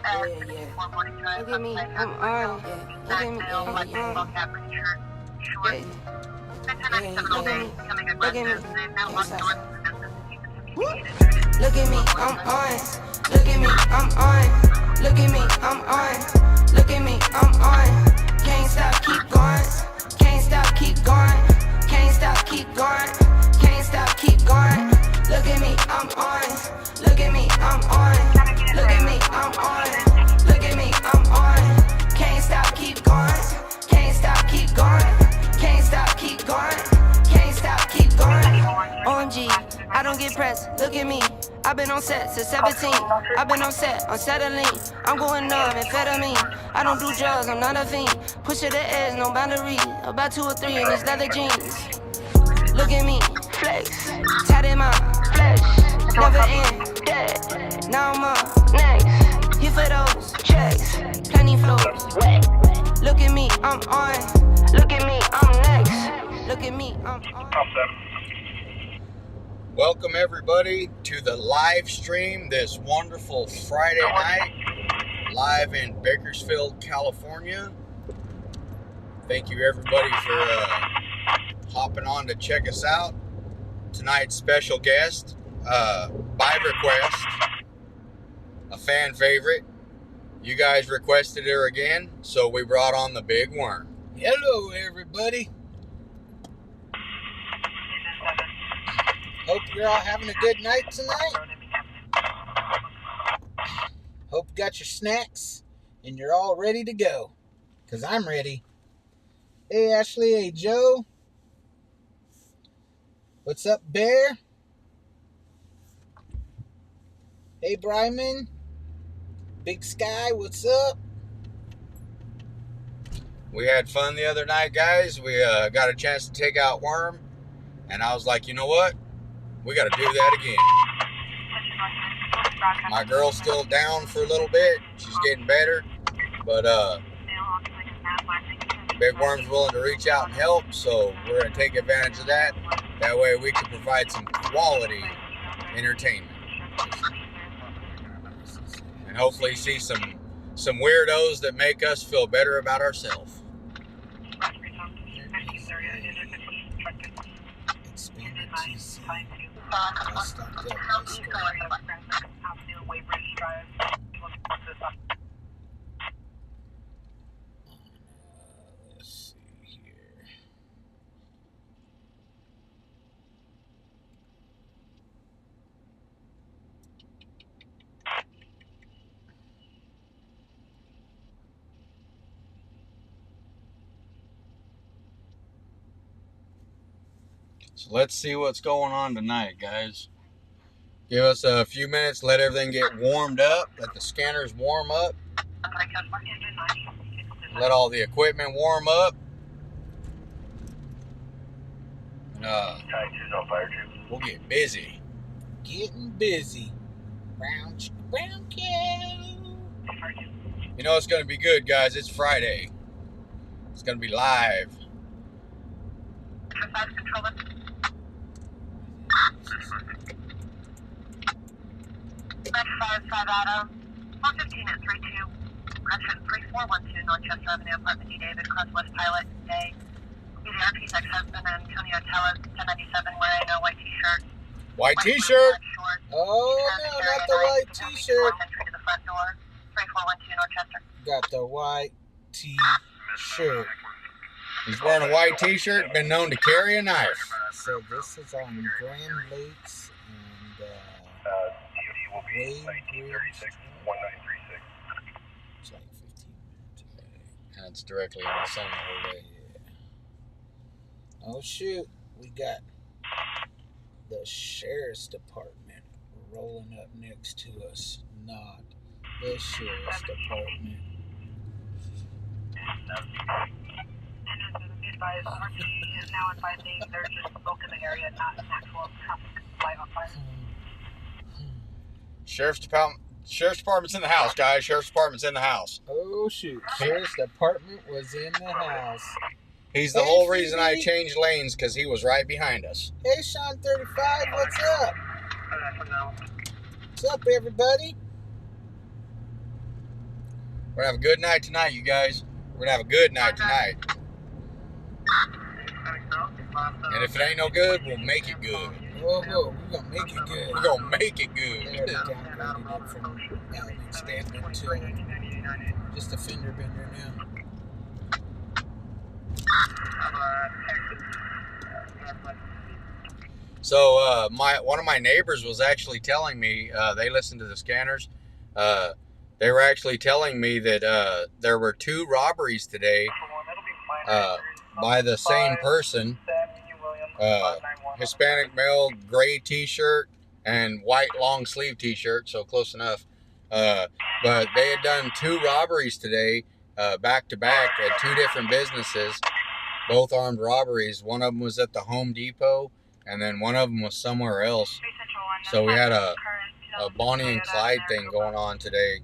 Yeah, yeah. Look at me, I'm on. Yeah. Look at me, yeah, look at me. Look at me. Yeah, stop. Look at me, I'm on. Look at me, I'm on. Look at me, I'm on. Look at me, I'm on. Can't stop, keep going. Can't stop, keep going. Can't stop, keep going. Can't stop, keep going. Look at me, I'm on. Look at me, I'm on. Look at me, I'm on. Look at me, I'm on. Can't stop, keep going. Can't stop, keep going. Can't stop, keep going. Can't stop, keep going. OMG, I don't get pressed. Look at me. I've been on set since 17. I've been on set, on settling. I'm going numb, amphetamine. I don't do drugs, I'm not a fiend. Push to the edge, no boundary. About 2 or 3 in these leather jeans. Look at me, flex. Tied in my flesh. Never end, dead. Now I'm up next. Here for those checks. Plenty flows, wet. Look at me, I'm on. Look at me, I'm next. Look at me, I'm on. Welcome everybody to the live stream this wonderful Friday night, live in Bakersfield, California. Thank you everybody for hopping on to check us out. Tonight's special guest, by request, a fan favorite. You guys requested her again, so we brought on the big worm. Hello everybody. Hope you're all having a good night tonight. Hope you got your snacks and you're all ready to go. Because I'm ready. Hey Ashley, hey Joe. What's up, Bear? Hey Bryman. Big Sky, what's up? We had fun the other night, guys. We got a chance to take out Worm. And I was like, you know what? We got to do that again. My girl's still down for a little bit. She's getting better. But Big Worm's willing to reach out and help. So we're going to take advantage of that. That way we can provide some quality entertainment. And hopefully see some weirdos that make us feel better about ourselves. Let's see here. So let's see what's going on tonight, guys. Give us a few minutes, let everything get warmed up, let the scanners warm up, let all the equipment warm up. We'll get busy. Getting busy. Brown cow. You know it's going to be good, guys. It's Friday. It's going to be live. Auto, 115 at 32, correction 3412 Northchester Avenue, Apartment D, David, Cross West Pilot, Day. Be the RP's ex-husband, Antonio Tellez, 1097, wearing a white t-shirt. White t-shirt? Oh, no, not the white t-shirt. Entry to the front door, 3412 Northchester. Got the white t-shirt. He's wearing a white t-shirt, been known to carry a knife. So this is on Grand Lakes and Wade Bridge. It's like 15 minutes away. And it's directly in the sun the whole day. Yeah. Oh shoot, we got the sheriff's department rolling up next to us. Not the sheriff's department. Is now advising there's just smoke in the area, not an actual traffic light on fire. Sheriff's Department's in the house, guys. Sheriff's Department's in the house. Oh shoot, Sheriff's Department was in the house. He's the whole reason I changed lanes, because he was right behind us. Hey Sean 35, what's up? What's up, everybody? We're gonna have a good night tonight, you guys. We're gonna have a good night tonight. And if it ain't no good, we'll make it good. Whoa, we're gonna make it good. We're gonna make it They good. already downgraded it from standard to just a fender bender now. So one of my neighbors was actually telling me, they listened to the scanners. They were actually telling me that there were 2 robberies today by the same person. Hispanic male, gray t-shirt and white long sleeve t-shirt, so close enough. But they had done 2 robberies today, back to back at 2 different businesses, both armed robberies. One of them was at the Home Depot, and then one of them was somewhere else. So we had a Bonnie and Clyde thing going on today.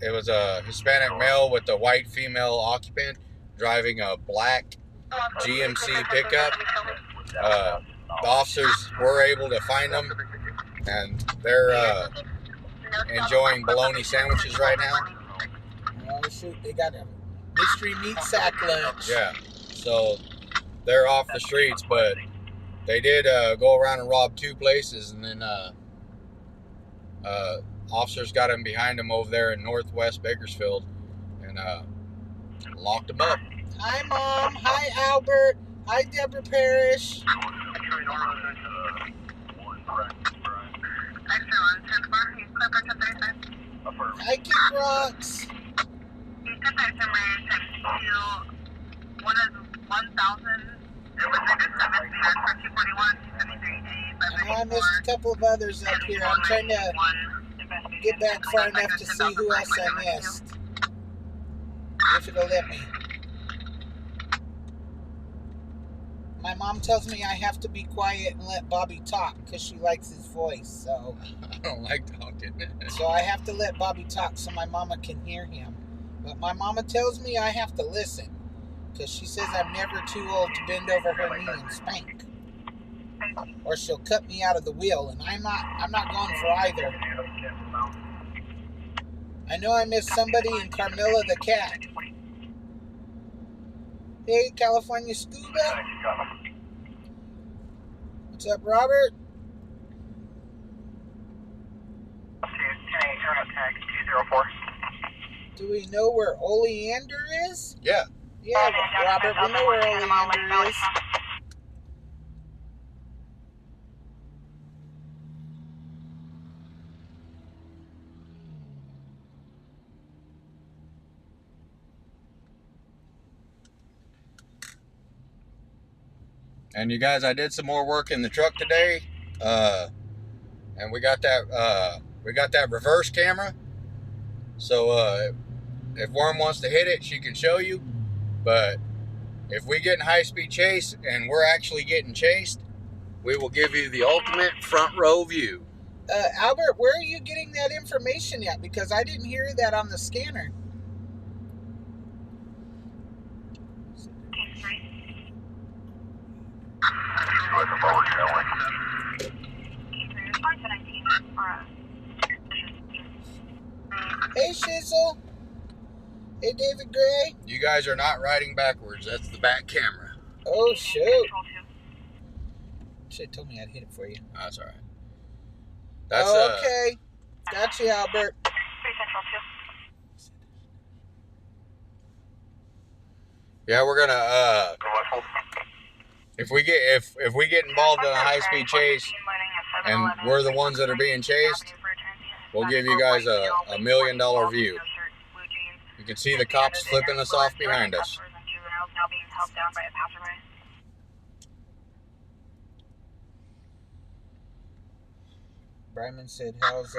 It was a Hispanic male with a white female occupant driving a black GMC pickup. The officers were able to find them, and they're enjoying bologna sandwiches right now. Oh shoot, they got a mystery meat sack lunch. Yeah, so they're off the streets, but they did go around and rob 2 places, and then officers got them behind them over there in northwest Bakersfield and locked them up. Hi, Mom. Hi, Albert. Hi, Deborah Parrish. Hi, Kid Rocks. I missed a couple of others up here. I'm trying to get back far enough to see who else I missed. If it'll let me. My mom tells me I have to be quiet and let Bobby talk because she likes his voice. So I don't like talking. So I have to let Bobby talk so my mama can hear him. But my mama tells me I have to listen because she says I'm never too old to bend over her knee and spank, or she'll cut me out of the wheel, and I'm not going for either. I know I missed somebody in Carmilla the cat. Hey, California Scuba. What's up, Robert? Do we know where Oleander is? Yeah. Yeah, Robert, we know where Oleander is. And you guys, I did some more work in the truck today, and we got that reverse camera. So if Worm wants to hit it, she can show you. But if we get in high-speed chase and we're actually getting chased, we will give you the ultimate front row view. Albert, where are you getting that information at? Because I didn't hear that on the scanner. Hey, Shizzle. Hey, David Gray. You guys are not riding backwards. That's the back camera. Oh, shoot. Should have told me I'd hit it for you. That's all right. That's okay. Got you, Albert. Yeah, we're gonna if we get involved in a high-speed chase and we're the ones that are being chased, we'll give you guys a $1 million view. You can see the cops flipping us off behind us. Bryman said, how's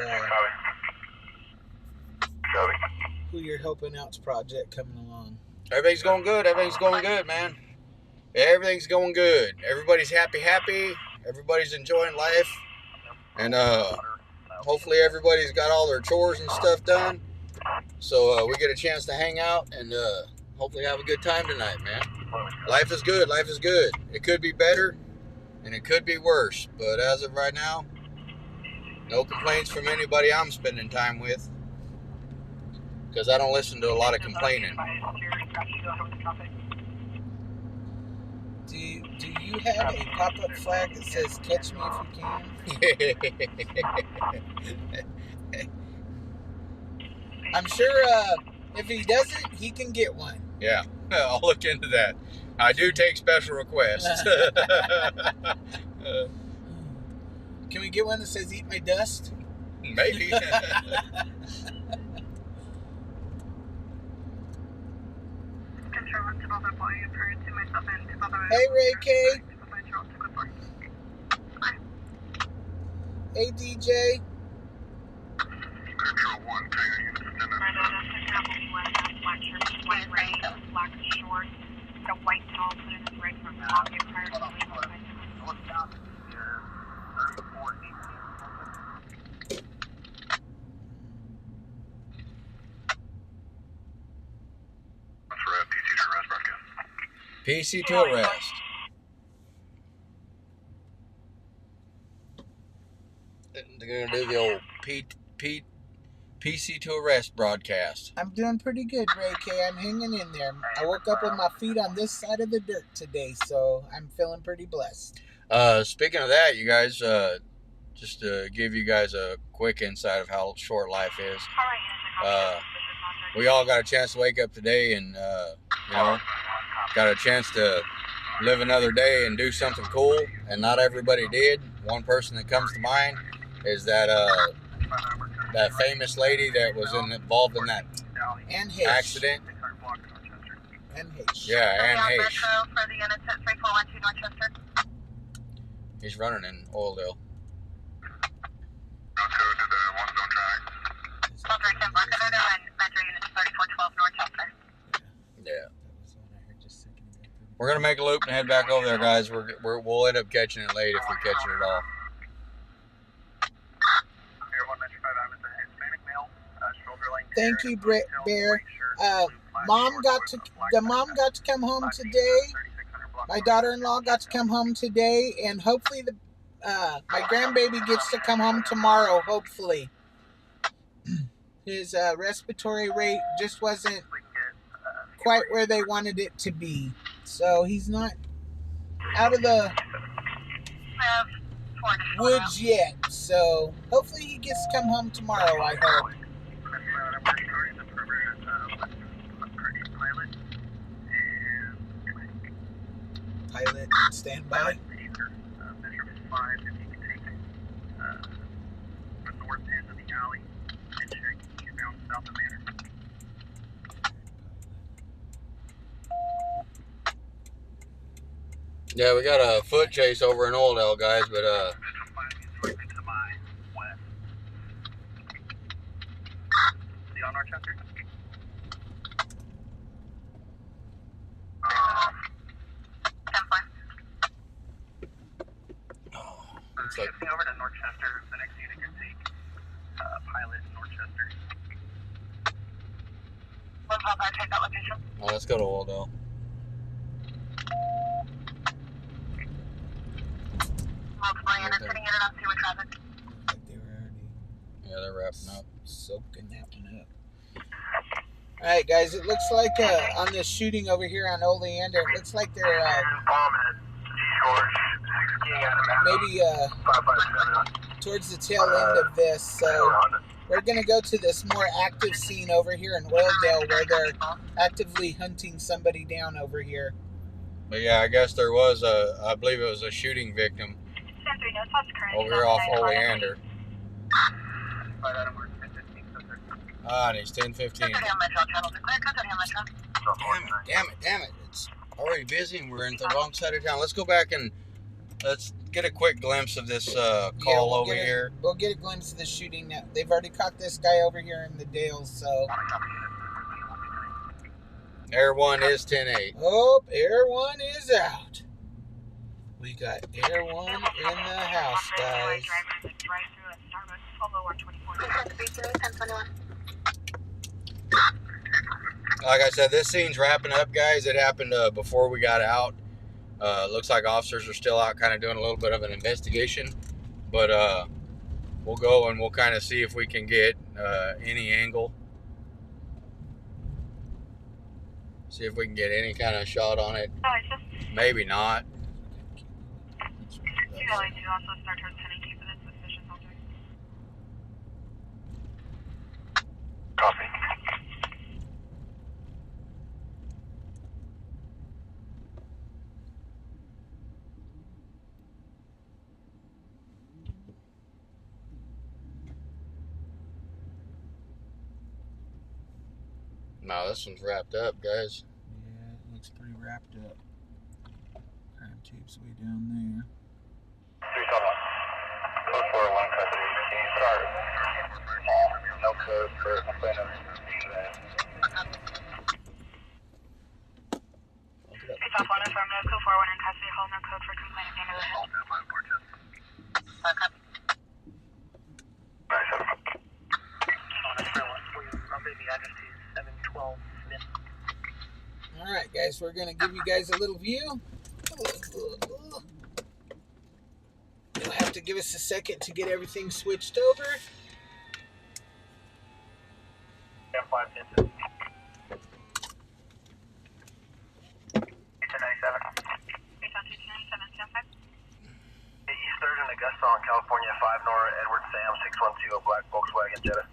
Who You're Helping Out's project coming along? Everything's going good. Everything's going good, man. Everything's going good. Everybody's happy. Everybody's enjoying life. And hopefully everybody's got all their chores and stuff done. So we get a chance to hang out and hopefully have a good time tonight, man. Life is good. Life is good. It could be better and it could be worse. But as of right now, No complaints from anybody I'm spending time with, because I don't listen to a lot of complaining. Do you have a pop-up flag that says "Catch me if you can"? I'm sure if he doesn't, he can get one. Yeah, I'll look into that. I do take special requests. Can we get one that says "Eat my dust"? Maybe. Hey, Ray K. Hey, DJ. PC to arrest. They're gonna do the old PC to arrest broadcast. I'm doing pretty good, Ray K. I'm hanging in there. I woke up with my feet on this side of the dirt today, so I'm feeling pretty blessed. Speaking of that, you guys, just to give you guys a quick insight of how short life is. We all got a chance to wake up today and, got a chance to live another day and do something cool, and not everybody did. One person that comes to mind is that famous lady that was involved in that accident. And H. Yeah, and H. He's running in Oildale. Yeah. We're gonna make a loop and head back over there, guys. We'll end up catching it late if we catch it at all. Thank you, Bear. The mom got to come home today. My daughter-in-law got to come home today, and hopefully my grandbaby gets to come home tomorrow. Hopefully, his respiratory rate just wasn't quite where they wanted it to be, so he's not out of the woods yet. So hopefully he gets to come home tomorrow, I hope. Pilot, stand by. Yeah, we got a foot chase over in Oildale, guys, but looks like over to Norchester. The next unit can take Pilot in Norchester. One pop, I take that location. oh, let's go to Oildale. Multiple units sitting in and up to traffic. Like they were already Yeah, they're wrapping up. soaking that one up. All right, guys. It looks like on this shooting over here on Oleander, it looks like they're maybe towards the tail end of this. So we're gonna go to this more active scene over here in Oildale, where they're actively hunting somebody down over here. But yeah, I guess there was I believe it was a shooting victim over here off Oleander. And he's 10:15. Damn it. It's already busy and we're in the wrong side of town. Let's go back and let's get a quick glimpse of this call over here. We'll get a glimpse of the shooting now. They've already caught this guy over here in the Dales, so. Air 1 is 10-8. Oh, Air 1 is out. We got Air 1 in the house, guys. Like I said, this scene's wrapping up, guys. It happened before we got out. Looks like officers are still out kind of doing a little bit of an investigation. But we'll go and we'll kind of see if we can get any angle. See if we can get any kind of shot on it. Maybe not. Copy. No, this one's wrapped up, guys. Yeah, it looks pretty wrapped up. Crab tape's way down there. 3-1. Code 401, custody. Can you start? No code for complaint of today. 3-1, affirmative. Code 401 in custody. Hold no code for complaint of neighborhood. All right, guys, we're going to give you guys a little view. You'll have to give us a second to get everything switched over. East 3rd and Augusta on California 5 Nor Edward Sam 612 black Volkswagen Jetta.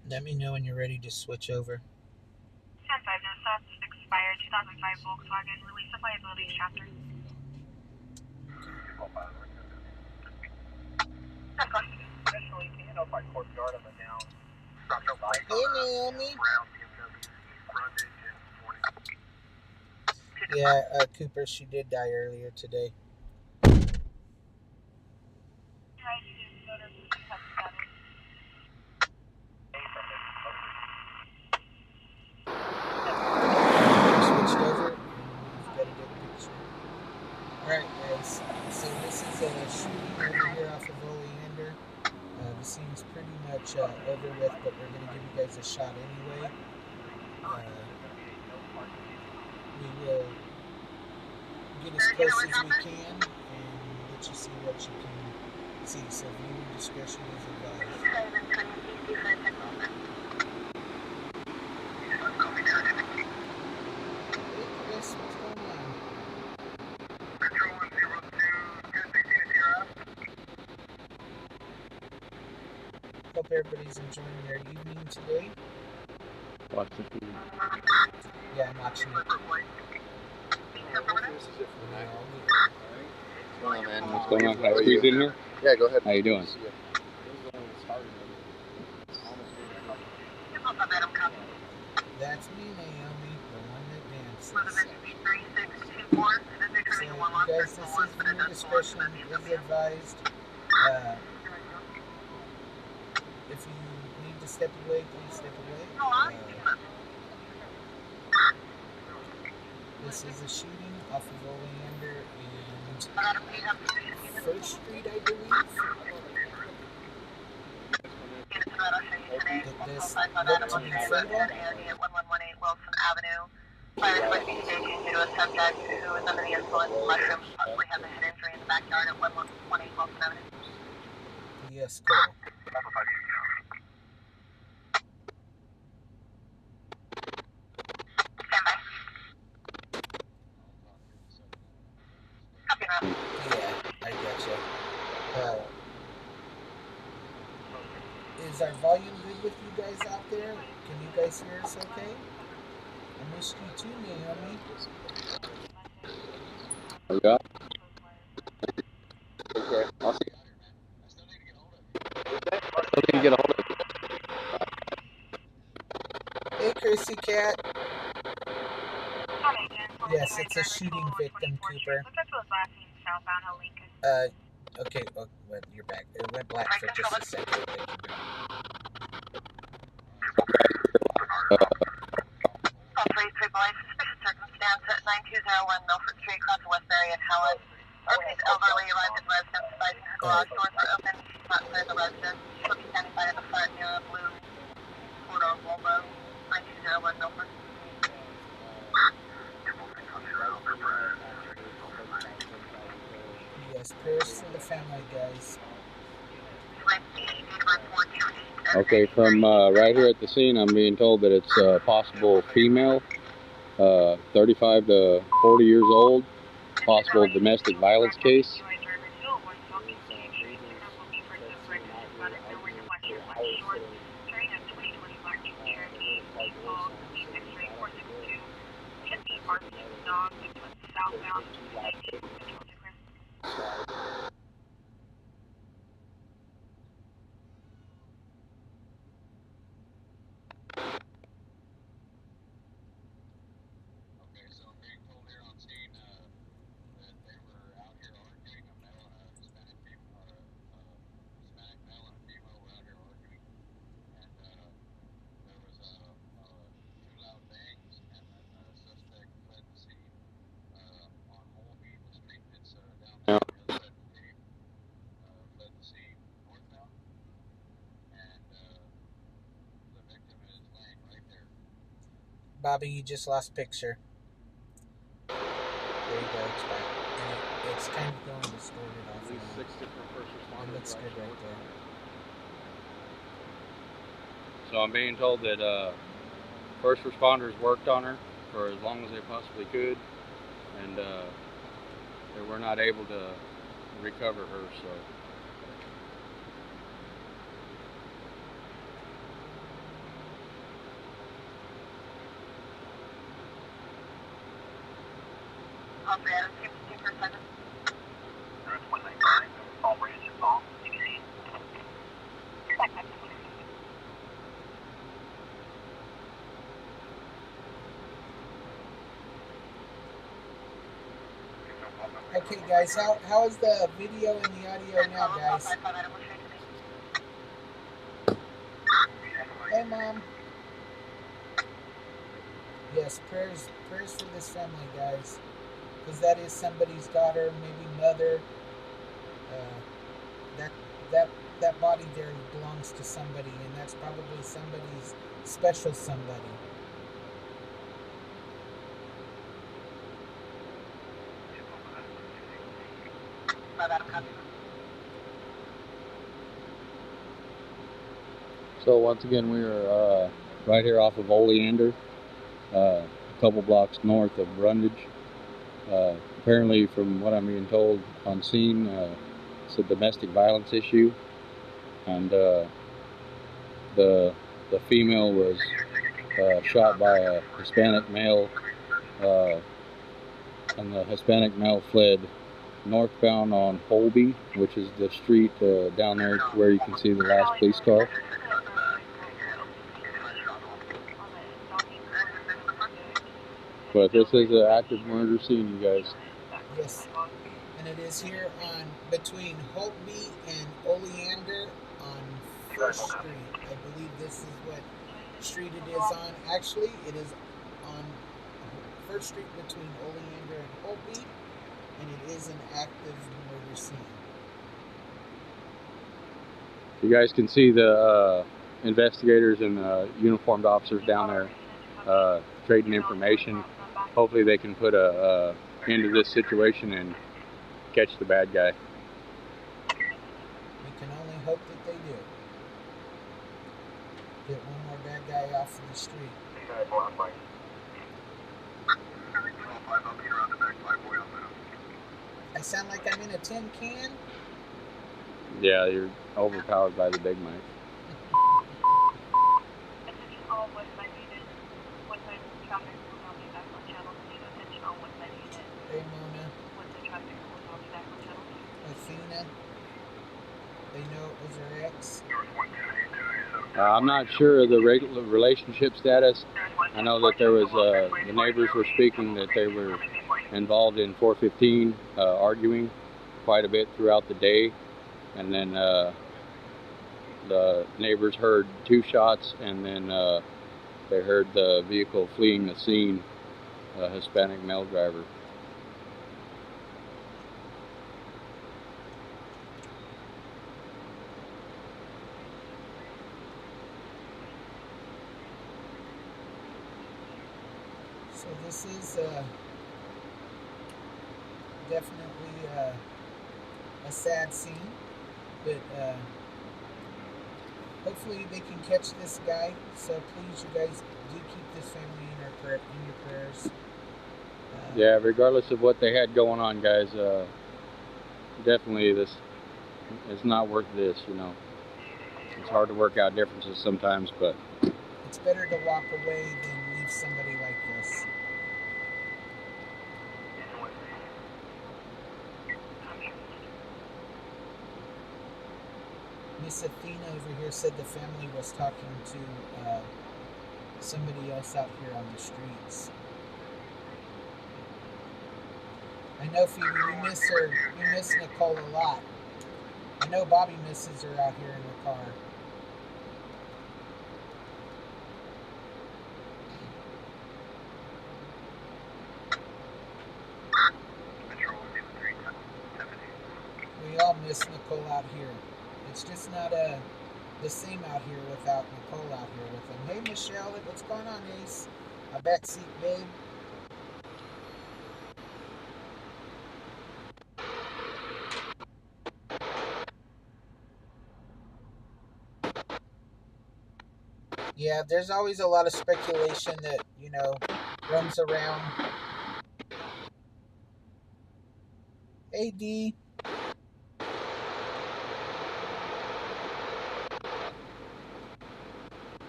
Let me know when you're ready to switch over. 10-5 no stops, expired 2005 Volkswagen, release of liability chapter. Hey, Naomi. Yeah, Cooper, she did die earlier today. Switched over. You've got to get a picture. Alright, guys. So this is a shooting over here off of Oleander. The scene's pretty much over with, but we're going to give you guys a shot anyway. We will get as close as we can and let you see what you can see. So viewing discretion is advised. Hey Chris, what's going on? Hope everybody's enjoying their evening today. Watching TV. Yeah, I'm watching it. What's going on, man? What's going on? Can I squeeze in here? Yeah, go ahead. How you doing? That's me, Naomi, the one that dances. So, you guys, this is viewer discretion is advised. If you need to step away, please step away. This is a shooting off of Oleander and 1st Street, I believe. This looked to be fatal. 1118 Wilson Avenue. Fire might be staging due to a subject who is under the influence of mushrooms, possibly has a head injury in the backyard at 1118 Wilson Avenue. Yes, go. Yeah, I gotcha. Is our volume good with you guys out there? Can you guys hear us okay? I missed you too, Naomi. Yeah. Okay. I'll see you out here, man. I still need to get a hold of you. Hey, Chrissy Cat. Yes, it's a shooting victim, Cooper. Okay, well, you're back. It went black for just a second. Suspicious circumstance at 9201 Milford Street, across Westbury and Helen. Orpheus elderly arrived at residence, advising her garage doors are open. She's not clear the residence. She'll be standing by at the front near a blue four-door Volvo. 9201 Milford. Yes, prayers for the family, guys. Okay, from right here at the scene, I'm being told that it's a possible female, 35 to 40 years old, possible domestic violence case. Bobby, you just lost picture. There you go, it's back. And it's kind of going distorted off and on. It looks good right there. So I'm being told that first responders worked on her for as long as they possibly could, and they were not able to recover her. So Okay, guys, how is the video and the audio now, guys? Hey, Mom. Yes, prayers for this family, guys, because that is somebody's daughter, maybe mother. That body there belongs to somebody, and that's probably somebody's special somebody. So once again, we are right here off of Oleander, a couple blocks north of Brundage. Apparently, from what I'm being told on scene, it's a domestic violence issue, and the female was shot by a Hispanic male, and the Hispanic male fled northbound on Holby, which is the street down there where you can see the last police car. But this is an active murder scene, you guys. Yes, and it is here on between Holtby and Oleander on First Street. I believe this is what street it is on. Actually, it is on First Street between Oleander and Holtby, and it is an active murder scene. You guys can see the investigators and uniformed officers down there trading information. Hopefully they can put a end to this situation and catch the bad guy. We can only hope that they do. Get one more bad guy off of the street. I sound like I'm in a tin can? Yeah, you're overpowered by the big mic. Hey, Mona. Athena. They know it was her ex. I'm not sure of the relationship status. I know that there was, the neighbors were speaking that they were involved in 415, arguing quite a bit throughout the day. And then the neighbors heard 2 shots, and then they heard the vehicle fleeing the scene, a Hispanic male driver. So this is definitely a sad scene, but hopefully they can catch this guy. So please, you guys do keep this family in your prayers. Yeah, regardless of what they had going on, guys, definitely this is not worth this, you know. It's hard to work out differences sometimes, but it's better to walk away than leave somebody like this. Miss Athena over here said the family was talking to somebody else out here on the streets. I know, Phoebe, we miss her. We miss Nicole a lot. I know Bobby misses her out here in the car. We all miss Nicole out here. It's just not the same out here without Nicole out here with him. Hey, Michelle, what's going on, Ace? A backseat babe. Yeah, there's always a lot of speculation that, you know, runs around. Hey, D.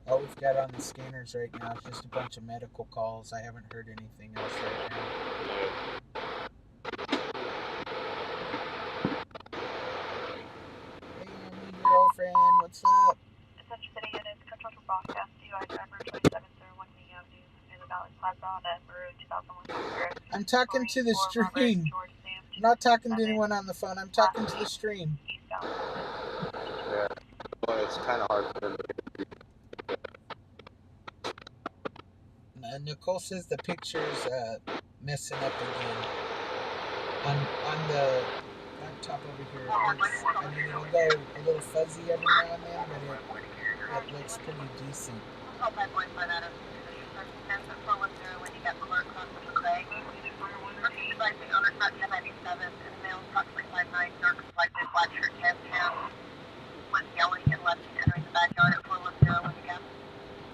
All we've got on the scanners right now is just a bunch of medical calls. I haven't heard anything else right now. Hey, Amy, girlfriend, what's up? Attention City Units, Control for Broadcast, DUI driver 2701 Avenue, in the Valley Plaza on Edinburgh, 2001. I'm talking to the stream. I'm not talking to anyone on the phone. I'm talking to the stream. yeah, well, it's kind of hard for them to get. Nicole says the picture's messing up again. On the laptop over here, I mean, it'll go a little fuzzy every now and then, but it looks pretty decent.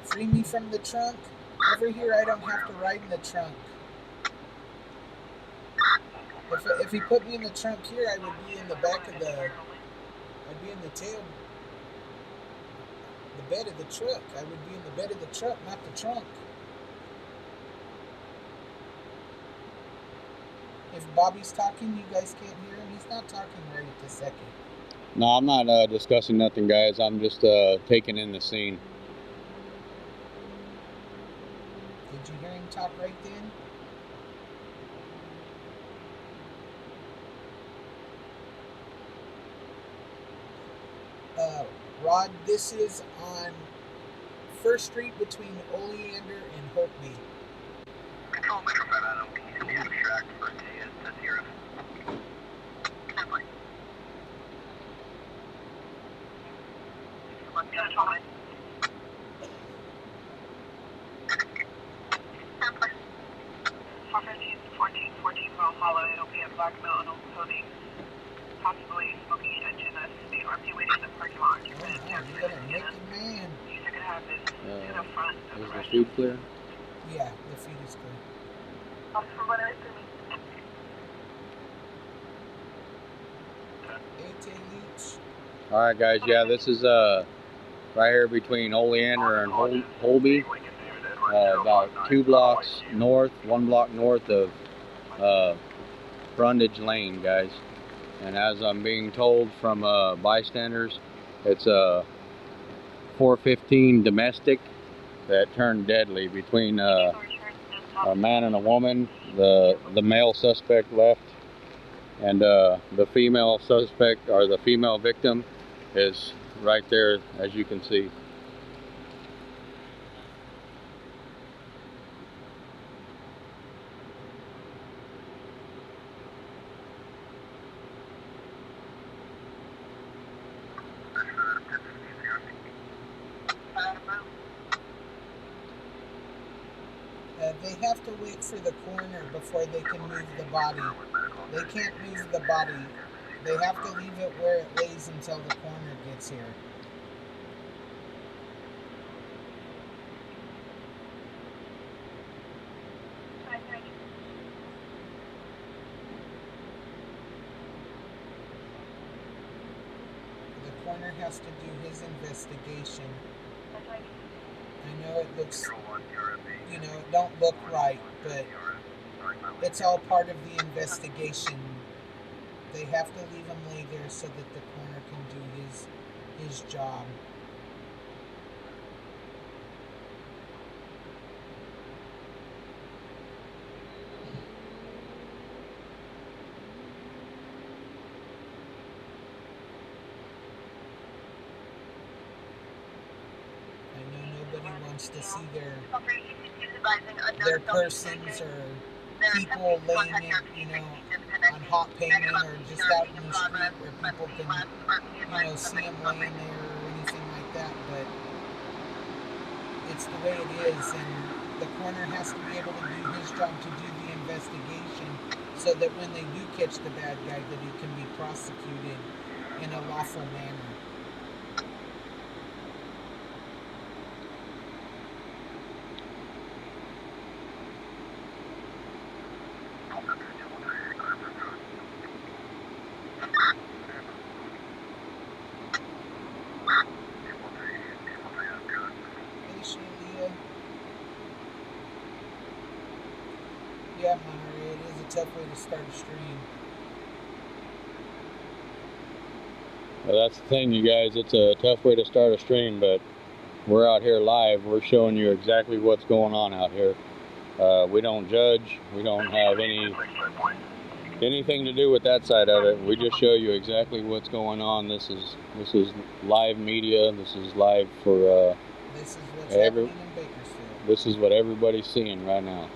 Free me from the trunk. Over here, I don't have to ride in the trunk. If he put me in the trunk here, I would be in the back of I'd be in the tail, the bed of the truck. I would be in the bed of the truck, not the trunk. If Bobby's talking, you guys can't hear him. He's not talking right at this second. No, I'm not discussing nothing, guys. I'm just taking in the scene. Did you hear him talk right then? Rod, this is on 1st Street between Oleander and Holtby. Control Metro 5 Adam, can you see the track for TS to 0? Hollow, it'll be at Black Mountain Clothing, possibly smoking engine. The RP waiting in the parking lot. You got a naked man. You could have this to the front. Is the feed clear? Yeah, the feed is clear. From what I see. 18 each. All right, guys. Yeah, this is right here between Oleander and Holby, about 2 blocks north, 1 block north of Brundage Lane, guys. And as I'm being told from bystanders, it's a 415 domestic that turned deadly between a man and a woman. The male suspect left, and the female suspect, or the female victim, is right there, as you can see. They have to wait for the coroner before they can move the body. They can't move the body. They have to leave it where it lays until the coroner gets here. The coroner has to do his investigation. I know it looks, it don't look right, but it's all part of the investigation. They have to leave him lay there so that the coroner can do his job. I know nobody wants to see their persons or people laying in, on hot pavement or just out in the street where people can, see them laying there or anything like that. But it's the way it is, and the coroner has to be able to do his job to do the investigation so that when they do catch the bad guy, that he can be prosecuted in a lawful manner. Yeah, Monterey, it is a tough way to start a stream. Well, that's the thing, you guys. It's a tough way to start a stream, but we're out here live. We're showing you exactly what's going on out here. We don't judge. We don't have anything to do with that side of it. We just show you exactly what's going on. This is live media. This is live for this is what's happening in Bakersfield. This is what everybody's seeing right now.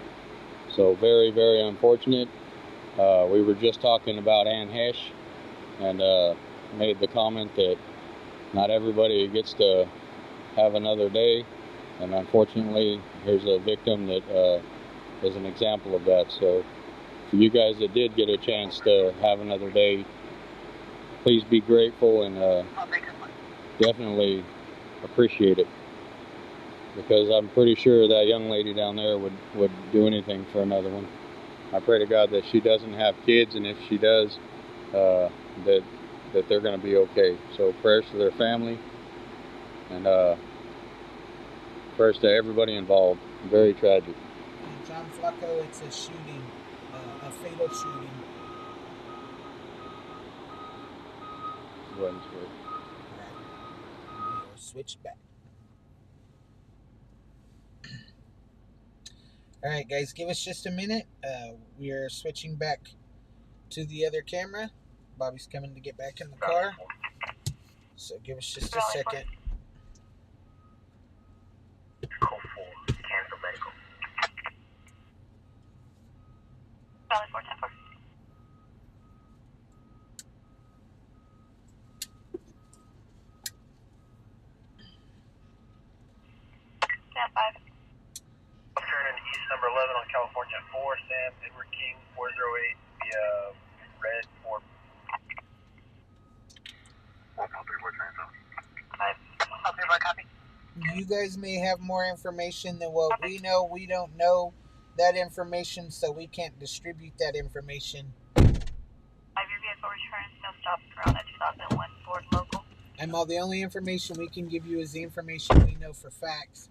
So very, very unfortunate. We were just talking about Ann Hesh and made the comment that not everybody gets to have another day, and unfortunately here's a victim that is an example of that. So for you guys that did get a chance to have another day, please be grateful and definitely appreciate it, because I'm pretty sure that young lady down there would do anything for another one. I pray to God that she doesn't have kids, and if she does, that they're going to be okay. So prayers to their family, and prayers to everybody involved. Very tragic. John Flacco, it's a shooting, a fatal shooting. Go ahead and switch. All right. We'll switch back. All right, guys, give us just a minute. We are switching back to the other camera. Bobby's coming to get back in the car, so give us just a second. Number 11 on California 4, Sam Edward King 408 via red 4. You guys may have more information than what we know. We don't know that information, so we can't distribute that information. 5 your vehicle returns, no stops around at 2001 Ford local. And all the only information we can give you is the information we know for facts.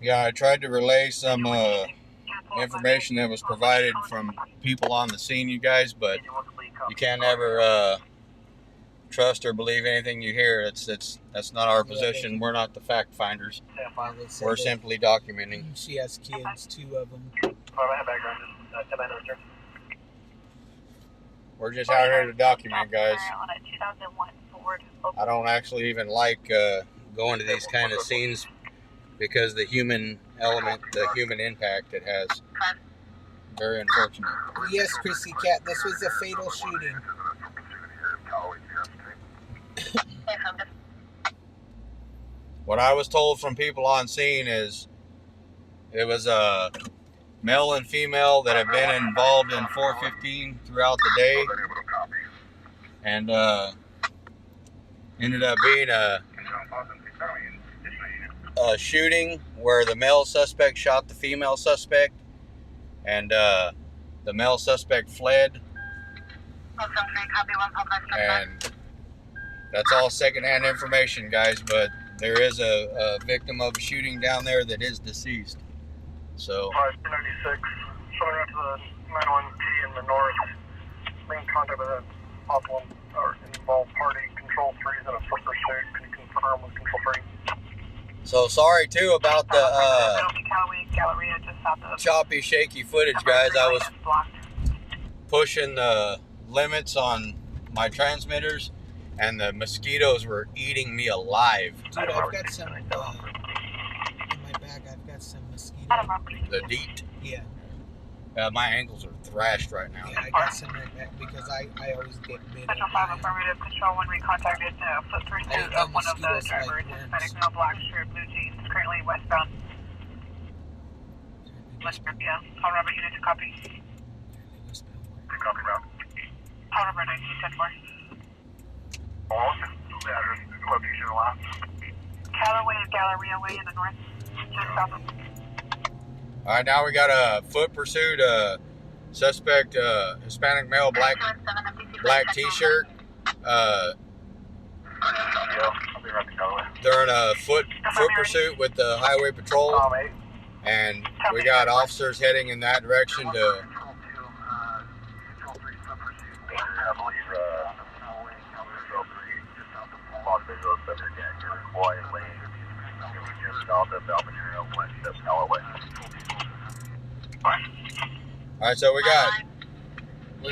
Yeah, I tried to relay some information that was provided from people on the scene, you guys, but you can't ever trust or believe anything you hear. That's not our position. We're not the fact finders. We're simply documenting. She has kids, 2 of them. We're just out here to document, guys. I don't actually even like going to these kind of scenes because the human element, the human impact it has. Very unfortunate. Yes, Chrissy Cat, this was a fatal shooting. What I was told from people on scene is it was a male and female that have been involved in 415 throughout the day, and ended up being a shooting where the male suspect shot the female suspect, and the male suspect fled. And that's all secondhand information, guys, but there is a victim of a shooting down there that is deceased. So 596, showing up to the 91T in the north, main contact with a possible or involved party, control 3 is in a foot pursuit. Can you confirm with control 3? So sorry too about the choppy, shaky footage, guys. I was pushing the limits on my transmitters, and the mosquitoes were eating me alive. Dude, I've got some in my bag. I've got some mosquito. The DEET. Yeah. My ankles are thrashed right now. Yeah, I got some right back because I always get bit. Central 5 affirmative, control 1, we contacted foot pursuit of one of the drivers, Hispanic male, black shirt, blue jeans, currently westbound. Westbound, yeah. Call Robert, unit to copy. Copy, Rob. Call Robert, 1910-4. Location left. Callaway and Galleria Way in the north, just south of. All right, now we got a foot pursuit. Suspect, Hispanic male, black T-shirt. They're in a foot pursuit with the highway patrol, and we got officers heading in that direction to. All right, so we got. We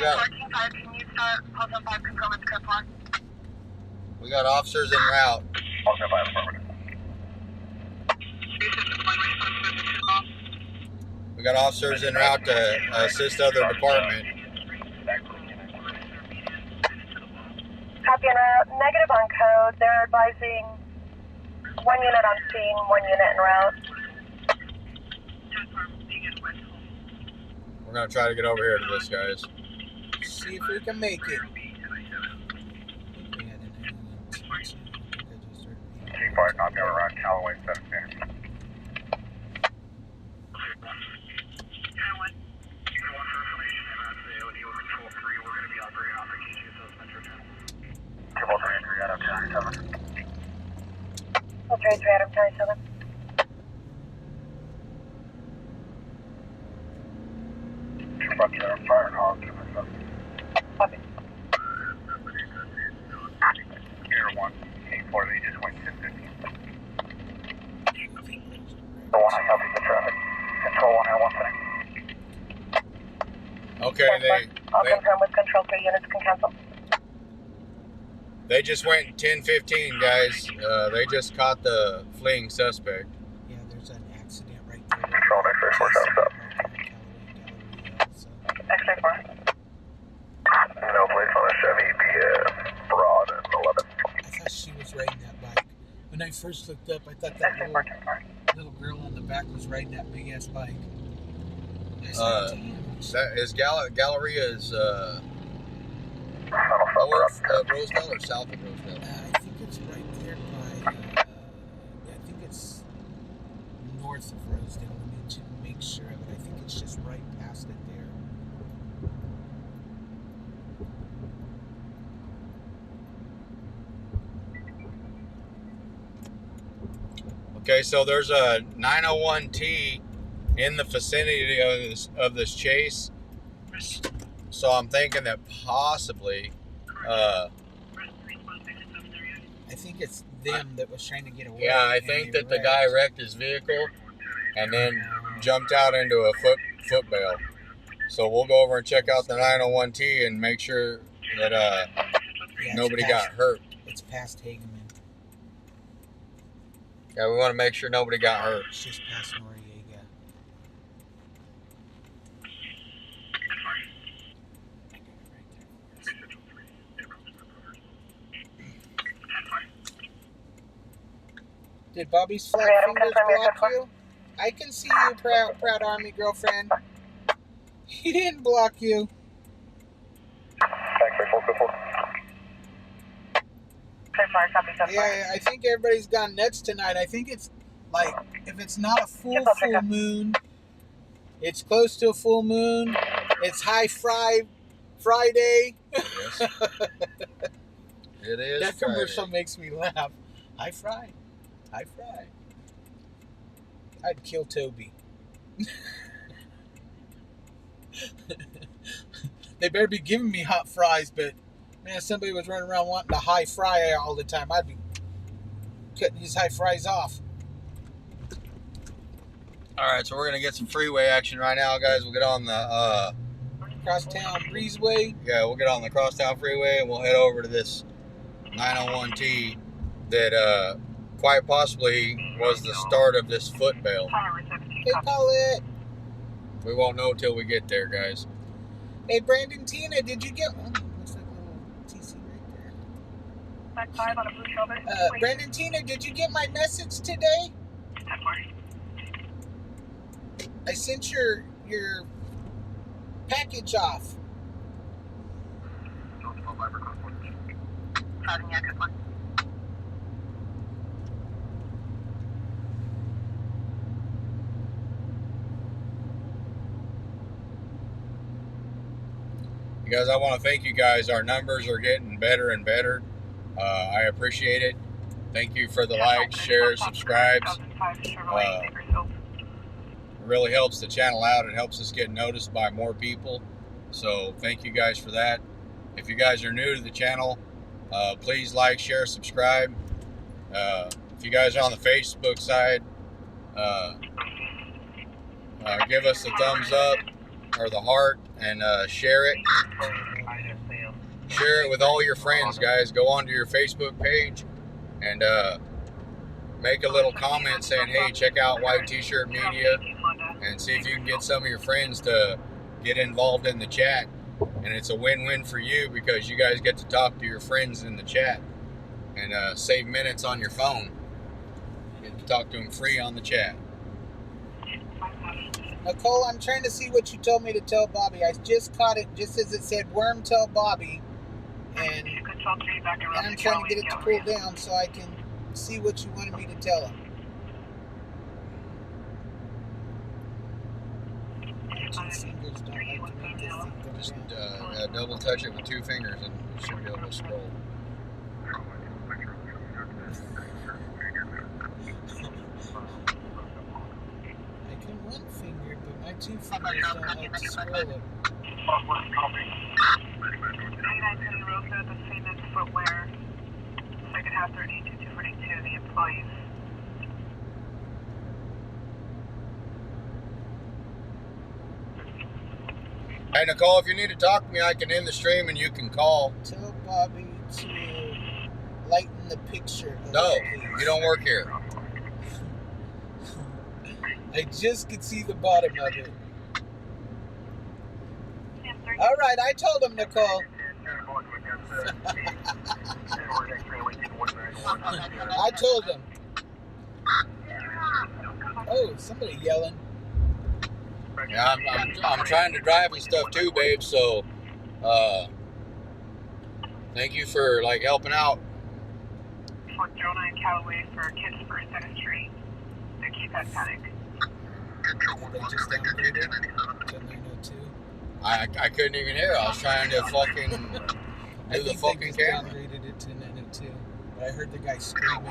got officers en route. We got officers en route to assist other department. Copy en route. Negative on code. They're advising 1 unit on scene, 1 unit en route. We're gonna try to get over here to this, guys. See if we can make it. T-Bar, not going around Callaway 17. Okay, 3 Adam 27. Fire hog, copy. Air 1, 84, they just went 1015. The 1, I copy the traffic. Control 1, I want thing. Okay, I'll confirm with control 3 units can cancel. they just went 10-15, guys. They just caught the fleeing suspect. Yeah, there's an accident right there. Control X-ray 4 comes up. X-ray 4. No place on a Chevy, be Broad and 11. I thought she was riding that bike. When I first looked up, I thought that little girl on the back was riding that big ass bike. That is Galleria is north of Rosedale or south of Rosedale? I think it's right there by. I think it's north of Rosedale. I need to make sure of it. I think it's just right past it there. Okay, so there's a 901T in the vicinity of this chase. So I'm thinking that possibly, I think it's them that was trying to get away. yeah, I think that the guy wrecked his vehicle and then jumped out into a foot bail. So we'll go over and check out the 901T and make sure that nobody got hurt. It's past Hageman. Yeah, we want to make sure nobody got hurt. It's just past Noriega. Did Bobby's flat fingers block you? I can see you, proud Army girlfriend. He didn't block you. Yeah, I think everybody's gone nuts tonight. I think it's like, if it's not a full moon, it's close to a full moon. It's high Friday. Yes. It is. That commercial makes me laugh. High fry. I'd kill Toby. They better be giving me hot fries, but man, if somebody was running around wanting to high fry all the time, I'd be cutting his high fries off. All right, so we're gonna get some freeway action right now, guys. We'll get on the Crosstown Breezeway. yeah, we'll get on the Crosstown Freeway and we'll head over to this 901T that quite possibly was the start of this foot bail. Hey, Paulette. We won't know till we get there, guys. Hey, Brandon, Tina, did you get one? Looks like a little TC right there. Brandon, Tina, did you get my message today? I sent your package off. You guys, I want to thank you guys. Our numbers are getting better and better. I appreciate it. Thank you for the likes, shares, subscribes. It really helps the channel out. It helps us get noticed by more people. So thank you guys for that. If you guys are new to the channel, please like, share, subscribe. If you guys are on the Facebook side, give us a thumbs up or the heart and share it. Share it with all your friends, guys. Go onto your Facebook page and make a little comment saying, hey, check out White T-Shirt Media, and see if you can get some of your friends to get involved in the chat. And it's a win-win for you because you guys get to talk to your friends in the chat and save minutes on your phone. You get to talk to them free on the chat. Nicole, I'm trying to see what you told me to tell Bobby. I just caught it just as it said, worm tell Bobby. And I'm trying to get it to pull down so I can see what you wanted me to tell him. Fingers don't like to make this thing go Just down. double touch it with 2 fingers and you should be able to scroll. I can one finger, but my 2 fingers don't like to scroll it. The famous footwear, second half 32 to 42, the employees. Hey, Nicole, if you need to talk to me, I can end the stream and you can call. Tell Bobby to lighten the picture. No, you don't work here. I just could see the bottom of it. All right, I told him, Nicole. I told him. Oh, somebody yelling. Yeah, I'm trying to drive and stuff too, babe. So, thank you for like helping out. For Jonah and Callaway for Kids First Dentistry, the keypad panic. They just downgraded to 902. I couldn't even hear. I was trying to fucking do the fucking they camera. downgraded it to 902. But I heard the guy screaming.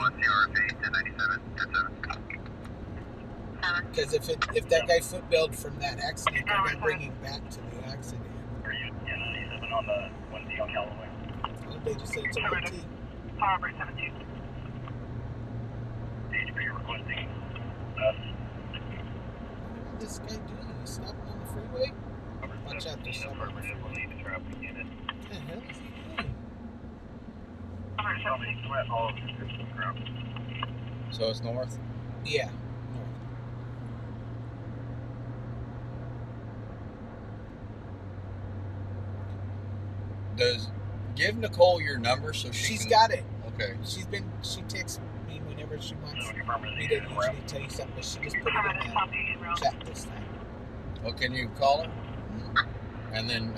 Because if that guy footbailed from that accident, they're going to bring him back to the accident. He's living on the 1D on Callaway. Oh, they just said it's a 1T. Power 17. HP requesting us. What is this guy doing? He's stopping on the freeway? Watch out, there's someone on the freeway. What the hell is he doing? So it's north. Yeah. Give Nicole your number so She's can... got it. Okay. She texts me screen whenever she wants me to usually tell you something, but she just put it in the chat this time. Well, can you call her? And then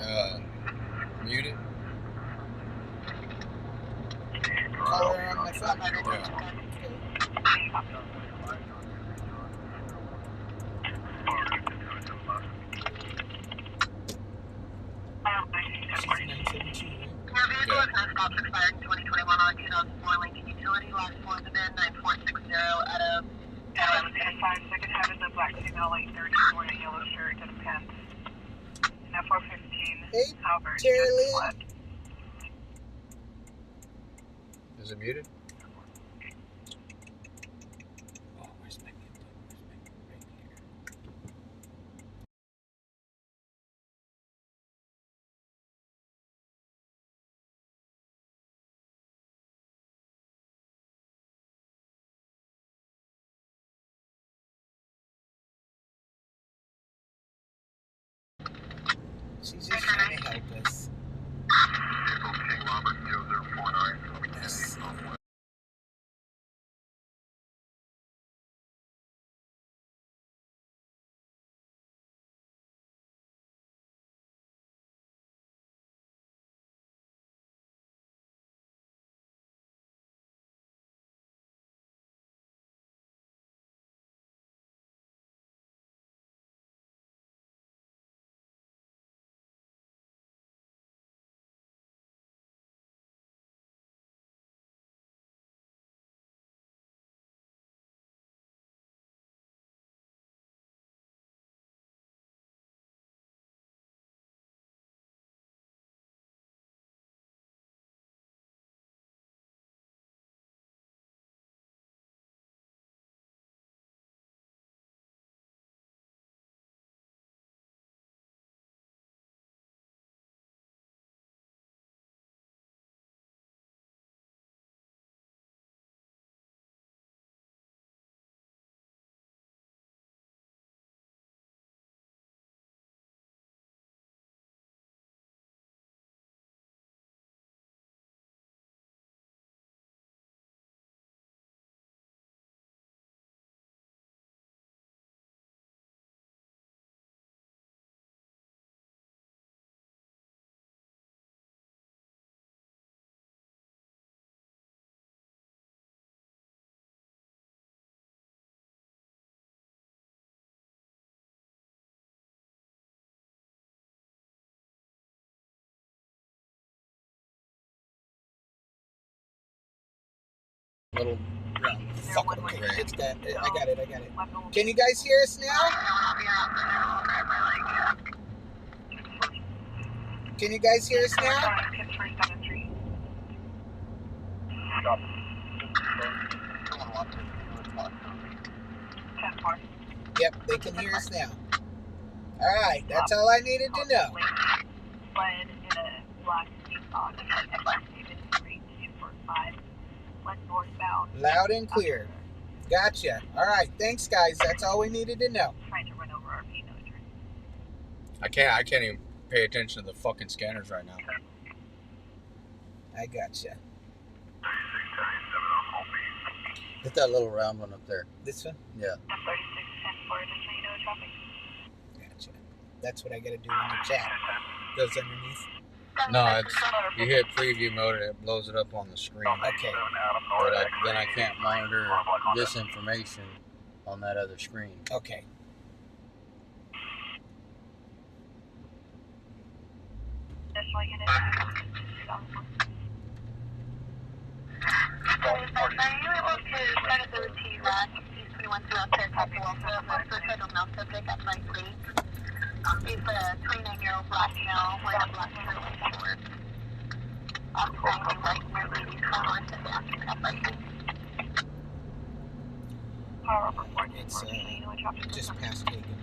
mute it? Call her on my phone. Yeah. She's 972, right? Your vehicle is now stopped expired in 2021 on 2004 Lincoln Utility. Last four of the VIN 9460 out of 5 second head is a black female, light 30, wearing a yellow shirt and pants. And 415. Hey, Albert, Terry Lynn. Is it muted? Oh, where's my mute button? Where's my mute? Right here. She's just trying to help us. Yes. Little Fuck it, okay. It's that. I got it. Can you guys hear us now? Can you guys hear us now? Yep, they can hear us now. Alright, that's all I needed to know. Loud and clear. Gotcha. Alright, thanks guys. That's all we needed to know. I can't even pay attention to the fucking scanners right now. I gotcha. Hit that little round one up there. This one? Yeah. Gotcha. That's what I gotta do in the chat. Goes underneath. No, it's you hit preview mode and it blows it up on the screen. Okay. But then I can't monitor this information on that other screen. Okay. Are you able to send it over to you at 21 throughout the top of the federal male subject at night, please? He's a 29-year-old black male wearing a black shirt and shorts. Standing right near ladies' car and asking that right. It's just past Hagen.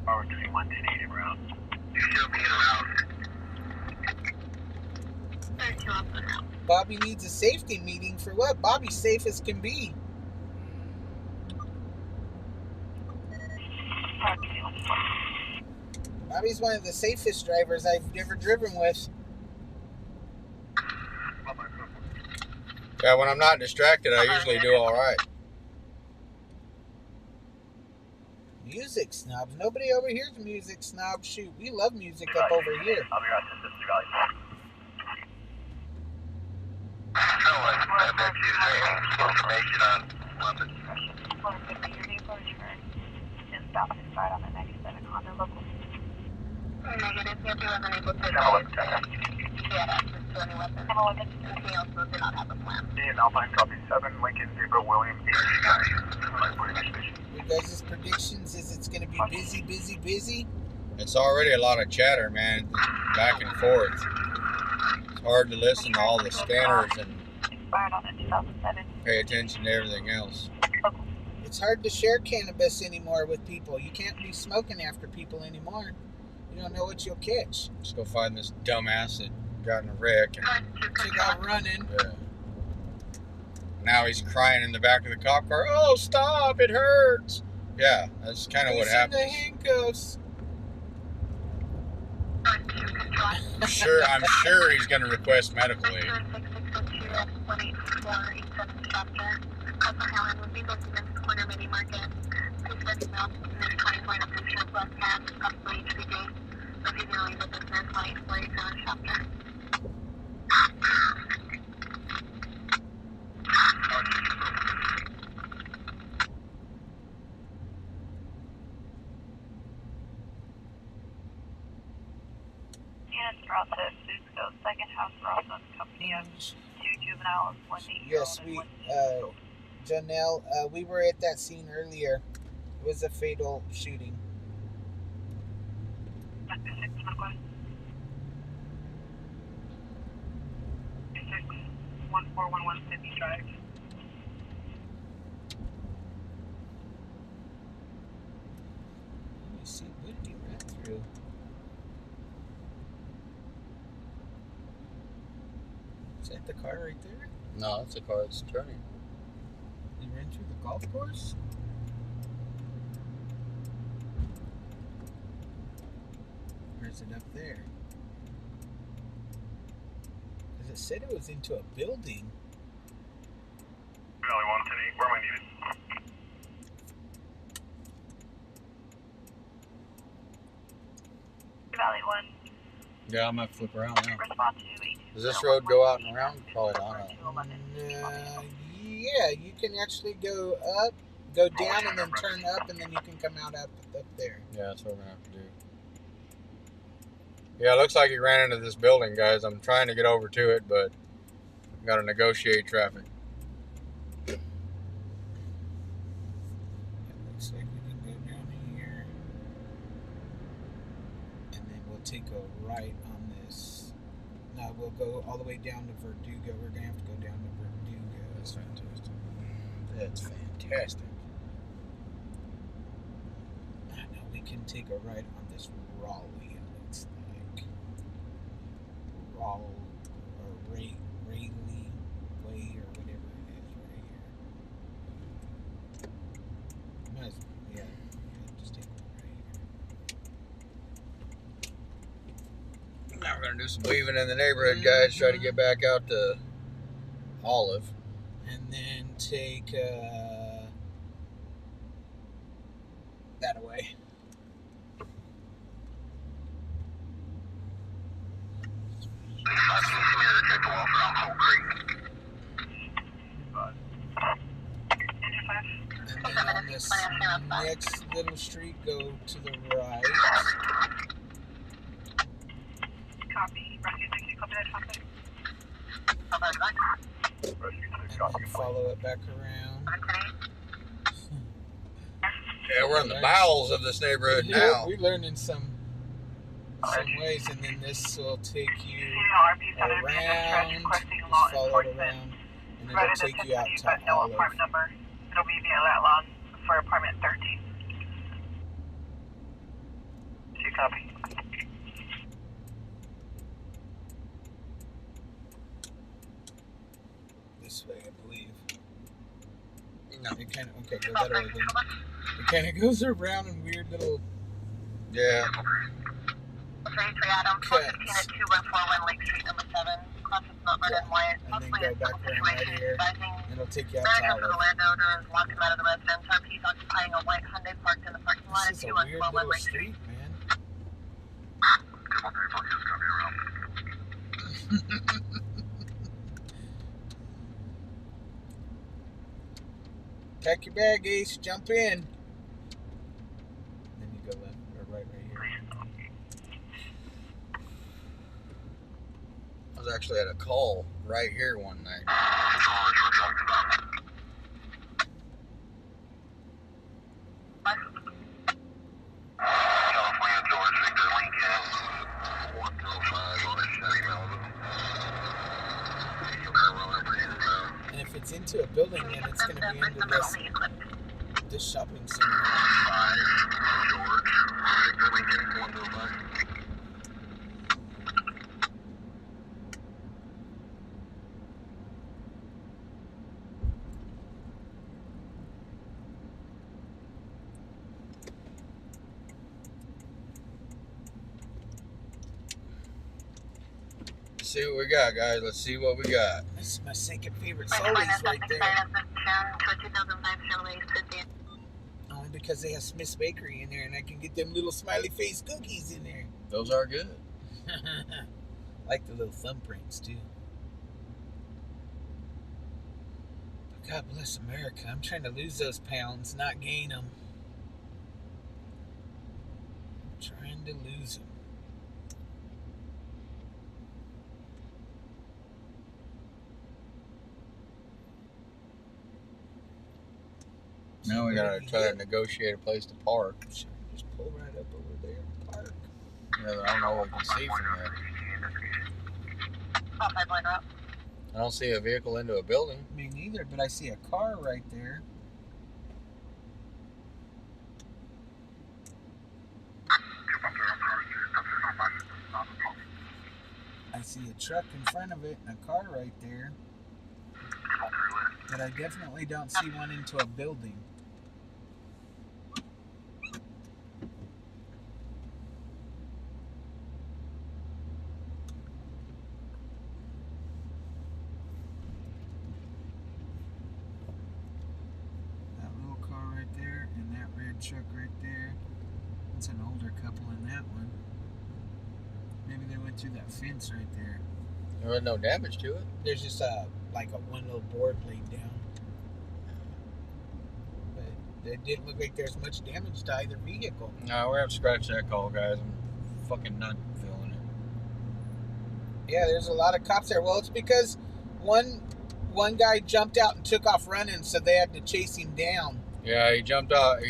Power 3110 around. You should be around. 32 up and around. Bobby needs a safety meeting for what? Bobby's safe as can be. Bobby's one of the safest drivers I've ever driven with. Yeah, when I'm not distracted, I usually do all right. Music snobs. Nobody over here's music snobs. Shoot, we love music up over here. I'll be right there. This is Valley. So, I bet you information on London. Is stopped inside on the 97 Honda local. Negative. If you wasn't able to get access to any weapons. Anything else, we do not have a plan. And Alpine copy 7, Lincoln, Zebra, William, Your guys' predictions is it's going to be busy, busy, busy. It's already a lot of chatter, man, back and forth. It's hard to listen to all the scanners and pay attention to everything else. It's hard to share cannabis anymore with people. You can't be smoking after people anymore. You don't know what you'll catch. Let's go find this dumbass that got in a wreck and She got running. now he's crying in the back of the cop car. Oh, stop! It hurts. Yeah, that's kind of what Loosen the happened. handcuffs. I'm sure he's going to request medical aid. Throughout the Fusco second house, we're also in company of 2 juveniles, 1 8-year-old. Yes, Janelle, we were at that scene earlier. It was a fatal shooting. 1411 Sydney Drive. Let me see, what did he run through? Is that the car right there? No, it's a car that's turning. He ran through the golf course? Or is it up there? Because it said it was into a building. Valley 110, where am I needed? Valley 1. Yeah, I'm going to flip around now. Respond to 18. Does this road go out and around? Probably not. Yeah, you can actually go up, go down, and then turn up, and then you can come out up there. Yeah, that's what we're going to have to do. Yeah, it looks like he ran into this building, guys. I'm trying to get over to it, but got to negotiate traffic. It looks like we can go down here, and then we'll take a right on this. No, we'll go all the way down to Verdugo. We're going to have to go down to Verdugo. That's fantastic. That's fantastic. I know we can take a right on this Raleigh, it looks like. Raleigh Way or whatever it is right here. Yeah, just take one right here. Now we're going to do some weaving in the neighborhood, guys. Try to get back out to Olive. And then take that away. And then on this next little street, go to the right. Copy. Rescue 6, copy that traffic. And then follow it back around. Yeah, we're in the bowels of this neighborhood now. We're learning some ways, and then this will take you around. Just follow it around, and it'll take you out to Olive. It'll be via that lawn for apartment 13. 2 copy. This way, I believe. No. It kind of go that way. Then it kind of goes around in weird little. Yeah. 33 Adam, 415 at 2141 Lake Street, number 7. Plus it's not red and white. And then Hopefully go it's back civil around right situation. here. Advising It'll take you out manager to for the Olive. landowner is locked him out of the residence. He's occupying a white Hyundai parked in the parking lot at This is a 2112 weird little Lake Street. street, man. Pack your bag, Ace. Jump in. Then you go left or right here. I was actually at a call right here one night. California, George, Victor, Lincoln, 105 on a Chevy Malibu. And if it's into a building, then it's going to be into this shopping center. 5, George, Victor, Lincoln, 105. Let's see what we got, guys. Let's see what we got. This is my second favorite Sully's right there. Only because they have Smith's Bakery in there, and I can get them little smiley face cookies in there. Those are good. Like the little thumbprints too. But God bless America. I'm trying to lose those pounds, not gain them. I'm trying to lose them. Now we gotta try to negotiate a place to park. Sure, just pull right up over there and park. Yeah, I don't know what we can see from there. I don't see a vehicle into a building. Me neither, but I see a car right there. I see a truck in front of it and a car right there. But I definitely don't see one into a building. That little car right there and that red truck right there. It's an older couple in that one. Maybe they went through that fence right there. There was no damage to it. There's just like a one little board laid down. But it didn't look like there's much damage to either vehicle. No, we're gonna have to scratch that call, guys. I'm fucking not feeling it. Yeah, there's a lot of cops there. Well, it's because one guy jumped out and took off running, so they had to chase him down. Yeah, he jumped out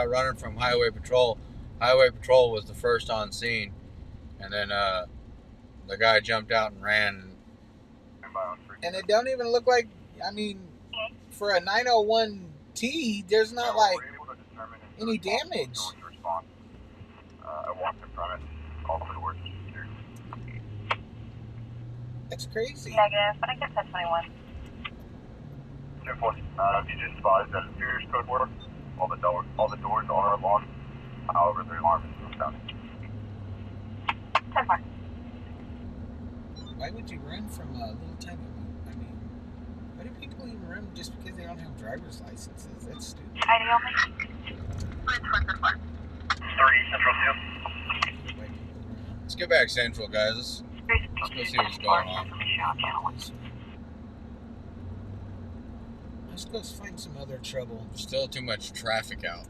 running from Highway Patrol. Highway Patrol was the first on scene. And then the guy jumped out and ran. And it don't even look like, I mean, for a 901T, there's not like any damage. That's crazy. Negative, but I guess that's 21. 2-4. You just advised that interior's code word. All the doors are locked. However, the alarm is still sounding. 10-4. Why would you run from a little tiny, I mean, why do people even run just because they don't have driver's licenses? That's stupid. ID only. 3 Central 2. Let's get back Central, guys. Let's go see what's going on. Let's go find some other trouble. Still too much traffic out.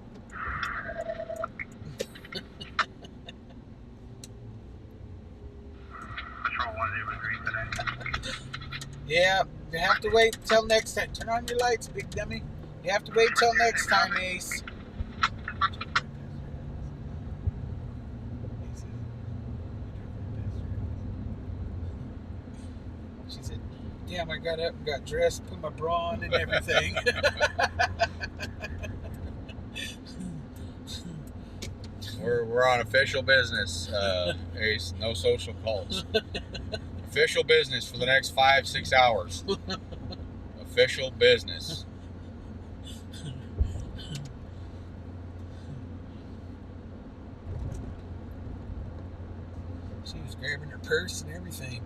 Yeah, you have to wait till next time. Turn on your lights, big dummy. You have to wait till next time, Ace. She said, damn, I got up and got dressed, put my bra on and everything. We're on official business, Ace. No social calls. Official business for the next 5-6 hours. Official business. She was grabbing her purse and everything.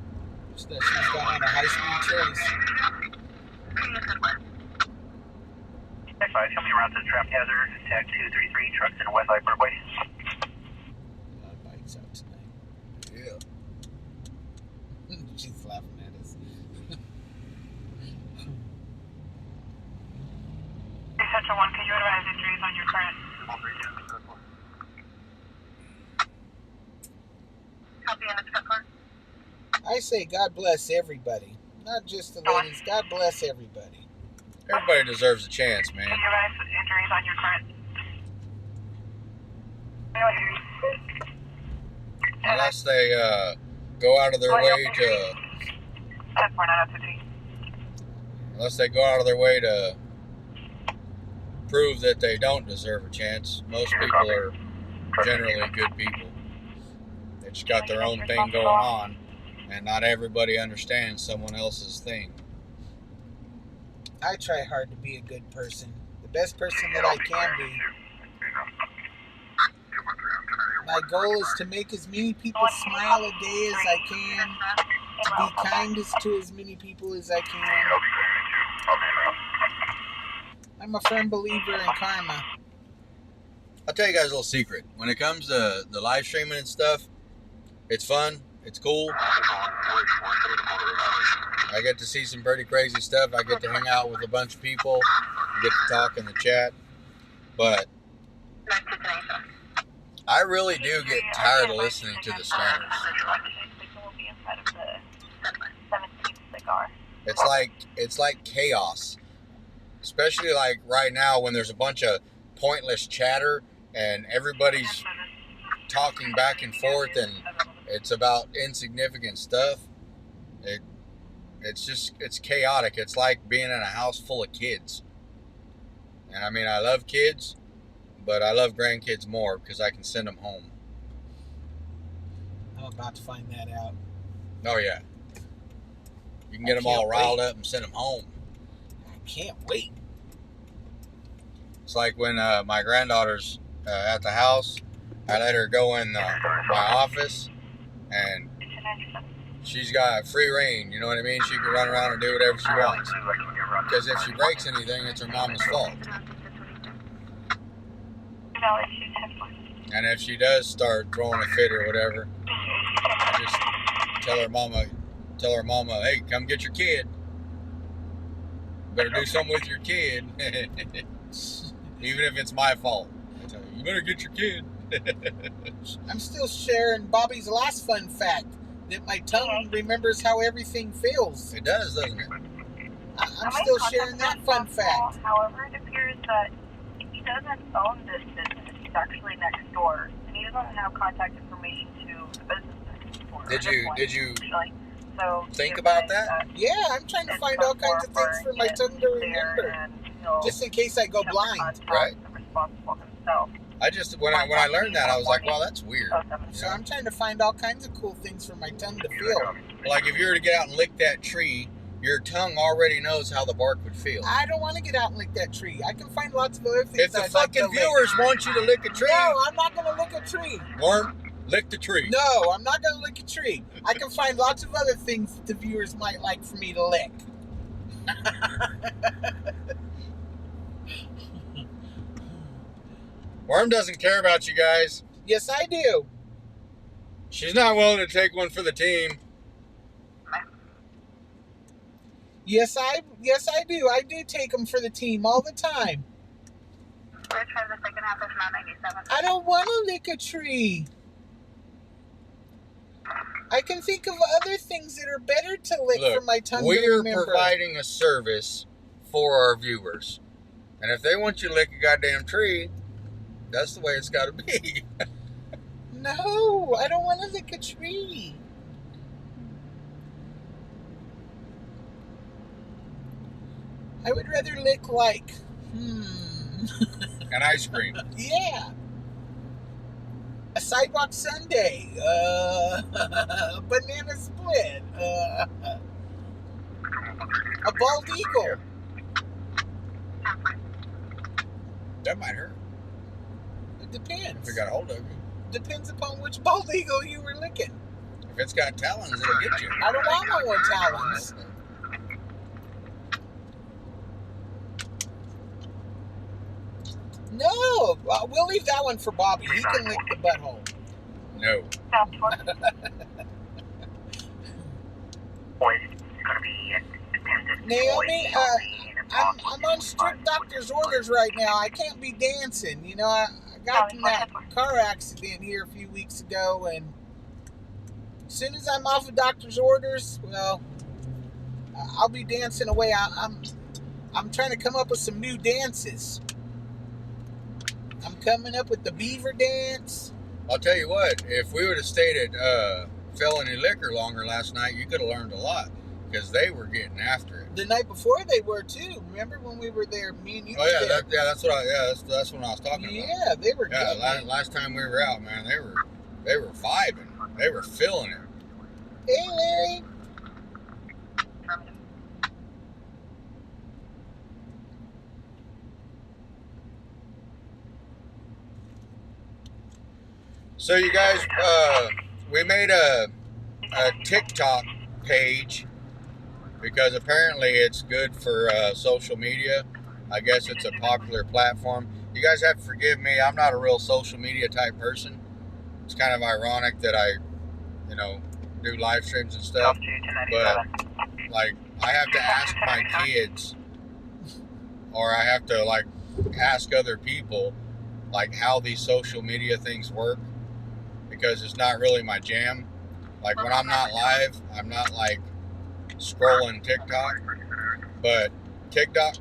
That she's gone on a high-speed chase. Tell me around to the traffic hazard. Tag 233, trucks in West Side Parkway. Bike's out tonight. Yeah. She's laughing at us. Central 1, can you advise injuries on your current? Copy on the truck car. I say God bless everybody. Not just the ladies. God bless everybody. Everybody deserves a chance, man. Can you advise injuries on your current? Unless they go out of their way to prove that they don't deserve a chance. Most people are generally good people. They just got their own thing going on, and not everybody understands someone else's thing. I try hard to be a good person. The best person that I can be. My goal is to make as many people smile a day as I can. To be kind to as many people as I can. I'm a firm believer in karma. I'll tell you guys a little secret. When it comes to the live streaming and stuff, it's fun. It's cool. I get to see some pretty crazy stuff. I get to hang out with a bunch of people. Get to talk in the chat. But I really do get tired of listening to the scanners. It's like chaos. Especially like right now when there's a bunch of pointless chatter and everybody's talking back and forth and it's about insignificant stuff. It's chaotic. It's like being in a house full of kids. And I mean, I love kids, but I love grandkids more because I can send them home. I'm about to find that out. Oh yeah. You can get them all riled up and send them home. I can't wait. It's like when my granddaughter's at the house, I let her go in my office, and she's got free reign, you know what I mean? She can run around and do whatever she wants. Because if she breaks anything, it's her mama's fault. And if she does start throwing a fit or whatever, I just tell her mama, hey, come get your kid. Better do something with your kid. Even if it's my fault. I tell you better get your kid. I'm still sharing Bobby's last fun fact, that my tongue remembers how everything feels. It does, doesn't it? I'm still sharing that fun fact. However, it appears that he doesn't own this business. He's actually next door, and he doesn't have contact information to the business next door. Did you So think about that? Yeah, I'm trying to find all kinds of things for my tongue to remember. Just in case I go blind. Right. Responsible himself. I just, when I learned that, I was like, wow, that's weird. So I'm trying to find all kinds of cool things for my tongue to feel. Like if you were to get out and lick that tree, your tongue already knows how the bark would feel. I don't want to get out and lick that tree. I can find lots of other things. If the fucking viewers want you to lick a tree. No, I'm not going to lick a tree. Worm, lick the tree. No, I'm not going to lick a tree. I can find lots of other things that the viewers might like for me to lick. Worm doesn't care about you guys. Yes, I do. She's not willing to take one for the team. Yes, I do. I do take them for the team all the time. We're trying the second half of 997. I don't want to lick a tree. I can think of other things that are better to lick for my tongue to remember. We're providing a service for our viewers. And if they want you to lick a goddamn tree, that's the way it's got to be. No, I don't want to lick a tree. I would rather lick like, An ice cream. Yeah. A sidewalk sundae. A banana split. A bald eagle. That might hurt. It depends. If we got a hold of you. Depends upon which bald eagle you were licking. If it's got talons, it'll get you. I don't want one with talons. No, we'll leave that one for Bobby. He can lick the butthole. No. Naomi, I'm on strict doctor's orders right now. I can't be dancing. You know, I got in that car accident here a few weeks ago, and as soon as I'm off of doctor's orders, well, I'll be dancing away. I'm trying to come up with some new dances. I'm coming up with the beaver dance. I'll tell you what, if we would have stayed at Felony Liquor longer last night, you could have learned a lot, because they were getting after it. The night before they were too. Remember when we were there? Me and you. Oh yeah, were there. that's what I was talking about. Yeah, they were. Yeah, last time we were out, man, they were vibing. They were feeling it. Hey, Larry. So you guys, we made a TikTok page because apparently it's good for social media. I guess it's a popular platform. You guys have to forgive me. I'm not a real social media type person. It's kind of ironic that I, do live streams and stuff. But like, I have to ask my kids, or I have to like ask other people, like how these social media things work, because it's not really my jam. Like when I'm not live, I'm not like scrolling TikTok, but TikTok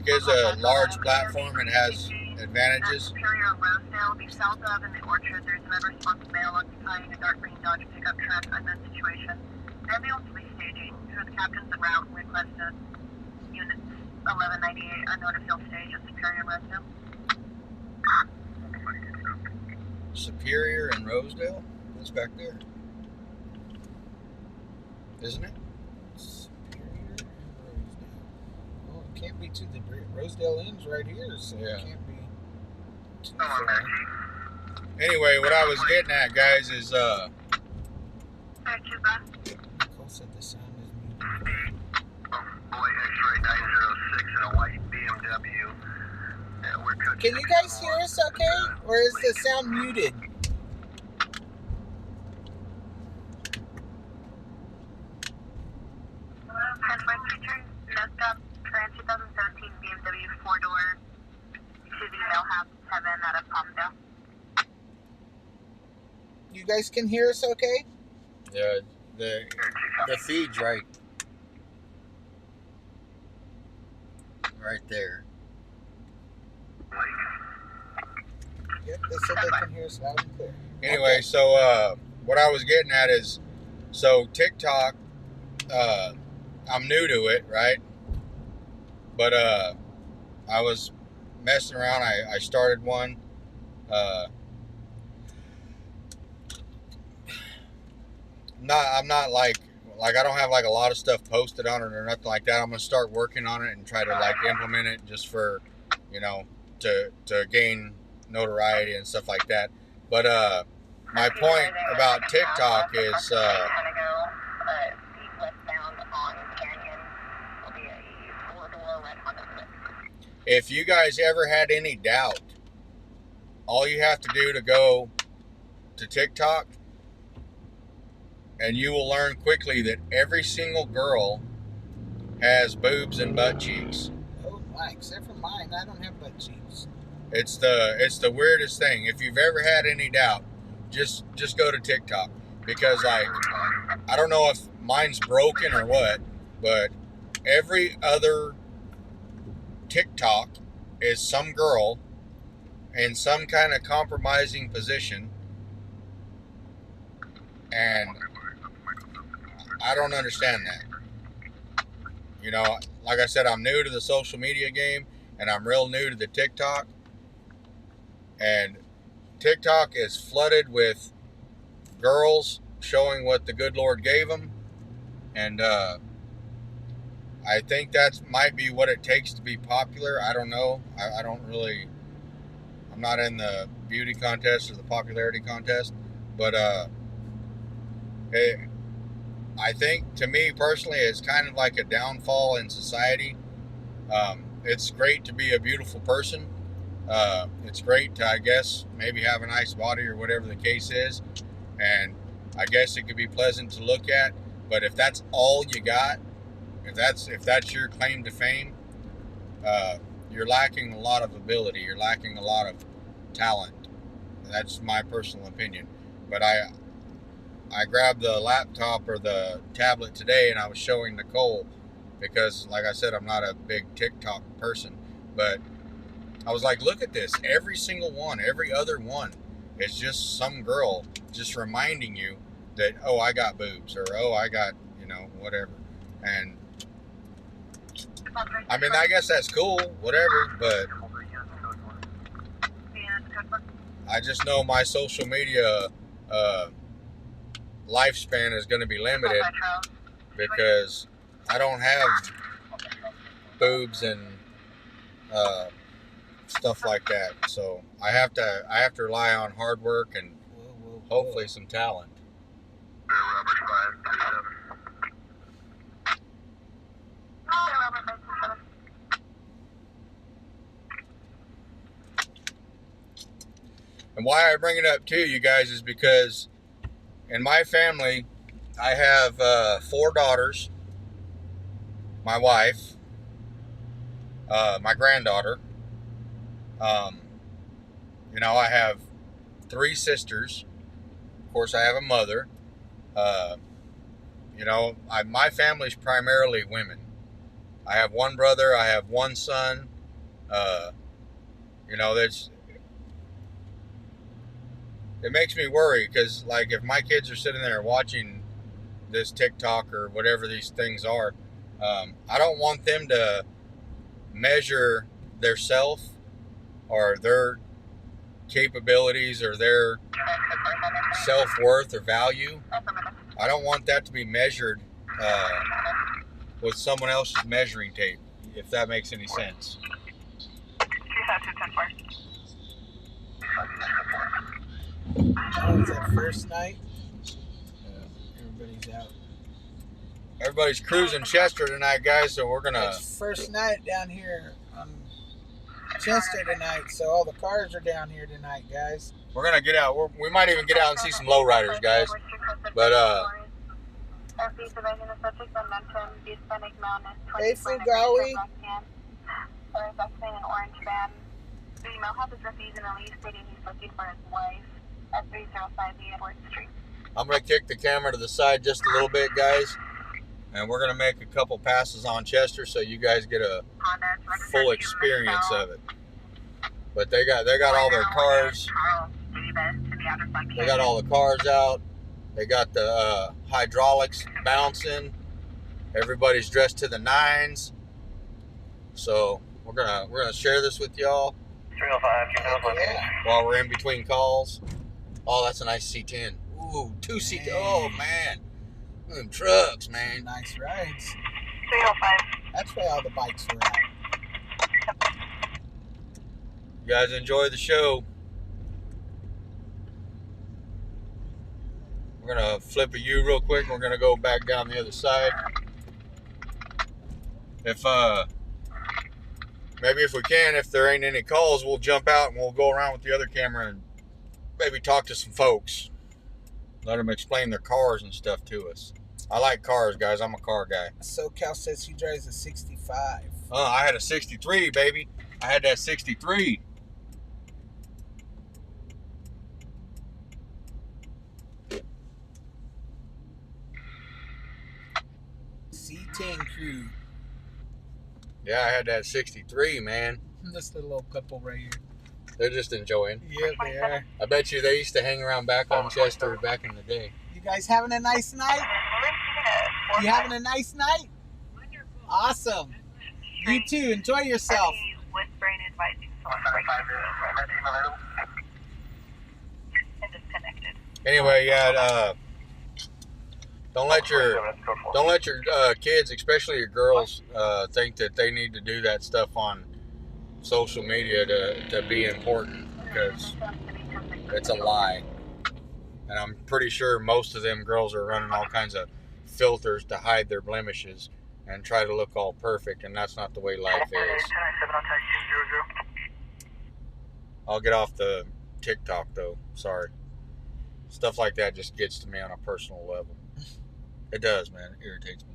is a large platform and has advantages. Superior Rosedale, be south of in the orchard. There's an unresponsive male occupying a dark green Dodge pickup truck. Unknown situation. Ambulance will be staging. Who are the captains en route? Requested. Units 1198 unknown if he'll stage at Superior Rosedale. Superior and Rosedale? What's back there? Isn't it? Superior and Rosedale. Well, it can't be too. The Rosedale ends right here, so Yeah. it can't be too far. Anyway, what I was getting at, guys, is Cole said the sound is muted. Boy X-ray 906 in a white BMW. And we're cooking. Can you guys hear us okay? Or is the sound muted? Just up, trans 2017 BMW 4-door to the Millhouse 7 out of Palmdale. You guys can hear us okay? the feed's right there. Yep, they said they can hear us loud and clear. Anyway, so what I was getting at is, so TikTok, I'm new to it, right? But I was messing around. I started one. I'm not like I don't have like a lot of stuff posted on it or nothing like that. I'm gonna start working on it and try to like implement it just for, to gain notoriety and stuff like that. But my point about TikTok is if you guys ever had any doubt, all you have to do to go to TikTok, and you will learn quickly that every single girl has boobs and butt cheeks. Oh my, except for mine, I don't have butt cheeks. It's the weirdest thing. If you've ever had any doubt, just go to TikTok, because like, I don't know if mine's broken or what, but every other TikTok is some girl in some kind of compromising position, and I don't understand that. Like I said, I'm new to the social media game, and I'm real new to the TikTok. And TikTok is flooded with girls showing what the good Lord gave them. And I think that might be what it takes to be popular. I don't know. I'm not in the beauty contest or the popularity contest. But I think, to me personally, it's kind of like a downfall in society. It's great to be a beautiful person. It's great to, I guess, maybe have a nice body or whatever the case is. And I guess it could be pleasant to look at. But if that's all you got, if that's your claim to fame, you're lacking a lot of ability. You're lacking a lot of talent. That's my personal opinion. But I grabbed the laptop or the tablet today and I was showing Nicole because, like I said, I'm not a big TikTok person. But I was like, look at this. Every single one, every other one is just some girl just reminding you that, oh, I got boobs, or oh, I got, whatever. And I mean, I guess that's cool, whatever, but I just know my social media lifespan is going to be limited because I don't have boobs and stuff like that. So I have to rely on hard work and hopefully some talent. And why I bring it up too, you guys, is because in my family, I have 4 daughters, my wife, my granddaughter. I have 3 sisters. Of course, I have a mother. My family's primarily women. I have 1 brother. I have 1 son. It makes me worry because, like, if my kids are sitting there watching this TikTok or whatever these things are, I don't want them to measure their self or their capabilities or their self-worth or value. I don't want that to be measured with someone else's measuring tape, if that makes any sense. Oh, is that first night? Everybody's out. Everybody's cruising Chester tonight, guys, so we're gonna... It's first night down here on Chester tonight, so all the cars are down here tonight, guys. We're gonna get out. We might even get out and see some lowriders, guys. But hey, Fugawi. I'm gonna kick the camera to the side just a little bit, guys, and we're gonna make a couple passes on Chester so you guys get a full experience of it. But they got all their cars. They got all the cars out. They got the hydraulics bouncing. Everybody's dressed to the nines. So we're gonna share this with y'all 305, while we're in between calls. Oh, that's a nice C10. Ooh, 2 seat. Oh man, them trucks, man. Nice rides. 305. That's why all the bikes were out. You guys enjoy the show. We're gonna flip a U real quick. We're gonna go back down the other side. Maybe if we can, if there ain't any calls, we'll jump out and we'll go around with the other camera and maybe talk to some folks. Let them explain their cars and stuff to us. I like cars, guys. I'm a car guy. SoCal says he drives a 65. I had a 63, baby. I had that 63. C10 crew. Yeah, I had that 63, man. This little old couple right here. They're just enjoying. Yeah, they are. I bet you they used to hang around back on Chester back in the day. You guys having a nice night? You having a nice night? Awesome. You too. Enjoy yourself. Whispering, advising someone and disconnected. Anyway, yeah. Don't let your kids, especially your girls, think that they need to do that stuff on social media to be important, because it's a lie. And I'm pretty sure most of them girls are running all kinds of filters to hide their blemishes and try to look all perfect, and that's not the way life is. I'll get off the TikTok though. Sorry. Stuff like that just gets to me on a personal level. It does, man. It irritates me.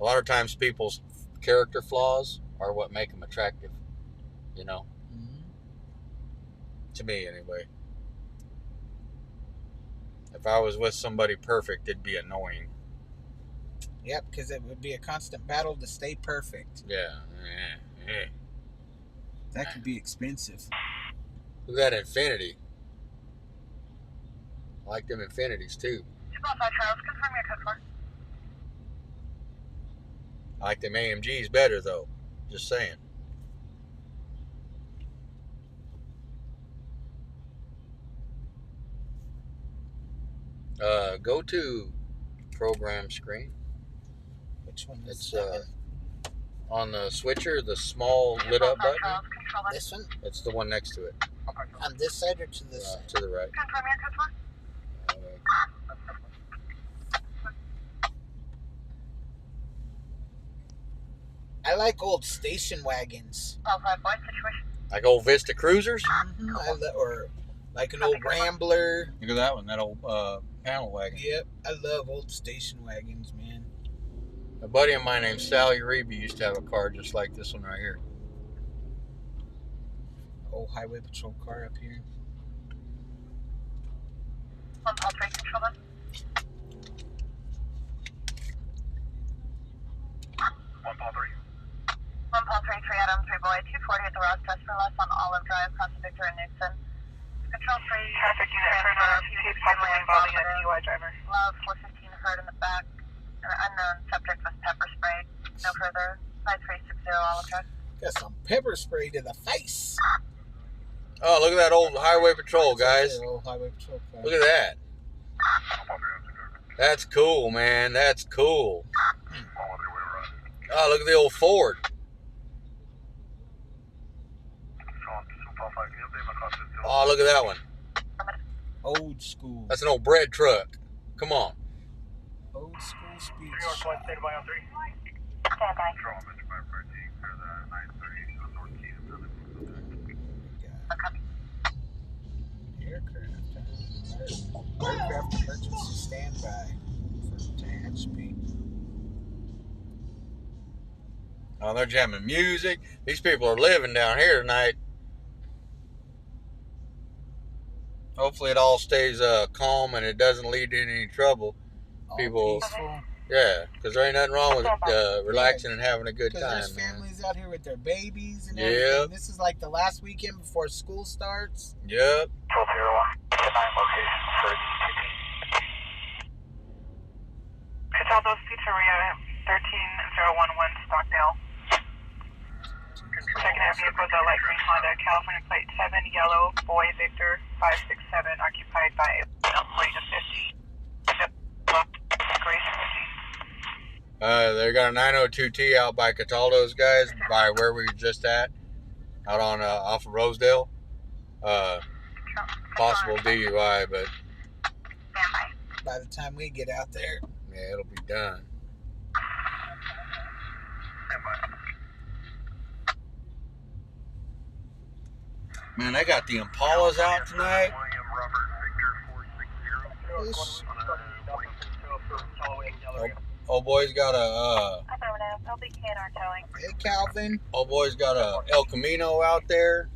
A lot of times people's character flaws are what make them attractive. You know? Mm-hmm. To me, anyway. If I was with somebody perfect, it'd be annoying. Yep, because it would be a constant battle to stay perfect. Yeah. That could be expensive. Look at that Infinity. I like them Infinities too. 205 Charles, confirm your code 4. I like them AMGs better though. Just saying. Go to program screen. Which one is It's that? on the switcher, the small lit up button. This one? It's the one next to it. On this side or to this side? To the right. Confirm your code 4. I like old station wagons. 12-5 boy situation. Like old Vista Cruisers. Mm-hmm. Or like an old Rambler. Look at that one, that old panel wagon. Yep, I love old station wagons, man. A buddy of mine named Sally Uribe used to have a car just like this one right here. Old highway patrol car up here. 1-3 control them. 1-3. 1-3 Adam 3 boy 240 at the Ross Dress for less on Olive Drive, cross Victor and Nixon. Control 3. Traffic unit for another case possibly involving a DUI driver. Love 415 heard in the back. An unknown subject was pepper sprayed. No further. 5360 Olive Drive. Got some pepper spray to the face. Oh, look at that old highway patrol, guys. Old highway patrol car. Look at that. That's cool, man. That's cool. Oh, look at the old Ford. Oh, look at that one. Old school. That's an old bread truck. Come on. Old school speed. Stand by. Aircraft emergency standby for Tehachapi. Oh, they're jamming music. These people are living down here tonight. Hopefully it all stays calm and it doesn't lead to any trouble. All People, peaceful. yeah, because there ain't nothing wrong with relaxing and having a good Because time, there's man. families out here with their babies and Yep. everything. This is like the last weekend before school starts. Yep. 1201. 9 location for the Cataldo's Pizzeria, 13011 Stockdale. Checking out vehicles, a light green Honda, California plate 7, yellow, boy Victor, 567, occupied by a rate of 50. Grace They got a 902T out by Cataldo's, guys, by where we were just at, out on off of Rosedale. Possible DUI, but Stand by. By the time we get out there, yeah, it'll be done. Man, they got the Impalas out tonight. this, Old boy's got a Affirmative. LBK towing. hey Calvin, old boy's got a El Camino out there.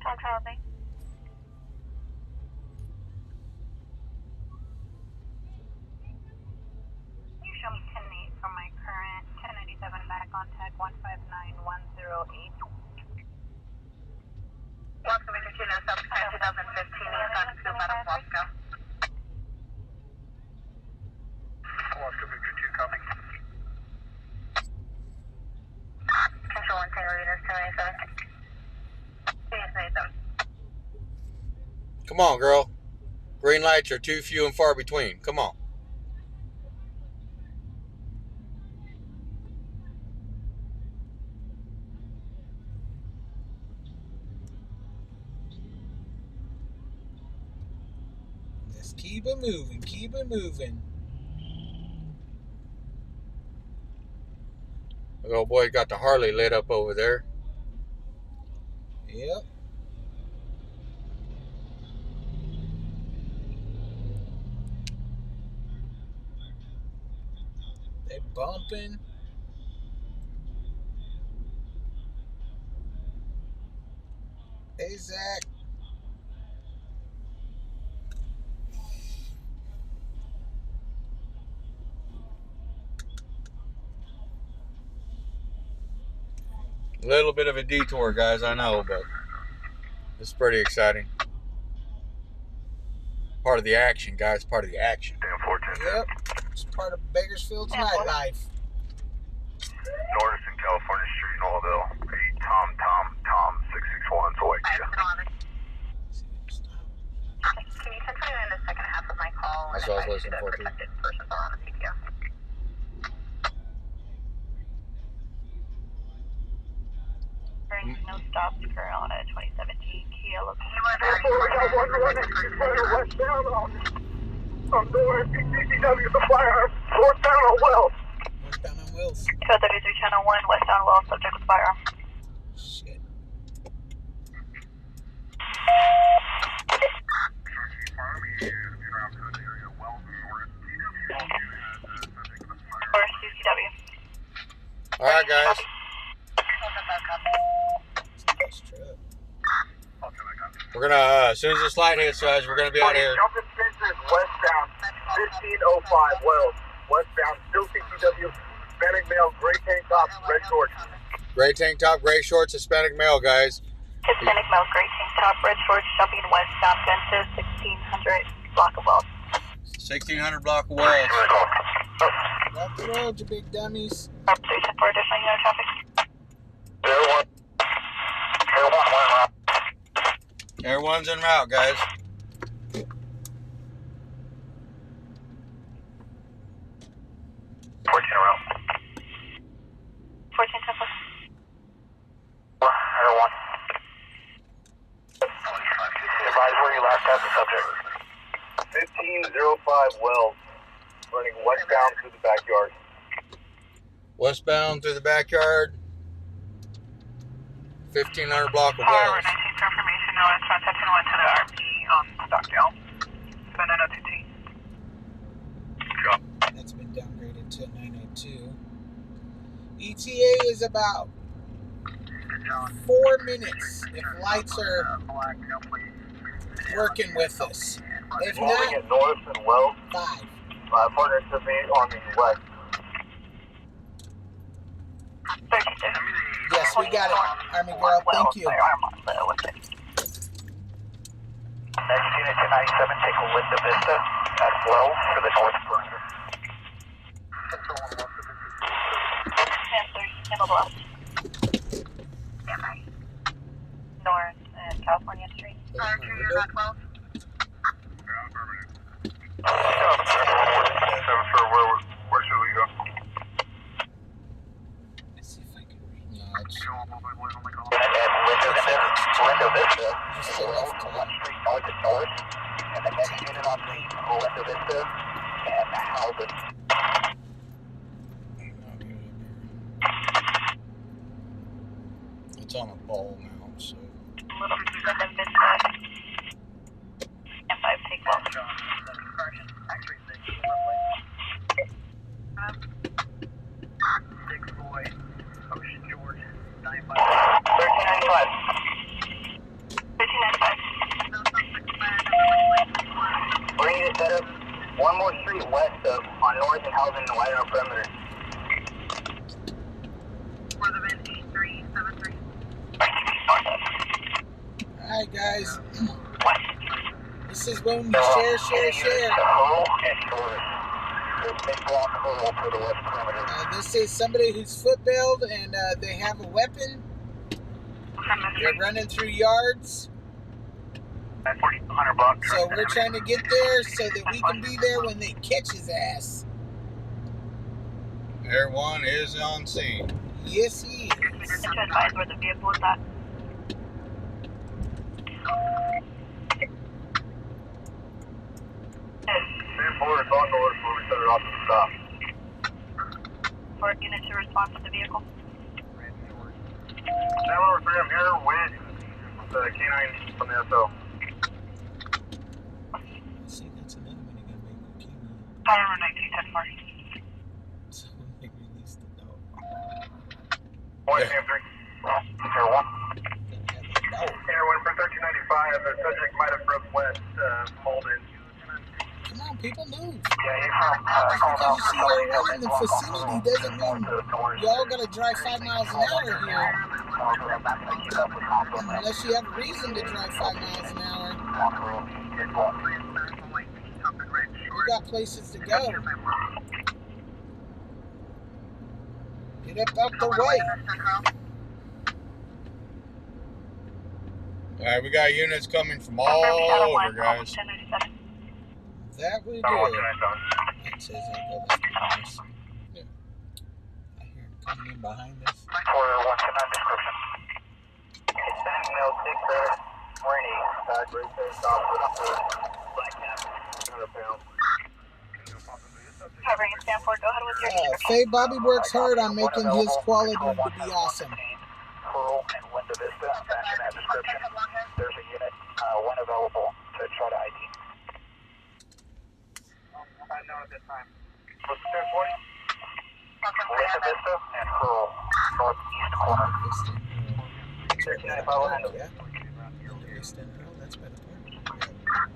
Tom Charlie. You show me 10-8 from my current 1097 back on tag 159108. Welcome to Kilo Subscribe 2015 Nissan Coupe out of Moscow. Alaska Victor 2, copy. Control 1 Tango Leaders 297. Please make them. Come on, girl. Green lights are too few and far between. Come on. Just keep it moving. Keep it moving. The old boy got the Harley lit up over there. Yep. They bumping. Hey, Zach. A little bit of a detour, guys, I know, but it's pretty exciting. Part of the action, guys. Part of the action. Yep. It's part of Bakersfield's nightlife. Norris in California Street, Nolaville. 8 Tom 661 to Wake. Can you send me in the second half of my call? That's what I was listening for, too. Protected persons are on the CPO. No stops for on a 2017 Kia. I'm doing PCW the fire. Northbound on Wells. Northbound on Wells. Code 33 Channel 1, westbound Wells, subject with firearm. Shit. Or CCW. All right, guys. Nice truck. We're gonna, as soon as this light hits, guys, we're gonna be out of here. Jumping fences westbound 1505 Wells. Westbound still CCW. Hispanic male, gray tank top, red shorts. Gray tank top, gray shorts, Hispanic male, guys. Hispanic male, gray tank top, red shorts, jumping westbound fences, 1600 block of Wells. 1600 block of Wells. Off the road, you big dummies. Station for additional unit traffic. Air one's en route, guys. 14 around. 14 Temple. Air 1. Advise where you last had the subject. 1505 Wells. Running westbound through the backyard. Westbound through the backyard. 1500 block of Power Wells. 19 for information. No insurance. Attention went to the RP on Stockdale. 79022. That's been downgraded to 902. ETA is about 4 minutes if lights are working with us. If Moving not, at North and Wells. 5. Partner to be on the west. 32. Yes, we got it, Army girl. Thank you. Firearm on the with it. Next unit to 97, take a Linda Vista at Wells for the north perimeter. Panthers, Campbell Bluff. North and California Street. You're not 12. Where should we go? Let's see if I can read. No, it's Linda Vista. just a left turn. Street north and north. And the next unit on the Linda Vista and Halbert. It's on a ball mount, so. Little Linda Vista. And 5 take off. Bring it set up one more street west of on north and housing and wide on perimeter. Alright, guys. This is when we share. This is somebody who's foot-bailed and they have a weapon. They're running through yards. So we're trying to get there so that we can be there when they catch his ass. Air one is on scene. Yes, he is. To advise where the vehicle is at. Forward, on north, where we set it off to stop. For unit to respond to the vehicle. 703, I'm here with the K9 on the SO. See, that's another one you're gonna make a key on. Power 1910 So they released the dog. 1, Cam 3. Air 1. Oh, Air 1 for 1395. The subject might have broke west, Holden. come on, people move. Yeah, he's from, Just because you see Air 1 in the vicinity doesn't mean y'all gotta drive 5 miles an hour here. Unless you have a reason to drive 5 miles an hour. We got places to go. Get up out the way. Alright, we got units coming from all over, guys. That we do. Oh, It says I go this nice. Yeah. I hear him coming in behind us. For 129 description. It's sending no 6 Rainy. Great face off with up to Black Cap. 200 pounds. Covering Stanford, go ahead with your description. Faye Bobby works hard on making his quality to be awesome. Pearl and Linda Vista. Matching that description. There's a unit, one available to try to ID. I know at this time. What's the 1020? Linda Vista and Pearl, northeast corner. 1395. Yeah. Oh, that's by the park.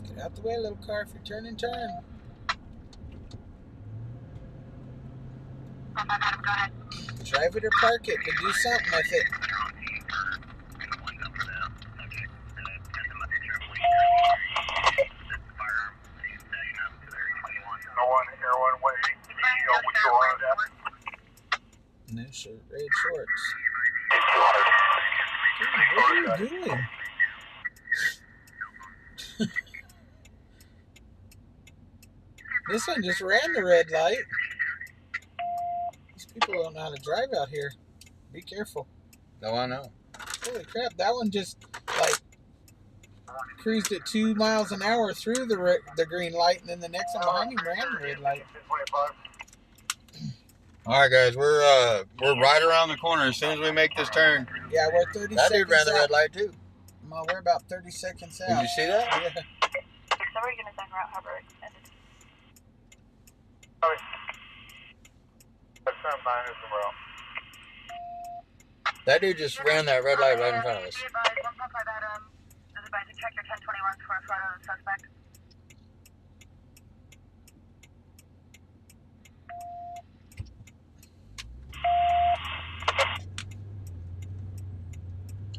Get out the way, little car, if you're turning, turn. Drive it or park it, but do something with it. No shirt, red shorts. Dude, what are you doing? This one just ran the red light. These people don't know how to drive out here. Be careful. No, I know. Holy crap, that one just, like, cruised at 2 miles an hour through the green light, and then the next one behind him ran the red light. Alright, guys, we're right around the corner as soon as we make this turn. Yeah, we're 30 That seconds dude ran the red light, too. Well, we're about 30 seconds out. Did you see that? Yeah. Several units en route, however, extended. That dude just ran that red light right in front of us. Check your 1021 for a photo of the suspect.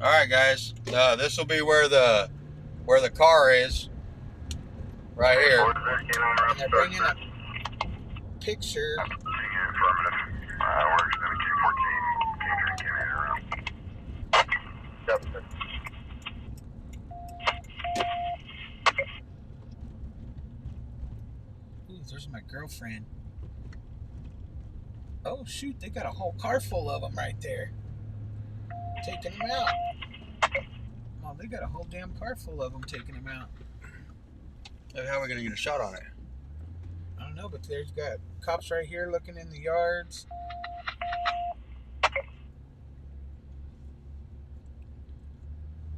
All right, guys. This will be where the car is, right here. And they're bringing a picture. Ooh, there's my girlfriend. Oh shoot, they got a whole car full of them right there. Taking them out. Oh, they got a whole damn car full of them taking them out. How are we gonna get a shot on it? I don't know, but there's got cops right here looking in the yards.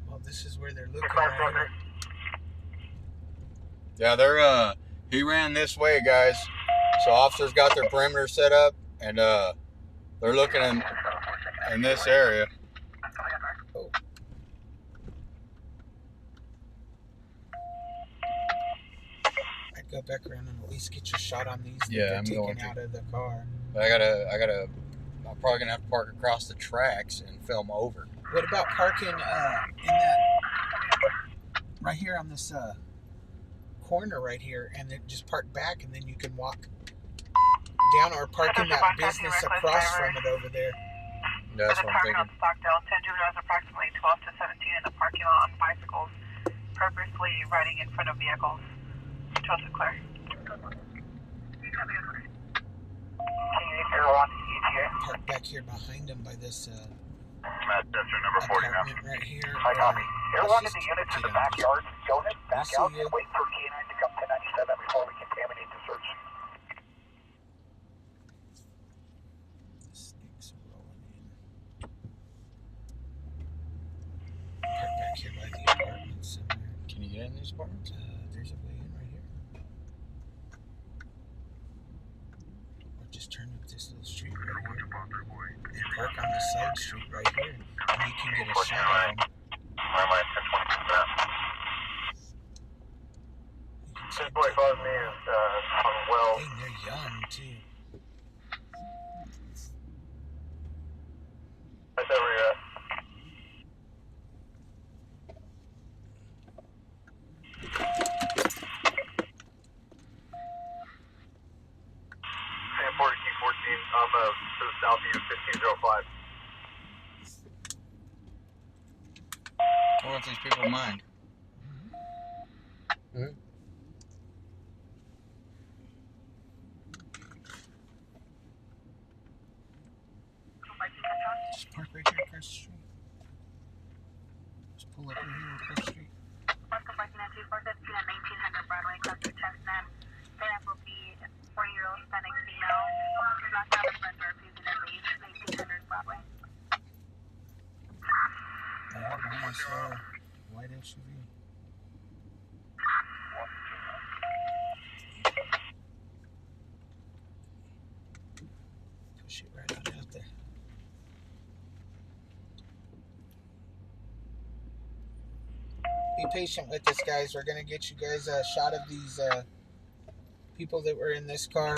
Well, this is where they're looking right here. Yeah, they're he ran this way, guys. So officers got their perimeter set up, and they're looking in this area. Oh. I'd go back around and at least get your shot on these that Yeah, they're I'm taking going to. out of the car. But I'm probably gonna have to park across the tracks and film over. What about parking in that right here on this corner right here, and then just park back, and then you can walk down, or park in that business across from it over there. That's For the what I'm terminal thinking. Stockdale, 10 juveniles approximately 12 to 17 in the parking lot on bicycles, purposely riding in front of vehicles. 12 to clear. Park back back here behind them by this Matt Chester, number 40 now. apartment right here. High copy. Everyone in Let's the just units in get the on this. backyard, unit, back see out, you. and wait for K9 to come to 97 before we contaminate the search. This thing's rolling in. Park back here by the apartment somewhere. Can you get in these apartments? There's a way in right here. Or just turn up this little street right here. And park on the side street right here. And you can get a shot of them. Where am I? 1025 me is on well. Dang, they're young too. That's where we're at. Sam 40 Q14, I'm to the south of you, 1505. I wonder if these people mind. Just park right here across the street. Just pull up right here across the street. Welcome back to 415 at 1900 Broadway, cluster Chestnut. That will be 40-year-old Hispanic female. Locked out of front door, please in and leave. 1900 Broadway. I have a nice white SUV. Push it right on out there. Be patient with us, guys. We're gonna get you guys a shot of these people that were in this car.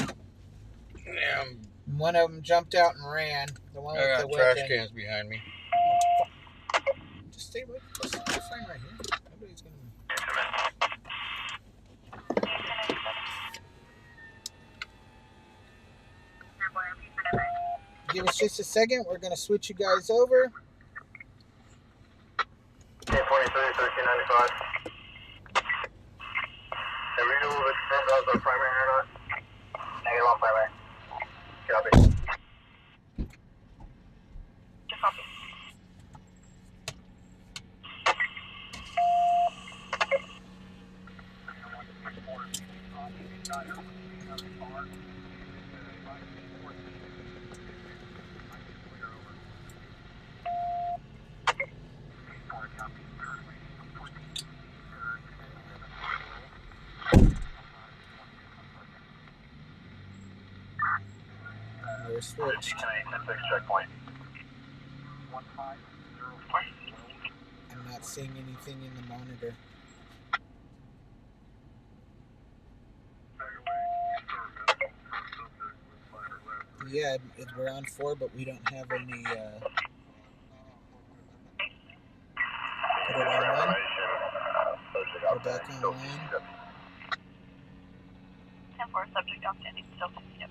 Yeah, One of them jumped out and ran. The one with I the got trash weapon. cans behind me. Just stay with us. You're fine right here. Nobody's gonna. Give us just a second. We're gonna switch you guys over. 1023, 1395. Have we know if it's confirmed that was our primary or not? Negative on primary. Copy. Copy. We're switched. 10-6 checkpoint. I'm not seeing anything in the monitor. Yeah, we're on 4, but we don't have any. Put it on 1. We're back on 1. 10-4, subject outstanding, still CCW.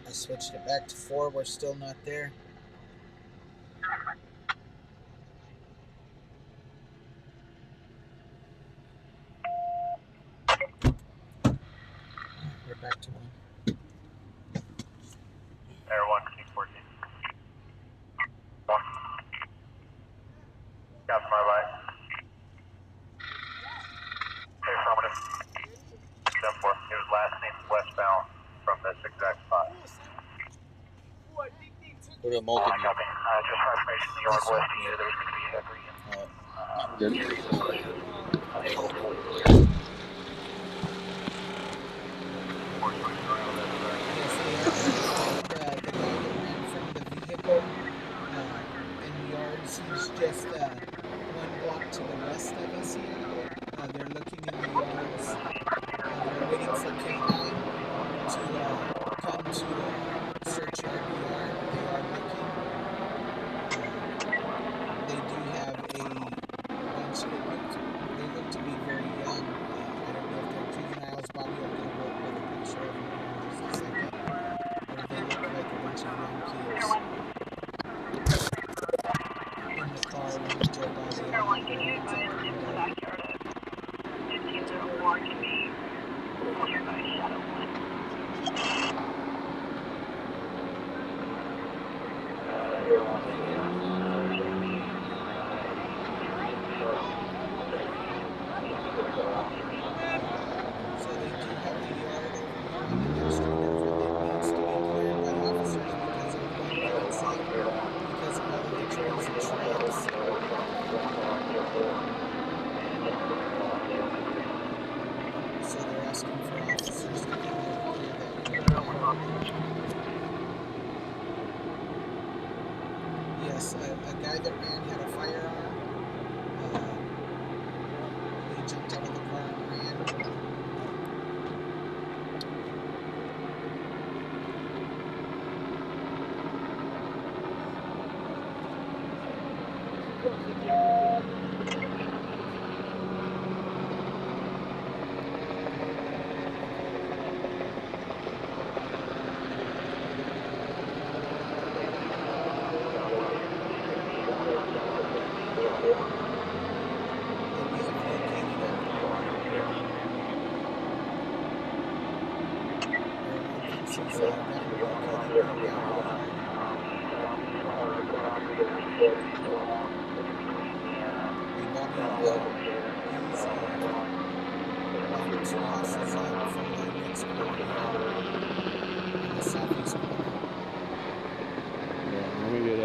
I switched it back to 4. We're still not there. We're back to 1. Air 1, Q14. 1. Got from our right. Okay, affirmative. 7-4. He was last seen westbound from this exact spot. Put a multi. Copy. Just confirmation the yard west of you. There's going to be heavy. The guy that ran from the vehicle in the yards, he's just 1 block to the west of us here. They're looking in the yards. They're waiting for K9 to come to search our yard. They are looking. They do have a bunch of asking for officers to come over here that yes, a guy that ran had a firearm. He jumped out of the car and ran. Let me get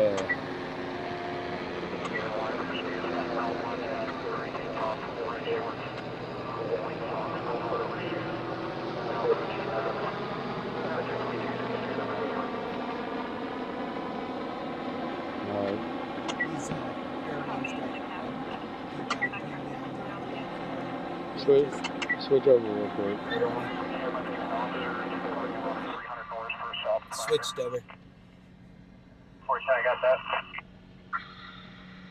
switch over real quick. Switched over. 49, I got that.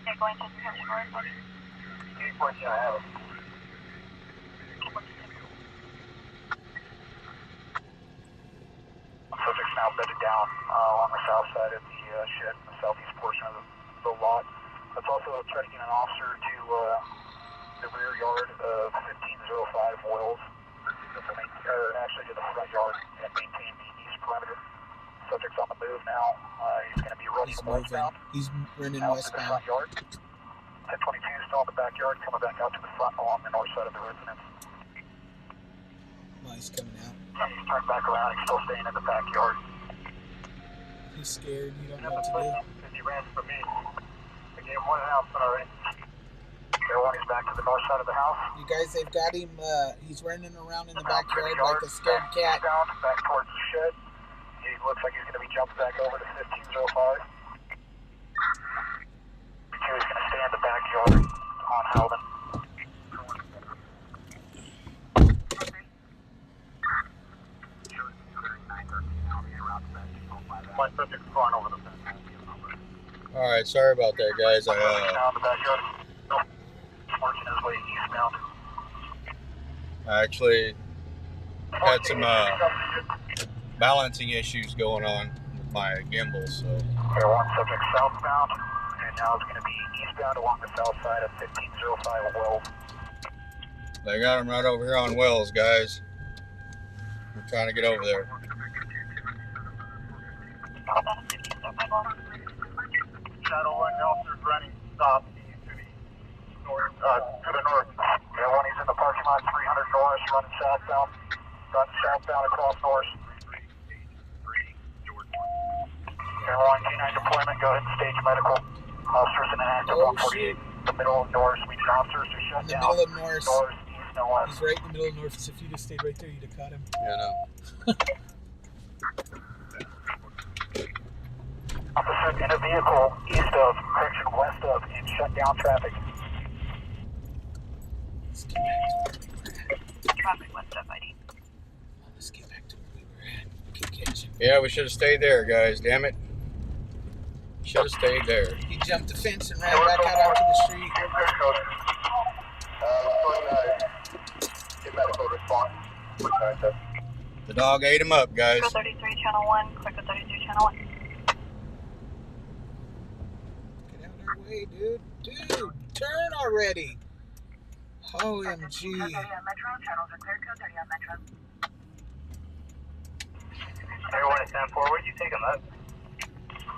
Okay, going to 300 north. 14, I have it. Subject's now bedded down on the south side of the shed, the southeast portion of the lot. Let's also try to get an officer to the rear yard of 1505 Wells, actually to the front yard and maintain the east perimeter. Subject's on the move now. He's going to be running westbound. He's running out to the westbound. front yard. 1022 is still in the backyard, coming back out to the front along the north side of the residence. Oh, he's coming out. He's turned back around. He's still staying in the backyard. He's scared. You don't know what to do. If he ran from me, I gave him one announcement already. Everyone is back to the north side of the house. You guys, they've got him. He's running around in the backyard like a scared cat. Down, back towards the shed. He looks like he's going to be jumping back over to 1505. He's going to stay in the backyard on Halvin. My subject's flying over the fence. All right, sorry about that, guys. Down the backyard. Working his way eastbound. I actually had some balancing issues going on with my gimbal, so. One subject southbound, and now it's going to be eastbound along the south side of 1505 Wells. They got him right over here on Wells, guys. We're trying to get over there. Shadow 1 officers running stop to the north. Everyone, he's in the parking lot, 300 north, running southbound. Running southbound across north. Everyone, K9 deployment, go ahead and stage medical. Officers in an active 148. The middle of Norris, we need officers to shut down. In the middle of Norris. Norris, east, no west. He's right in the middle of Norris. If you'd have stayed right there, you'd have caught him. Yeah, I know. Officer in a vehicle east of, correction, west of, and shut down traffic. Let's get back to where we were at. Traffic west of ID. Let's get back to where we were at. Keep catching. Yeah, we should have stayed there, guys. Damn it. Should have stayed there. He jumped the fence and ran back out onto the street. Get medical response. The dog ate him up, guys. Clear 33, channel 1. Clear 33, channel 1. Get out of our way, dude. Dude, turn already. OMG. Metro, channels are clear, code 30 on Metro. Everyone at 10-4, where'd you take him up?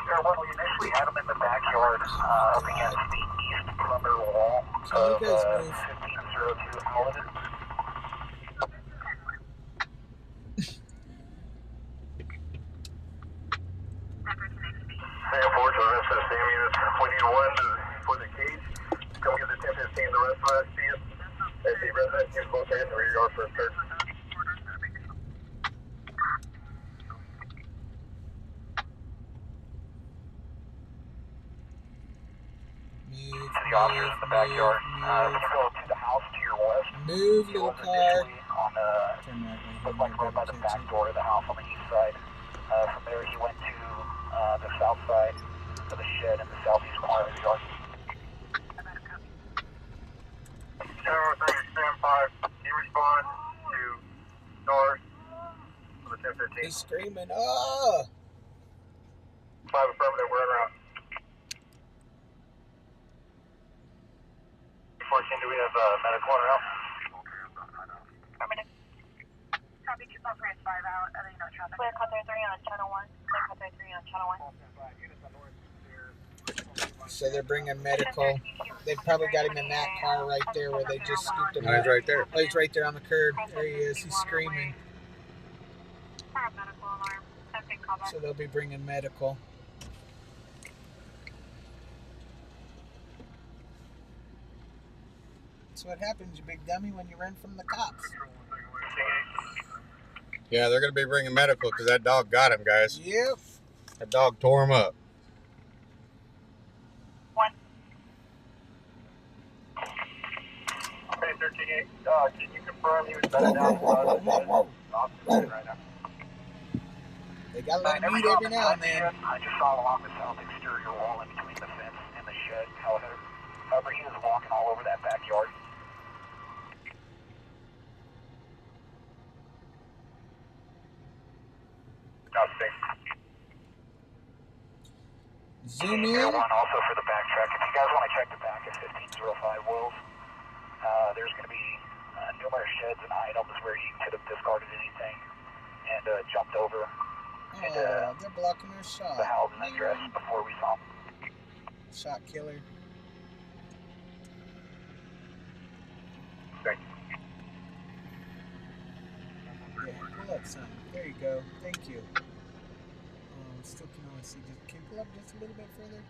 Everyone, we initially had him in the backyard up against the east perimeter wall So of you guys move. 1502 Halvin. Hey, forward to the rest of the SAM units. We need one for the cage. Come get the 1015, the rest of us, see us. As the resident, here's both hands in the rear yard for a third. the backyard. If you go to the house to your west, Move, it little was car. initially on Turn right looked right like here. right by the back door of the house on the east side. From there, he went to the south side of the shed in the southeast corner of the yard. Tower 3, stand 5. He responds to north of the 1015. He's screaming, oh! 5 affirmative, we're en route. 14, do we have medical on route? Affirmative. Copy 2.35 out, other no traffic. Clear cut 3 on channel 1. Clear cut 3 on channel 1. So they're bringing medical. They probably got him in that car right there where they just scooped him No, he's up. right there. Oh, he's right there on the curb. There he is. He's screaming. Medical alarm. 10 callback. So they'll be bringing medical. That's what happens, you big dummy, when you run from the cops. Yeah, they're going to be bringing medical because that dog got him, guys. Yep. That dog tore him up. 1. Okay, 13-8, can you confirm he was bedded down right now? They gotta let him eat every now and then. I just saw him along the south exterior wall in between the fence and the shed. However, he was walking all over that backyard. Zoom Air in. 1 also for the backtrack. If you guys want to check the back of 1505 Wills, there's going to be numerous sheds and items where he could have discarded anything and jumped over Oh, they're blocking our shot. the housing address before we saw him. Shot killer. Thank Yeah, pull up some. There you go. Thank you. Still can only see. Can you pull up just a little bit further?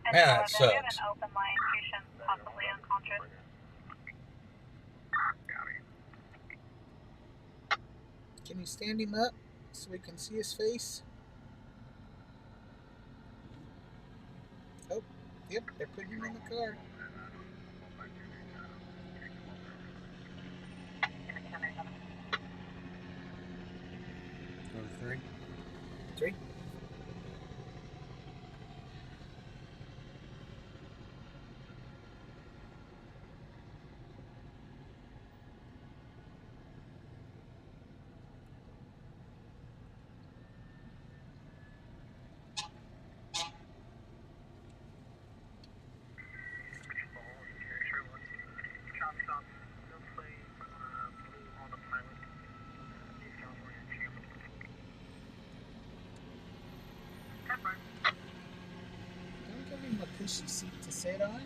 Man, that We have sucks. an open line, patient possibly unconscious. Can you stand him up so we can see his face? Oh, yep, they're putting him in the car. Number 3. 3. Don't give him a cushy seat to sit on.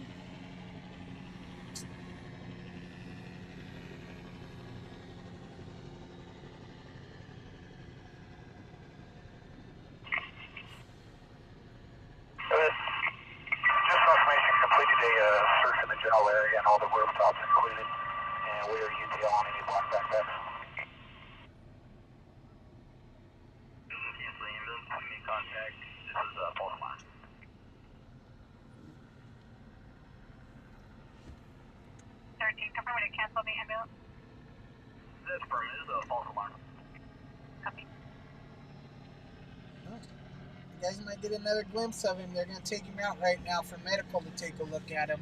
Just confirmation, completed a search in the general area and all the rooftops included, and we are UTL on any black backpacks. Canceling ambulance, make contact. This is Baltimore. Confirm to cancel the ambulance. This firm is false alarm. Copy. Oh, you guys might get another glimpse of him. They're going to take him out right now for medical to take a look at him.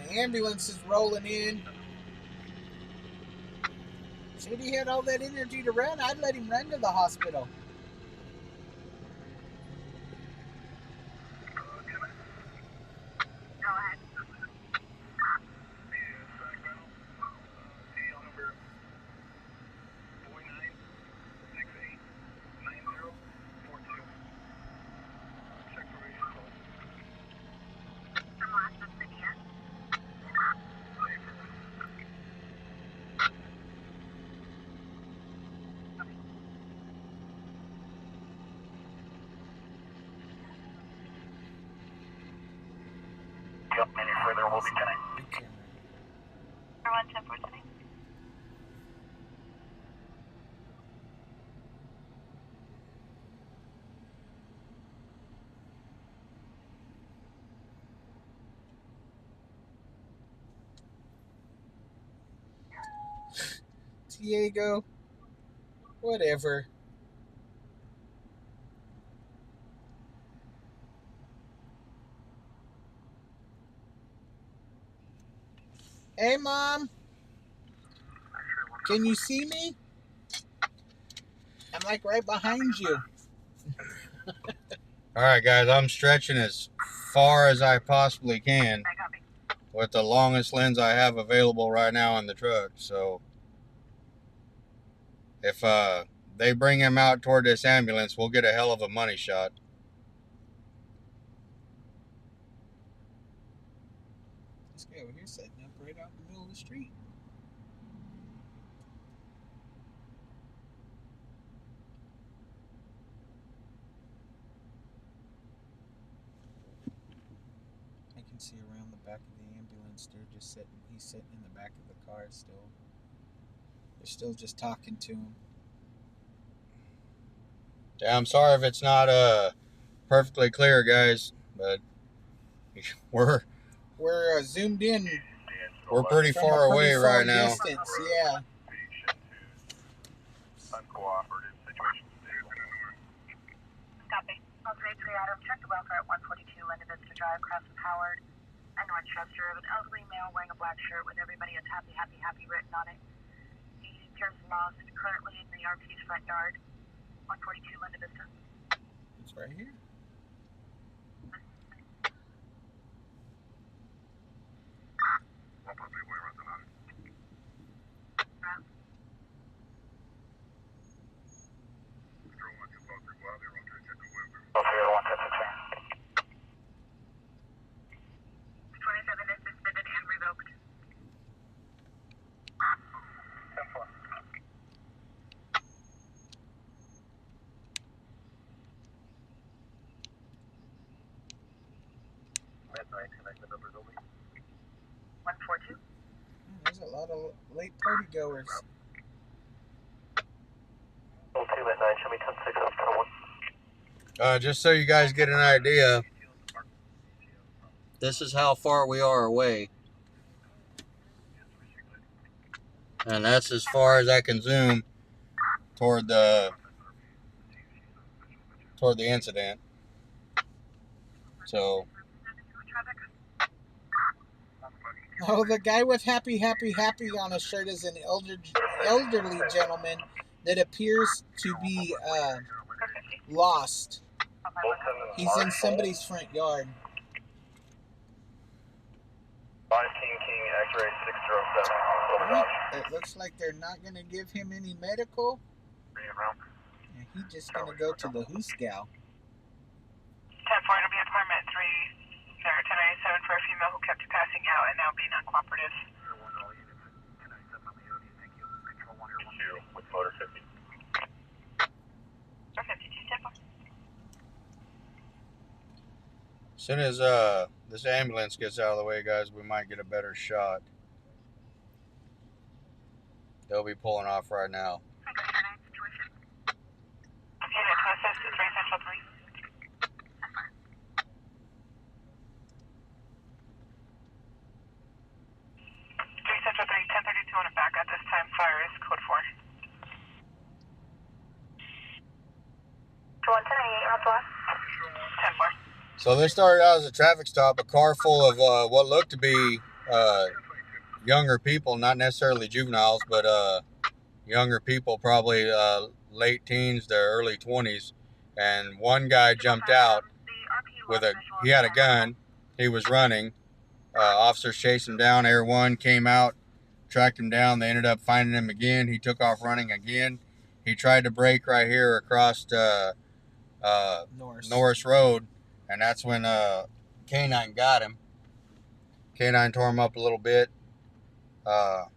The ambulance is rolling in. Said he had all that energy to run. I'd let him run to the hospital. Go ahead. Any further, we'll be 10. Okay. 110 Diego, whatever. Hey, Mom. Can you see me? I'm like right behind you. All right, guys, I'm stretching as far as I possibly can with the longest lens I have available right now in the truck. So if they bring him out toward this ambulance, we'll get a hell of a money shot. This guy over here setting up right out in the middle of the street. I can see around the back of the ambulance. They're just sitting. He's sitting in the back of the car still. They're still just talking to him. Yeah, I'm sorry if it's not perfectly clear, guys, but we're Zoomed in. We're pretty From far a pretty away far right now. distance, yeah. Uncooperative situation. Copy. Okay, 3 Adam, check the welfare at 142 Linda Vista Drive, across from Howard and Northchester of an elderly male wearing a black shirt with everybody is happy, happy, happy written on it. He appears lost currently in the RP's front yard, 142 Linda Vista. It's right here. Okay, 110. 27 is suspended and revoked. 10-4. Midnight, connect the numbers only. 142. There's a lot of late party goers. 02 midnight, show me 10-6 up to 1. Just so you guys get an idea, this is how far we are away. And that's as far as I can zoom toward the incident. So Oh, the guy with happy, happy, happy on his shirt is an elderly gentleman that appears to be lost. He's in somebody's front yard. 19 King X-ray 607. Well, it looks like they're not going to give him any medical. And he's just going to go to the Hooskow. 10-4, it'll be apartment 3 there, 1097 for a female who kept passing out and now being uncooperative. With motor 50. Or 52, 10-4. as soon as this ambulance gets out of the way, guys, we might get a better shot. They'll be pulling off right now. Unit 26 to 3 Central 3. 3 Central 3, 1032 on it back. At this time, fire is code 4. 10-4. So they started out as a traffic stop, a car full of what looked to be younger people, not necessarily juveniles, but younger people, probably late teens to early 20s. And one guy jumped out with he had a gun. He was running. Officers chased him down. Air 1 came out, tracked him down. They ended up finding him again. He took off running again. He tried to brake right here across Norris Road, and that's when K9 got him. K9 tore him up a little bit. That's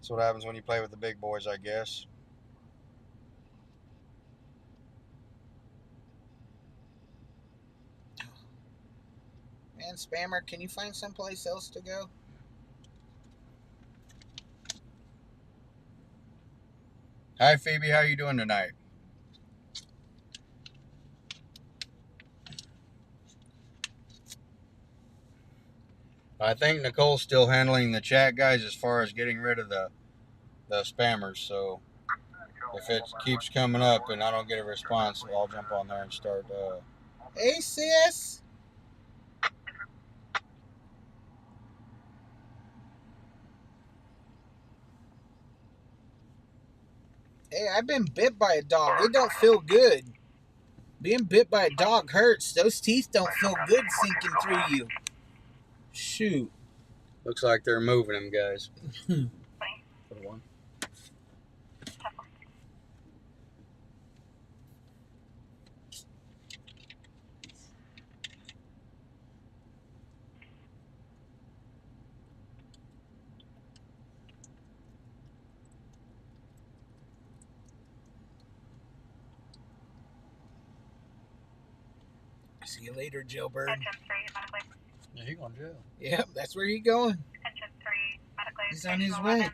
what happens when you play with the big boys, I guess. Man, Spammer, can you find someplace else to go? Hi, Phoebe. How you doing tonight? I think Nicole's still handling the chat, guys, as far as getting rid of the spammers. So if it keeps coming up and I don't get a response, I'll jump on there and start. Hey, sis. Hey, I've been bit by a dog. It don't feel good. Being bit by a dog hurts. Those teeth don't feel good sinking through you. Shoot. Looks like they're moving them, guys. For one. See you later, Jailbird. Attention 3, medically. Yeah, he going to jail. Yep, that's where he going. Attention 3, medically. He's on his way.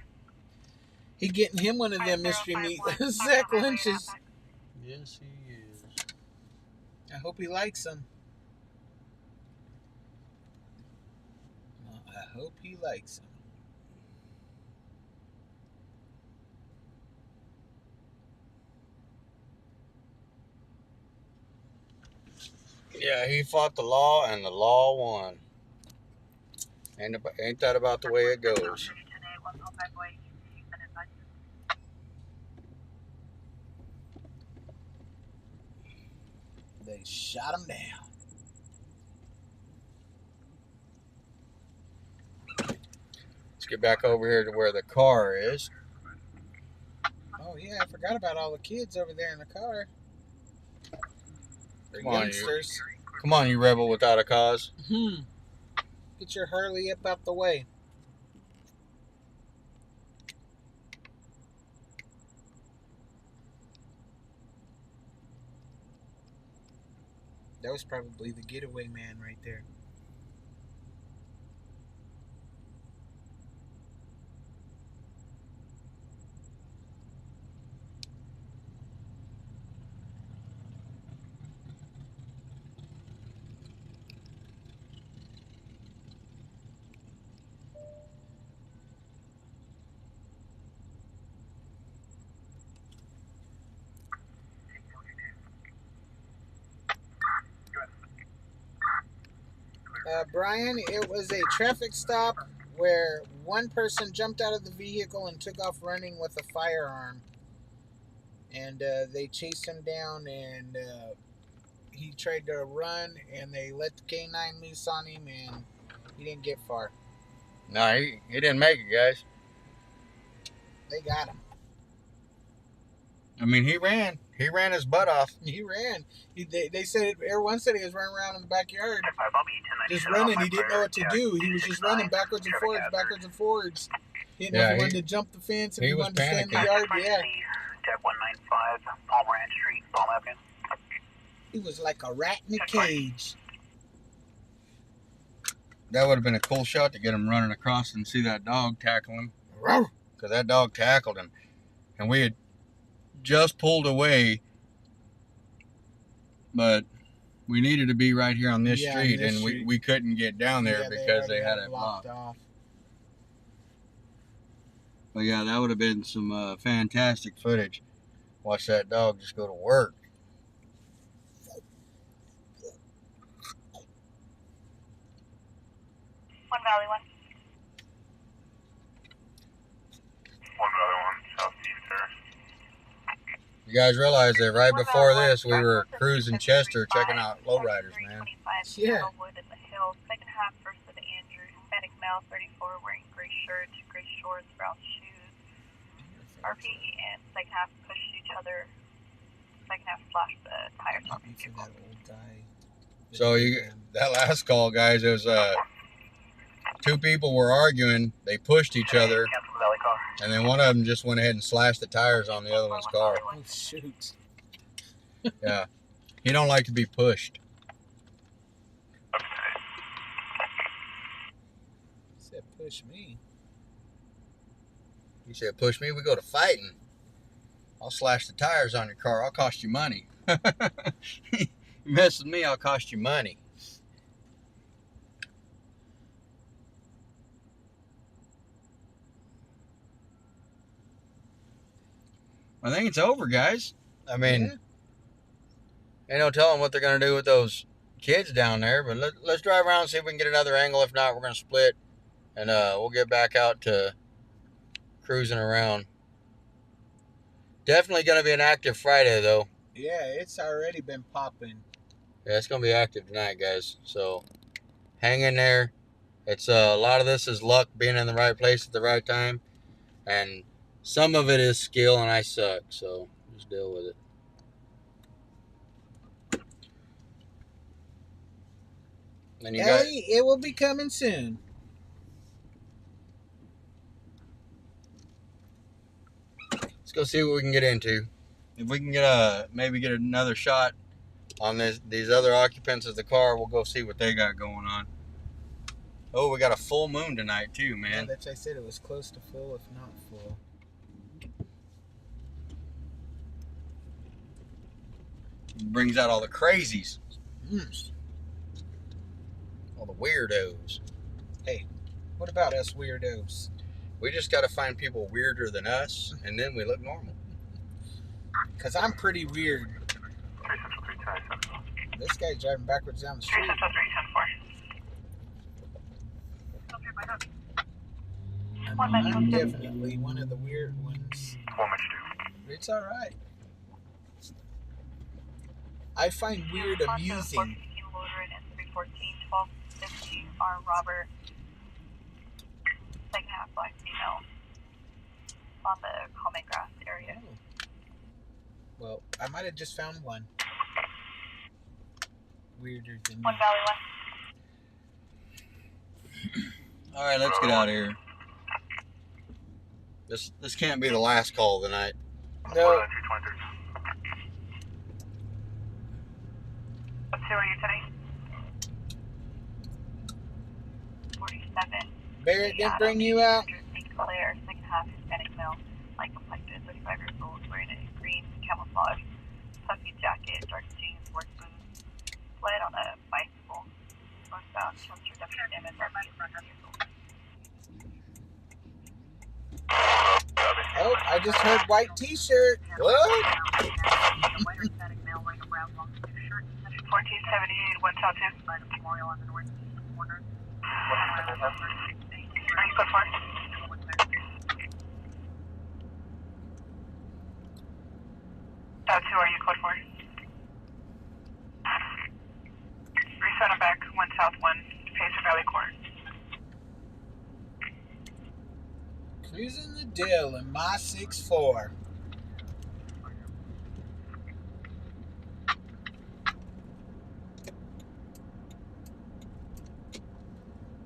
He getting him one of them mystery meat Zach lunches. Yes, he is. I hope he likes them. Well, I hope he likes them. Yeah, he fought the law, and the law won. Ain't that about the way it goes? They shot him down. Let's get back over here to where the car is. Oh, yeah, I forgot about all the kids over there in the car. They're Come on, youngsters. Come on, you rebel without a cause. Get your Hurley up out the way. That was probably the getaway man right there. Brian, it was a traffic stop where one person jumped out of the vehicle and took off running with a firearm. And they chased him down, and he tried to run, and they let the K9 loose on him, and he didn't get far. No, he didn't make it, guys. They got him. I mean, he ran. He ran his butt off. He ran. They said, everyone said he was running around in the backyard. Just running. He didn't know what to do. He was just running backwards and forwards. He didn't know if he wanted to jump the fence, if he wanted to stay in the yard. Yeah. Tab 195, Palm Ranch Street, Palm Avenue. He was like a rat in a cage. That would have been a cool shot to get him running across and see that dog tackle him. Rawr. Because that dog tackled him. And we had just pulled away, but we needed to be right here on this street, and we couldn't get down there because they had it blocked off. But yeah, that would have been some fantastic footage. Watch that dog just go to work. One Valley 1. One Valley 1, southeast, sir. You guys realize that right before this, we were cruising Chester checking out lowriders, man. Yeah. Wood in the hills, second half, first of the Andrews, Hispanic male, 34, wearing gray shirt, gray shorts, brown shoes. RP and second half pushed each other. Second half slashed the tires on the vehicle. That old guy. So that last call, guys, it was two people were arguing. They pushed each other, and then one of them just went ahead and slashed the tires on the other one's car. Oh, shoot. Yeah. He don't like to be pushed. Push me. You said push me, we go to fighting. I'll slash the tires on your car. I'll cost you money. You mess with me, I'll cost you money. I think it's over, guys. I mean, ain't no telling what they're going to do with those kids down there, but let's drive around and see if we can get another angle. If not, we're going to split, and we'll get back out to cruising around. Definitely going to be an active Friday, though. Yeah, it's already been popping. Yeah, it's going to be active tonight, guys. So hang in there. It's a lot of this is luck, being in the right place at the right time, and some of it is skill, and I suck. So just deal with it. And Ellie, it will be coming soon. Let's go see what we can get into. If we can get maybe get another shot on these other occupants of the car, we'll go see what they got going on. Oh, we got a full moon tonight too, man. Yeah, that's I said it was close to full, if not full. Brings out all the crazies. All the weirdos. Hey, what about us weirdos? We just got to find people weirder than us, and then we look normal. Because I'm pretty weird. This guy's driving backwards down the street. I'm definitely one of the weird ones. It's alright. I find weird amusing. Robert, second half black female on the common grass area. Oh. Well, I might have just found one. Weirder than me. 1 Valley West. All right, let's get out of here. This can't be the last call of the night. No. Who are you today? 47. Barrett didn't bring you out? Claire, second half Hispanic male, light complected, 35 years old, wearing a green camouflage, puffy jacket, dark jeans, work boots, fled on a bicycle, northbound, Chester W. Damon, Oh, I just heard white t-shirt. What? 1478, 122. Memorial on the northeast corner. Are you put for? That's who are you code for? Reset them back, 1 south 1, Pacer Valley Court. Cruising the Dill in my 6'4".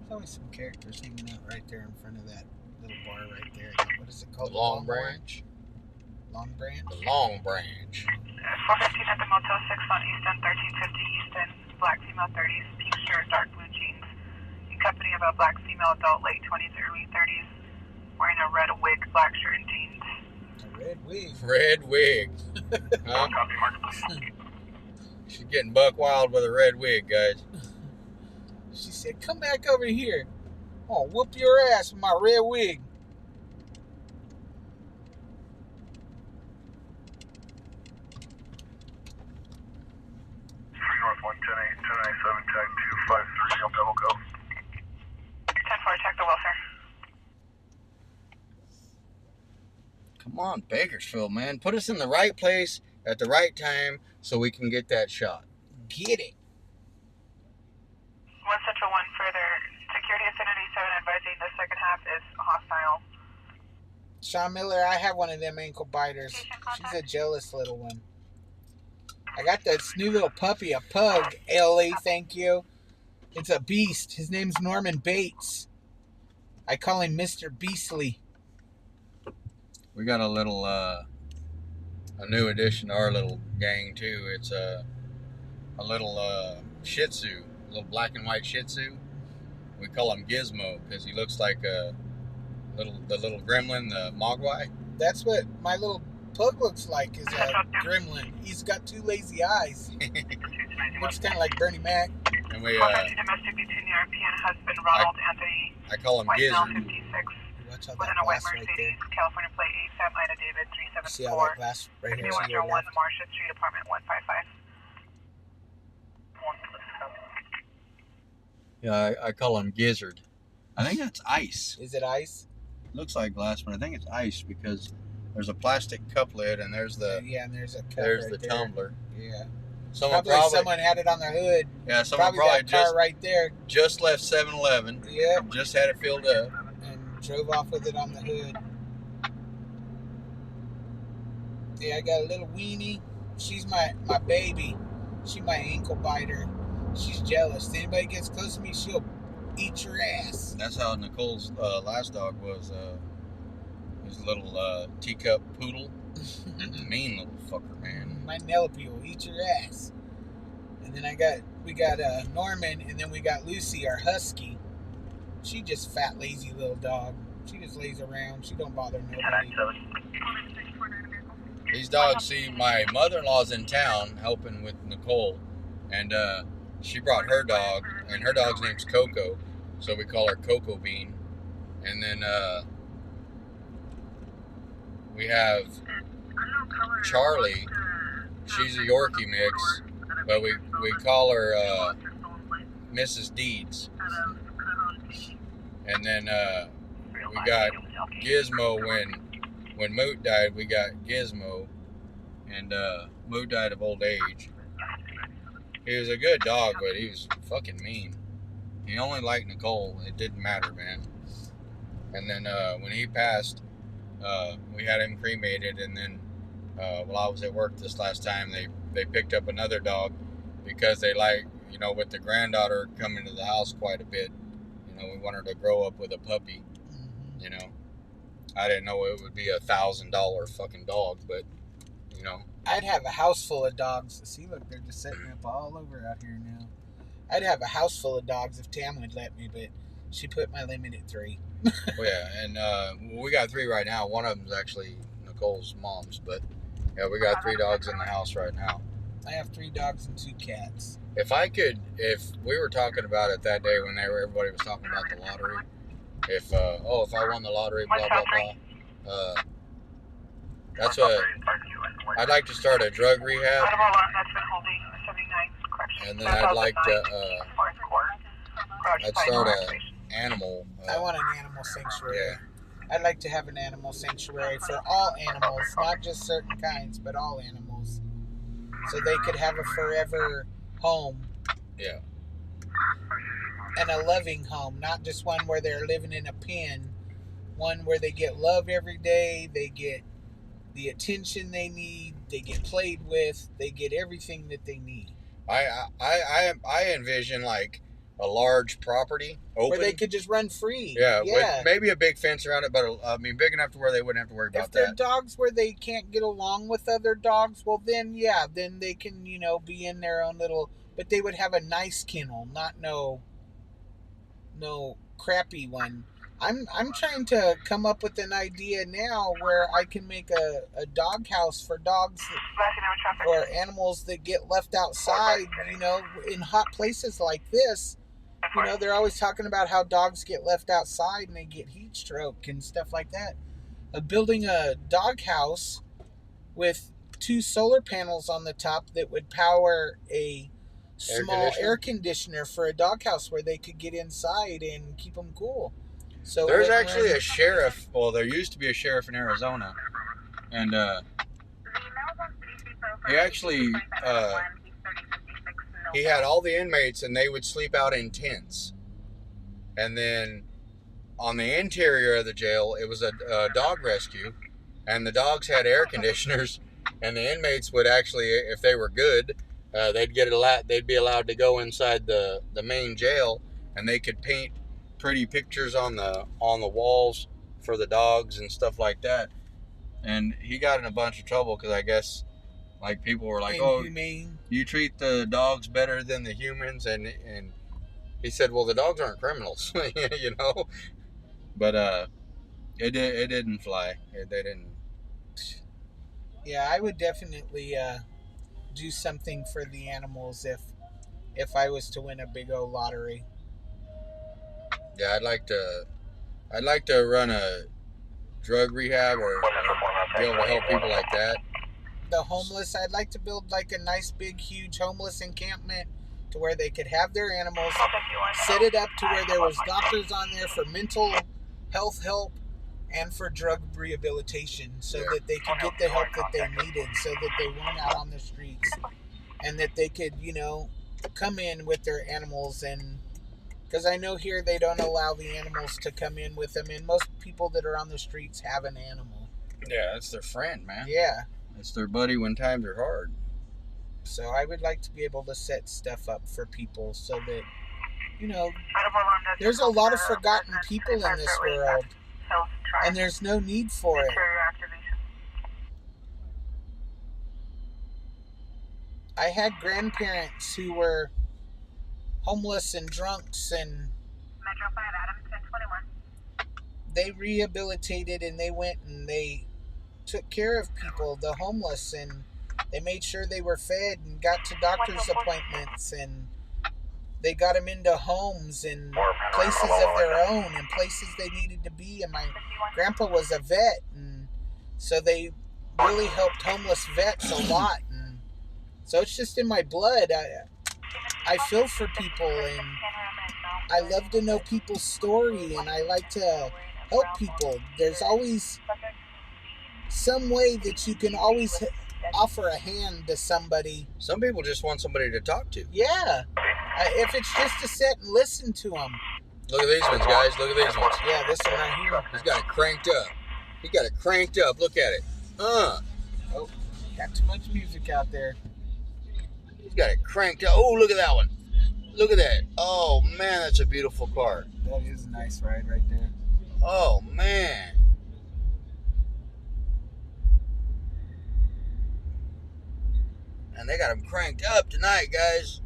There's always some characters hanging out right there in front of that little bar right there. What is it called? The Long Branch. Long Branch? The Long Branch. 415 at the Motel 6 on Easton, 1350 Easton, black female 30s, pink shirt, dark blue jeans. In company of a black female adult, late 20s, early 30s, wearing a red wig, black shirt, and jeans. A red wig. Red wig. Huh? She's getting buck wild with a red wig, guys. She said, come back over here. Oh, whoop your ass with my red wig. North 110, 1097, tag 253, on double go. 10-4, check the well, sir. Come on, Bakersfield, man. Put us in the right place at the right time so we can get that shot. Get it. 1 Central 1 further. Security Vicinity 7 advising the second half is hostile. Sean Miller, I have one of them ankle biters. She's a jealous little one. I got this new little puppy, a pug. Ellie, thank you. It's a beast. His name's Norman Bates. I call him Mr. Beastly. We got a little, a new addition to our little gang, too. It's a little Shih Tzu. A little black and white Shih Tzu. We call him Gizmo because he looks like the little gremlin, the Mogwai. That's what my little pug looks like, is a gremlin. He's got two lazy eyes. Looks kind of like Bernie Mac. And we domestic between the European husband Ronald and a I call him white male Gizzard. 56 Watch how within that a white glass right there. Mercedes, California plate ASAP Ida David See how that 374. glass right here? New See your 101 left? Marcia Street, apartment 155. Yeah, I call him Gizzard. I think that's ice. Is it ice? Looks like glass, but I think it's ice because there's a plastic cup lid and there's the Yeah, and there's a cup there's right the there. tumbler. Yeah. Someone Someone had it on their hood. yeah, someone Probably probably that car just right there. just left 7-Eleven. Yep. Just had it filled up. And drove off with it on the hood. Yeah, I got a little weenie. She's my baby. She's my ankle biter. She's jealous. If anybody gets close to me, she'll eat your ass. That's how Nicole's last dog was. His little teacup poodle. Mean little fucker, man. My Penelope will eat your ass. And then we got Norman, and then we got Lucy, our husky. She just fat, lazy little dog. She just lays around. She don't bother nobody. These dogs, see, my mother-in-law's in town helping with Nicole, and she brought her dog, and her dog's name's Coco, so we call her Cocoa Bean. And then we have Charlie. She's a Yorkie mix, but we call her Mrs. Deeds. And then we got Gizmo. When Moot died, we got Gizmo, and Moot died of old age. He was a good dog, but he was fucking mean. He only liked Nicole. It didn't matter, man. And then when he passed, we had him cremated, and then while I was at work this last time, they picked up another dog because they like, with the granddaughter coming to the house quite a bit, we want her to grow up with a puppy, I didn't know it would be $1,000 fucking dog, but, I'd have a house full of dogs. See, look, they're just setting up all over out here now. I'd have a house full of dogs if Tam would let me, but she put my limit at 3. Well, yeah, and we got 3 right now. One of them's actually Nicole's mom's, but yeah, we got 3 dogs in the house right now. I have 3 dogs and 2 cats. If we were talking about it that day when everybody was talking about the lottery, if I won the lottery, blah, blah, blah, that's what, I'd like to start a drug rehab, and then I'd like to, I'd start an animal. I want an animal sanctuary. Yeah. I'd like to have an animal sanctuary for all animals, not just certain kinds, but all animals. So they could have a forever home. Yeah. And a loving home, not just one where they're living in a pen. One where they get love every day, they get the attention they need, they get played with, they get everything that they need. I envision like a large property open, where they could just run free. Yeah. With maybe a big fence around it, but big enough to where they wouldn't have to worry about that. If they're dogs where they can't get along with other dogs, well then they can, be in their own little, but they would have a nice kennel, not no crappy one. I'm trying to come up with an idea now where I can make a dog house for dogs or animals that get left outside, in hot places like this. They're always talking about how dogs get left outside and they get heat stroke and stuff like that. Building a dog house with 2 solar panels on the top that would power a small air conditioner for a dog house where they could get inside and keep them cool. So there's actually a sheriff. Well, there used to be a sheriff in Arizona, and he actually he had all the inmates, and they would sleep out in tents. And then on the interior of the jail, it was a dog rescue, and the dogs had air conditioners, and the inmates would actually, if they were good, they'd be allowed to go inside the main jail, and they could paint pretty pictures on the walls for the dogs and stuff like that. And he got in a bunch of trouble because I guess people were like, "Oh, you treat the dogs better than the humans," and He said, well, the dogs aren't criminals, you know? But it didn't fly. They didn't. Yeah, I would definitely do something for the animals if I was to win a big old lottery. Yeah, I'd like to run a drug rehab or be able to help people like that. The homeless, I'd like to build like a nice big huge homeless encampment to where they could have their animals, set it up to where there was doctors on there for mental health help and for drug rehabilitation, so that they could get the help that they needed, so that they weren't out on the streets, and that they could, come in with their animals. And because I know here they don't allow the animals to come in with them, and most people that are on the streets have an animal. Yeah, that's their friend, man. Yeah. It's their buddy when times are hard. So I would like to be able to set stuff up for people so that, there's a lot of forgotten people in this world, and there's no need for it. I had grandparents who were homeless and drunks, and they rehabilitated, and they went and they took care of people, the homeless, and they made sure they were fed and got to doctor's appointments, and they got them into homes and places of their own and places they needed to be. And my grandpa was a vet, and so they really helped homeless vets a lot. And so it's just in my blood. I feel for people, and I love to know people's story, and I like to help people. There's always some way that you can always offer a hand to somebody. Some people just want somebody to talk to. Yeah. If it's just to sit and listen to them. Look at these ones, guys. Look at these ones. Yeah, this one right here. He's got it cranked up. He got it cranked up. Look at it. Oh, got too much music out there. He's got it cranked up. Oh, look at that one. Look at that. Oh, man, that's a beautiful car. That is a nice ride right there. Oh, man. And they got them cranked up tonight, guys.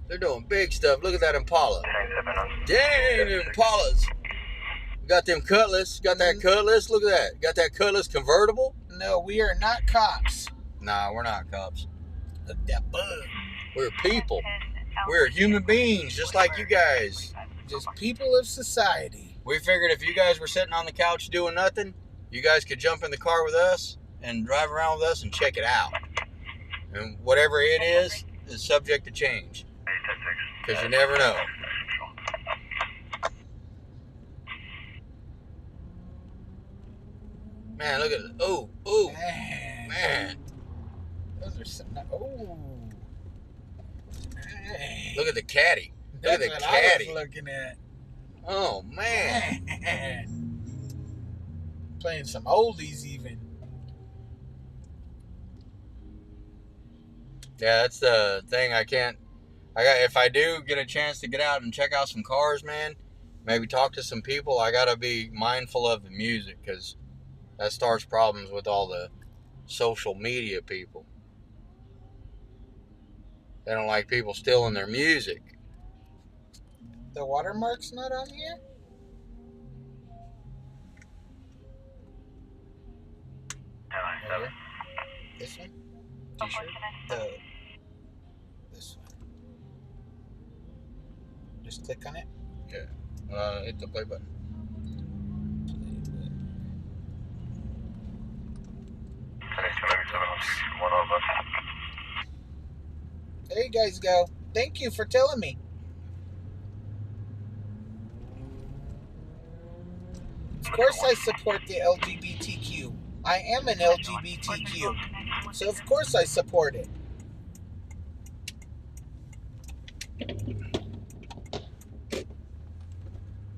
They're doing big stuff. Look at that Impala. Dang, Impalas. Got them Cutlass. Got that Cutlass. Look at that. Got that Cutlass convertible. No, we are not cops. Nah, we're not cops. Look at that bug. We're people. We're human beings, just like you guys. Just people of society. We figured if you guys were sitting on the couch doing nothing, you guys could jump in the car with us and drive around with us and check it out. And whatever it is subject to change. Because you never know. Man, look at it. Oh, man. Those are some. Oh. Look at the caddy. Look at the That's caddy. what I was looking at. Oh, man. Playing some oldies even. Yeah, that's the thing. If I do get a chance to get out and check out some cars, man, maybe talk to some people, I gotta be mindful of the music, because that starts problems with all the social media people. They don't like people stealing their music. The watermark's not on here? This one? T-shirt? This one. Just click on it. Yeah. Hit the play button. There you guys go. Thank you for telling me. Of course I support the LGBTQ. I am an LGBTQ. So of course I support it.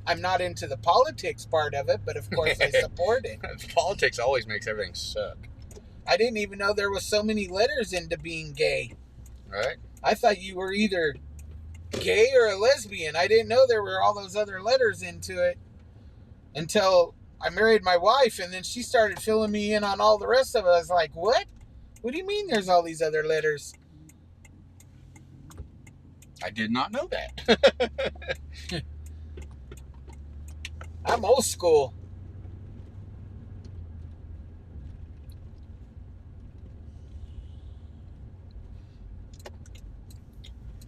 I'm not into the politics part of it, but of course I support it. Politics always makes everything suck. I didn't even know there was so many letters into being gay. Right? I thought you were either gay or a lesbian. I didn't know there were all those other letters into it until I married my wife, and then she started filling me in on all the rest of it. I was like, what? What do you mean there's all these other letters? I did not know that. I'm old school.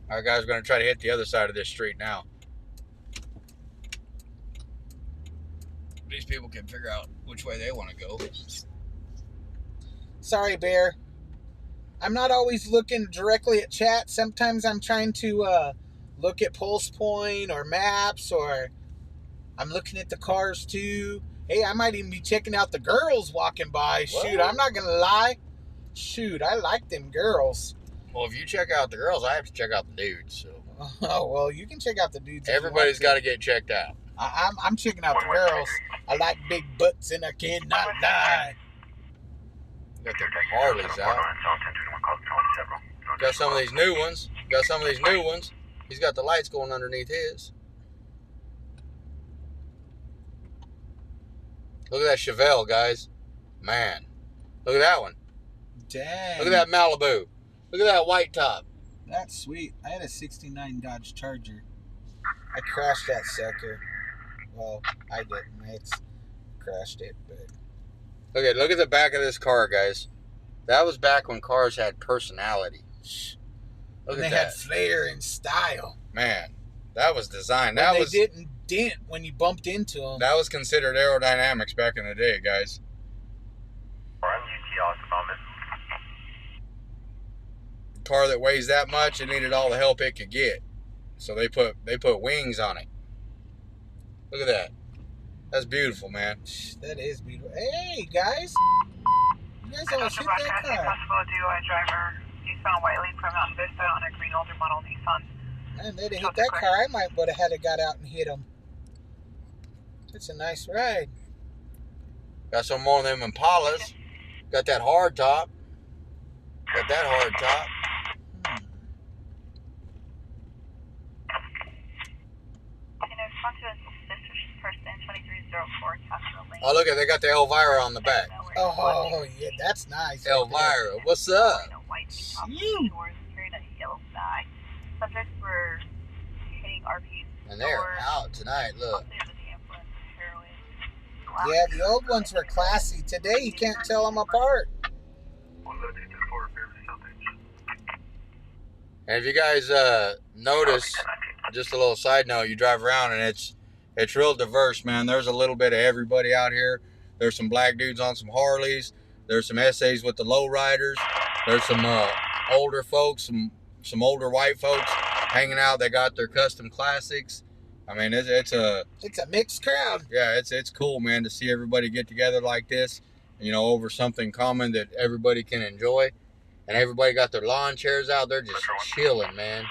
All right, guys, we're going to try to hit the other side of this street now. These people can figure out which way they want to go. Sorry, Bear. I'm not always looking directly at chat. Sometimes I'm trying to look at Pulse Point or maps, or I'm looking at the cars too. Hey, I might even be checking out the girls walking by. What? Shoot, I'm not going to lie. Shoot, I like them girls. Well, if you check out the girls, I have to check out the dudes. So Oh, well, you can check out the dudes. everybody's got to get checked out. I'm checking out the girls. I like big butts and I cannot lie. Got the Harleys out. Got some of these new ones. He's got the lights going underneath his. Look at that Chevelle, guys. Man. Look at that one. Dang. Look at that Malibu. Look at that white top. That's sweet. I had a 69 Dodge Charger. I crashed that sucker. Well, I didn't. It's crashed it, but... Okay, look at the back of this car, guys. That was back when cars had personality. Look and at they that. had flair and style. Man, that was designed. And That they was didn't dent when you bumped into them. that was considered aerodynamics back in the day, guys. Car that weighs that much, it needed all the help it could get. So they put wings on it. Look at that. That's beautiful, man. That is beautiful. Hey, guys. You guys almost hit that car. Possible DUI driver eastbound Whiteley from Mountain Vista on a green older model Nissan. Man, they'd have hit that car. I might would have had to got out and hit them. It's a nice ride. Got some more of them Impalas. Got that hard top. Got that hard top. Oh, look at they got the Elvira on the back. Oh, yeah, that's nice. Elvira, what's up? Subjects were hitting RPs. And they're out tonight, look. Yeah, the old ones were classy. Today, you can't tell them apart. And if you guys notice, just a little side note, you drive around and it's real diverse, man. There's a little bit of everybody out here. There's some black dudes on some Harleys. There's some essays with the lowriders. There's some older folks, some older white folks hanging out. They got their custom classics. I mean, it's a mixed crowd. Yeah, it's cool, man, to see everybody get together like this, you know, over something common that everybody can enjoy. And everybody got their lawn chairs out. They're just chilling, man.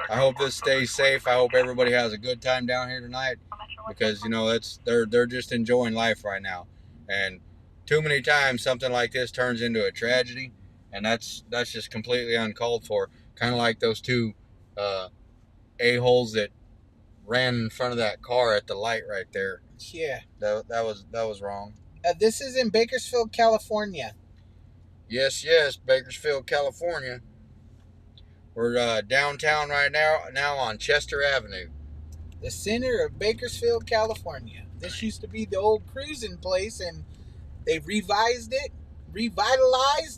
I hope this stays safe. I hope everybody has a good time down here tonight, because you know they're just enjoying life right now. And too many times something like this turns into a tragedy, and that's just completely uncalled for. Kind of like those two a-holes that ran in front of that car at the light right there. Yeah. That was wrong. This is in Bakersfield, California. Yes, Bakersfield, California. We're downtown right now on Chester Avenue. The center of Bakersfield, California. This used to be the old cruising place, and they revitalized,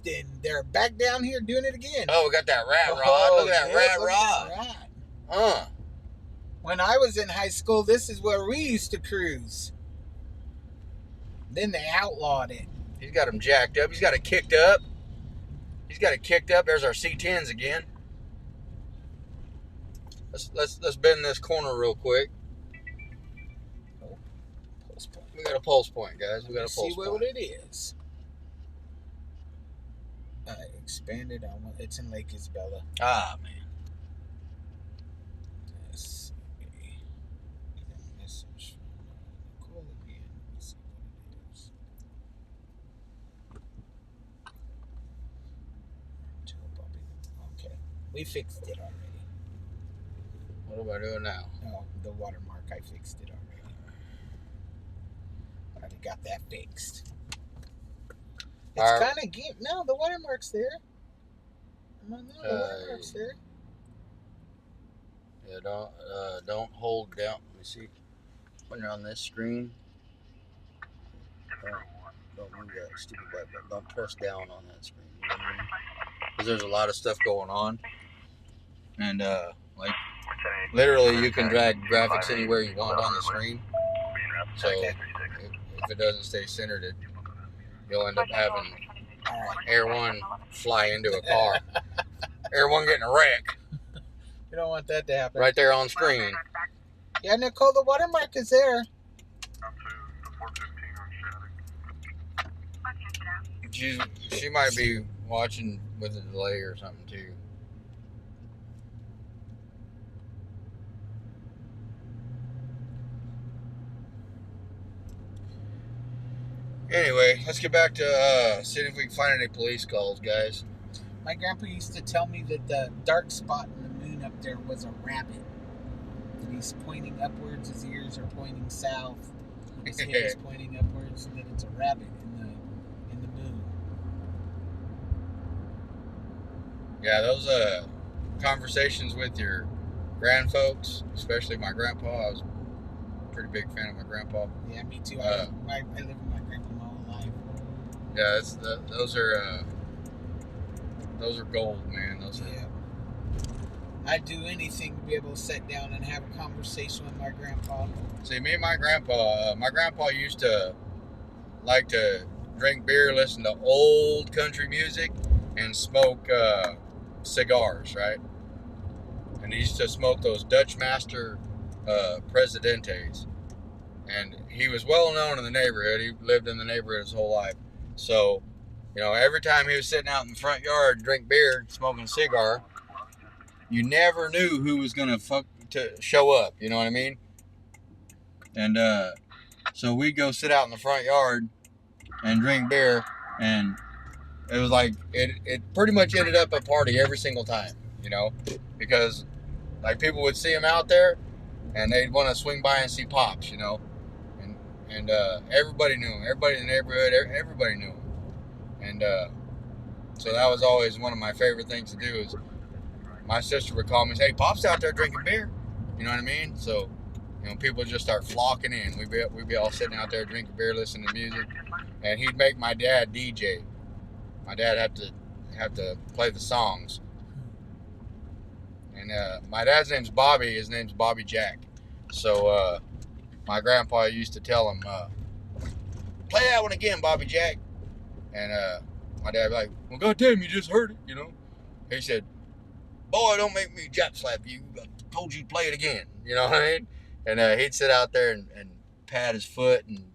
and they're back down here doing it again. Oh, we got that rat rod. Look at that rat rod. When I was in high school, this is where we used to cruise. Then they outlawed it. He's got him jacked up. He's got it kicked up. There's our C10s again. Let's bend this corner real quick. Oh, pulse point. We got a pulse point, guys. We got a pulse point. See what it is. Expanded on. It's in Lake Isabella. Ah, man. Let's see. Message from Nicole again. Let's see what it is. Tell Bobby. Okay, we fixed it already. What am I doing now? No, the watermark. I fixed it already. I already got that fixed. It's kind of no, the watermark's there. No, the watermark's there. Yeah, don't hold down. Let me see. When you're on this screen, don't move that stupid button. Don't press down on that screen. You know what I mean? Because there's a lot of stuff going on, and like literally you can drag graphics anywhere you want on the screen. So if it doesn't stay centered, you'll end up having Air One fly into a car. Air One getting a wreck. You don't want that to happen. Right there on screen. Yeah, Nicole, the watermark is there. She might be watching with a delay or something too. Anyway, let's get back to seeing if we can find any police calls, guys. My grandpa used to tell me that the dark spot in the moon up there was a rabbit. That he's pointing upwards, his ears are pointing south, his head is pointing upwards, and that it's a rabbit in the moon. Yeah, those conversations with your grandfolks, especially my grandpa. I was a pretty big fan of my grandpa. Yeah, me too. I live with my grandpa my whole life. Yeah, those are gold, man. Yeah. I'd do anything to be able to sit down and have a conversation with my grandpa. See, me and my grandpa used to like to drink beer, listen to old country music, and smoke cigars, right? And he used to smoke those Dutch Master Presidentes. And he was well known in the neighborhood. He lived in the neighborhood his whole life. So, you know, every time he was sitting out in the front yard, drink beer, smoking a cigar, you never knew who was gonna show up. You know what I mean? And so we'd go sit out in the front yard and drink beer, and it was like it pretty much ended up a party every single time. You know, because like people would see him out there, and they'd want to swing by and see Pops. You know, and everybody knew him. Everybody in the neighborhood, everybody knew him. And so that was always one of my favorite things to do. Is my sister would call me and say, "Hey, Pop's out there drinking beer." You know what I mean? So, you know, people just start flocking in. We'd be all sitting out there drinking beer, listening to music, and he'd make my dad DJ. My dad have to play the songs. And my dad's name's Bobby. His name's Bobby Jack. So my grandpa used to tell him, "Play that one again, Bobby Jack." And my dad would be like, "Well, goddamn, you just heard it, you know." He said, "Boy, don't make me jap slap you. I told you to play it again." You know what I mean? And he'd sit out there and pat his foot, and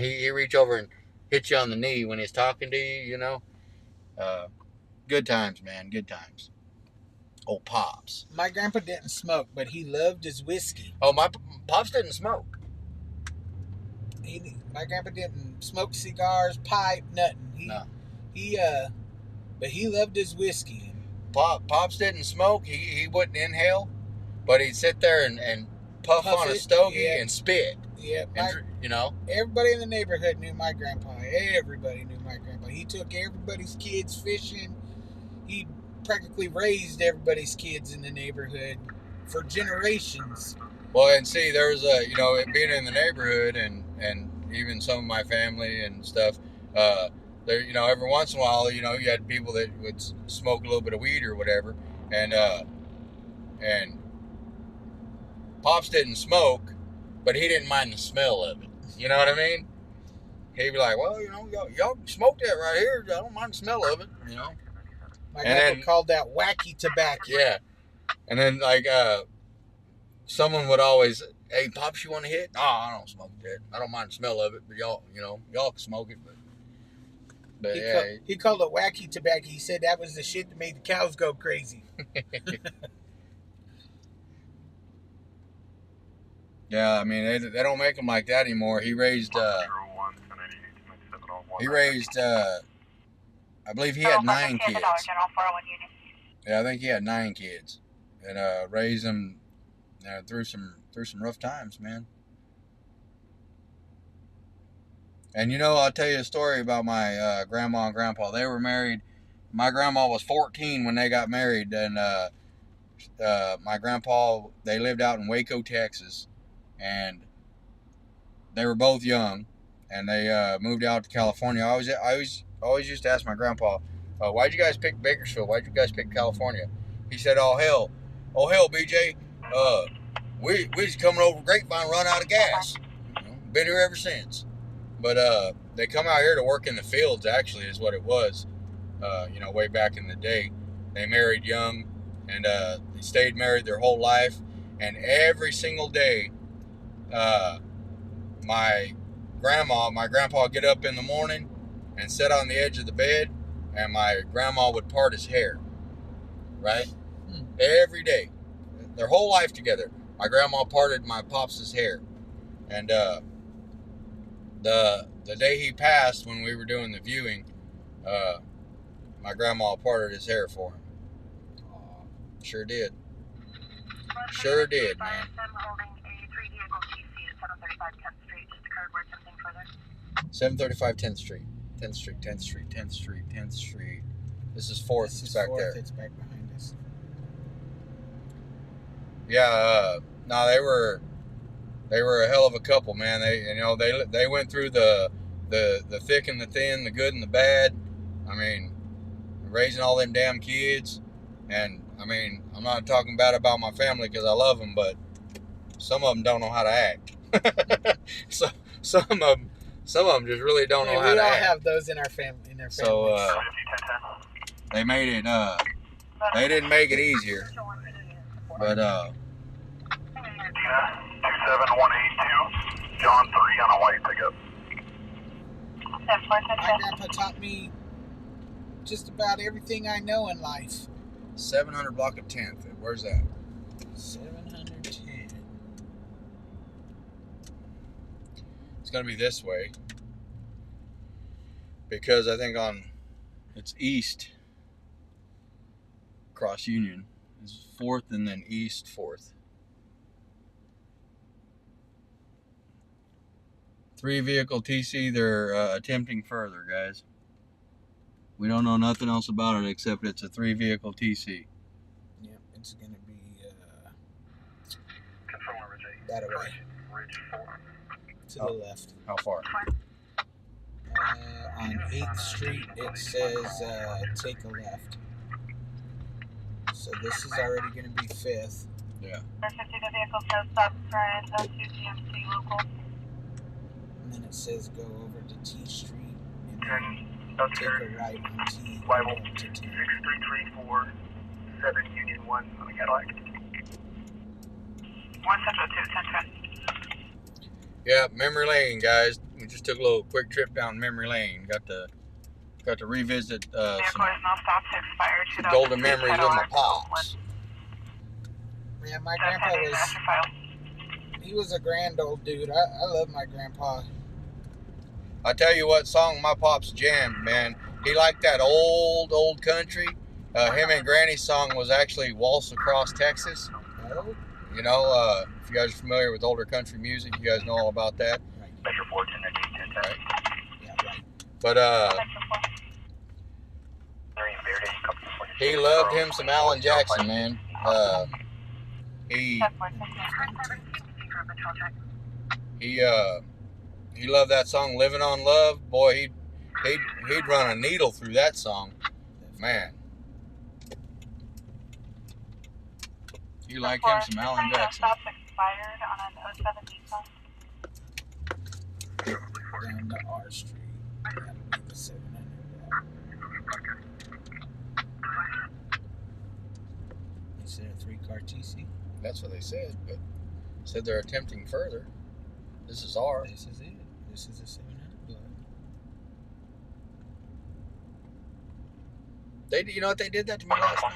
he'd reach over and hit you on the knee when he's talking to you, you know. Good times, man. Good times. Old Pops. My grandpa didn't smoke, but he loved his whiskey. Oh, my Pops didn't smoke. My grandpa didn't smoke cigars, pipe, nothing. But he loved his whiskey. Pops didn't smoke. He wouldn't inhale, but he'd sit there and puff on a stogie and spit. Yeah, you know. Everybody in the neighborhood knew my grandpa. Everybody knew my grandpa. He took everybody's kids fishing. He practically raised everybody's kids in the neighborhood for generations. Well, and see, there was you know, it being in the neighborhood and even some of my family and stuff, there, you know, every once in a while, you know, you had people that would smoke a little bit of weed or whatever, and Pops didn't smoke, but he didn't mind the smell of it. You know what I mean? He'd be like, "Well, you know, y'all smoke that right here. I don't mind the smell of it," you know. My grandpa called that wacky tobacco. Yeah. And then, like, someone would always, "Hey, Pops, you want to hit?" "No, I don't smoke that. I don't mind the smell of it, but y'all can smoke it." But he called it wacky tobacco. He said that was the shit that made the cows go crazy. Yeah, I mean, they don't make them like that anymore. He raised, I believe he had 9 kids. Yeah, I think he had 9 kids, and raised them through some rough times, man. And you know, I'll tell you a story about my grandma and grandpa. They were married my grandma was 14 when they got married, and my grandpa, they lived out in Waco, Texas, and they were both young, and they moved out to California. I always used to ask my grandpa, why'd you guys pick Bakersfield? Why'd you guys pick California? He said, oh hell, BJ, we just coming over Grapevine, run out of gas. Been here ever since. But they come out here to work in the fields, actually, is what it was. Way back in the day. They married young, and they stayed married their whole life. And every single day, my grandpa would get up in the morning and sit on the edge of the bed, and my grandma would part his hair. Right? Every day. Their whole life together. My grandma parted my pops' hair. And the day he passed, when we were doing the viewing, my grandma parted his hair for him. Sure did. Sure did, man. I'm holding a 3-vehicle TC at 735 10th Street. Just occurred where something further. 735 10th Street. 10th Street, 10th Street, 10th Street, 10th Street. This is 4th. This is it's back 4th, there. It's back behind us. Yeah, no, they were a hell of a couple, man. They went through the thick and the thin, the good and the bad. I mean, raising all them damn kids. And I mean, I'm not talking bad about my family because I love them, but some of them don't know how to act. So some of them just really don't know how to act. We all have those in our family. So they made it. They didn't make it easier, but 27182, John 3 on a white pickup. My grandpa taught me just about everything I know in life. 700 block of 10th. Where's that? 710. It's gonna be this way because I think it's east across Union. It's 4th and then east 4th. 3-vehicle TC. They're attempting further, guys. We don't know nothing else about it except it's a 3-vehicle TC. Yeah, it's gonna be Confirm where Ridge 8. that way. Ridge 4. To the left. How far? On 8th Street, it says take a left. So this is already going to be 5th. Yeah. 50, the vehicle says stop for S2 GMC local. And then it says go over to T Street and And then take a right on T. Bible to T. 6334, 7 Union 1 on the Cadillac. 172, 1010. Yeah, memory lane, guys. We just took a little quick trip down memory lane. Got to revisit Vehicle is some now stopped to expire. golden memories with my pops. Yeah, my grandpa was a grand old dude. I love my grandpa. I tell you what song my pops jammed, man. He liked that old country. Him and Granny's song was actually Waltz Across Texas. Oh, You know, if you guys are familiar with older country music, you guys know all about that. Measure 4, 10, 10, 10. Right. yeah, right. But he loved him some Alan Jackson, man. He loved that song, "Living on Love." Boy, he'd run a needle through that song, man. He liked him some Alan Jackson. Stops expired on an 07 Nissan. Down to R Street. That'll be the 700 block. Is there a 3-car TC? That's what they said, but said they're attempting further. This is R. This is it. This is a 700 block. You know what, they did that to me last night.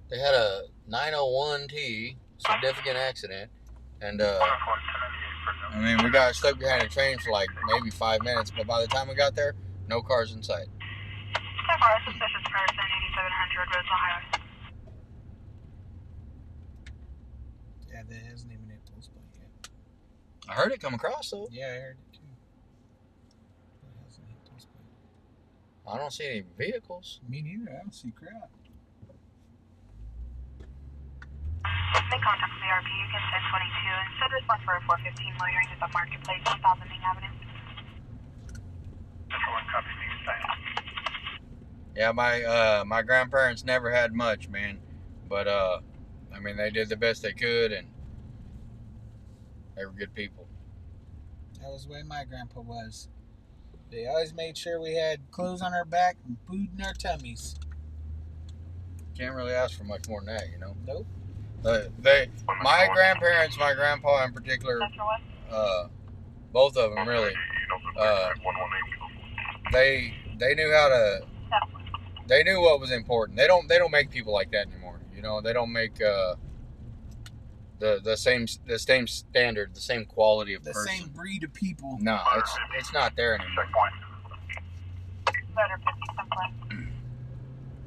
They had a 901T significant accident, and I mean, we got stuck behind a train for like maybe 5 minutes, but by the time we got there, no cars in sight. 10-4, suspicious person, 8700 Rosedale Highway. Yeah, that hasn't even hit post point yet. I heard it come across though. Yeah, I heard it too. That hasn't hit post point. I don't see any vehicles. Me neither. I don't see crap. Make contact with the RP. You can send 22 and send this one for a 415 loitering at the Marketplace, 1000 Main Avenue. Yeah, my grandparents never had much, man. But I mean, they did the best they could, and they were good people. That was the way my grandpa was. They always made sure we had clothes on our back and food in our tummies. Can't really ask for much more than that, you know. Nope. My grandparents, my grandpa in particular, both of them really, they knew how to. They knew what was important. They don't make people like that anymore. You know, they don't make the same standard, the same quality of person. The same breed of people. No, it's not there anymore.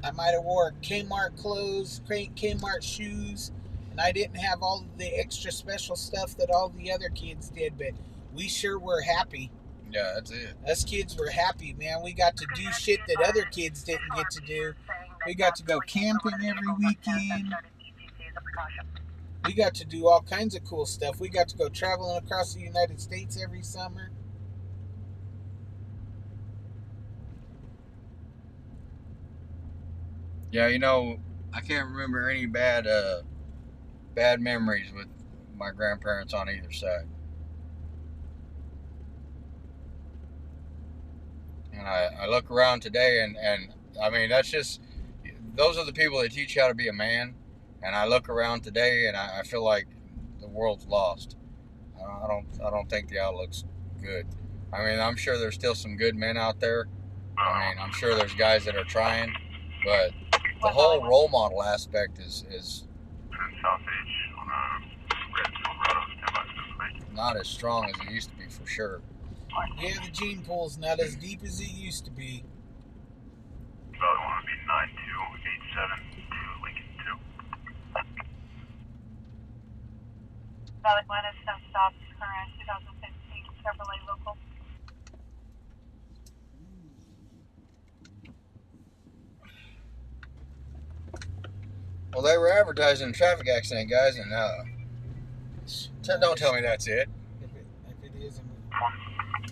I might have wore Kmart clothes, Kmart shoes, and I didn't have all of the extra special stuff that all the other kids did, but we sure were happy. Yeah, that's it. Us kids were happy, man. We got to do shit that other kids didn't get to do. We got to go camping every weekend. We got to do all kinds of cool stuff. We got to go traveling across the United States every summer. Yeah, you know, I can't remember any bad memories with my grandparents on either side. And I look around today, and I mean, that's just, those are the people that teach you how to be a man. And I look around today, and I feel like the world's lost. I don't think the outlook's good. I mean, I'm sure there's still some good men out there. I mean, I'm sure there's guys that are trying, but the whole role model aspect is not as strong as it used to be, for sure. Yeah, the gene pool's not as deep as it used to be. Probably want to be 9287 Lincoln 2. Valid one is no stops, current 2015 Chevrolet local. Well, they were advertising a traffic accident, guys, and don't tell me that's it. If it is,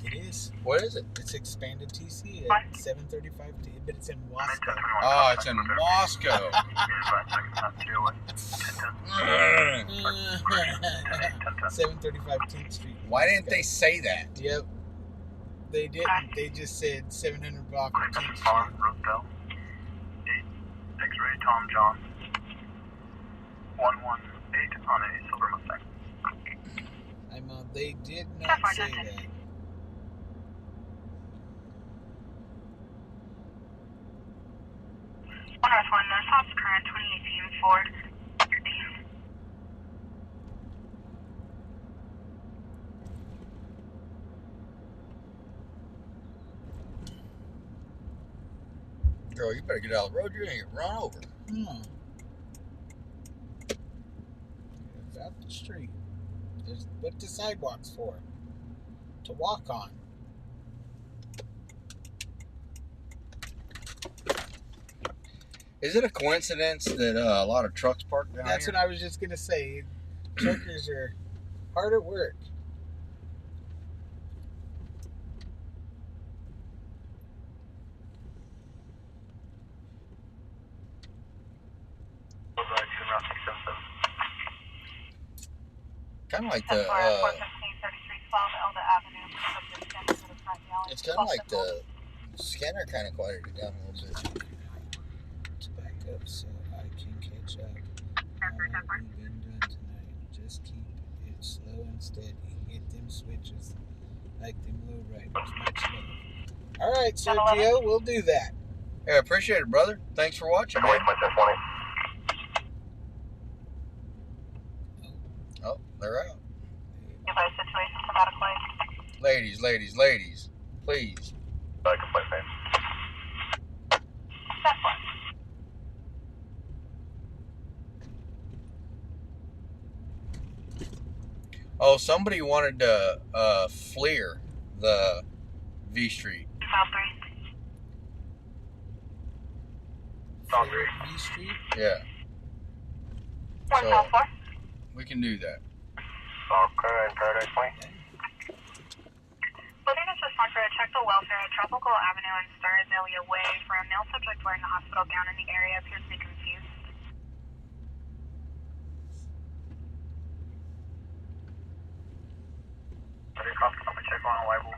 it is. What is it? It's expanded TC at 735, but it's in Wasco. Oh, it's in Moscow. 735 10th Street. Why didn't they say that? Yep. They didn't. They just said 700 block of 10th Street. Rosedale. X-ray Tom John. 118 on a silver Mustang. They did not say that. One North One, no stops, current 2018 Ford. Girl, you better get out of the road. You're going to get run over. It's out the street. There's what the sidewalk's for. To walk on. Is it a coincidence that a lot of trucks park down That's here? what I was just going to say. Truckers are hard at work. Kind of like the. 415 Elda Avenue. It's kind of like the scanner kind of quieted it down a little bit. To back up so I can catch up. What we've been doing tonight. Just keep it slow and steady. Hit them switches like them low riders. Much love. All right, Sergio, we'll do that. Yeah, appreciate it, brother. Thanks for watching, man. Oh, they're out. Device situation dramatically. Ladies, please. Oh, somebody wanted to FLIR the V Street. South 3. Flare V Street. Yeah. 104. We can do that. Okay, Paradise Point. Building is respond for a check the welfare at Tropical Avenue and Star Azalea Way for a male subject wearing a hospital gown in the area appears to be confused. Okay, copy. I'm gonna check on arrival.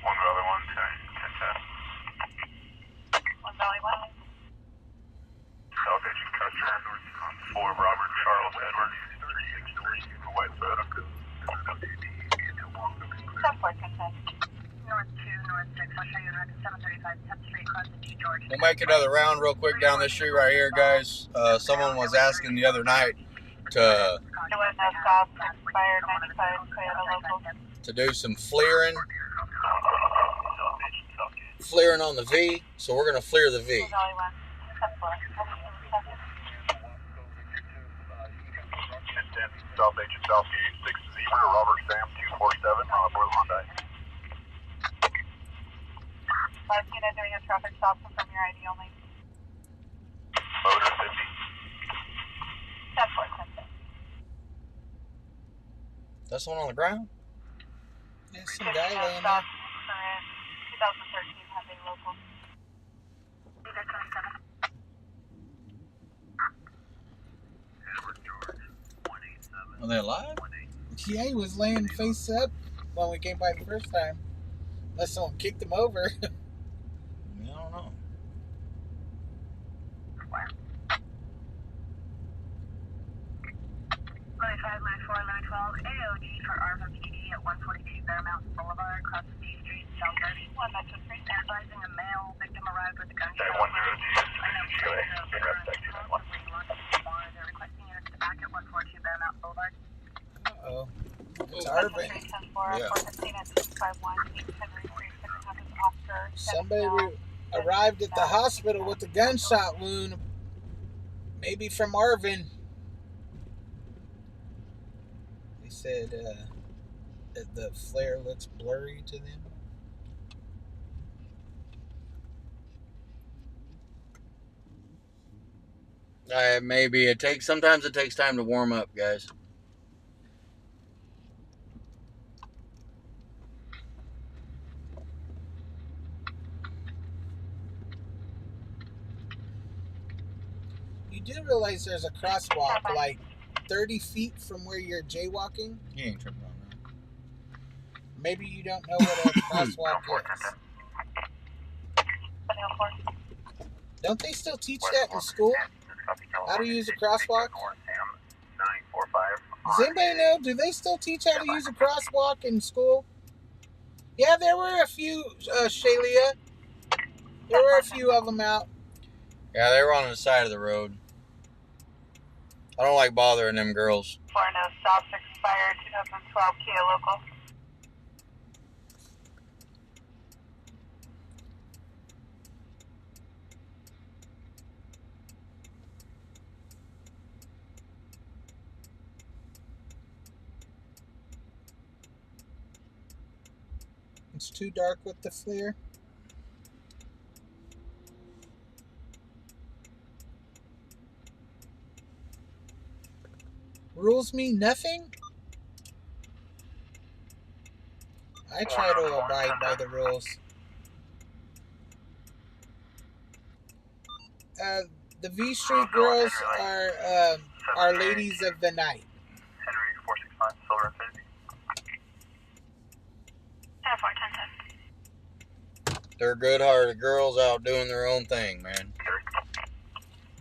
One Valley 110. One Valley One. South Edge and Custer, North 4 Robert Charles Edwards, 3 White Soda. 7410. North 2, North 6. I'll show you around 735 10th Street, across the G George. We'll make another round real quick down this street right here, guys. Someone was asking the other night to There was no stop. Expired 95 Toyota local. do some flaring on the V, so we're gonna flare the V. One Valley One. 10 South Edge and Southgate, 60 Robert Sam 247 on a blue Hyundai. 5 unit doing a traffic stop from your ID only. Motor 50. 10-4-10. That's the one on the ground? There's some guy laying there. Stop for a 2013 Hyundai local. Are they alive? Yeah, he was laying face up when we came by the first time. Unless someone kicked him over. I don't know. 9594 12 AOD for RFMPD at 142 Bear Mountain Boulevard, across the D Street, South Jersey. 1 Metro 3. Advising a male victim arrived with a gunshot. Okay, 102 in respect to that one. They're requesting units to back at 142 Bear Mountain Boulevard. Uh-oh. It's Arvin. 10-4, Yeah. 415 at 651, East Henry Street, 600 Oscar. Somebody arrived at the hospital with a gunshot wound. Maybe from Arvin. They said that the flare looks blurry to them. Maybe sometimes it takes time to warm up, guys. You do realize there's a crosswalk like 30 feet from where you're jaywalking? You ain't tripping on that. Maybe you don't know what a crosswalk is. Don't they still teach that in school? How to use a crosswalk? Does anybody know? Do they still teach how to use a crosswalk in school? Yeah, there were a few, Shalia. There were a few of them out. Yeah, they were on the side of the road. I don't like bothering them girls. 4 no stops expired 2012 Kia local. It's too dark with the flare. Rules mean nothing? I try to abide by the rules. The V Street girls are ladies of the night. Henry 465, Silver Infinity. 10-4-10-10. They're good-hearted girls out doing their own thing, man.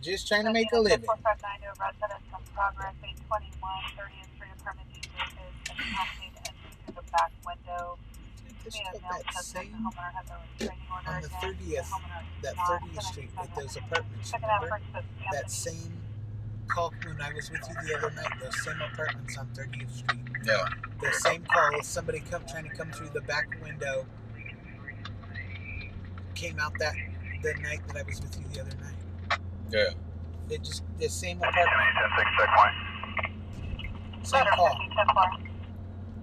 Just trying to make a living. 459 to a residence in progress, 821 30th Street apartment D is attempting to enter through the back window. Just Made a put male that suspect. The same homeowner has a restraining order on the against 30th, the homeowner is that not 30th Street with those apartments. Checking out Remember? first the That same call when I was with you the other night. Those same apartments on 30th Street. Yeah. The same call. Somebody trying to come through the back window. Came out the night that I was with you the other night. Yeah. It just the same apartment. 10-6, check point. Same call.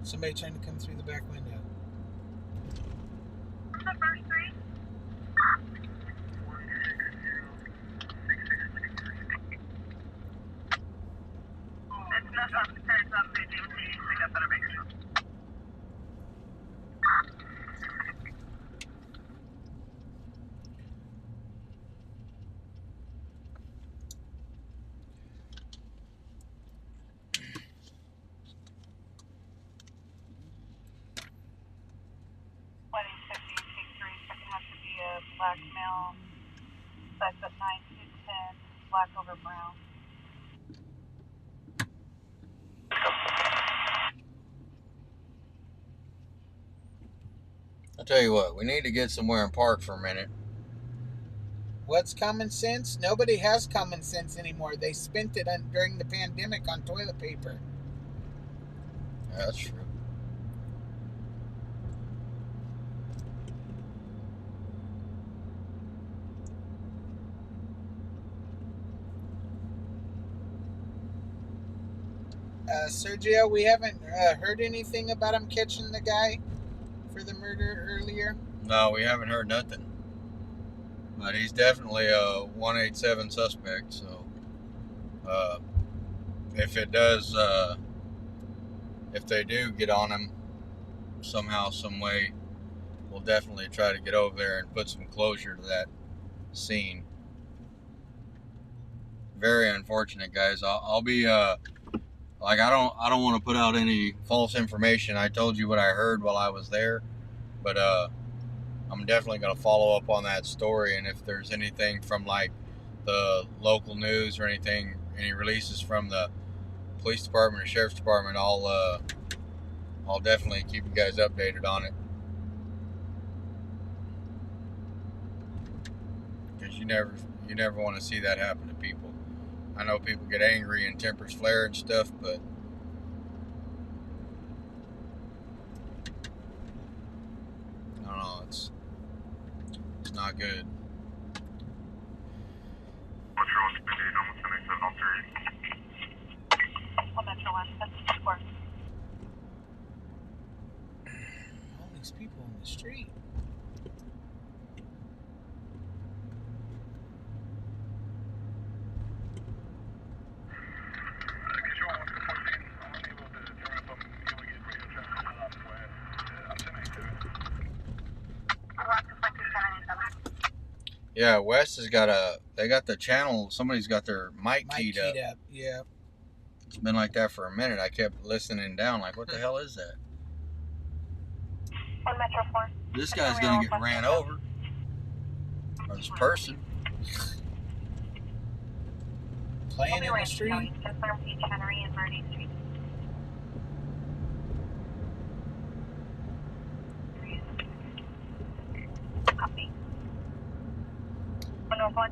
10-4. Somebody trying to come through the back window. The first three. It's not up. It's up. They do pick up better Bakersfield. Second has to be a black male. That's at 9-10. Black over brown. I'll tell you what, we need to get somewhere and park for a minute. What's common sense? Nobody has common sense anymore. They spent it during the pandemic on toilet paper. Yeah, that's true. Sergio, we haven't heard anything about him catching the guy for the murder earlier. No, we haven't heard nothing. But he's definitely a 187 suspect, so if it does, if they do get on him somehow, some way, we'll definitely try to get over there and put some closure to that scene. Very unfortunate, guys. I'll be like, I don't want to put out any false information. I told you what I heard while I was there, but I'm definitely going to follow up on that story, and if there's anything from like the local news or anything, any releases from the police department or sheriff's department, I'll definitely keep you guys updated on it, because you never want to see that happen to people. I know people get angry and tempers flare and stuff, but I don't know, it's not good. All these people in the street. Yeah, West has got they got the channel, somebody's got their mic keyed up. Yeah. It's been like that for a minute. I kept listening down, like, what the hell is that? On Metro 4. This guy's gonna get ran over. Or this person. Playing in the street. Confirm each Henry and Verde Street. Copy. 101.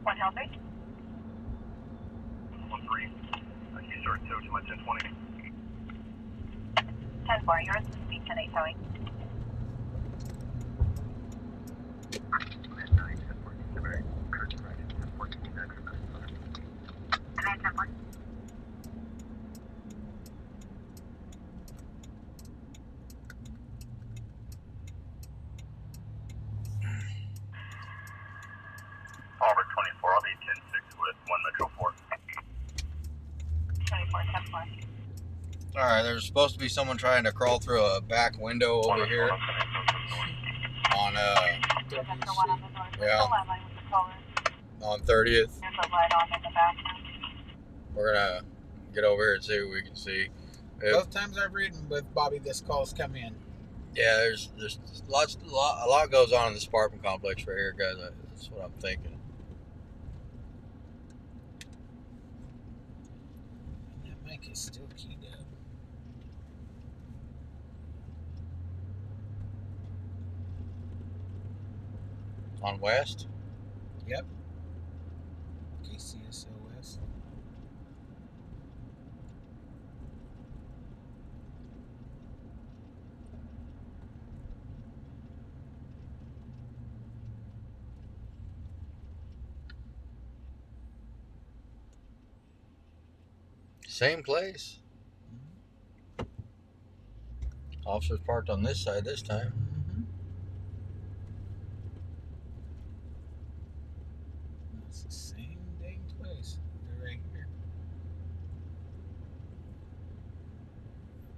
1 Hill 3. 1-3. You start 2 to my 1020. 10-4. Yours is speed 10-8 towing. Auburn 24, I'll be 10-6 with 1 Metro 4. 24, 10-4. Alright, there's supposed to be someone trying to crawl through a back window over here on There's extra one on the door. Yeah. The landline with the caller. on 30th. There's a light on in the bathroom. We're gonna get over here and see what we can see. Both times I've ridden with Bobby, this call's come in. Yeah, there's a lot goes on in this apartment complex right here, guys. That's what I'm thinking. And that mic is still keyed up. On West? Yep. KCSO West. Same place. Officers parked on this side this time. Mm-hmm. It's the same dang place. They're right here.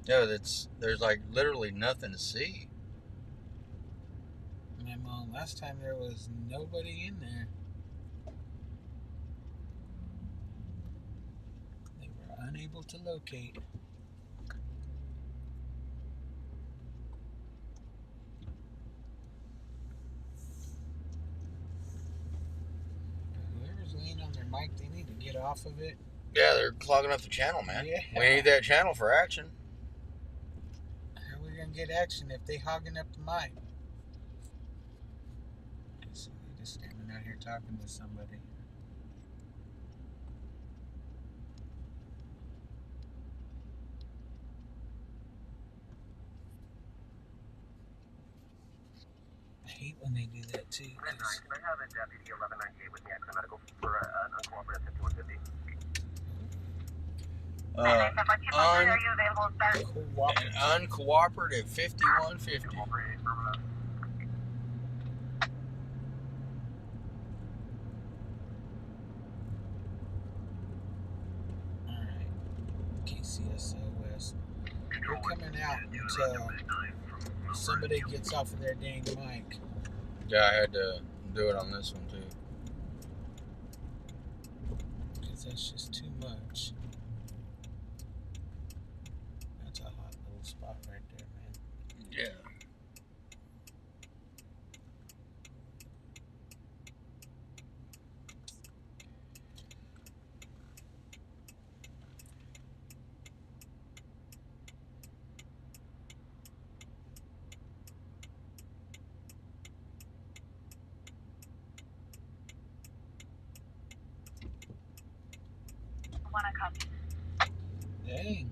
Yeah, there's like literally nothing to see. Memo, last time there was nobody in there. They were unable to locate. Whoever's laying on their mic, they need to get off of it. Yeah, they're clogging up the channel, man. Yeah. We need that channel for action. How are we gonna get action if they hogging up the mic? So they just standing out here talking to somebody. I hate when they do that too. Can I have a deputy 1198 with me at medical for an uncooperative 5150? Are you available, sir? An uncooperative 5150. Alright. KCSO West. They're coming out until somebody gets off of their dang mic. Yeah, I had to do it on this one too. Because that's just too much. That's a hot little spot right there, man. Yeah. One copy. Dang.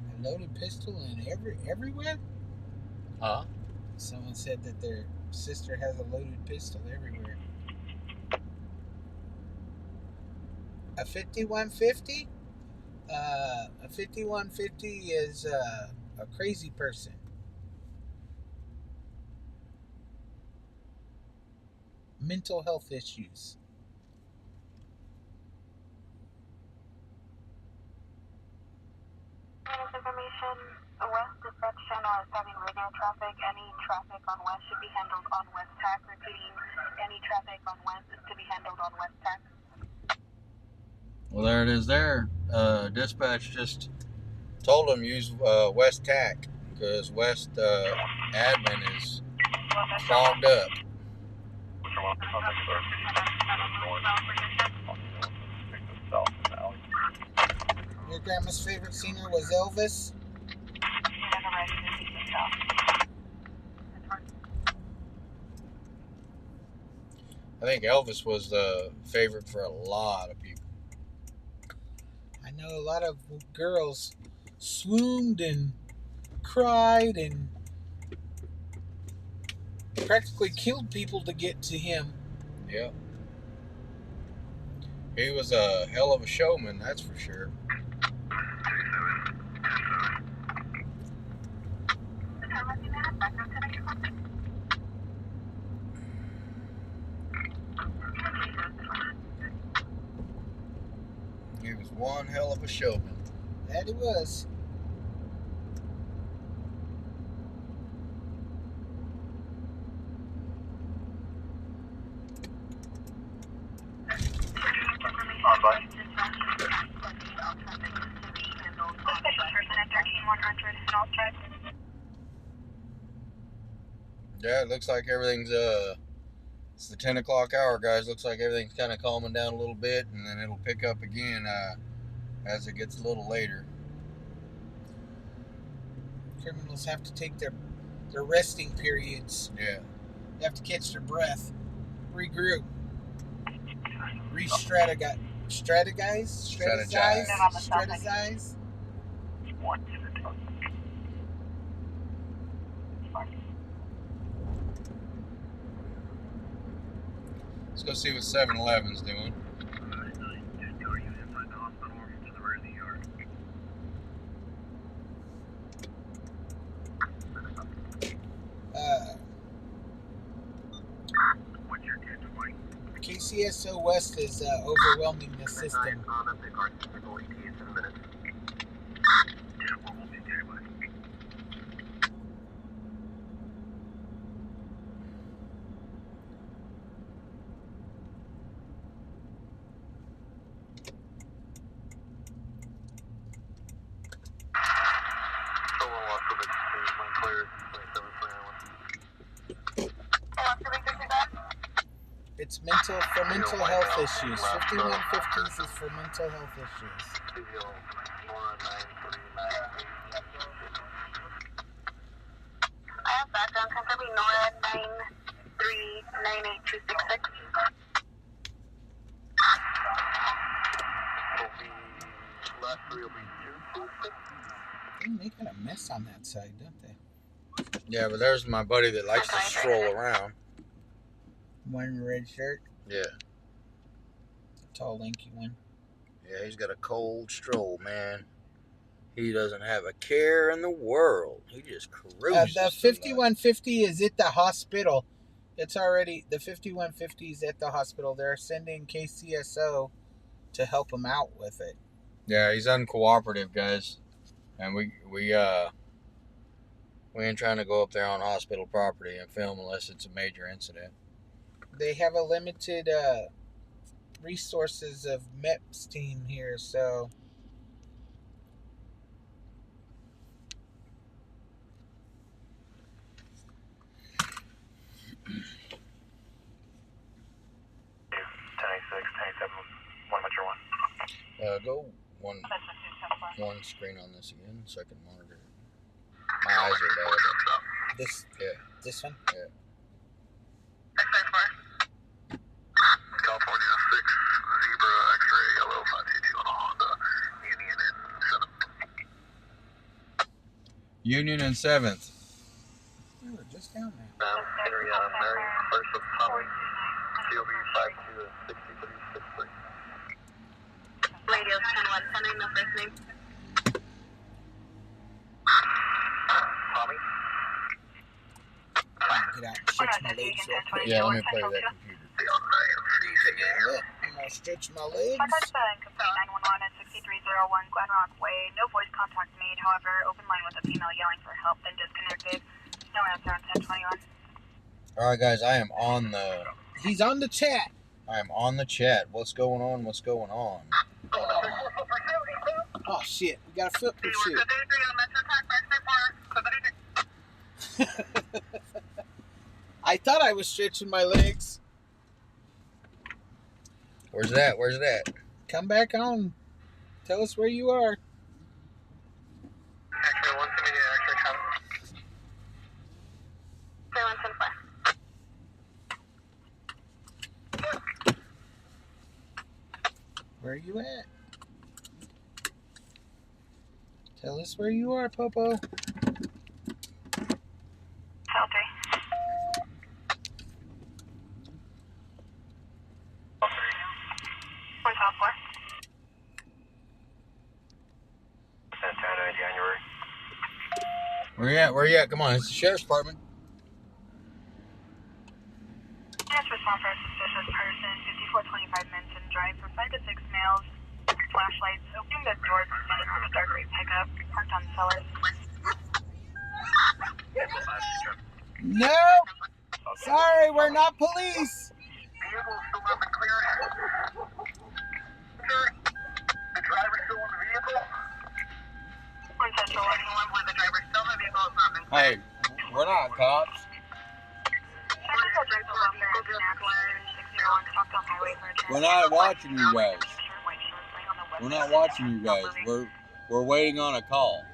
A loaded pistol in everywhere? Huh? Someone said that their sister has a loaded pistol everywhere. A 5150? A 5150 is a crazy person. Mental health issues. Information, West Dispatch Channel is having radio traffic. Any traffic on West should be handled on West TAC. Repeating, any traffic on West is to be handled on West TAC. Well, there it is there. Dispatch just told them use West TAC because West admin is clogged up. Your grandma's favorite singer was Elvis? I think Elvis was the favorite for a lot of people. I know a lot of girls swooned and cried and practically killed people to get to him. Yeah. He was a hell of a showman, that's for sure. He was one hell of a showman. That he was. Yeah, it looks like everything's it's the 10 o'clock hour, guys. Looks like everything's kind of calming down a little bit, and then it'll pick up again as it gets a little later. Criminals have to take their resting periods. Yeah. They have to catch their breath, regroup, re-strategize. Strategize. Let's go see what 7-Eleven's doing. KCSO West is overwhelming the system. It's for mental health issues. 5150s is for mental health issues. I have background confirming Nora 9398266. They're making a mess on that side, don't they? Yeah, but there's my buddy that likes to stroll around. One red shirt. Yeah. Tall, lanky one. Yeah, he's got a cold stroll, man. He doesn't have a care in the world. He just cruises. The 5150 is at the hospital. It's already, the 5150 is at the hospital. They're sending KCSO to help him out with it. Yeah, he's uncooperative, guys. And we ain't trying to go up there on hospital property and film unless it's a major incident. They have a limited resources of MEPS team here, so Go one screen on this again so I can monitor it. My eyes are bad. this one? Yeah. California 6 Zebra X-ray Yellow 522 on Honda Union and 7th. Union and 7th. We were just down there. Henry Mary first with Tommy COB 526363. Radio 101, no first name. Tommy? Get out and stretch my legs real quick. Yeah, let me play that computer. I'm gonna stretch my legs. Contact the complete 911 at 6301 Glen Rock Way. No voice contact made. However, open line with a female yelling for help, then disconnected. No answer on 1021. Alright, guys, I am on the... He's on the chat. I am on the chat. What's going on? What's going on? Oh, shit. We got a foot pursuit. I thought I was stretching my legs. Where's that? Where's that? Come back on. Tell us where you are. Actually, once a minute, actually, come. Where are you at? Tell us where you are, Popo. Cell 3. Where's Cell 4? Santana, January. Where you at? Where you at? Come on, it's the sheriff's department. Yes, respond for a suspicious person. 5425 Menton Drive for 5 to 6 males. Flashlights. Opening the door to the dark gray pickup. Parked on cellars. No! Sorry, we're not police. Vehicle still up and clear. Sir, the driver still in the vehicle? One Central 1 where the driver still in the vehicle has not been Hey, we're not cops. We're not watching you guys. We're not watching you guys. We're waiting on a call.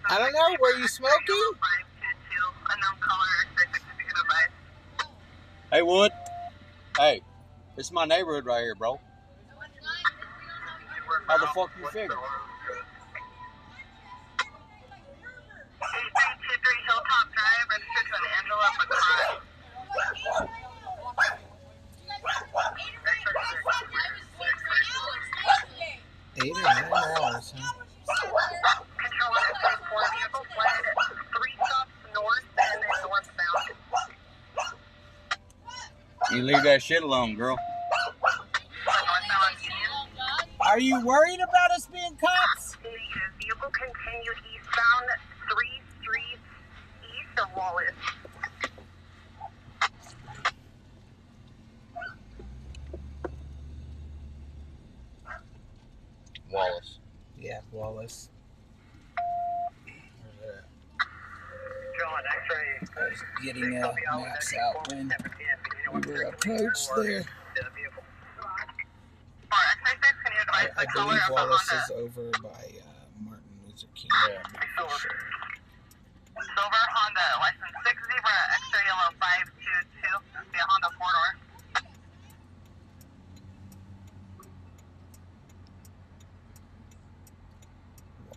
I don't know. Were you smoking? Hey, Wood. Hey, this is my neighborhood right here, bro. How the fuck you figure? up a cot. 8 or 9 hours, huh? Control 134 vehicle fled 3 stops north and then northbound. You leave that shit alone, girl. Northbound Union. Are you worried about us being cops? The vehicle continued eastbound 3 streets east of Wallace. Wallace. Yeah, Wallace. John, X-ray. I was getting maps out when we were approached there. I believe Wallace is over by Martin Luther King. Yeah. Silver Honda, license 6 Zebra, X-ray yellow 522, be a Honda 4-door.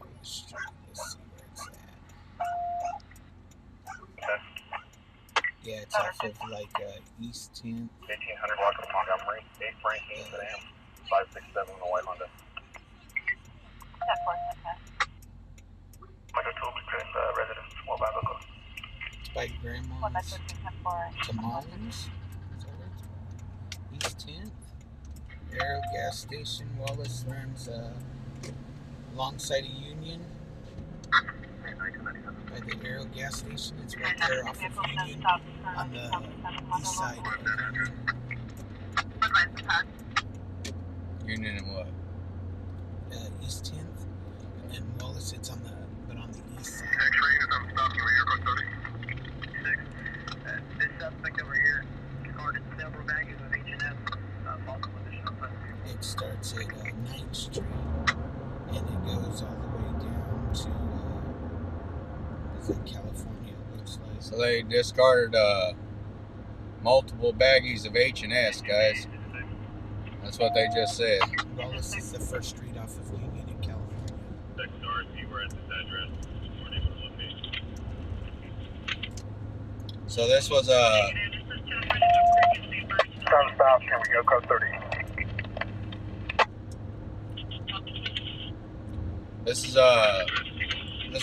Wallace Street, let's see where it's at. Yeah, it's off of like East 10th. 1800 block of Montgomery, 8 Frankie, Sam, 567 in the white Honda. Michael Toby, residence, small bicycle. It's by Grandma's Tamales. Is that what it's East 10th. Aero gas station. Wallace runs alongside a Union. By the Aero gas station. It's right there off of Union on the east side of Union and what? East 10th. And Wallace, it's on the east side. X-ray is I'm stopping over here, code 30. This suspect over here discarded several baggies of H&M, false additional suspect. It starts at 9th Street and it goes all the way down to is it California, it looks like. So they discarded multiple baggies of H&S, guys. That's what they just said. Wallace is the first street off of Union in California. We're at this address. We're able to locate. So this was Stop, stop, can we go code 30? this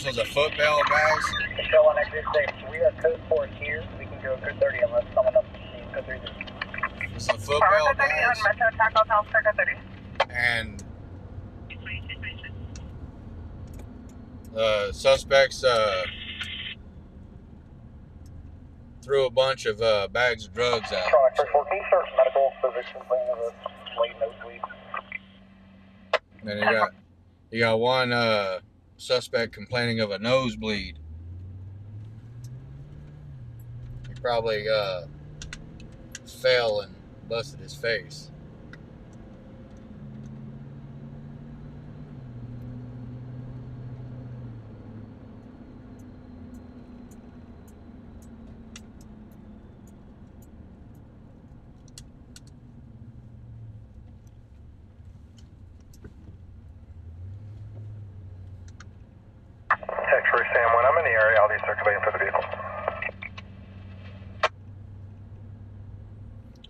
was a footbell, guys. Show on exit 6. We have code 4 here. We can go code 30 unless someone else sees code 30. This is a footbell, guys. Metro Taco House, circa 30. And the suspects threw a bunch of bags of drugs out. Charlie, first 14, search medical physician plan of a late nosebleed. Then you got one suspect complaining of a nosebleed. He probably fell and busted his face. X-ray Sam, when I'm in the area, I'll be circulating for the vehicle.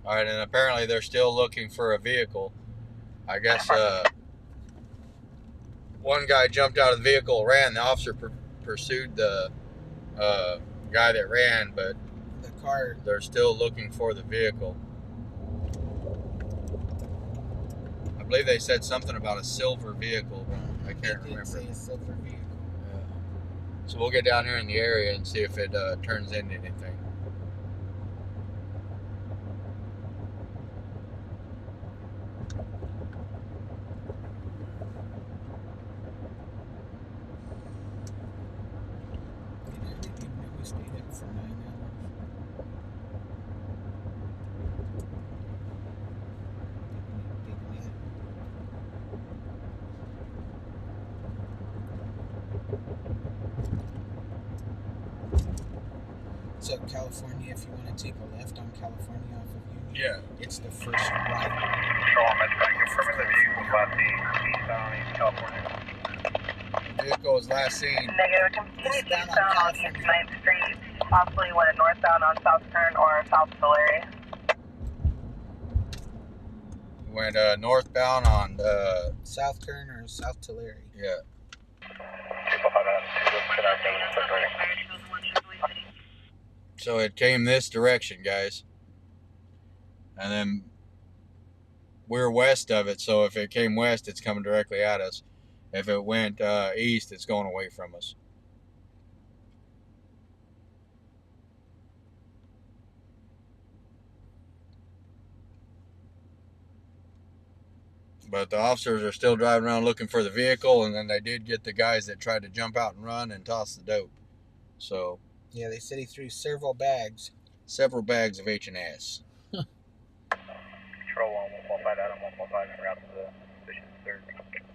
All right, and apparently they're still looking for a vehicle. I guess one guy jumped out of the vehicle, ran. The officer pursued the guy that ran, but The car, they're still looking for the vehicle. I believe they said something about a silver vehicle, but I they can't did remember. say a silver vehicle. So we'll get down here in the area and see if it turns into anything. We stayed up for 9 hours. Big man. So California, if you want to take a left on California off of Union, it's the first right. Show on Metro, confirm the vehicle class D, eastbound, East California. The vehicle was last seen Negative, continue Eastbound on eastbound on California. East 9th Street. Possibly went northbound on South Kern or South Tulare. Went northbound on South Kern or South Tulare. yeah. So it came this direction, guys. And then we're west of it, so if it came west, it's coming directly at us. If it went east, it's going away from us. But the officers are still driving around looking for the vehicle, and then they did get the guys that tried to jump out and run and toss the dope. So Yeah, they said he threw several bags. several bags of H&S. Control 115 Adam 115 en route to the station third.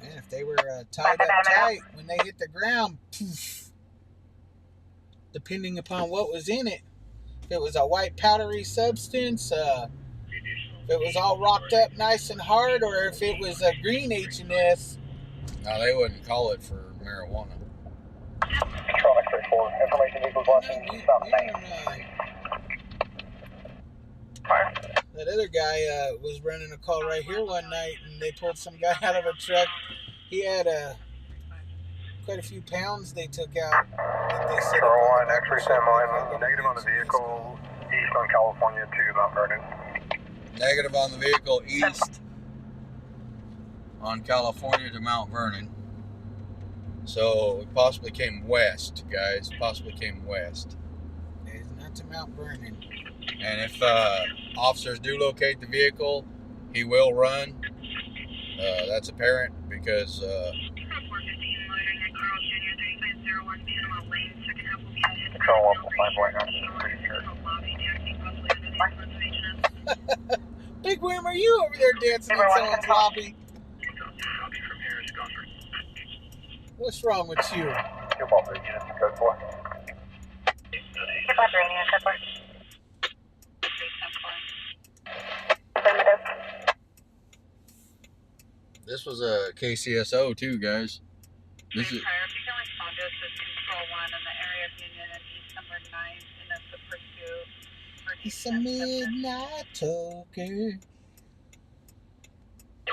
Man, if they were tied up tight when they hit the ground, poof, depending upon what was in it. If it was a white powdery substance, if it was all rocked up nice and hard, or if it was a green H&S. Now, they wouldn't call it for marijuana. Control X-34, information vehicles watching South Main. Fire. That other guy was running a call right here one night, and they pulled some guy out of a truck. He had quite a few pounds they took out. That they set Control up 1, X-ray stand line, negative on the vehicle, east on California to Mount Vernon. Negative on the vehicle east on California to Mount Vernon. So it possibly came west, guys. Possibly came west. It's not to Mount Vernon. And if officers do locate the vehicle, he will run. That's apparent because Control 115 pretty sure. Big Worm, are you over there dancing in someone's lobby? What's wrong with you? Your ball bridge units, code 4. Keep on draining on code 4. Affirmative. this was a KCSO too, guys. This is If you can respond to us as Control 1 in the area of Union and East number 9 in the pursuit. It's a midnight toker. Oh,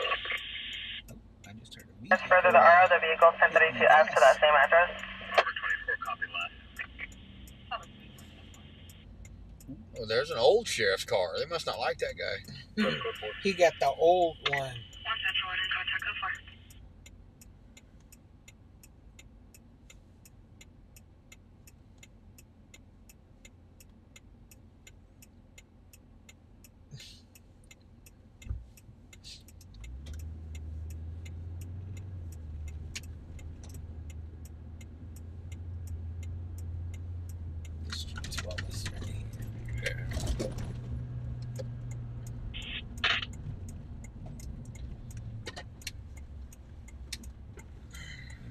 I just heard a Just further the RO, the vehicle 1032F to that same address. oh, there's an old sheriff's car. They must not like that guy. He got the old one. 1 Central 1 in contact code 4. This street's well listed right here.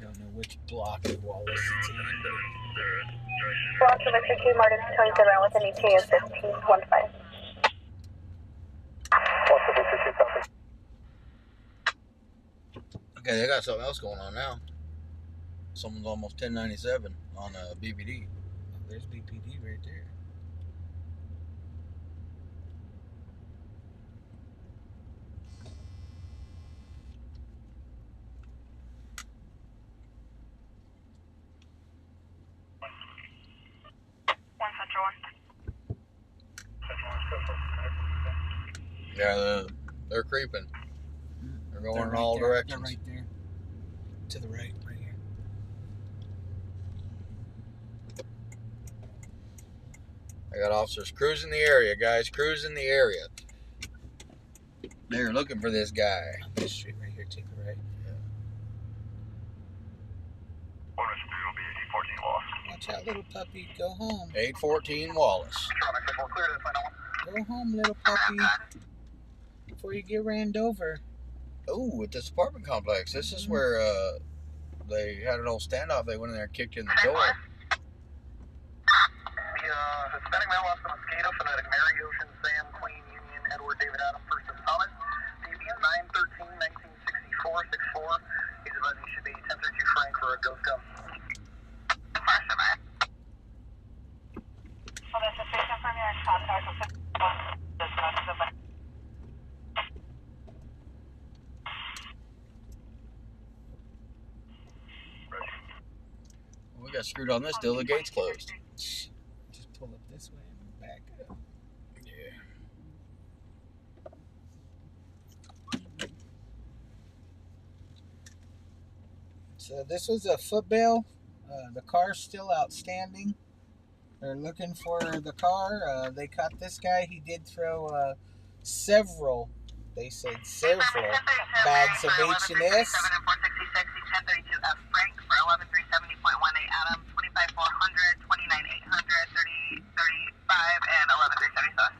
I don't know which block of Wallace it's in, Block number 22, Martin 27 with an ETA of 1515. Okay, they got something else going on now. Someone's almost 1097 on a BBD. oh, there's BPD right there. One Central 1. Yeah, they're creeping. They're going in all directions. They're right there. To the right here. I got officers cruising the area, guys. Cruising the area. They're looking for this guy. On this street right here, take the right. Watch out, little puppy. Go home. 814 Wallace. Go home, little puppy. Before you get ran over. Oh, at this apartment complex. This is where they had an old standoff. They went in there and kicked in the door. The Hispanic male lost a mosquito, phonetic Mary, Ocean, Sam, Queen, Union, Edward, David, Adam, First, and Thomas. DB is 913-1964-64. He's advising he should be 1032 Frank for a ghost gun. We got screwed on this deal. The gate's closed. Just pull up this way and back up. Yeah. So this was a foot bail. The car's still outstanding. They're looking for the car. They caught this guy. He did throw several, they said several bags of H&S. 1032 F Frank for 11370.18 Adam, 25400, 29800, 3035, and 11377.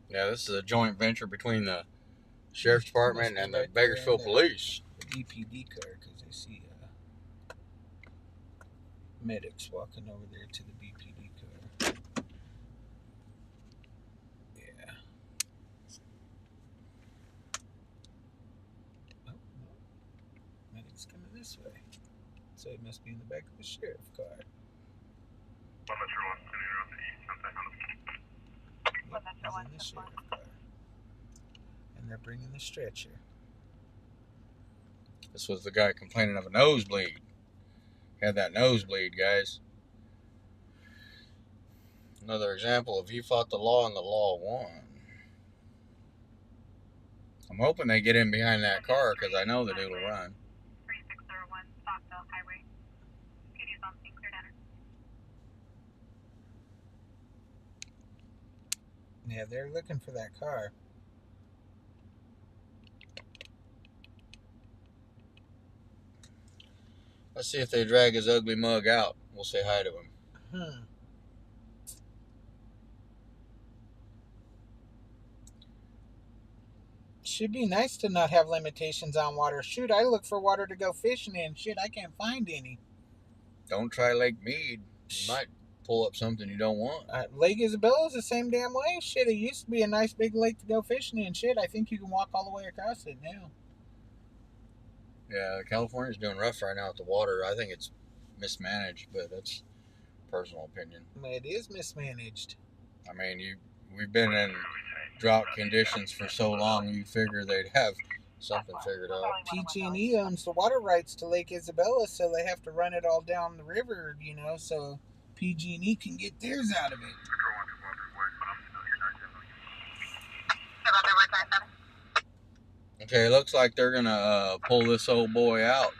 Yeah, this is a joint venture between the Sheriff's Department and the Right Bakersfield there, Police. The BPD car, because I see medics walking over there to the BPD car. Yeah. Oh, no. Medic's coming this way. So it must be in the back of the sheriff car. Yep, he's in the sheriff car. And they're bringing the stretcher. This was the guy complaining of a nosebleed. Had that nosebleed, guys. Another example of he fought the law and the law won. I'm hoping they get in behind that car because I know the dude will run. 3601 Stockville Highway. PD's on scene, clear down. Yeah, they're looking for that car. Let's see if they drag his ugly mug out. We'll say hi to him. Should be nice to not have limitations on water. Shoot, I look for water to go fishing in. Shit, I can't find any. Don't try Lake Mead. You might pull up something you don't want. Lake Isabella's the same damn way. Shit, it used to be a nice big lake to go fishing in. Shit, I think you can walk all the way across it now. Yeah, California's doing rough right now with the water. I think it's mismanaged, but that's personal opinion. It is mismanaged. I mean, we've been in drought conditions for so long, you figure they'd have something figured out. PG&E owns the water rights to Lake Isabella, so they have to run it all down the river, you know, so PG&E can get theirs out of it. Okay, looks like they're gonna pull this old boy out.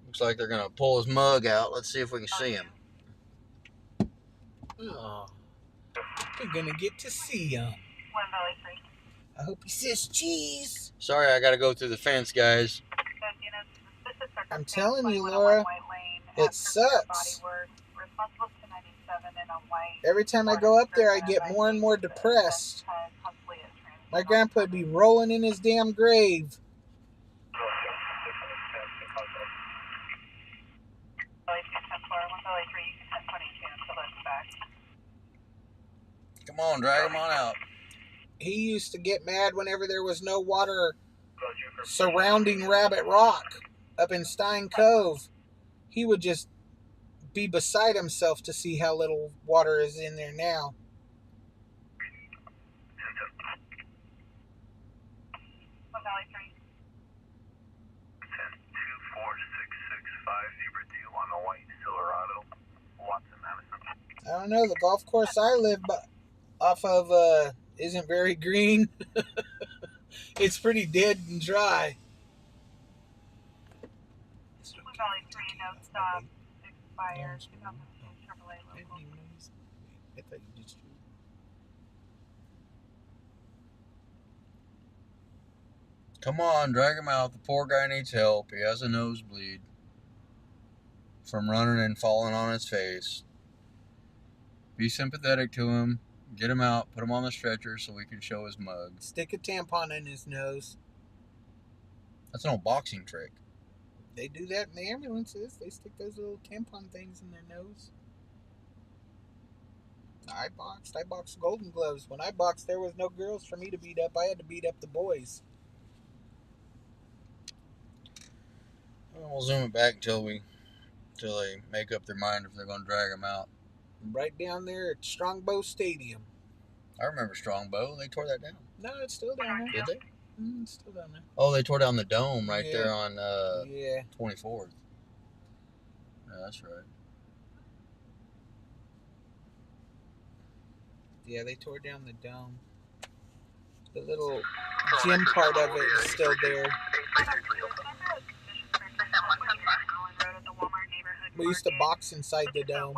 Looks like they're gonna pull his mug out. Let's see if we can see him. Oh, we're gonna get to see him. 1 Valley 3. I hope he says cheese. Sorry, I gotta go through the fence, guys. I'm telling you, Laura, it sucks. Every time I go up there, I get more and more depressed. My grandpa would be rolling in his damn grave. Come on, drag him on out. He used to get mad whenever there was no water surrounding Rabbit Rock up in Stein Cove. He would just be beside himself to see how little water is in there now. I don't know. The golf course I live off of isn't very green. It's pretty dead and dry. Valley 3, no stop, expired, 2015 Chevrolet local. I thought you just... Come on, drag him out. The poor guy needs help. He has a nosebleed from running and falling on his face. Be sympathetic to him. Get him out. Put him on the stretcher so we can show his mug. Stick a tampon in his nose. That's no boxing trick. They do that in the ambulances. They stick those little tampon things in their nose. I boxed Golden Gloves. When I boxed, there was no girls for me to beat up. I had to beat up the boys. We'll zoom it back until they make up their mind if they're going to drag him out. Right down there at Strongbow Stadium. I remember Strongbow. They tore that down. No, it's still down there. Did they? It's still down there. Oh, they tore down the dome right Yeah. there on Yeah. 24th. Yeah, that's right. Yeah, they tore down the dome. The little gym part of it is still there. We used to box inside the dome,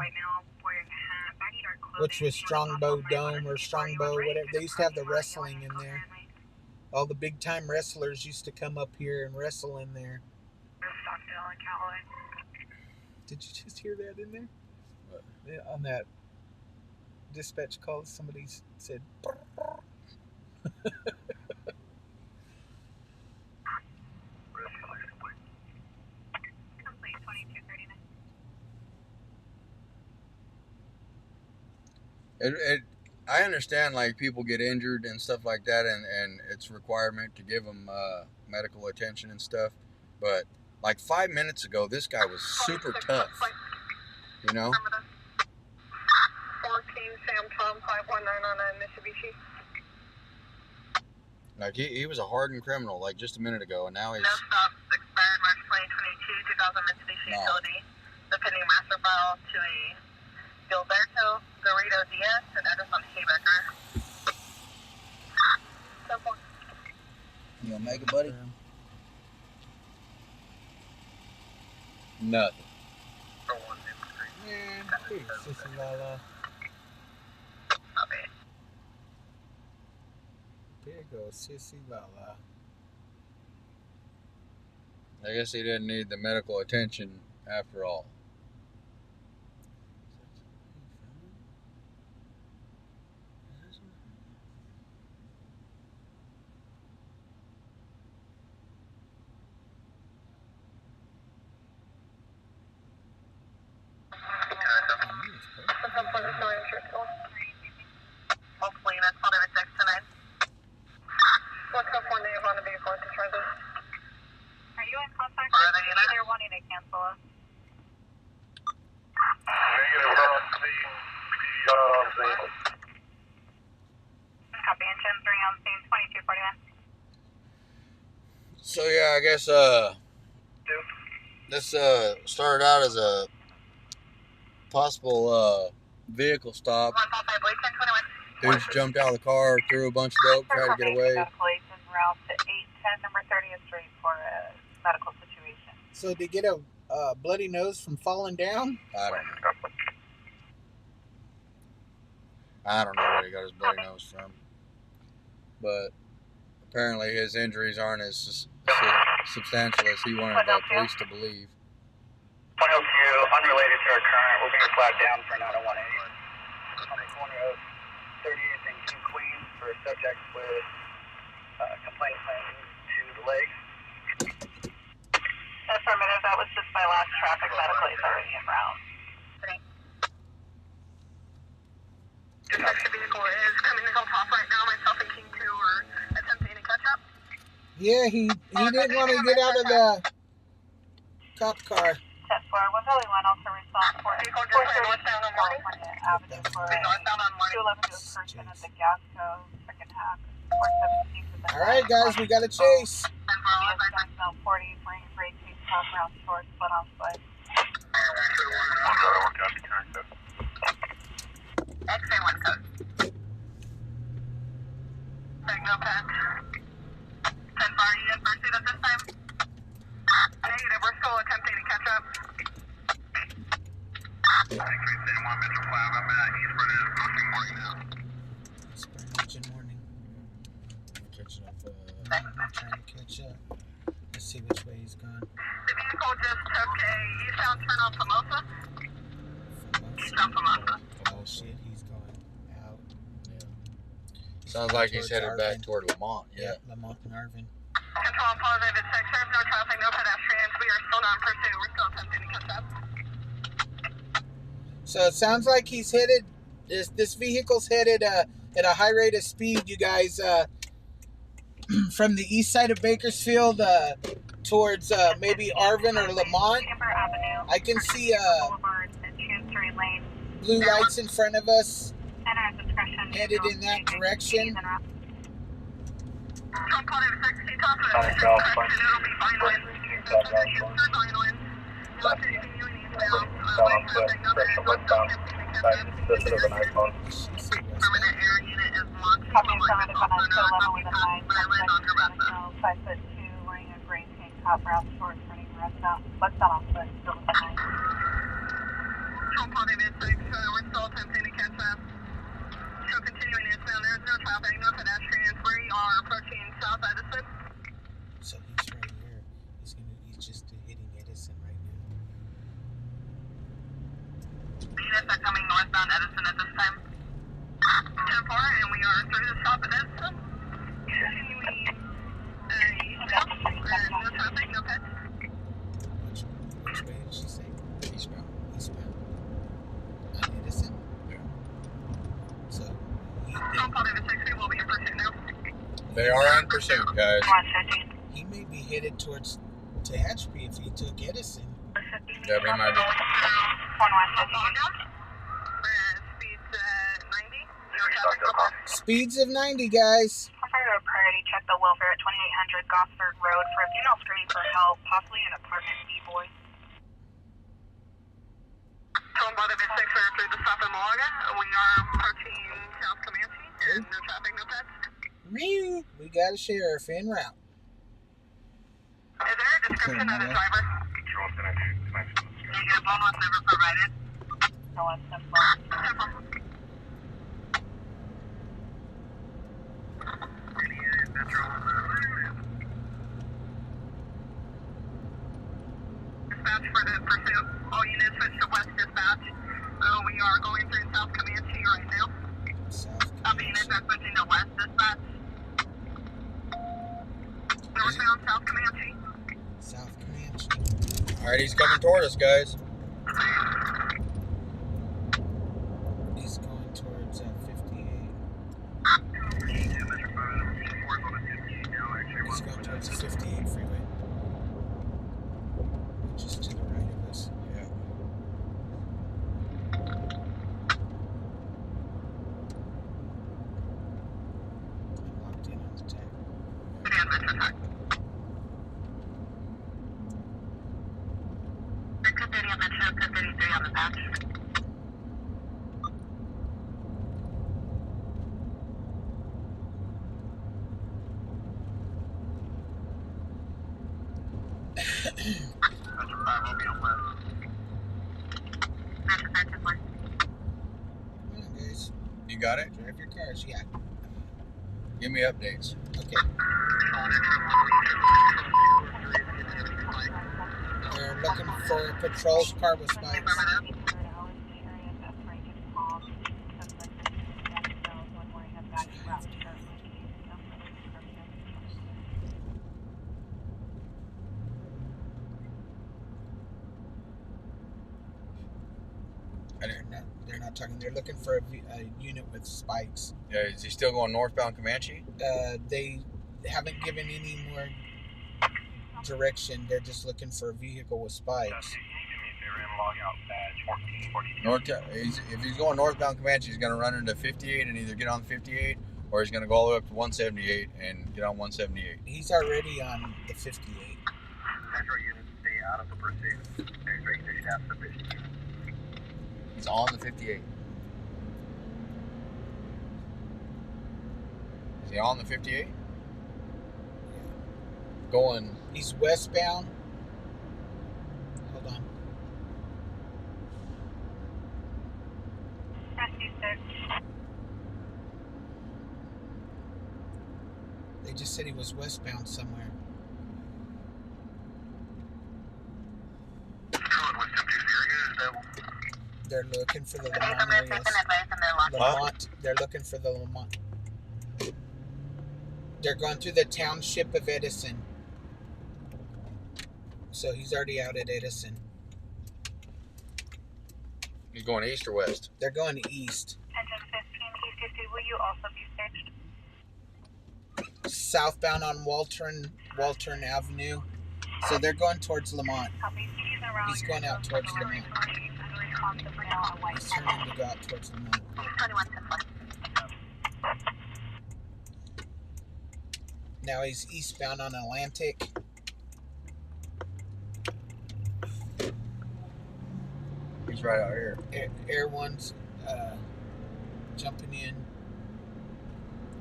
which was Strongbow Dome or Strongbow, whatever. They used to have the wrestling in there. All the big time wrestlers used to come up here and wrestle in there. Did you just hear that in there? What? Yeah, on that dispatch call, somebody said. I understand, like, people get injured and stuff like that, and it's a requirement to give them medical attention and stuff. But, like, 5 minutes ago, this guy was super tough. You know? 14 Sam Tom 51909 Mitsubishi. Like, he was a hardened criminal, like, just a minute ago, and now he's... No stops expired March 2022, 2000 Mitsubishi No. utility. The pending master file to a Gilberto Garrido Diaz and address on Haybecker. You gonna make it, buddy? Nothing. Man, hey, Sissy Lala. There goes Sissy Lala. I guess he didn't need the medical attention after all. Hopefully that's all there is next tonight. What's up on the Ivana vehicle to try this? Are you in contact with either wanting to cancel us? Apprehension 3 on scene 2241. So yeah, I guess this started out as a possible vehicle stop. 155 Blake 1021. Dudes jumped out of the car, threw a bunch of dope, tried to get away. Police en route to 810 number 30th Street for a medical situation. So did he get a bloody nose from falling down? I don't know where he got his bloody nose from. But apparently his injuries aren't as substantial as he wanted the police to believe. 102, unrelated to our current, we'll bring a flag down for 9018. On the corner of 30th and King Queen for a subject with complaint to the legs. Affirmative, that was just my last traffic medical is already en route. Detection vehicle is coming to Hilltop right now. Myself and King 2 are attempting to catch up. Yeah, he didn't want to get out of the cop car. 10-4, was only one also respond for Vehicle just went northbound on morning. California Avenue for Northbound on morning. 211 to a person at the Gasco, second half, 417 to the All right, guys, we got to chase. 40, Marine Break, top round short, split on split. X-ray 1 code. Signal patch. 10-4, are you in pursuit at this time? Negative, we're still attempting to catch up. Spring morning. Catching up. I'm trying to catch up. Let's see which way he's gone. The vehicle just took a eastbound turn on Formosa. Eastbound Formosa. Oh shit, he's going out. Sounds like he's Towards headed Arvin. back toward Lamont. Yeah. Lamont and Arvin. Control and positive, it's 6. There's no traffic, no pedestrians. We are still not in pursuit. We're still attempting to catch up. So it sounds like he's headed. This vehicle's headed at a high rate of speed. You guys, from the east side of Bakersfield towards maybe Arvin or Lamont. Amber Avenue. I can see Boulevard and Chancery Lane. blue lights in front of us And our discretion. headed in that direction. Copy someone to come on to level with a 9, 5'2", wearing a gray tank top, brown shorts, running westbound on foot, still with a 9. We're still attempting to catch up. So continuing eastbound, there's no traffic, no pedestrians. We are approaching South Edison. So he's right here. He's just hitting Edison right now. Units are coming northbound Edison at this time. 10-4, and we are through the stop at Edison. Continuing eastbound, and no traffic, no pets. Which way did she say? Eastbound. Eastbound. On Edison? Yeah. So We will be in pursuit now. They are in pursuit, guys. 150. he may be headed towards Tehachapi if he took Edison. Yeah, we might be. 150. Speeds of 90, guys. I'm trying to priority check the welfare at 2800 Gosford Road for a female screaming for help, possibly an apartment B-boy. Through the stop in Malaga. We are approaching South Comanche, and no traffic, no pets. We got a sheriff en route. Is there a description of the driver? Negative, one was never provided. No one's simple. Dispatch for the pursuit. All units switch to west dispatch. We are going through South Comanche right now. Copy, units are switching to west dispatch. Northbound South Comanche. South Comanche. Alright, he's coming toward us, guys. He's going towards 58. He's going towards the 58 freeway. Which is to the right of us. Yeah. I'm locked in on the tag. On the patch. Come on, guys. You got it? Drive your cars. Yeah. Give me updates. Okay. They're looking for a patrol car with spikes. They're not talking. They're looking for a unit with spikes. Yeah, is he still going northbound Comanche? They haven't given any more direction. They're just looking for a vehicle with spikes. If he's going northbound Comanche, he's going to run into 58 and either get on 58 or he's going to go all the way up to 178 and get on 178. He's already on the 58. Central units stay out of the pursuit. There's recognition have sufficient units. He's on the 58. Is he on the 58? Going. He's westbound. Hold on. They just said he was westbound somewhere. They're looking for the Lamont areas. Lamont. They're looking for the Lamont. They're going through the township of Edison. So he's already out at Edison. He's going east or west? They're going east. Engine 15, T50, will you also be searched? Southbound on Waltern Avenue. So they're going towards Lamont. Copy. He's around. He's going out towards Lamont. He's turning to go out towards Lamont. 21-10. Now he's eastbound on Atlantic. He's right out here. Air One's jumping in.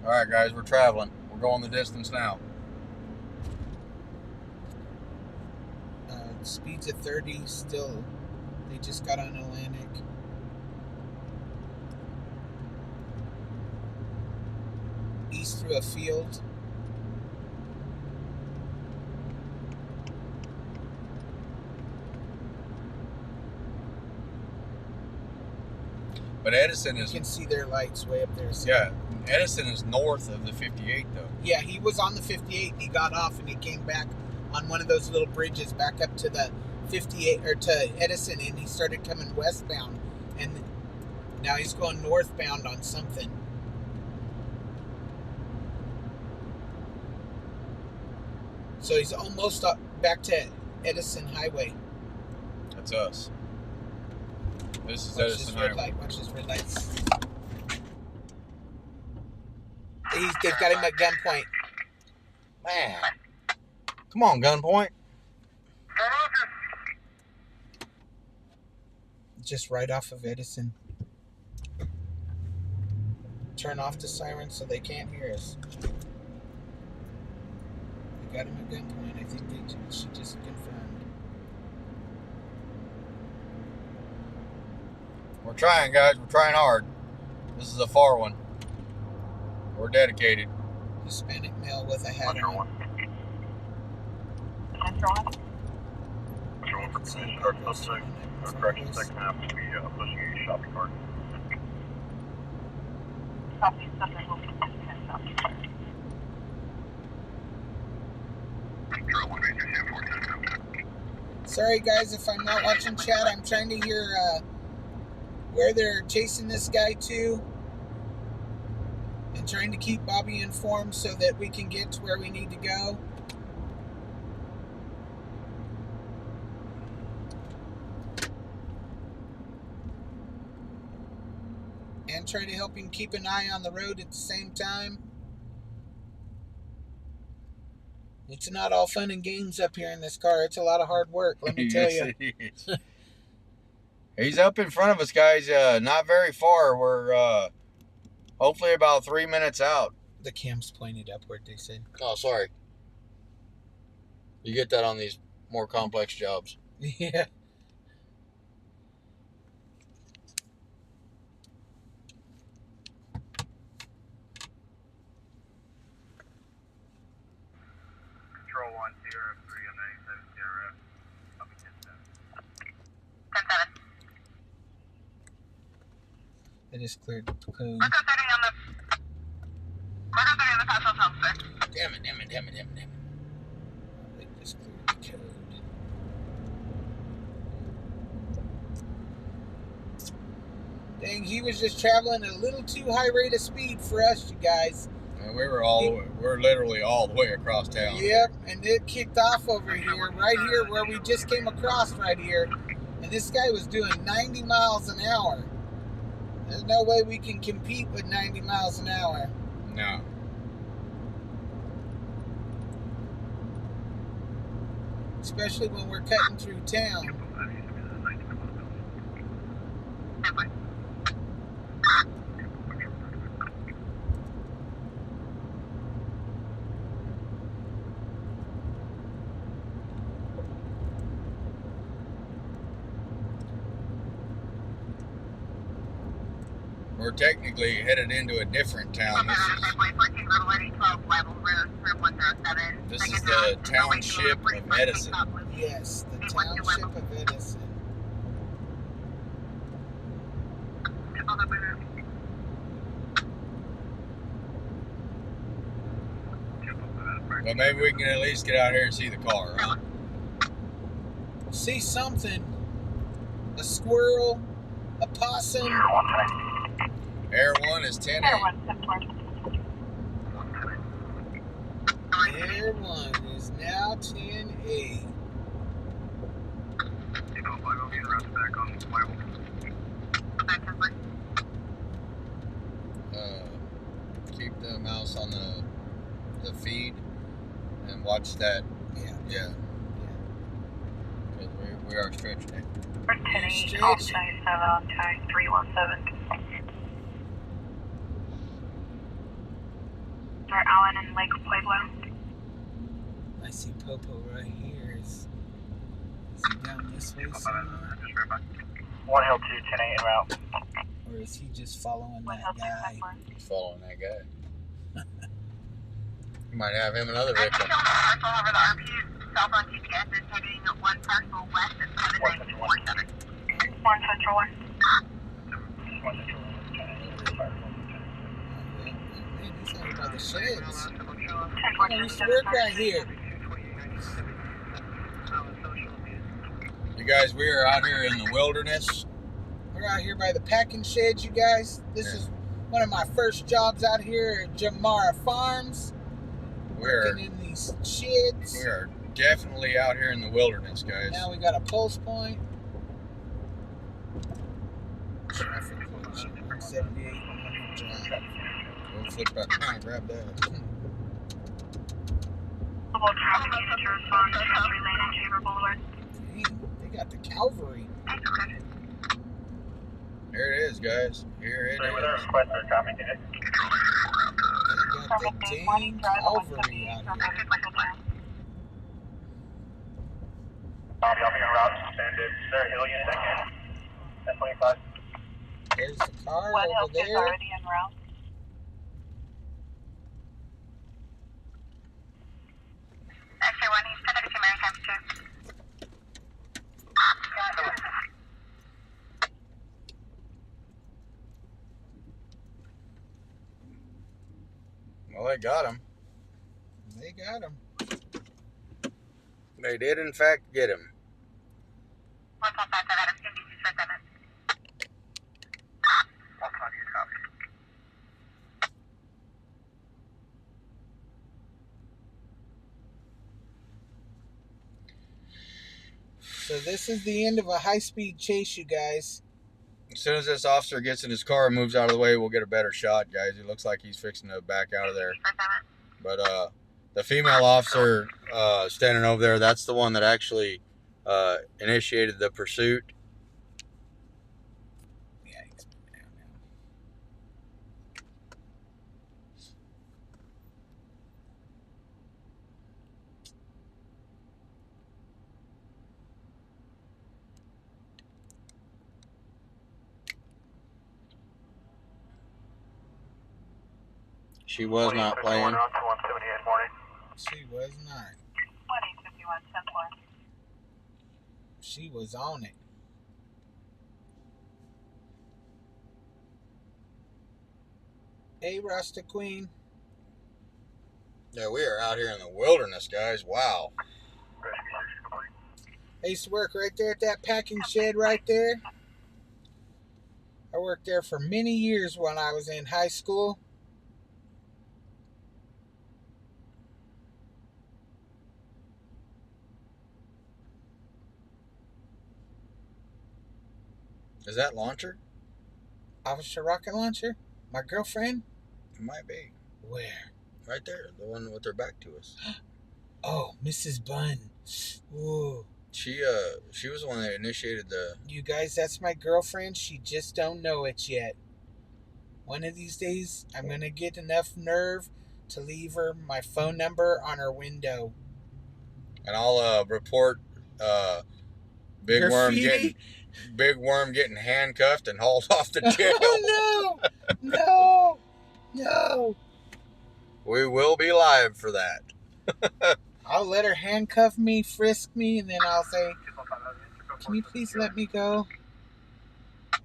All right, guys, we're traveling. We're going the distance now. Speeds at 30 still. They just got on Atlantic. East through a field. But Edison is... You can see their lights way up there. So. Yeah, Edison is north of the 58, though. Yeah, he was on the 58. He got off and he came back on one of those little bridges back up to the 58 or to Edison, and he started coming westbound, and now he's going northbound on something. So he's almost up back to Edison Highway. That's us. This is Watch Edison this red Highway. light. Watch this red lights. They've got him at gunpoint. Man. Come on, gunpoint. Just right off of Edison. Turn off the siren so they can't hear us. They got him at gunpoint. I think she just confirmed. We're trying, guys. We're trying hard. This is a far one. We're dedicated. Hispanic male with a hat on. Correction, second half will be pushing a shopping cart. Copy. Subject will be pushing a shopping cart. Sorry guys if I'm not watching chat. I'm trying to hear where they're chasing this guy to. And trying to keep Bobby informed so that we can get to where we need to go. And try to help him keep an eye on the road at the same time. It's not all fun and games up here in this car. It's a lot of hard work, let me tell you. He's up in front of us, guys. Not very far. We're hopefully about 3 minutes out. The cam's pointed upward, they said. Oh, sorry. You get that on these more complex jobs. Yeah. Control 1, Sierra 3 on 97 CRF. I'll be 10-7. 10-7. They just cleared the code. Marco 30 on the... Marco 30 on the Paso Film, sir. Damn it. They just cleared the code. Dang, he was just traveling at a little too high rate of speed for us, you guys. And we're literally all the way across town. Yep, and it kicked off over here, right here where we just came across right here. And this guy was doing 90 miles an hour. There's no way we can compete with 90 miles an hour. No. Especially when we're cutting through town. We're technically headed into a different town. This is the township of Edison. Yes, the township of Edison. But maybe we can at least get out here and see the car, huh? See something. A squirrel, a possum. Air 1 is 10. Air 1, 10-4. Air 1 is is now 10-8. Keep the mouse on the feed and watch that. Yeah. Because we are stretching it. 10-8, off 97 on tag 317. Start Allen and Lake Pueblo. I see Popo right here. Is he down this way somewhere? 1 Hill 2, 10-8 en route. Or is he just following One that Hill 2, guy? 10-4. He's following that guy. You might have him another I'm victim. showing a parcel over the RP cell phone GPS is heading 1 parcel west at 7947. 1 Central 1. 1 Central 1, 10-8, Man, he's out by the sheds. 10-4, I used to work right here. You guys, we are out here in the wilderness. We're out here by the packing sheds, you guys. This is one of my first jobs out here at Jamara Farms. Working in these sheds. We are definitely out here in the wilderness, guys. Now we got a pulse point. Traffic pollution, 178 100 drive. We'll flip back around and grab that. Global traffic unit to respond to Country Lane and Chamber Boulevard. Dang, they got the cavalry. Here it is, guys. Here it With our is. request for a copy, David. They got the dang cavalry out here. I'll be en route. And is there a Hill unit again? 1025. There's the car 1 Hill over 2 is there. already en route. X-ray 1, he's connected to Maritime 2. Well, they got him. They got him. They did, in fact, get him. 155 Adam 5647. I'll copy your copy. So this is the end of a high-speed chase, you guys. As soon as this officer gets in his car and moves out of the way, we'll get a better shot, guys. It looks like he's fixing to back out of there. But the female officer standing over there, that's the one that actually initiated the pursuit. Yeah, he's down now. She was not playing. 178 morning. She was not. 1851 10-4. She was on it. Hey, Rasta Queen. Yeah, we are out here in the wilderness, guys. Wow. Rescue 6 complete. I used to work right there at that packing shed right there. I worked there for many years when I was in high school. Is that launcher? Officer Rocket Launcher? My girlfriend? It might be. Where? Right there. The one with her back to us. Oh, Mrs. Bunn. Ooh. She was the one that initiated the... You guys, that's my girlfriend. She just don't know it yet. One of these days, I'm going to get enough nerve to leave her my phone number on her window. And I'll report Big Graffiti? Worm getting handcuffed and hauled off to jail. Oh, no! No! No! We will be live for that. I'll let her handcuff me, frisk me, and then I'll say, can you please let me go? I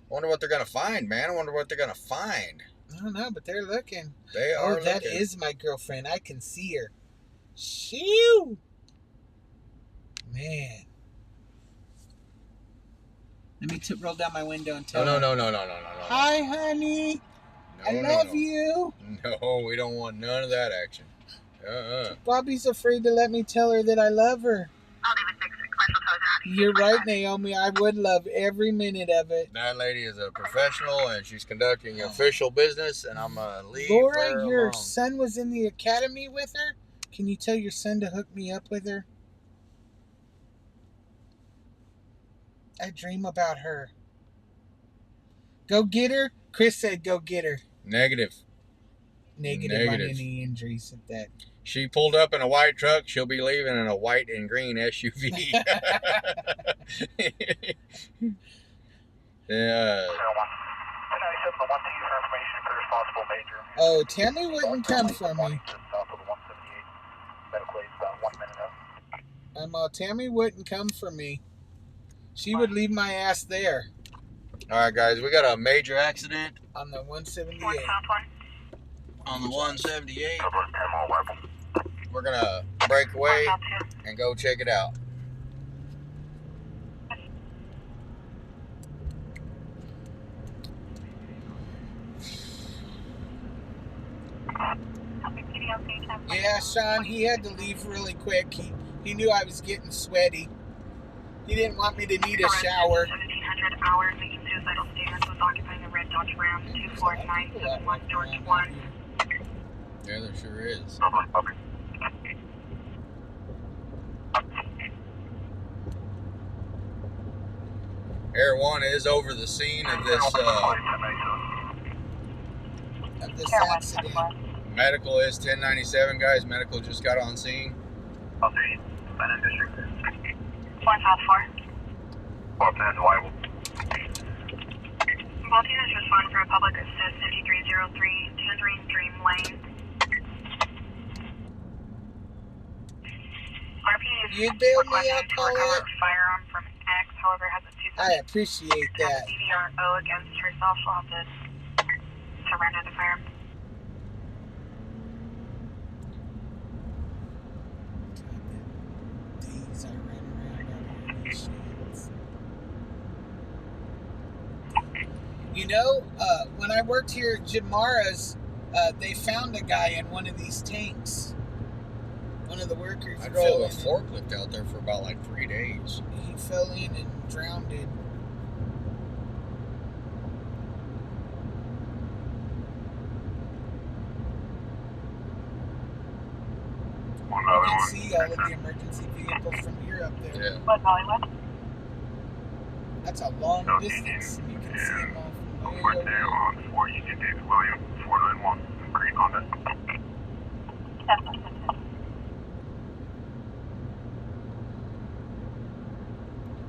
wonder what they're going to find, man. I wonder what they're going to find. I don't know, but they're looking. They are that looking. is my girlfriend. I can see her. Shoo! Man. Let me roll down my window and tell her. No. Hi, honey. I love you. No, we don't want none of that action. Bobby's afraid to let me tell her that I love her. I'll leave it 6 commercial toes out. You're right, Naomi. I would love every minute of it. That lady is a professional, and she's conducting official business, and I'm going to leave Laura, her your alone. son was in the academy with her? Can you tell your son to hook me up with her? I dream about her. Go get her? Chris said go get her. Negative. Negative on any injuries at that. She pulled up in a white truck. She'll be leaving in a white and green SUV. Yeah. Oh, Tammy wouldn't come for me. Tammy wouldn't come for me. She would leave my ass there. All right, guys, we got a major accident on the 178. On the 178. We're going to break away and go check it out. Yeah, Sean, he had to leave really quick. He knew I was getting sweaty. He didn't want me to need a shower. 1700 hours making suicidal statements was occupying the red Dodge Ram 24971 George 1. Yeah, there sure is. Air 1 is over the scene of this accident. Medical is 1097, guys. Medical just got on scene. I'll see. 454. Both units respond for a public assist 5303 Tangerine Dream Lane. You bailed me out, Paulette? Firearm from X, however, has a 2 I appreciate that. DDRO against herself. She'll have to surrender the firearm. Days I ran around out these shits. You know, when I worked here at Jamara's, they found a guy in one of these tanks. One of the workers. I drove a forklift out there for about like 3 days. He fell in and drowned. You can see all of the emergency vehicles from here up there. Yeah. What, Hollywood? That's a long distance. You can see them all from way over. on 4 Union David William, 491, green Honda.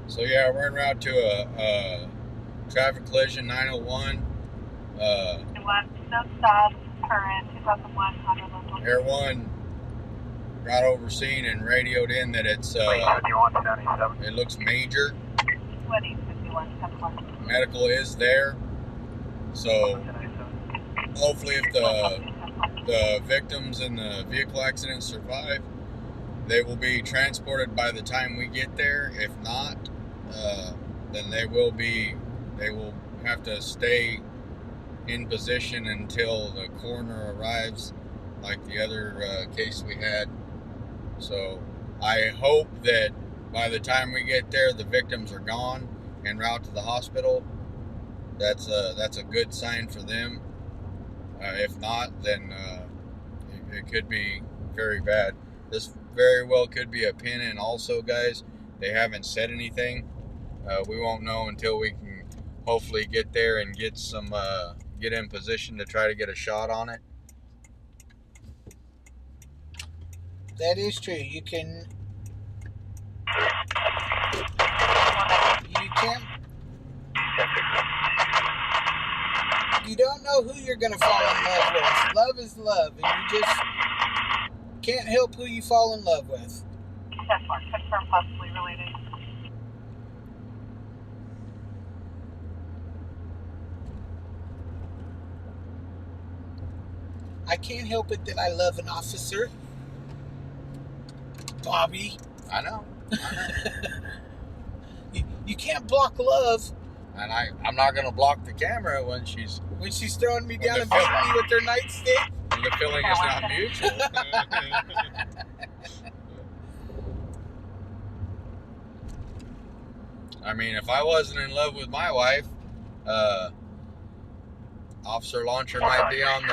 So yeah, we're en route to a traffic collision 901. No stop, current 2001 Honda local. Air 1 got overseen and radioed in that it's it looks major. 2051. Medical is there. So hopefully if the victims in the vehicle accident survive, they will be transported by the time we get there. If not, then they will have to stay in position until the coroner arrives, like the other case we had. So I hope that by the time we get there, the victims are gone en route to the hospital. That's a good sign for them. If not, then it could be very bad. This very well could be a pin-in also, guys. They haven't said anything. We won't know until we can hopefully get there and get in position to try to get a shot on it. That is true. You can't. You don't know who you're gonna fall in love with. Love is love, and you just can't help who you fall in love with. That's one. Confirm possibly related. I can't help it that I love an officer. Bobby. I know. You can't block love. And I'm not going to block the camera when she's throwing me down the and beating me with her nightstick. when the feeling is not mutual. I mean, if I wasn't in love with my wife, Officer Launcher might be on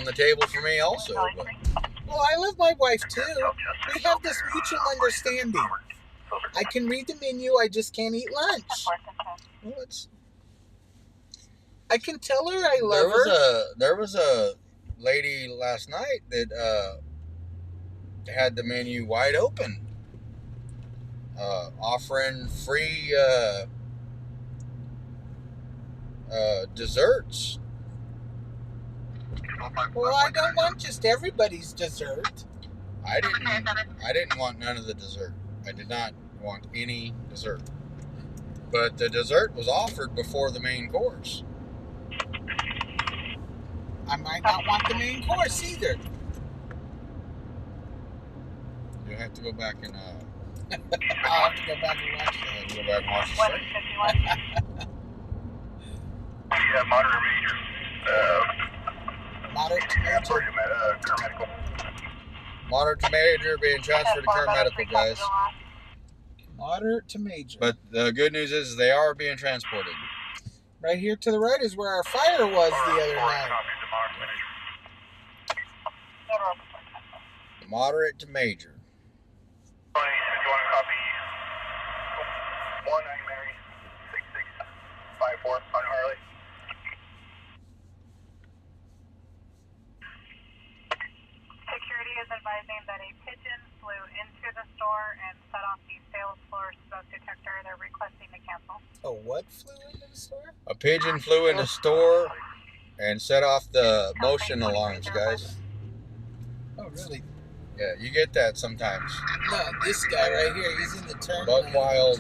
the table for me also. But. Well, I love my wife too. We have this mutual understanding. I can read the menu, I just can't eat lunch. Well, I can tell her I love her. There was a lady last night that had the menu wide open, offering free desserts. Well, I don't want just everybody's dessert. I didn't want none of the dessert. I did not want any dessert. But the dessert was offered before the main course. I might not want the main course either. You'll have to go back and I'll have to go back and watch that. go back and watch the second. Yeah, moderate or major. Moderate to major. Current medical. Moderate to major being transferred to current medical, guys. Moderate to major. But the good news is they are being transported. Right here to the right is where our fire was the other night. Moderate to major. If you want to copy 1, I'm Mary, 6654 on Harley. Security is advising that a pigeon flew into the store and set off the sales floor smoke detector. They're requesting to cancel. A what flew into the store? A pigeon flew in the store and set off the motion alarms, guys. Oh, really? Yeah, you get that sometimes. No, this guy right here, he's in the turn Buck lane. wild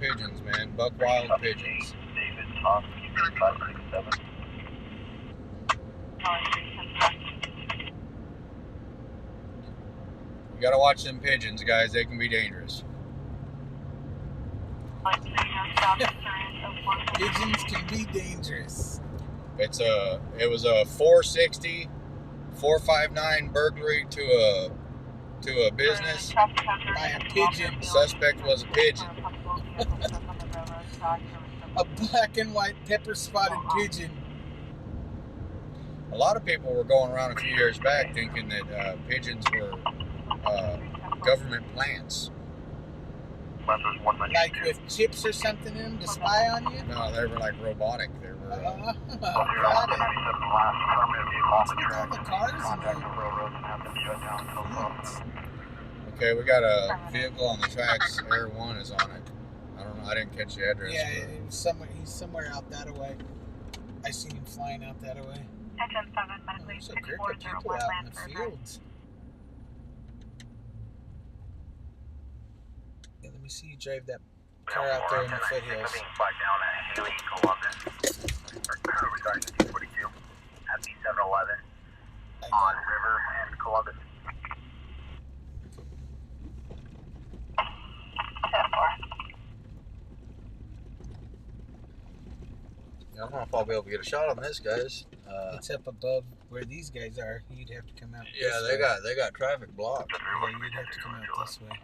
pigeons, man. Buck wild pigeons. David Thomas, 567. You gotta watch them pigeons, guys. They can be dangerous. Pigeons can be dangerous. It was a 459 burglary to a business. By a pigeon. Suspect was a pigeon. A black and white pepper spotted pigeon. A lot of people were going around a few years back thinking that pigeons were government plants. Like with chips or something in them to spy on you? No, they were like robotic. They were. Got it. Look at all the cars in there. Okay, we got a vehicle on the tracks. Air 1 is on it. I don't know. I didn't catch the address. Yeah, it was he's somewhere out that way. I seen him flying out that way. Oh, there's a group of people out in the fields. Yeah, let me see you drive that car out there in the foothills. Being flagged down at Haley, Columbus. Regarding 242 at the 7-Eleven on River and Columbus. I don't know if I'll be able to get a shot on this, guys. It's up above where these guys are. You'd have to come out. Yeah, this they way. got traffic blocked. Yeah, you'd have to come out this way.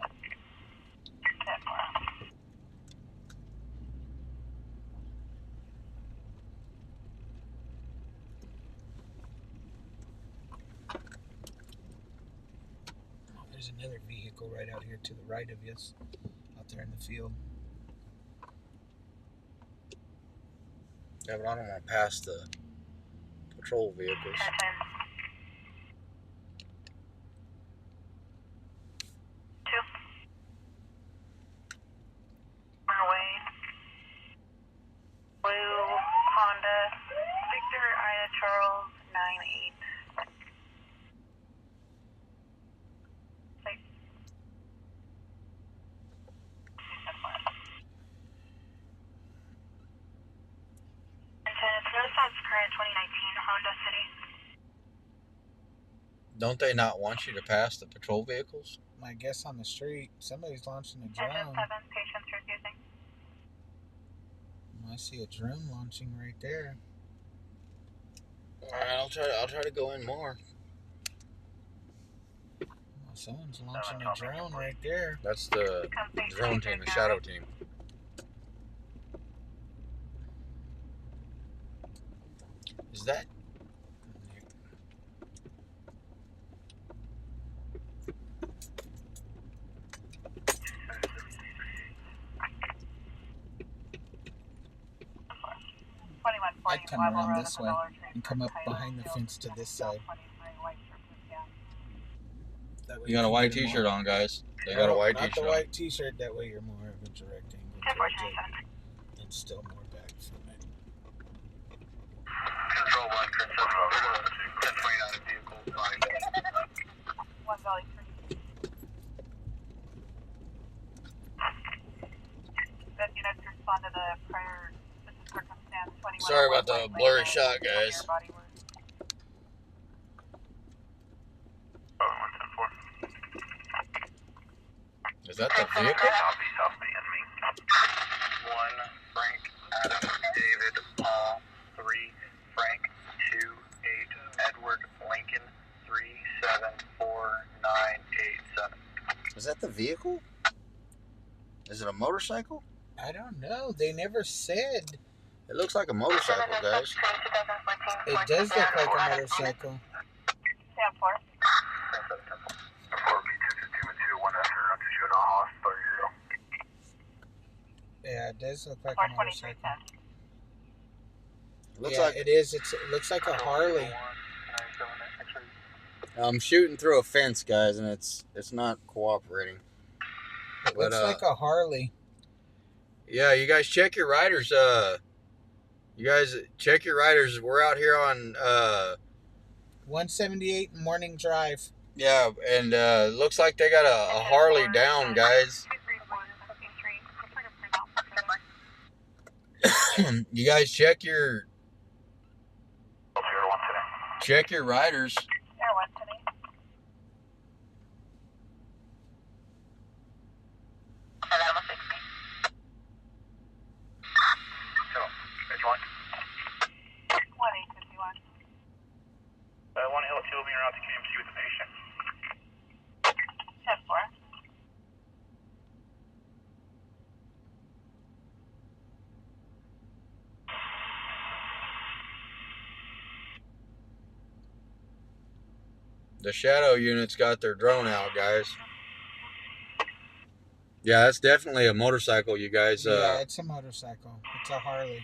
There's another vehicle right out here to the right of us, out there in the field. Yeah, but I don't want to pass the patrol vehicles. Blue Honda Victor Ida Charles 98. Current 2019 Honda City. Don't they not want you to pass the patrol vehicles? I guess on the street, somebody's launching a drone. Engine 7, patients refusing. I see a drone launching right there. All right, I'll try to go in more. Oh, someone's launching a drone right there. That's the drone team, the shadow team. Is that? I'd come around this way and come up behind the fence to this side. That way You got a can white get T-shirt more. on, guys. They got a white Not T-shirt the on. white T-shirt. That way you're more of a direct angle towards it, and still more back from it. Control 1, Princess. We're going to 1029 vehicle. 1 Valley 3. Beth, you know, to respond to the prior circumstance 21. Sorry about the blurry shot, guys. Is that the vehicle? South me. 1, Frank, Adam, David, Paul, 3, Frank, 2, 8, Edward, Lincoln, 3, 7, 4, 9, 8, 7. Is that the vehicle? Is it a motorcycle? I don't know. They never said. It looks like a motorcycle, guys. It does look like a motorcycle. Stand for. Yeah, it does look like a motorcycle. 42310. Looks Yeah, like it is. It looks like a Harley. I'm shooting through a fence, guys, and it's not cooperating. It looks like a Harley. Yeah, you guys check your riders. You guys check your riders. We're out here on 178 Morning Drive. yeah, and looks like they got a Harley down, guys. You guys check your riders. Air 1 today. Alabama 60. So, which one? 1851. 1 Hill 2 will be around to KMC with the patient. 10-4. The shadow unit's got their drone out, guys. Yeah, that's definitely a motorcycle, you guys. Yeah, it's a motorcycle. It's a Harley.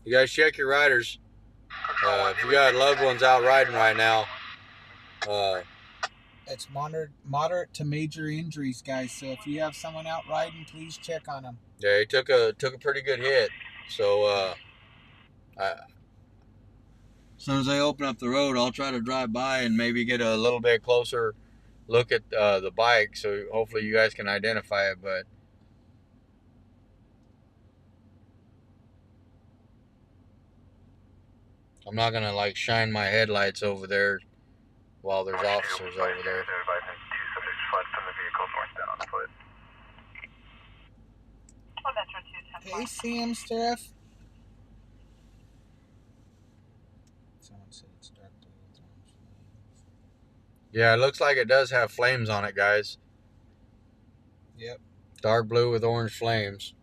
You guys check your riders. If you got loved ones out riding right now, It's moderate to major injuries, guys. So if you have someone out riding, please check on them. yeah, he took a pretty good hit. So as soon as they open up the road, I'll try to drive by and maybe get a little bit closer look at the bike, so hopefully you guys can identify it. But I'm not gonna like shine my headlights over there while there's officers over there. Hey, Sam Stuff. Someone said it's dark blue with orange flames. Yeah, it looks like it does have flames on it, guys. Yep. Dark blue with orange flames.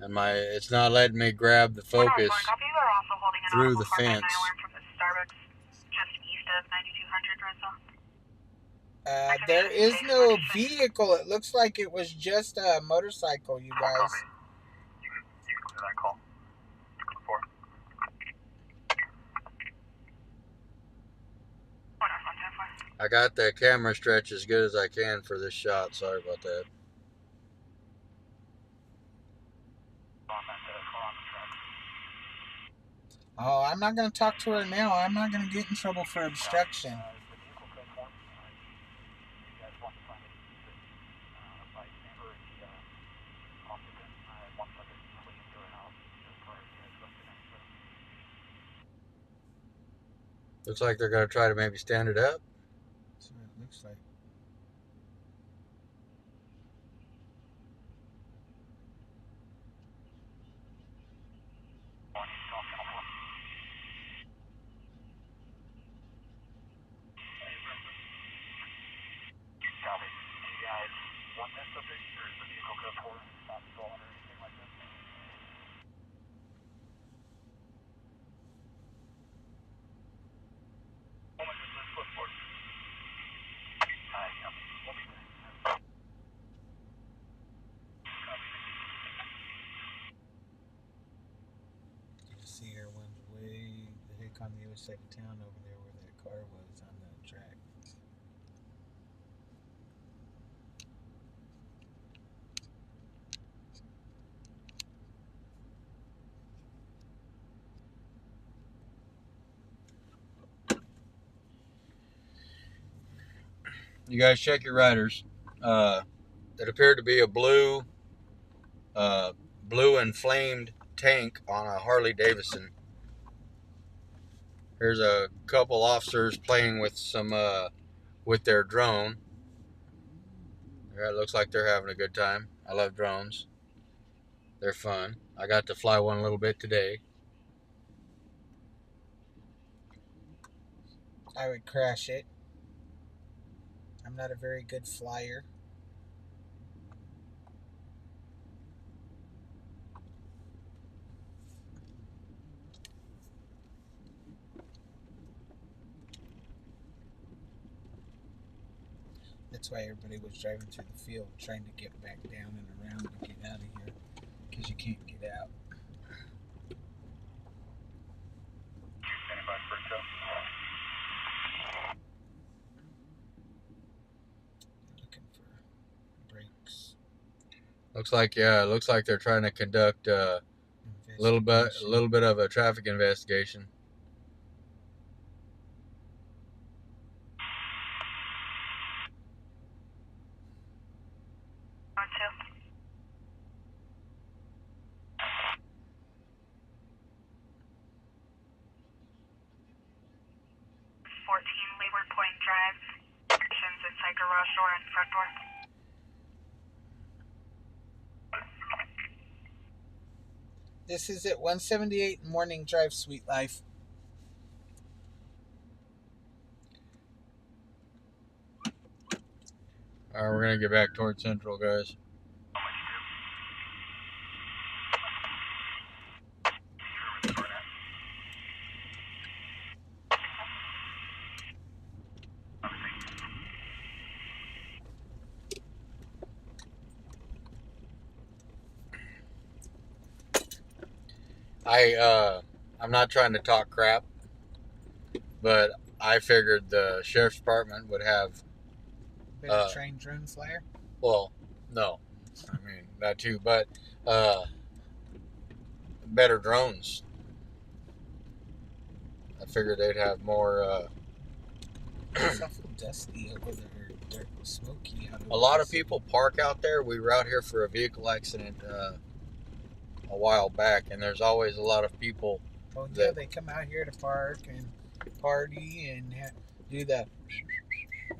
And it's not letting me grab the focus through the fence. There is no vehicle. It looks like it was just a motorcycle, you guys. You can clear that call. 4. I got the camera stretch as good as I can for this shot. Sorry about that. Oh, I'm not going to talk to her now. I'm not going to get in trouble for obstruction. Looks like they're going to try to maybe stand it up. That's what it looks like. Copy. Do you guys want that subject, or is the vehicle code for not stolen or anything like that? Oh my goodness, let's look for it. Yep, we'll be there. Did you see her one's way the heck on the other side of town over there where that car was on the track? You guys check your riders. It appeared to be a blue and flamed tank on a Harley Davidson. Here's a couple officers playing with some with their drone. It looks like they're having a good time. I love drones. They're fun. I got to fly one a little bit today. I would crash it. I'm not a very good flyer. That's why everybody was driving through the field trying to get back down and around to get out of here, because you can't get out. Standing by for tow. Looking for brakes. Looks like it looks like they're trying to conduct a little bit of a traffic investigation. On two. 14 Leeward Point Drive. Conditions inside garage door and front door. This is at 178 Morning Drive, Sweet Life. All right, we're gonna get back towards Central, guys. I'm not trying to talk crap, but I figured the sheriff's department would have. Better trained drone flyer. Well, no, I mean that too, but better drones. I figured they'd have more. It's awful dusty over there, dirt, smoky out A lot of people park out there. We were out here for a vehicle accident a while back, and there's always a lot of people. Oh yeah, they come out here to park and party and do that.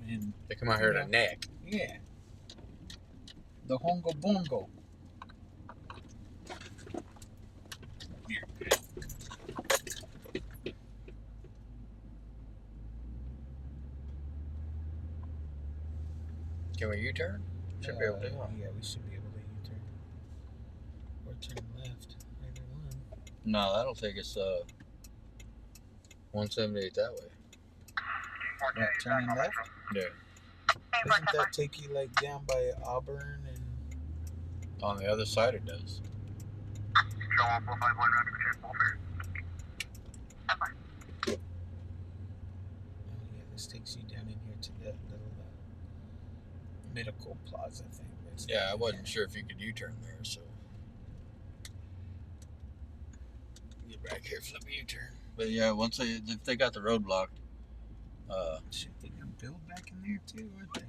And They come out here to neck. yeah, the hongo bongo. Can we U-turn? Should be able to. Yeah, we should be able to U-turn. Or turn left. Either one. No, that'll take us 178 that way. What, turning left? Yeah. Doesn't that take you like down by Auburn and? On the other side it does. Show up 451 round to check welfare. Oh yeah, this takes you down in here to that little medical plaza thing. That's Yeah, I wasn't sure if you could U-turn there, so. Get back here, flip a U-turn. But yeah, if they got the road blocked, Shit, they can build back in there too, aren't they?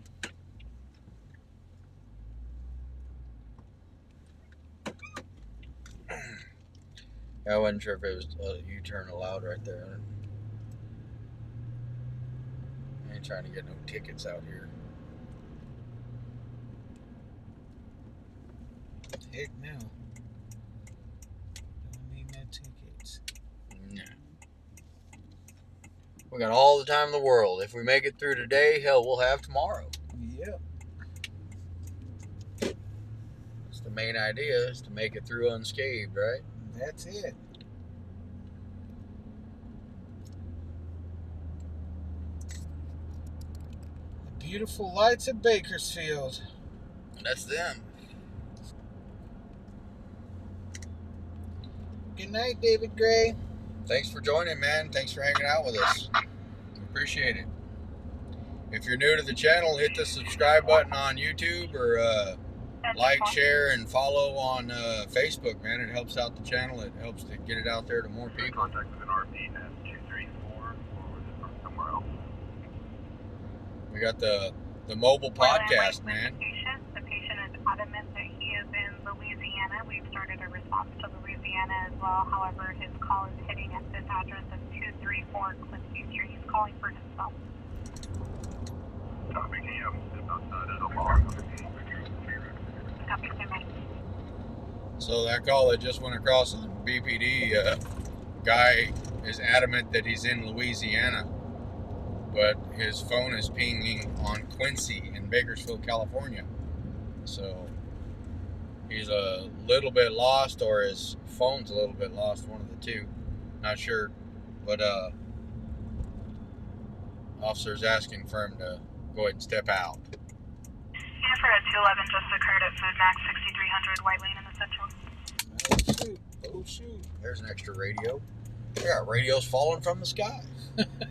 I wasn't sure if it was a U-turn allowed right there. trying to get no tickets out here. Heck no. Don't need no tickets. No. We got all the time in the world. If we make it through today, hell, we'll have tomorrow. Yep. That's the main idea, is to make it through unscathed, right? That's it. The beautiful lights of Bakersfield. That's them. Good night, David Gray. Thanks for joining, man. Thanks for hanging out with us. Appreciate it. If you're new to the channel, hit the subscribe button on YouTube, or like, share, and follow on Facebook, man. It helps out the channel. It helps to get it out there to more people. Contact with an RP at 234, or was it from somewhere else? We got the mobile podcast, man. The patient is adamant that he is in Louisiana. We've started a response to Louisiana as well. However, his call is hitting at this address of 234 Quincy Street. He's calling for himself. Copy, can you step outside of the law? Copy, sir. So that call that just went across the BPD, guy is adamant that he's in Louisiana, but his phone is pinging on Quincy in Bakersfield, California. So he's a little bit lost, or his phone's a little bit lost, one of the two. Not sure. But officer's asking for him to go ahead and step out. Jennifer at 211 just occurred at Food Max 6300 White Lane in the Central. Oh, shoot. Oh, shoot. There's an extra radio. We got radios falling from the sky. 4 Central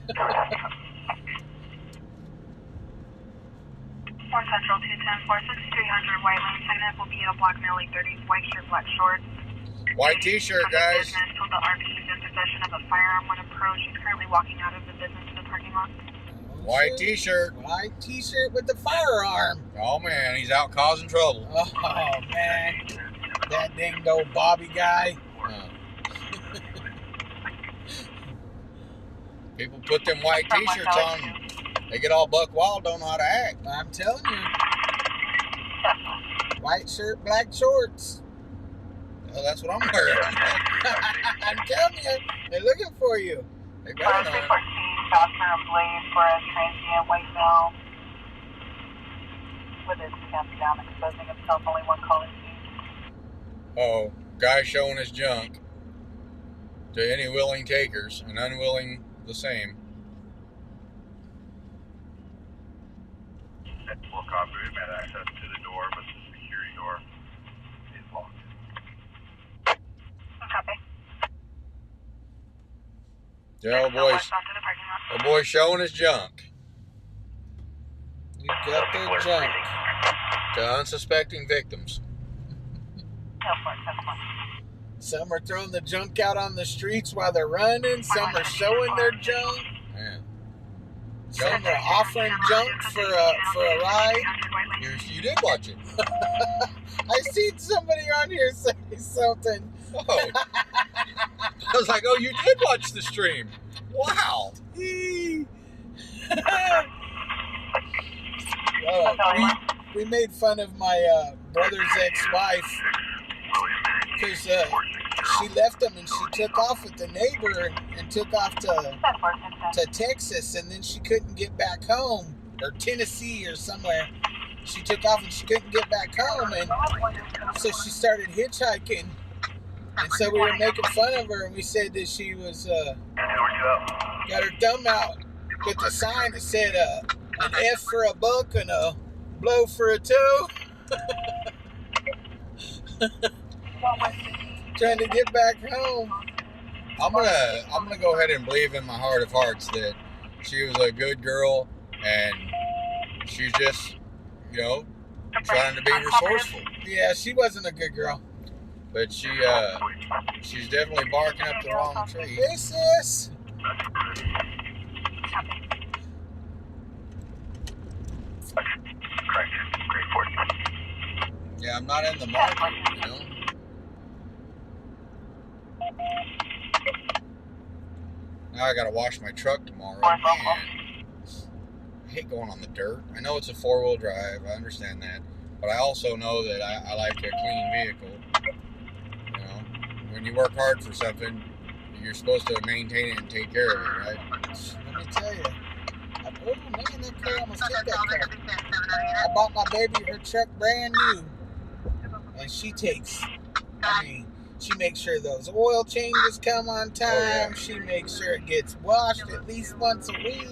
210 6300 White Lane. Segment will be a block Millie 30s, white shirt, black shorts. White t-shirt, guys. Business told the RP he's in possession of a firearm when approached. He's currently walking out of the business to the parking lot. White t-shirt. White t-shirt with the firearm. Oh, man, he's out causing trouble. Oh, man. That danged old Bobby guy. People put them white t-shirts on. They get all buck wild, don't know how to act. I'm telling you. White shirt, black shorts. Well, that's what I'm wearing. I'm telling you. They're looking for you. They better not. 314 Fastener and Blade for a transient white male with his pants down, exposing himself. Only one call received. Oh, guy showing his junk to any willing takers, and unwilling the same. We'll copy. We had access to the door, but the security door is locked. Copy. Yeah, old boy's, old boy's showing his junk You got their junk. to unsuspecting victims. Some are throwing the junk out on the streets while they're running. Some are showing their junk. Man, Some are offering junk for a ride. you did watch it. I seen somebody on here say something. Oh. I was like, oh, you did watch the stream. Wow. We made fun of my brother's ex-wife because she left him and she took off with the neighbor and took off to Texas, and then she couldn't get back home, or Tennessee or somewhere. She took off and she couldn't get back home, and so she started hitchhiking. And so we were making fun of her, and we said that she was got her thumb out with a sign that said an F for a buck and a blow for a toe. Trying to get back home. I'm gonna go ahead and believe in my heart of hearts that she was a good girl, and she's just, trying to be resourceful. Yeah, she wasn't a good girl. But she's definitely barking up the wrong tree. Hey, sis. Yeah, I'm not in the market, Now I gotta wash my truck tomorrow. Man. hate going on the dirt. I know it's a 4-wheel drive. I understand that. But I also know that I like a clean vehicle. You know, when you work hard for something, you're supposed to maintain it and take care of it, right? Let me tell you. Oh man, that car almost hit that car. I bought my baby her truck brand new, and she makes sure those oil changes come on time. Oh, yeah. She makes sure it gets washed at least once a week,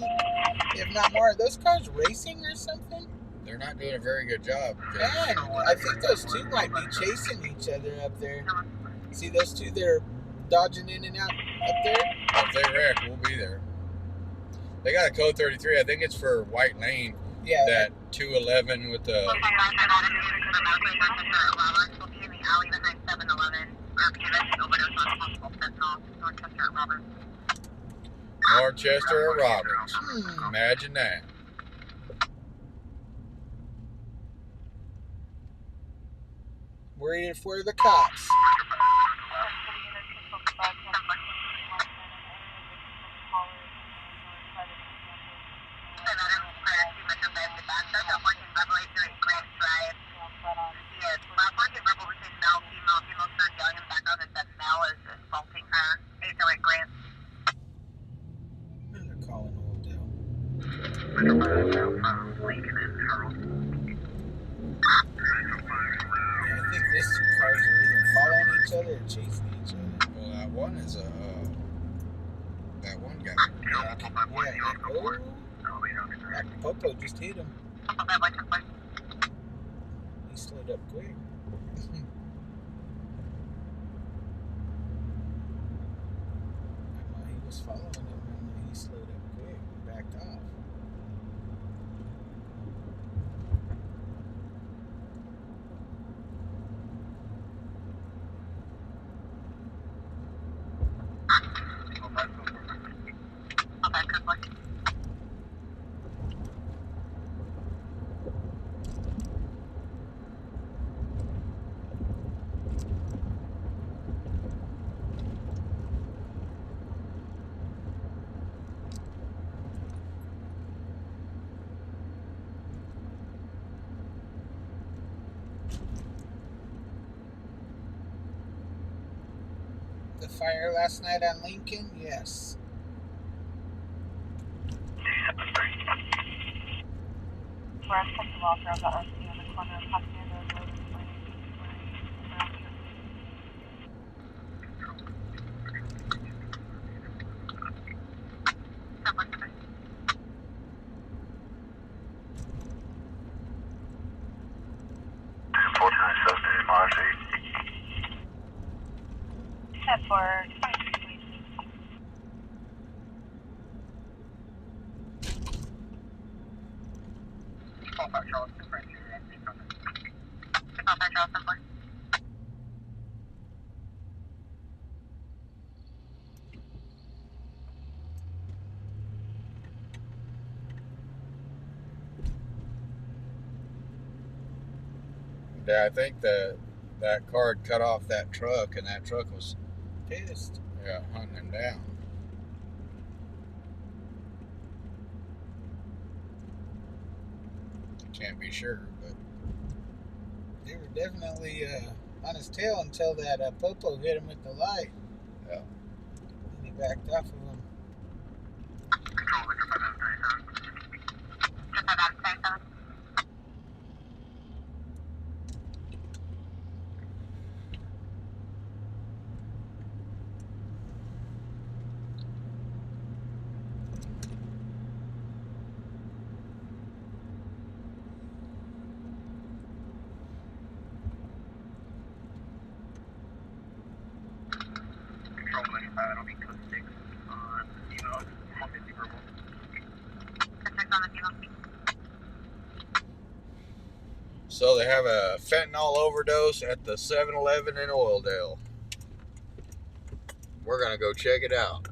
if not more. Are those cars racing or something? They're not doing a very good job. And I think those two might be chasing each other up there. See those two that are dodging in and out up there? If they wreck, we'll be there. They got a code 33. I think it's for White Lane. Yeah. That 211 with the. Northchester or Roberts. Imagine that. Worried for the cops. They're calling Oldale. I think these two cars are either following each other or chasing each other. Well, that one is that one guy. Yeah. Oh, that Popo just hit him. He slowed up quick. He was following him and he slowed up quick and backed off. The fire last night on Lincoln? Yes. Where I took the walker of the RC on the corner of Hacienda Road. Set for 23. Yeah, I think that car had cut off that truck, and that truck was Pissed. hunting him down. Can't be sure, but They were definitely on his tail until that Popo hit him with the light. yeah. And he backed off of him. So they have a fentanyl overdose at the 7-Eleven in Oildale. We're gonna go check it out.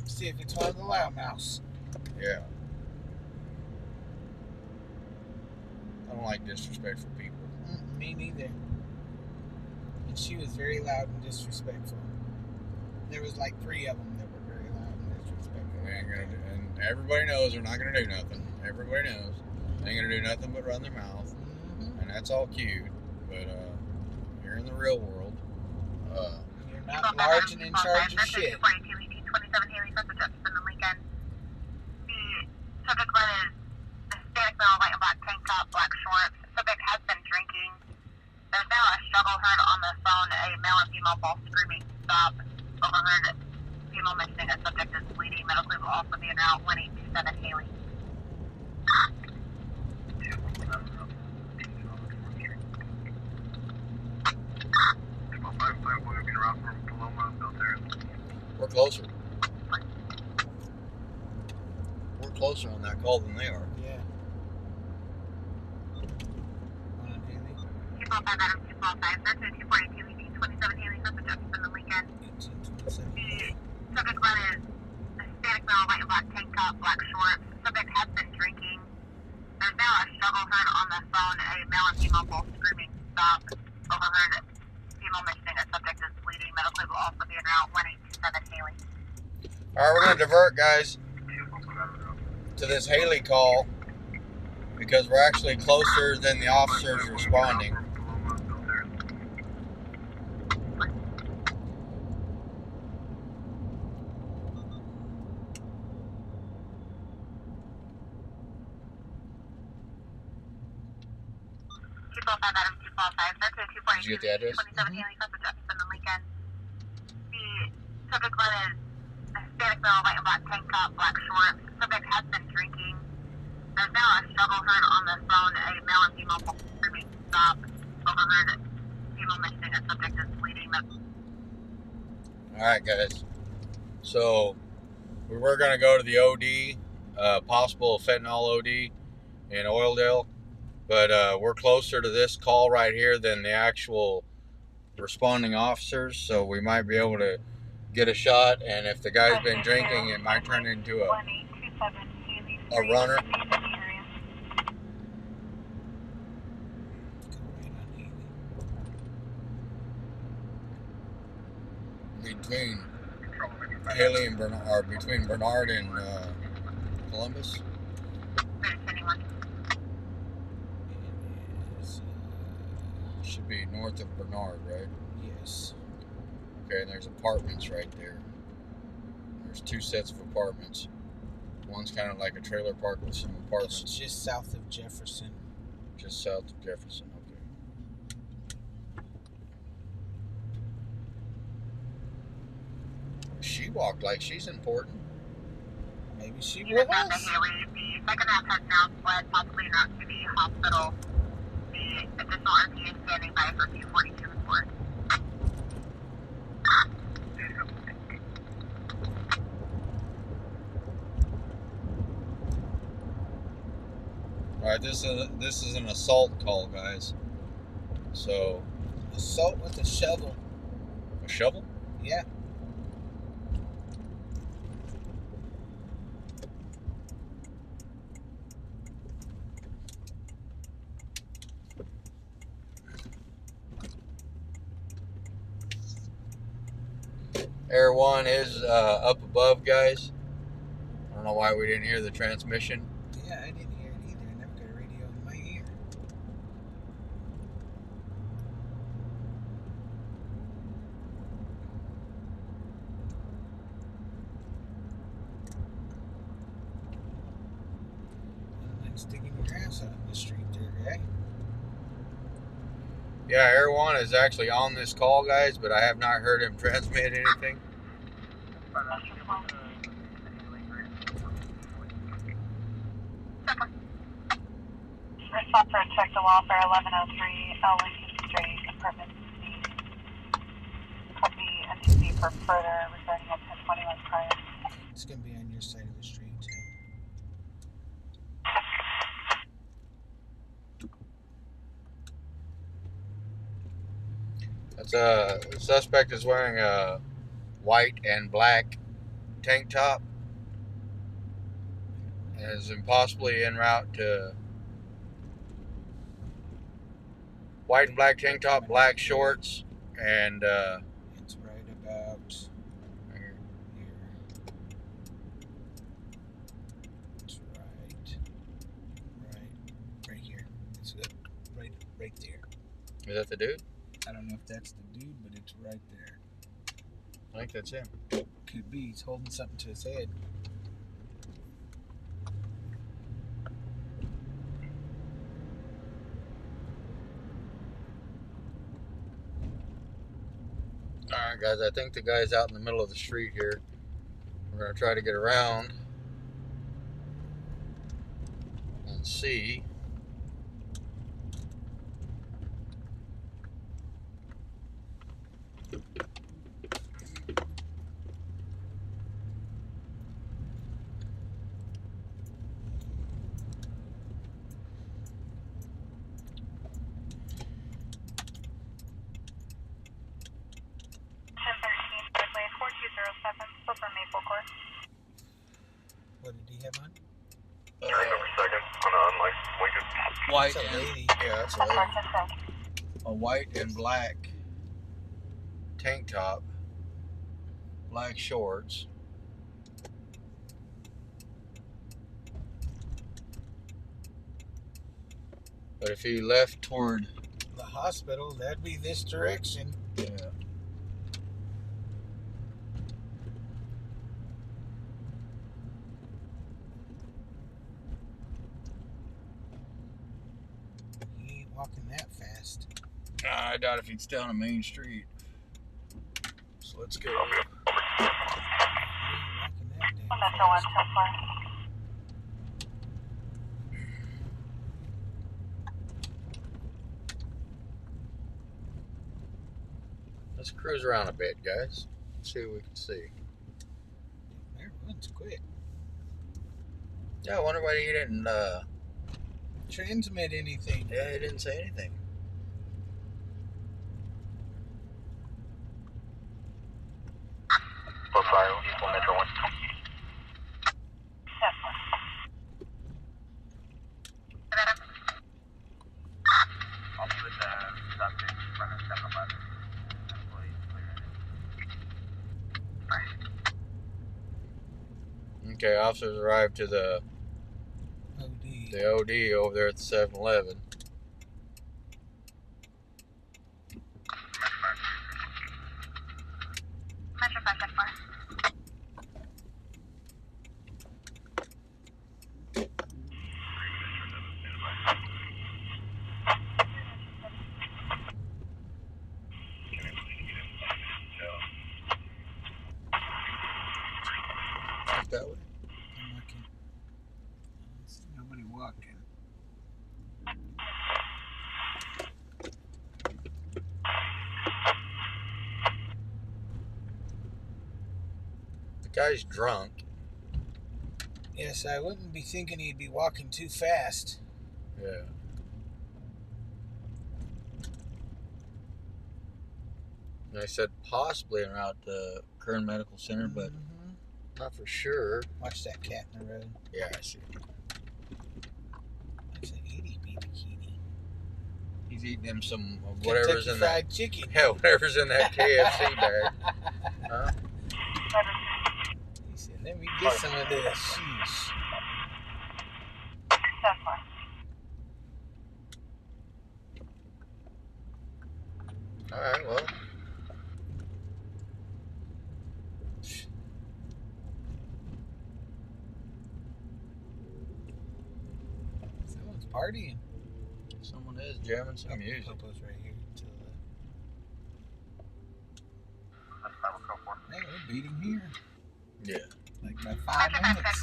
See if it's one of the loudmouths. Yeah. I don't like disrespectful people. Me neither. And she was very loud and disrespectful. There was like 3 of them that were very loud and disrespectful. We ain't gonna do, and everybody knows they're not gonna do nothing. Everybody knows they ain't gonna do nothing but run their mouth, and that's all cute. But you're in the real world. You're not large and in charge of shit. 27 Haley, Central Jefferson, and Lincoln. The subject line is Hispanic male, white and black tank top, black shorts. Subject has been drinking. There's now a struggle heard on the phone. A male and female both screaming, stop. Overheard female mentioning a subject is bleeding. Medically will also be en route 1827 Haley. We're closer. We're closer on that call than they are. Yeah. One on Haley. 245 Adam 245. That's 242 leading 27 Haley, Central Jefferson, and Lincoln. 1827. The subject line is Hispanic male, white and black tank top, black shorts. Subject has been drinking. There's now a struggle heard on the phone. A male and female both screaming, stop. Overheard female mentioning a subject is bleeding. Medically will also be en route 1827 Haley. All right, we're gonna divert, guys, to this Haley call because we're actually closer than the officers responding. Did you get the address? 27 Haley, Central Jefferson, and Lincoln. The subject line is Hispanic male, white and black tank top, black shorts. Subject has been drinking. There's now a struggle heard on the phone. A male and female both screaming, stop. Overheard female mentioning a subject is bleeding. All right, guys. So we were going to go to the OD, possible fentanyl OD in Oildale, but we're closer to this call right here than the actual responding officers, so we might be able to get a shot. And if the guy's been drinking, it might turn into a runner. Between Haley and Bernard, or between Bernard and Columbus. Should be north of Bernard, right? Yes. Okay, and there's apartments right there. There's two sets of apartments. One's kind of like a trailer park with some apartments. It's just south of Jefferson. Just south of Jefferson, okay. She walked like she's important. Maybe she was. was. The second half has now fled, possibly not to the hospital. The additional RP is standing by for 242 report. All right, this is an assault call, guys. So Assault with a shovel. a shovel? Yeah. Air 1 is up above, guys. I don't know why we didn't hear the transmission. Yeah, I didn't hear it either. I never got a radio in my ear. Like sticking your ass out in the street there, guy. Yeah, Air 1 is actually on this call, guys, but I have not heard him transmit anything. Response for a check to welfare 1103 Lincoln Street, apartment C. Copy NTC for further regarding a 1021 prior. It's gonna be on your side of the street too. That's the suspect is wearing a white and black tank top and is possibly en route to white and black tank top, black shorts, and It's right about here. Is that the dude? I don't know if that's the dude, but it's right there. I think that's him. Could be. He's holding something to his head. Alright guys, I think the guy's out in the middle of the street here. We're going to try to get around and see. What did he have on? White That's a and lady. yeah, that's a lady. A white and black tank top, black shorts. But if he left toward The hospital, that'd be this direction. yeah. He ain't walking that fast. I doubt if he'd stay on a main street. So let's go. He ain't walking that damn That's the one fast. so far. Let's cruise around a bit, guys. See what we can see. That runs quick. Yeah, I wonder why he didn't Transmit anything. yeah, he didn't say anything. Metro 1. I'll put the subject in front of 7-Eleven. Okay, officers arrived to the OD. OD over there at the 7-Eleven. Metro 574. That way. I'm looking. I see nobody walking. The guy's drunk. Yes, I wouldn't be thinking he'd be walking too fast. Yeah. And I said possibly en route to Kern Medical Center, but not for sure. Watch that cat in the road. Yeah, I see. It's an itty bitty kitty. He's eating him some of whatever's Kentucky in Fried that. Chicken. Yeah, whatever's in that KFC bag. Huh? He said, "Let me get some of this." Sheesh. All right, well. Someone's partying. Someone is jamming some music. Popo's right here to the left. Hey, we're beating here. Yeah. Like by 5 minutes.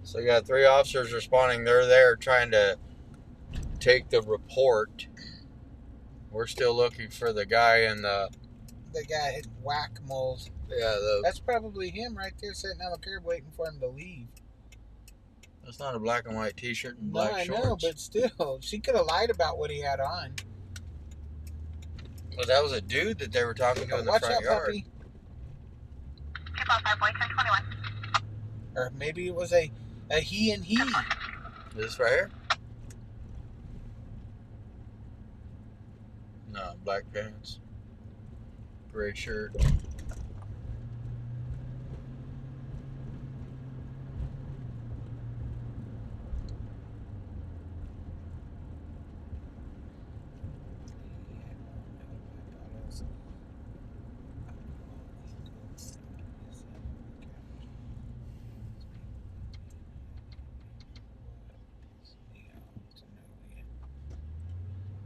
So you got 3 officers responding. They're there trying to take the report. We're still looking for the guy in the guy had whack-moles. the. That's probably him right there sitting on the curb waiting for him to leave. That's not a black and white T-shirt and No, black I shorts. know, but still, she could have lied about what he had on. Well, that was a dude that they were talking to in the Watch front out, yard. puppy. Or maybe it was a he and he. This right here? No, black pants, gray shirt.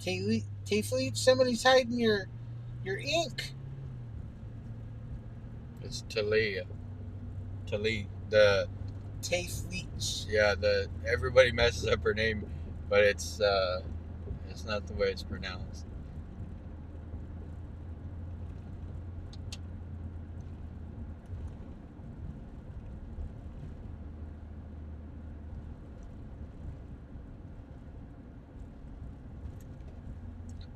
T-Fleet, somebody's hiding your ink. It's Talia. The T-Fleet. yeah, everybody messes up her name, but it's not the way it's pronounced.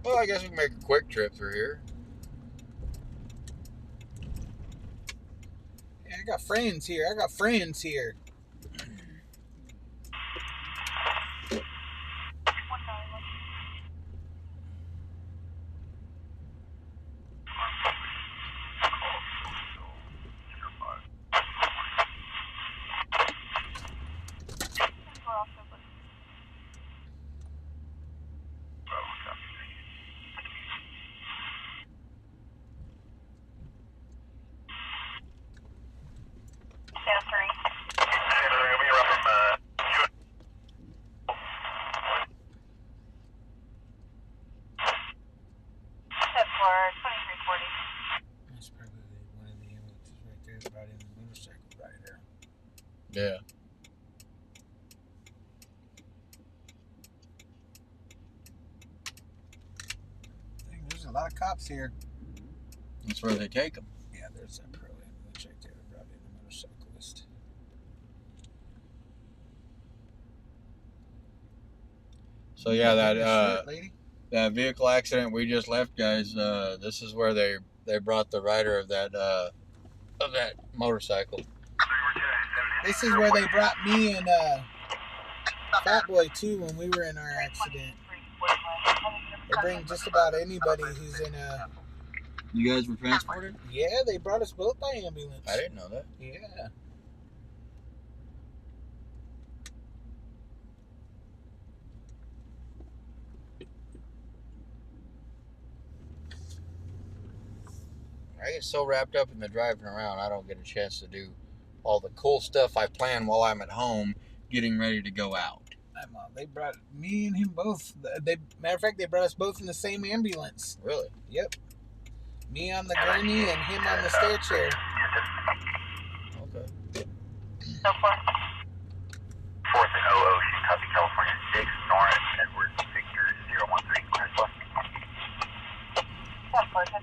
Well, I guess we can make a quick trip through here. Yeah, I got friends here. That's probably one of the ambulances right there that brought in the motorcycle rider. Yeah. There's a lot of cops here. That's where they take them. Yeah, there's that pro ambulance right there that brought in the motorcyclist. So yeah, lady. that vehicle accident we just left, guys. This is where they brought the rider of that motorcycle. This is where they brought me and Fat Boy too when we were in our accident. They bring just about anybody who's in a. You guys were transported? Yeah, they brought us both by ambulance. I didn't know that. Yeah. I get so wrapped up in the driving around, I don't get a chance to do all the cool stuff I plan while I'm at home getting ready to go out. They brought me and him both. Matter of fact, they brought us both in the same ambulance. Really? Yep. Me on the gurney and him on the stair chair. Okay. So far. 4th and 00, Ocean, copy California 6, Norris, Edward, Victor 013, clear plus. Yeah, 4, 10, 10.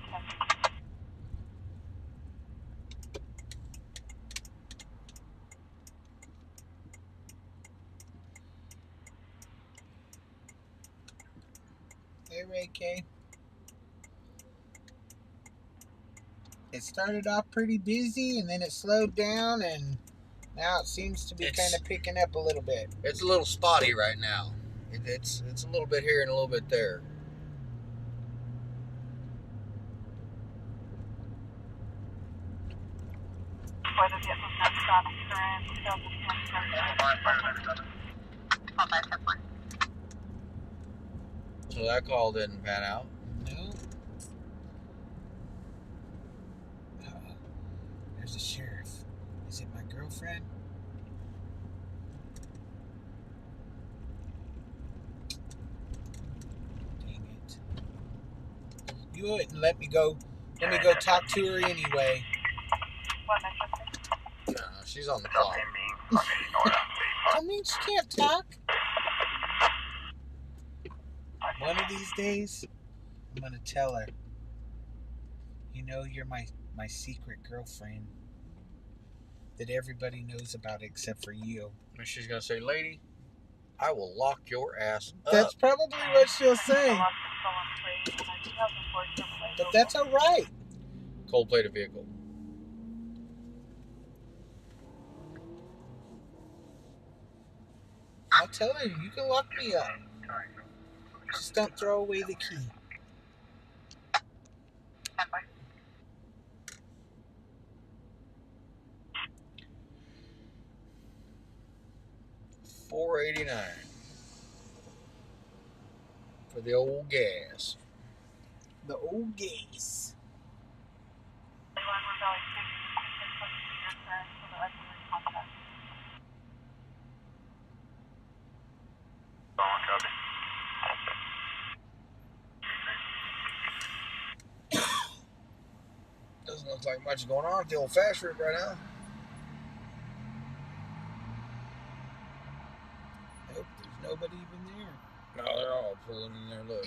Hey, Ray K. It started off pretty busy and then it slowed down and now it seems to be kind of picking up a little bit. It's a little spotty right now. It's a little bit here and a little bit there. Whether the next stop So that call didn't pan out. No. There's the sheriff. Is it my girlfriend? Dang it. You wouldn't let me go. Let me go talk to her anyway. No, she's on the clock. I mean, she can't talk. One of these days, I'm gonna tell her. You know, you're my secret girlfriend that everybody knows about except for you. And she's gonna say, "Lady, I will lock your ass up." That's probably what she'll say. But that's all right. Cold plate a vehicle. I'll tell her you can lock me up. Just don't throw away the key. $4.89 for the old gas. The old gas. Looks like much going on at the old fast route right now. Nope, there's nobody even there. No, they're all pulling in there. Look.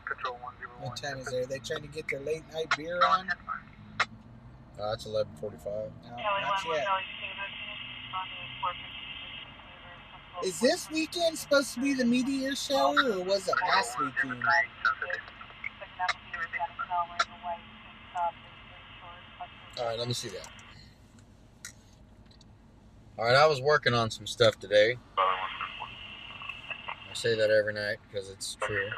Control 101. What time is it? Are they trying to get their late night beer on? It's 11:45. No, Kelly not 1, yet. Kelly 2, respond to 456 Is this weekend supposed to be the meteor shower, or was it last weekend? All right, let me see that. All right, I was working on some stuff today. I say that every night because it's true.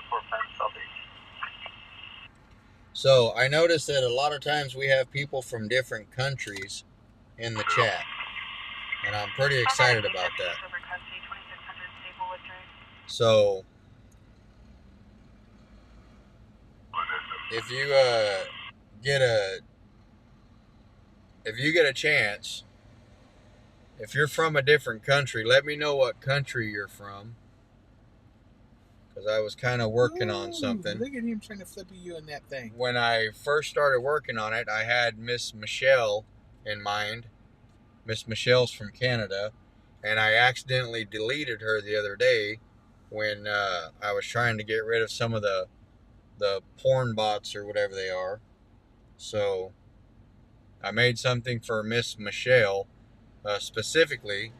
So I noticed that a lot of times we have people from different countries in the chat, and I'm pretty excited about that. So if you get a chance, if you're from a different country, let me know what country you're from, because I was kind of working on something. Look at him trying to flip you in that thing. When I first started working on it, I had Miss Michelle in mind. Miss Michelle's from Canada, and I accidentally deleted her the other day when I was trying to get rid of some of the porn bots or whatever they are. So I made something for Miss Michelle specifically,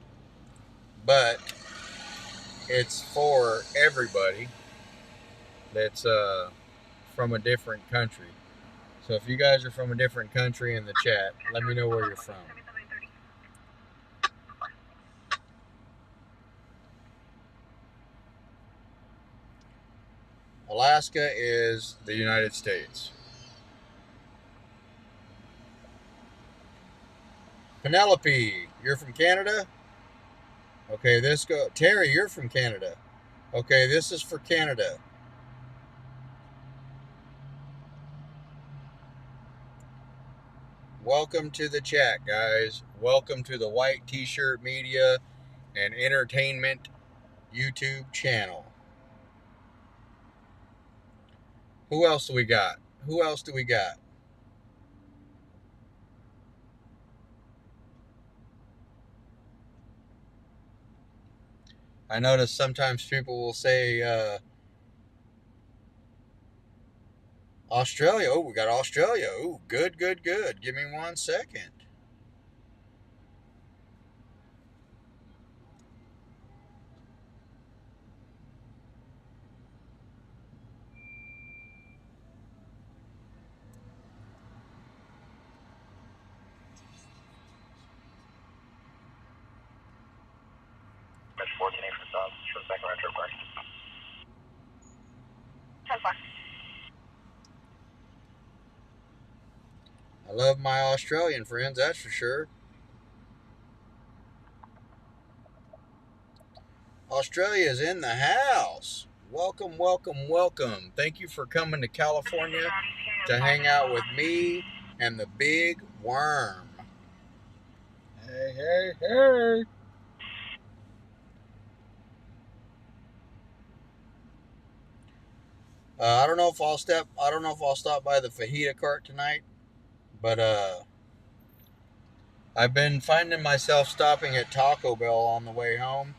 but it's for everybody that's from a different country. So if you guys are from a different country in the chat, let me know where you're from. Alaska is the United States. Penelope, you're from Canada? Okay, Terry, you're from Canada. Okay, this is for Canada. Welcome to the chat, guys. Welcome to the White T-Shirt Media and Entertainment YouTube channel. Who else do we got? Who else do we got? I notice sometimes people will say Australia. Oh, we got Australia. Oh, good, good, good. Give me 1 second. Metro 14 for stop. Show second retro park. 10-4. I love my Australian friends, that's for sure. Australia is in the house. Welcome, welcome, welcome. Thank you for coming to California to hang out with me and the Big Worm. Hey, hey, hey. I don't know if I'll stop by the fajita cart tonight, but I've been finding myself stopping at Taco Bell on the way home.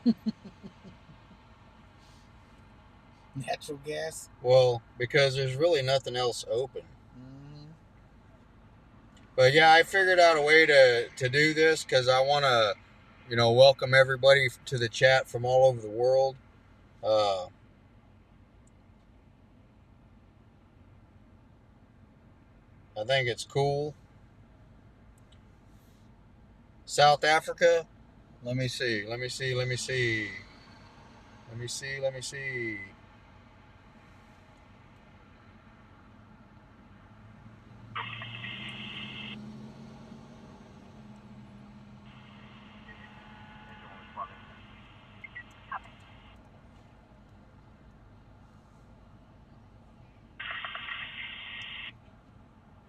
Natural gas. Well, because there's really nothing else open. Mm-hmm. But yeah, I figured out a way to do this because I want to, welcome everybody to the chat from all over the world. I think it's cool. South Africa. Let me see.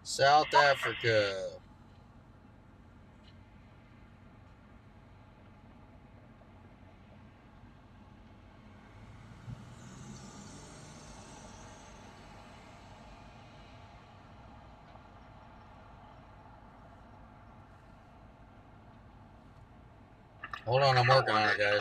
South Africa. Hold on, I'm working on it, guys.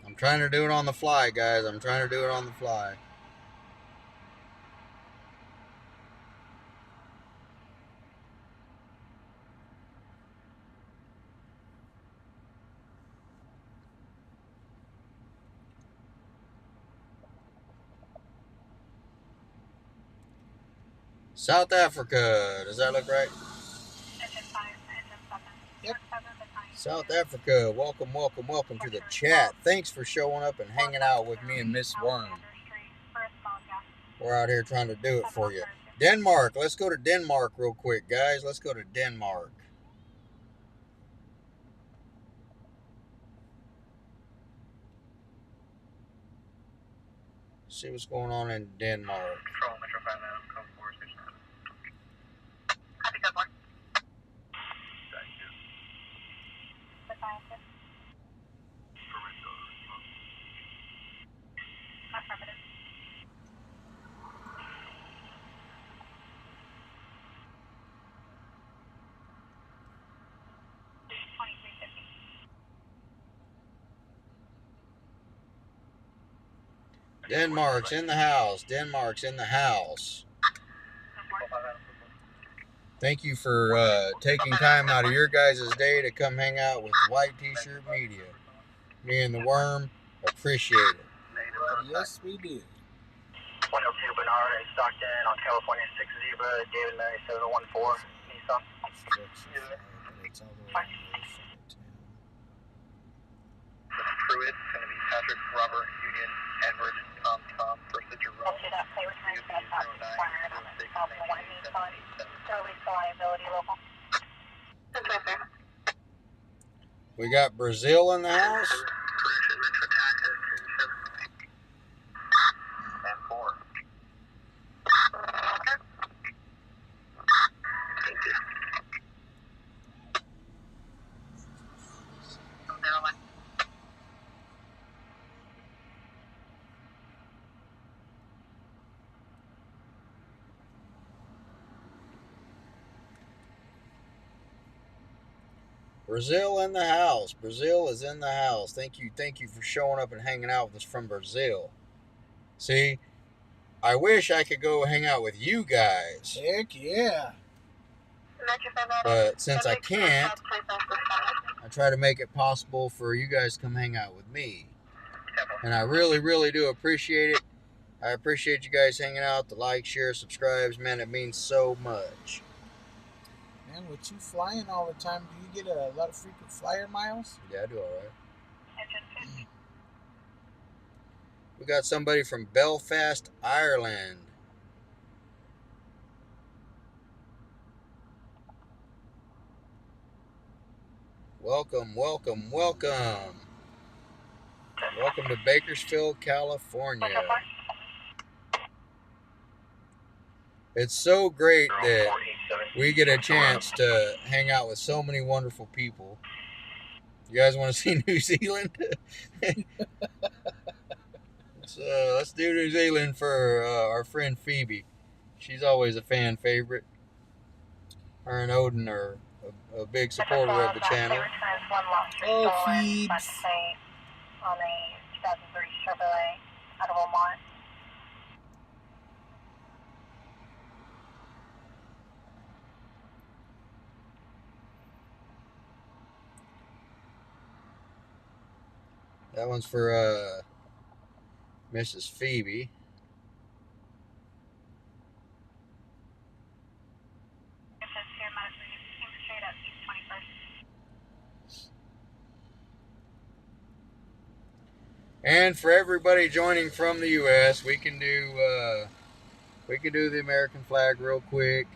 I'm trying to do it on the fly, guys. I'm trying to do it on the fly. South Africa. Does that look right? Yep. South Africa. Welcome, welcome, welcome to the chat. Thanks for showing up and hanging out with me and Miss Worm. We're out here trying to do it for you. Denmark. Let's go to Denmark real quick, guys. Let's go to Denmark. See what's going on in Denmark. Control, Metro 5 now, code 4, station 9. Copy, code 4. Thank you. Affirmative. Denmark's in the house. Denmark's in the house. Thank you for taking time out of your guys' day to come hang out with the White T-Shirt Media. Me and the Worm appreciate it. Yes, we do. 102 Bernard in Stockton on California 6 Zebra, David Mary 714, Nissan. It's all the way on the other side of town. Pruitt, it's going to be Patrick, Robert, Union, Edward, Tom, first at your row. We'll do that play return to that top expired on the top of the one utility. Release the liability local. That's right there. We got Brazil in the house. And 4. Thank you. 01. Brazil in the house. Brazil is in the house. Thank you for showing up and hanging out with us from Brazil. See, I wish I could go hang out with you guys, Heck yeah. but since I can't, I try to make it possible for you guys to come hang out with me. And I really, really do appreciate it. I appreciate you guys hanging out, the like, share, subscribes, man. It means so much. Man, with you flying all the time, do you get a lot of frequent flyer miles? Yeah, I do all right. Engine 50. We got somebody from Belfast, Ireland. Welcome, welcome, welcome. Welcome to Bakersfield, California. It's so great that we get a chance to hang out with so many wonderful people. You guys want to see New Zealand? Let's do New Zealand for our friend Phoebe. She's always a fan favorite. Her and Odin are a big supporter of the channel. Oh, Phoebes. On a 2003 Chevrolet out of Vermont. That one's for Mrs. Phoebe. It says here, Madison, you came straight up East 21st. And for everybody joining from the U.S., we can do the American flag real quick.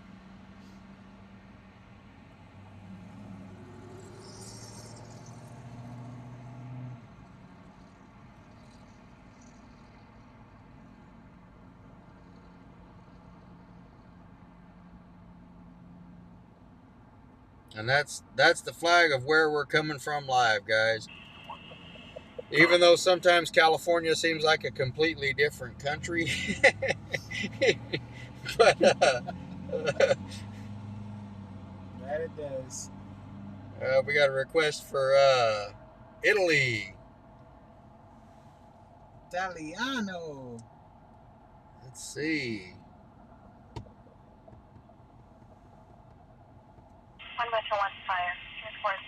And that's the flag of where we're coming from live, guys. Even though sometimes California seems like a completely different country. But That it does. we got a request for Italy. Italiano. Let's see. 1 Metro 1 Fire. Towards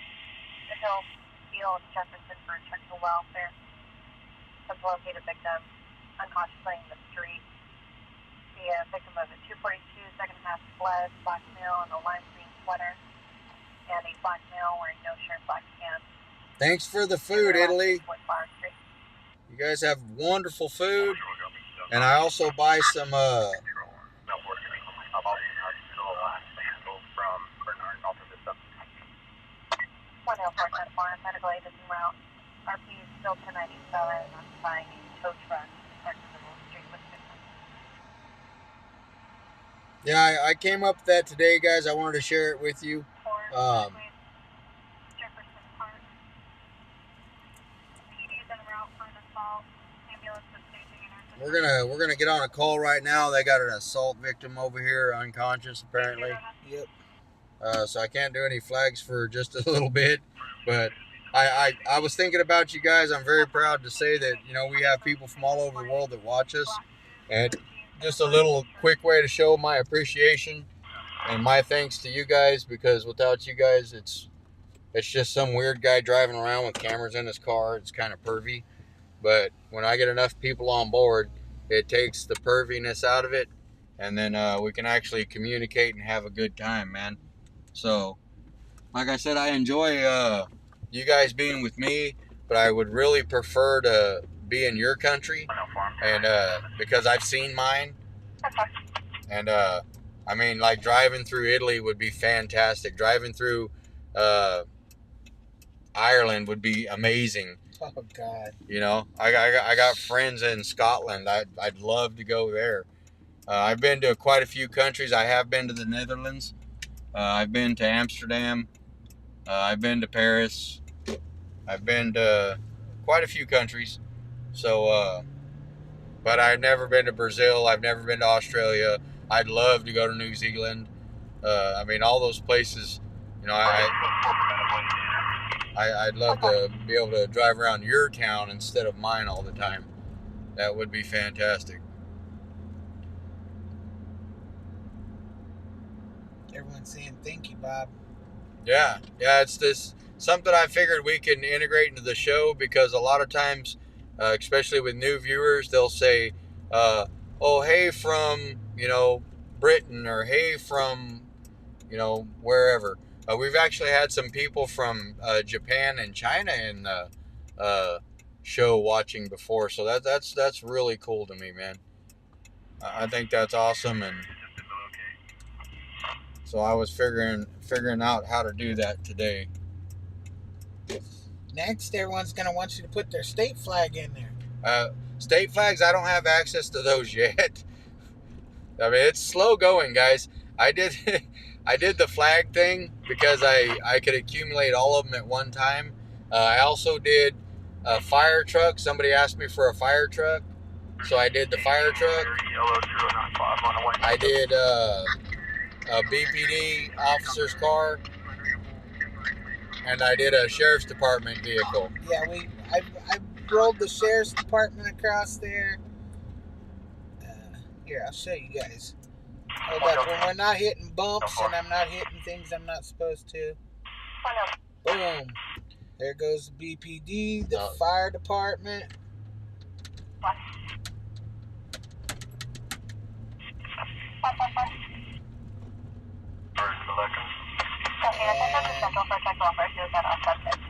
the Hill Field, Jefferson for check for welfare. Has located victim unconsciously in the street. The victim of a 242 second half fled, black male in a lime green sweater, and a black male wearing no shirt, black pants. Thanks for the food, Italy. You guys have wonderful food. And I also buy some medical aid is en route. RP is still 1097. I'm buying a tow truck. Yeah, I came up with that today, guys. I wanted to share it with you. We're gonna get on a call right now. They got an assault victim over here, unconscious apparently. Yep. So I can't do any flags for just a little bit, but I was thinking about you guys. I'm very proud to say that, you know, we have people from all over the world that watch us, and just a little quick way to show my appreciation and my thanks to you guys, because without you guys, it's just some weird guy driving around with cameras in his car. It's kind of pervy, but when I get enough people on board, it takes the perviness out of it, and then we can actually communicate and have a good time, man. So, like I said, I enjoy you guys being with me, but I would really prefer to be in your country, and because I've seen mine, and I mean, like, driving through Italy would be fantastic. Driving through Ireland would be amazing. Oh God. You know, I got friends in Scotland. I'd love to go there. I've been to quite a few countries. I have been to the Netherlands. I've been to Amsterdam. I've been to Paris. I've been to quite a few countries. So, but I've never been to Brazil. I've never been to Australia. I'd love to go to New Zealand. I mean, all those places, you know, I'd love to be able to drive around your town instead of mine all the time. That would be fantastic. Everyone's saying thank you, Bob. Yeah, it's this something I figured we can integrate into the show, because a lot of times, especially with new viewers, they'll say, oh, hey, from, you know, Britain, or hey, from, you know, wherever. We've actually had some people from Japan and China in the show watching before, so that's really cool to me, man. I think that's awesome, and so I was figuring out how to do that today. Next, everyone's going to want you to put their state flag in there. State flags, I don't have access to those yet. I mean, it's slow going, guys. I did the flag thing because I could accumulate all of them at one time. I also did a fire truck. Somebody asked me for a fire truck, so I did the fire truck. I did a BPD officer's car, and I did a sheriff's department vehicle. Yeah, I rolled the sheriff's department across there. Here, I'll show you guys. Hold up, when we're not hitting bumps and I'm not hitting things I'm not supposed to. Boom. There goes the BPD, the fire department.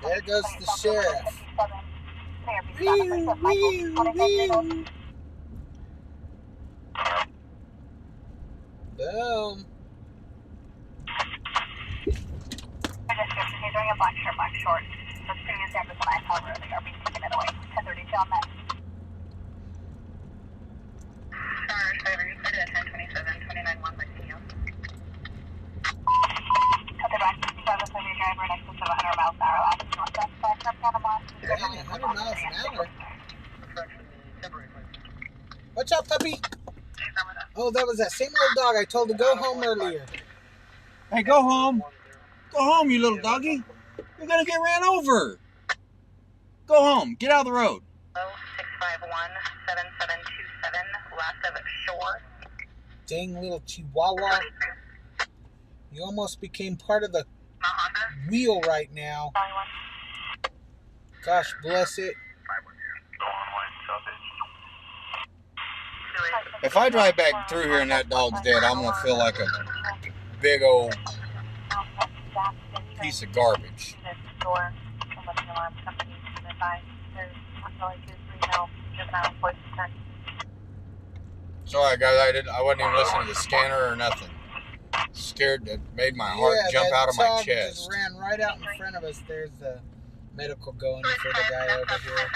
There goes the sheriff. Wee, wee, wee. Boom. He's wearing a black shirt, black shorts. The previous Anderson I saw earlier, being taken it away. 10:32 on that. Sorry, you started at 10:27, 29-1, like you. Cut the back, 67. Dang, 100 miles an hour. Watch out, puppy. Oh, that was that same little dog I told to go home earlier. Hey, go home. Go home, you little doggy. You're gonna get ran over. Go home. Get out of the road. 651-7727, west of Shore. Dang little chihuahua. You almost became part of the wheel right now. Gosh bless it. If I drive back through here and that dog's dead, I'm gonna feel like a big old piece of garbage. Sorry guys, I wasn't even listening to the scanner or nothing. Scared, it made my heart jump out of my chest. Just ran right out in front of us. There's the medical going for the guy over here.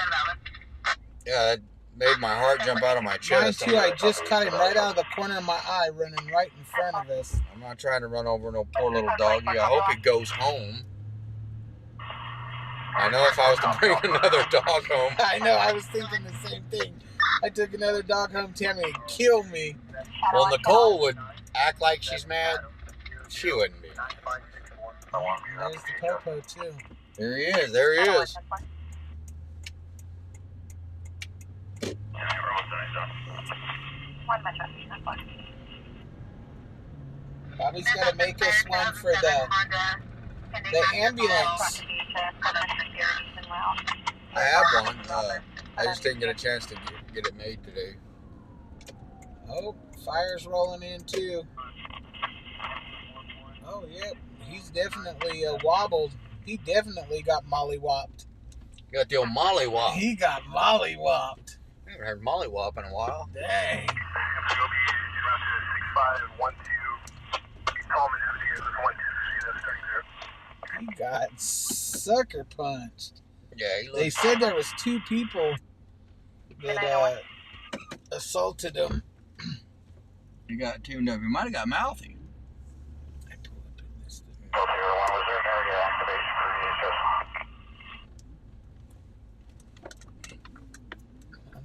Yeah, it made my heart jump out of my chest. Mine too, I just caught him right out of the corner of my eye running right in front of us. I'm not trying to run over no poor little doggy. I hope he goes home. I know if I was to bring another dog home. I know, I was thinking the same thing. I took another dog home, Tammy would kill me. Well, Nicole would act like she's mad. She wouldn't be. There's the Popo too. There he is. There he is. Bobby's got to make us one for the ambulance. I have one. I just didn't get a chance to get it made today. Oh, fire's rolling in too. Oh, yep. He's definitely wobbled. He definitely got mollywopped. You got the old mollywop. He got mollywopped. I haven't heard mollywop in a while. Dang. He got sucker punched. Yeah, They said there was 2 people that assaulted him. He got tuned up. He might have got mouthy. I pull up in this thing.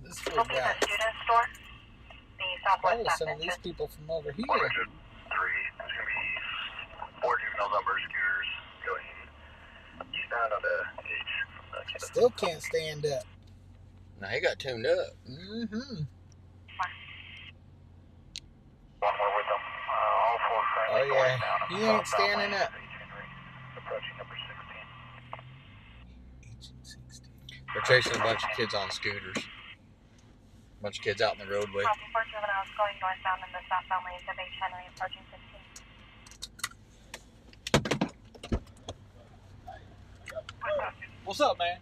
This fool got probably some of these people from over here. 3. There's going to be 4 juvenile number scooters going eastbound on the H. Still can't stand up. Now he got tuned up. Mm-hmm. One more with them. All 4 Oh, yeah. He ain't standing up. Approaching number 16. They're chasing a bunch of kids on scooters. A bunch of kids out in the roadway. Going northbound in the southbound lanes of H. Henry approaching 15. What's up, man?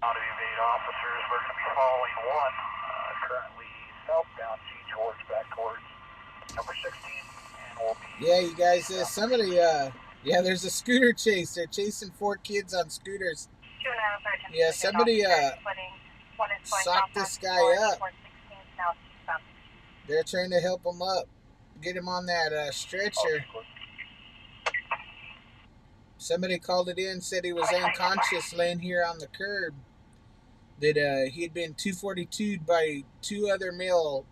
Out of 8 officers, we're going to be following one currently southbound G George back towards number 16, and we'll be. Yeah, you guys, somebody, yeah, there's a scooter chase. They're chasing 4 kids on scooters. Yeah, somebody, socked this guy up. They're trying to help him up. Get him on that stretcher. Somebody called it in, said he was unconscious laying here on the curb. That he had been 242'd by 2 other males.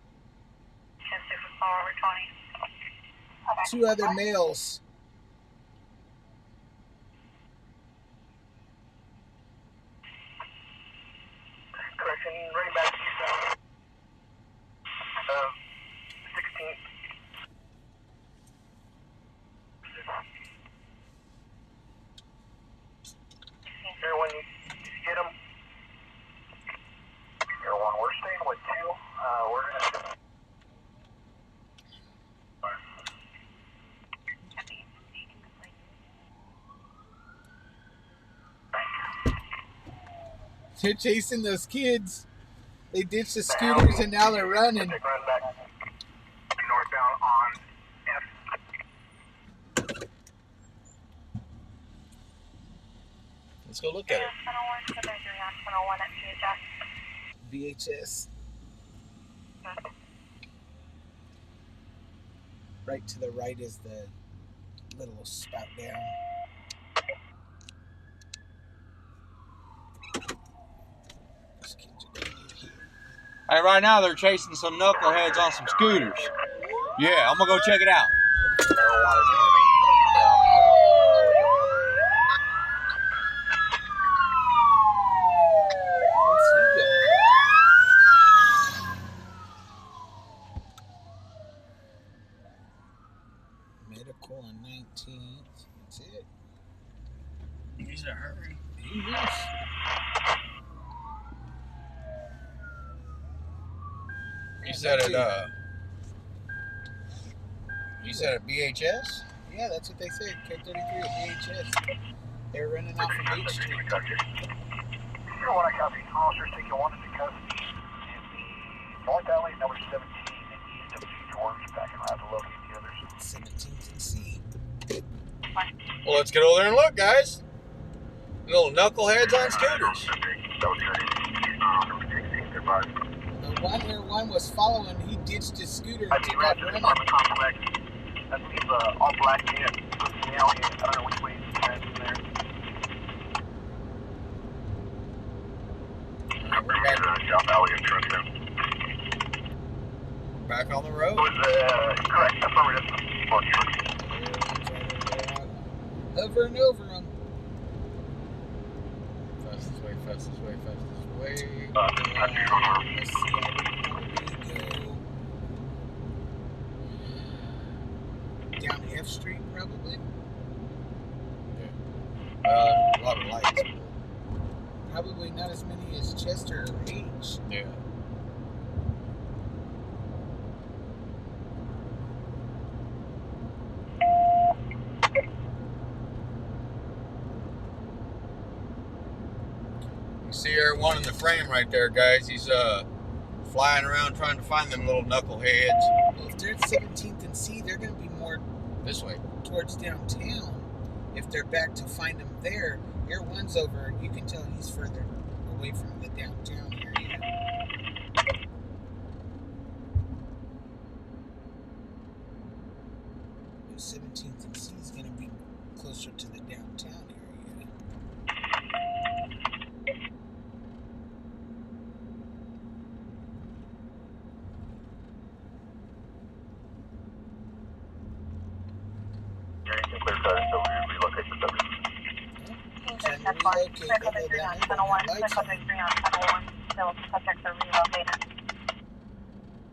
Correction, right back east. 16. Here, when you get them, you're one. We're staying with 2. We're going to. They're chasing those kids. They ditched the scooters and now they're running. Run back northbound on F. Let's go look at it. 101 at VHS. Right to the right is the little spout down. These kids are gonna get here. Hey, right now they're chasing some knuckleheads on some scooters. Yeah, I'm gonna go check it out. Where's he going? Medical on 19th. That's it. He's in a hurry. He is. You said it, you said at BHS? Yeah, that's what they said. K33 at VHS. They're running off of H Street. Zero one, I copy. Officers taking one into custody in the North Alley, number 17, and east of George, backing around to locate the others. 17th and C. Well, let's get over there and look, guys. Little knuckleheads on scooters. The one was following. He ditched his scooter I and mean, took off right to the running. apartment complex. I believe all black man in the alley. I don't know which way he's heading from there. South Alley and Trenton. Back on the road. It was correct. Affirmative. Hovering over him. Fastest way, fastest way, fastest way. Let's see how we go. Down F Street, probably. A lot of lights. Probably not as many as Chester or H. Yeah. You see everyone in the frame right there, guys. He's flying around trying to find them little knuckleheads. Well, if they're at 17th and C, they're going to be more This way. towards downtown. If they're back to find them there, Air One's over. You can tell he's further away from the downtown area. But 17th and C is going to be closer to the downtown area. Trying to relocate, they go down there, but no lights on.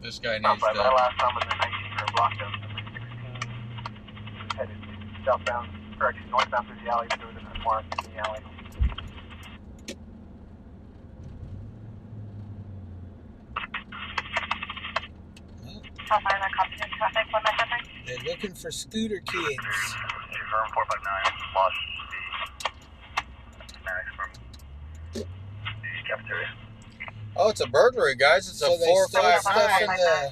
This guy needs My to. last time was in 19 for a block of 16. Headed southbound, or actually northbound through the alley, but there was a mark in the alley. They're looking for scooter kids. 459, lost the snacks from the cafeteria. Oh, it's a burglary, guys. It's So a they stole stuff 459.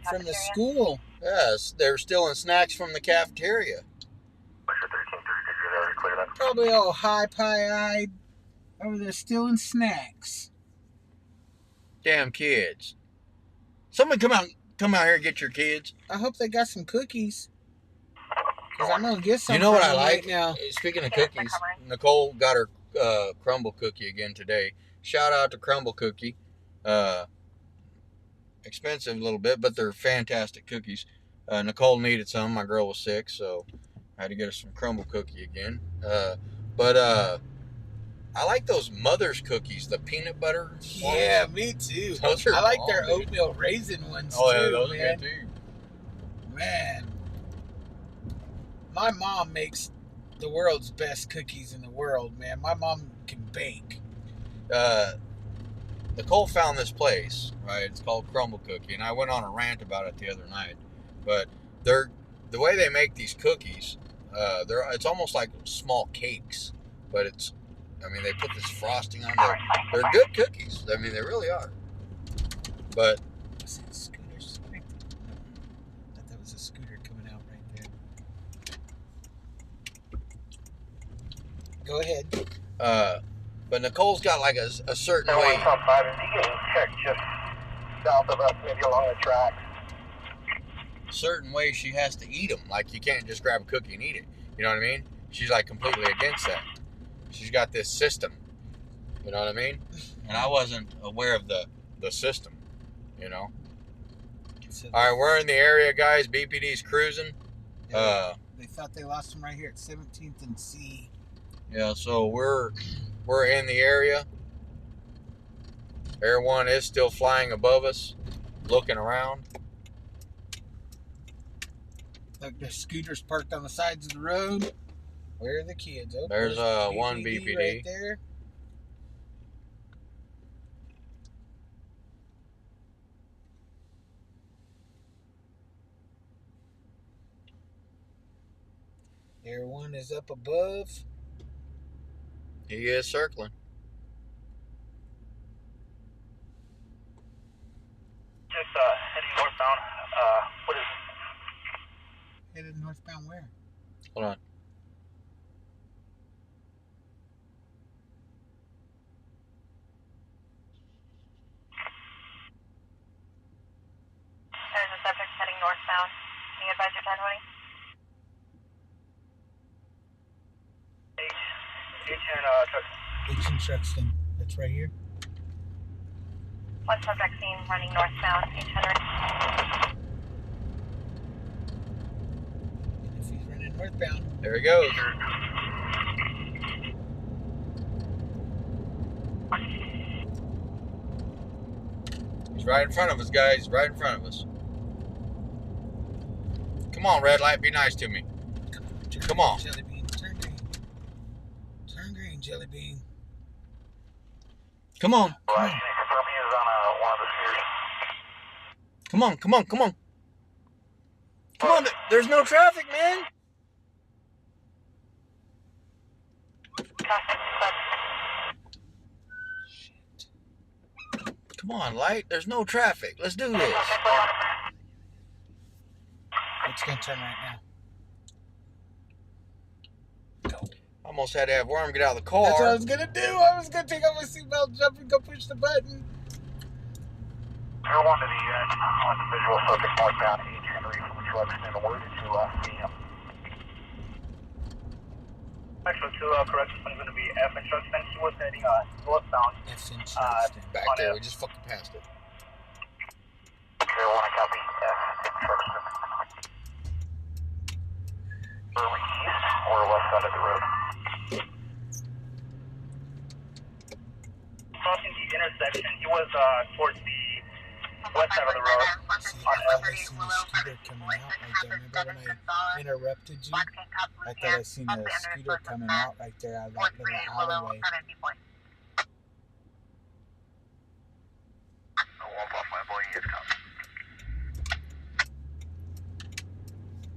from the school. Yes, they're stealing snacks from the cafeteria. Probably all high pie-eyed over there stealing snacks. Damn kids. Somebody come out here and get your kids. I hope they got some cookies. Because I'm going to get some You know what from I them like? right now. Speaking of cookies, Nicole got her crumble cookie again today. Shout out to Crumble Cookie. Expensive a little bit, but they're fantastic cookies. Nicole needed some. My girl was sick, so I had to get her some Crumble Cookie again. But I like those Mother's cookies, the peanut butter ones. Yeah, me too. Those are I like bomb, their dude. oatmeal raisin ones Oh, too, yeah, those man. are good too. Man. My mom makes the world's best cookies in the world, man. My mom can bake. Nicole found this place, right? It's called Crumble Cookie, and I went on a rant about it the other night. But the way they make these cookies, it's almost like small cakes, but they put this frosting on there. They're good cookies. I mean, they really are. But Was that scooter swiping? No. I thought that was a scooter coming out right there. Go ahead. But Nicole's got like a certain way. 115 is he getting checked just south of us, maybe along the tracks? Certain way she has to eat them. Like you can't just grab a cookie and eat it. You know what I mean? She's like completely against that. She's got this system. You know what I mean? And I wasn't aware of the system. You know. So All right, we're in the area, guys. BPD's cruising. they thought they lost him right here at 17th and C. Yeah, so we're in the area. Air One is still flying above us, looking around. Look, there's scooters parked on the sides of the road. Where are the kids? Oh, There's one BPD right there. Air One is up above. He is circling. Just heading northbound. What is Headed northbound where? Hold on. There's a subject heading northbound. Can you advise your 1020? H in Truxton. That's right here. One subject seen running northbound, 800. And if he's running northbound, There he goes. He's right in front of us, guys. He's right in front of us. Come on, red light. Be nice to me. Come on. Jelly bean, turn green. Turn green, jelly bean. Come on. confirm he is on one of the series. Come on. Come on. Come on. Come on. There's no traffic, man. Shit. Come on, light. There's no traffic. Let's do this. It's gonna turn right now. Go. Almost had to have Worm get out of the car. That's what I was gonna do. I was gonna take off my seatbelt, jump, and go push the button. Air One to the on the visual subject northbound, H. Henry from Truxton. Where did you see him? Actually, to correct, this one's going to be F in Truxton. He was heading northbound. F in Truxton. Back there. We just fucking passed it. Air One, I copy F in Truxton. Are we east or west side of the road? Crossing the intersection, he was towards the west side of the road. See, I thought I seen a scooter coming out right there. Remember when I interrupted you? I thought I seen a scooter coming out right there out of that little alleyway.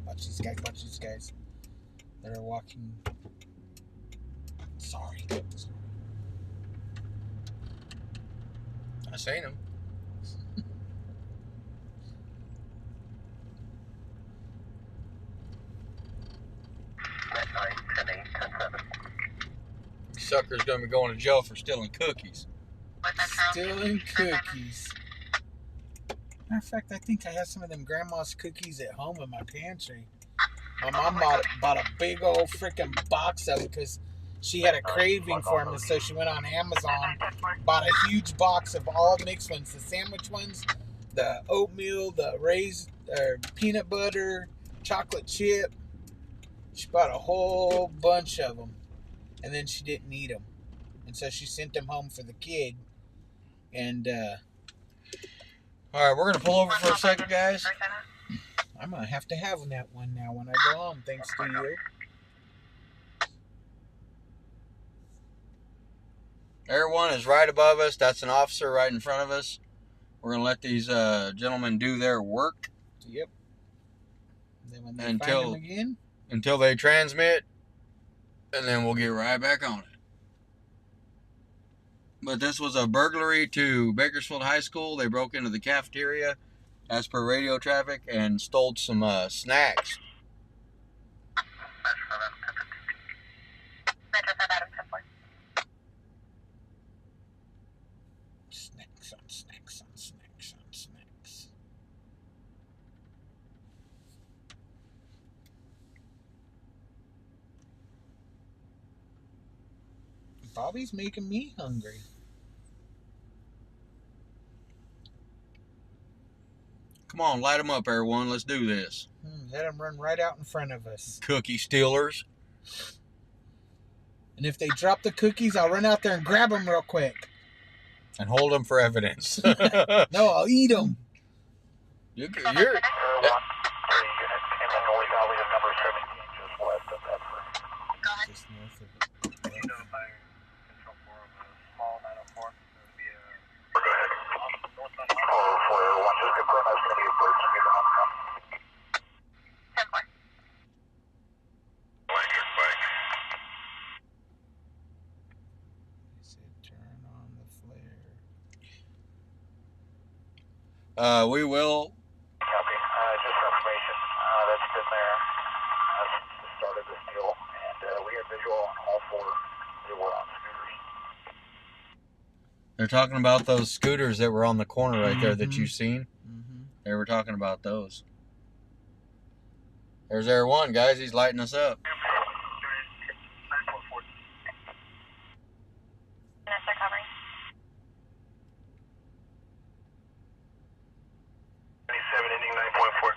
Watch these guys, watch these guys. They're walking. Sorry. I seen him. Sucker's gonna be going to jail for stealing cookies. Stealing cookies. Matter of fact, I think I have some of them grandma's cookies at home in my pantry. My mom bought a big old freaking box of them because she had a craving for them, and so she went on Amazon, bought a huge box of all mixed ones, the sandwich ones, the oatmeal, the raised peanut butter, chocolate chip. She bought a whole bunch of them, and then she didn't eat them, and so she sent them home for the kid. And all right, we're gonna pull over for a second, guys. I'm gonna have to have that one now when I go home, thanks to you. Air One is right above us. That's an officer right in front of us. We're gonna let these gentlemen do their work. Yep. And then when they Until- find them again, until they transmit, and then we'll get right back on it. But this was a burglary to Bakersfield High School. They broke into the cafeteria as per radio traffic and stole some snacks. Metro 5 Adam Bobby's making me hungry. Come on, light them up, everyone. Let's do this. Let them run right out in front of us. Cookie stealers. And if they drop the cookies, I'll run out there and grab them real quick. And hold them for evidence. No, I'll eat them. You're Air 1, 3 units, Inland North Valley of number 17, just west of Bedford. Just north of it. Notifying Control 4 of a small 904. It'll be a... Go ahead. Northbound. Oh, for Air 1, just confirm that's going to be a bird speeder on the front. 10-4. Blanket, bike. They said turn on the flare. We will. Copy. Just for information, that's been there since the start of this deal, and we had visual on all four. They were on scooters. They're talking about those scooters that were on the corner right there that you've seen. Mm-hmm. They were talking about those. There's Air 1, guys. He's lighting us up. 9.4. Units are covering. 27 ending 9.4.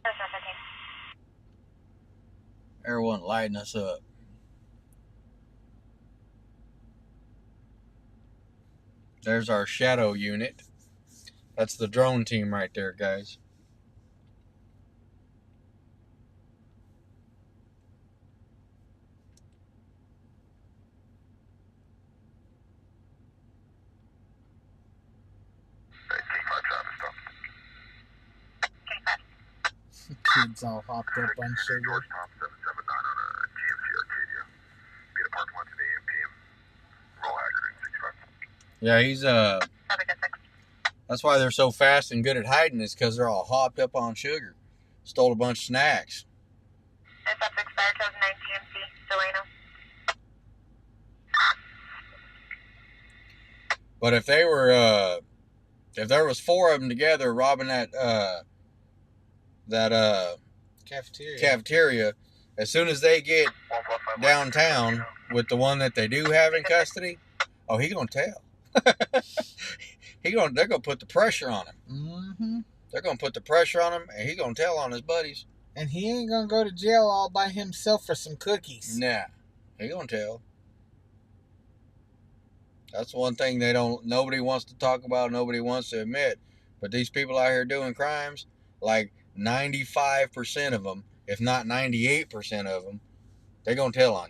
Those are 15. Air 1 lighting us up. There's our shadow unit. That's the drone team right there, guys. Kids all hopped up on sugar. Georgetown 779 on a GMC Arcadia. Be at a parking lot today and PM. Roll Haggard in 65. Yeah, he's Have a good 6. that's why they're so fast and good at hiding, is because they're all hopped up on sugar. Stole a bunch of snacks. SF expired 2009 GMC, Delano. But if they were, if there was 4 of them together robbing that cafeteria, as soon as they get downtown with the one that they do have in custody, oh, he gonna tell. They're gonna put the pressure on him. Mm-hmm. They're gonna put the pressure on him, and he gonna tell on his buddies. And he ain't gonna go to jail all by himself for some cookies. Nah, he gonna tell. That's one thing nobody wants to talk about, nobody wants to admit. But these people out here doing crimes, like 95% of them, if not 98% of them, they're gonna tell on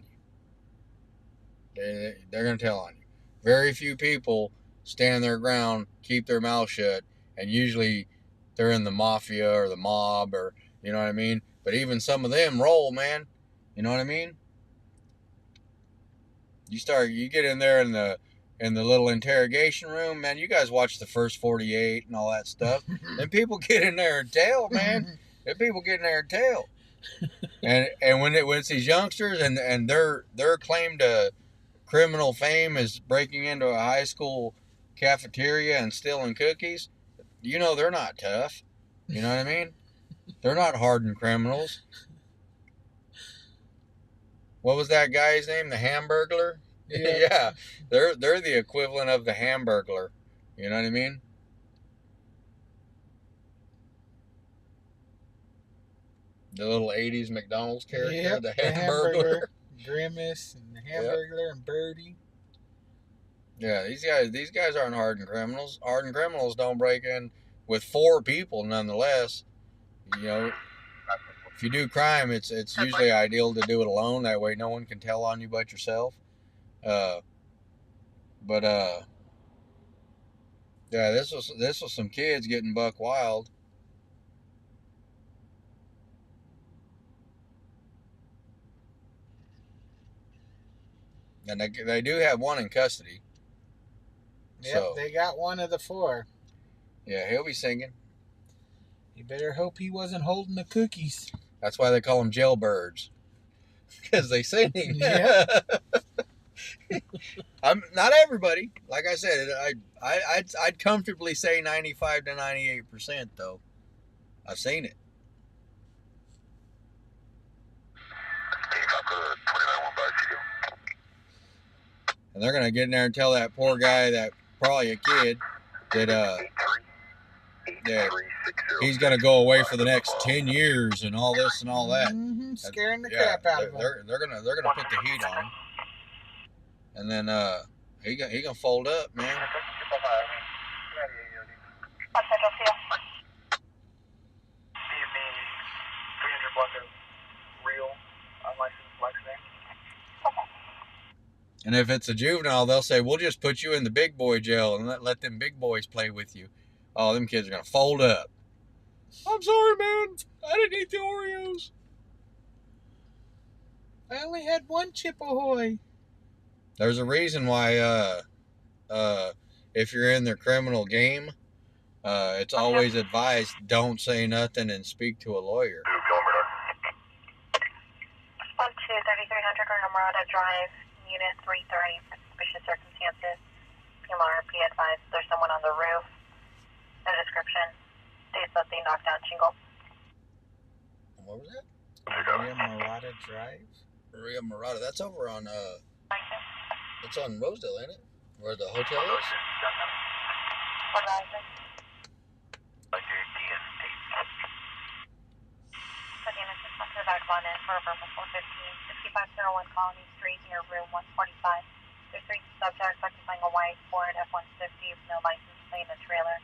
you. They're gonna tell on you. Very few people stand their ground, keep their mouth shut, and usually they're in the mafia or the mob, or you know what I mean. But even some of them roll, man. You know what I mean. You get in there in the little interrogation room, man. You guys watch the first 48 and all that stuff. Then people get in there and tell, man. Then people get in there and tell. And when it's these youngsters and their claim to criminal fame is breaking into a high school cafeteria and stealing cookies, you know they're not tough. You know what I mean? They're not hardened criminals. What was that guy's name? The Hamburglar? Yeah. Yeah. They're the equivalent of the Hamburglar. You know what I mean? The little 80s McDonald's character, Yep, the Hamburglar. Grimace and the Hamburglar and Birdie. Yeah, these guys aren't hardened criminals. Hardened criminals don't break in with 4 people nonetheless. You know, if you do crime, it's usually ideal to do it alone. That way no one can tell on you but yourself. Yeah, this was some kids getting buck wild. And they do have one in custody. Yep, So, they got one of the 4. yeah, he'll be singing. You better hope he wasn't holding the cookies. That's why they call them jailbirds, because they sing. Yeah. I'm not everybody. Like I said, I'd comfortably say 95 to 98% though. I've seen it. And they're gonna get in there and tell that poor guy, that probably a kid, that he's gonna go away for the next 10 years and all this and all that. Mm-hmm. Scaring the crap out of him. They're gonna put the heat on him, and then he gonna fold up, man. And if it's a juvenile, they'll say, we'll just put you in the big boy jail and let them big boys play with you. Oh, them kids are going to fold up. I'm sorry, man. I didn't eat the Oreos. I only had one Chip Ahoy. There's a reason why if you're in their criminal game, it's always advised, don't say nothing and speak to a lawyer. Respond to 3300 Ramada Drive, Unit 330 for suspicious circumstances. PMRP advised there's someone on the roof. No description. States that they knocked down shingle. What was that? Maria Murata Drive? Maria Murata. That's over on it's on Rosedale, ain't it? Where the hotel is? Horizon. To the back on in for Purple 415, 6501 Colony Street near room 145. There's 3 subjects occupying a white Ford F-150 with no license plate and a trailer.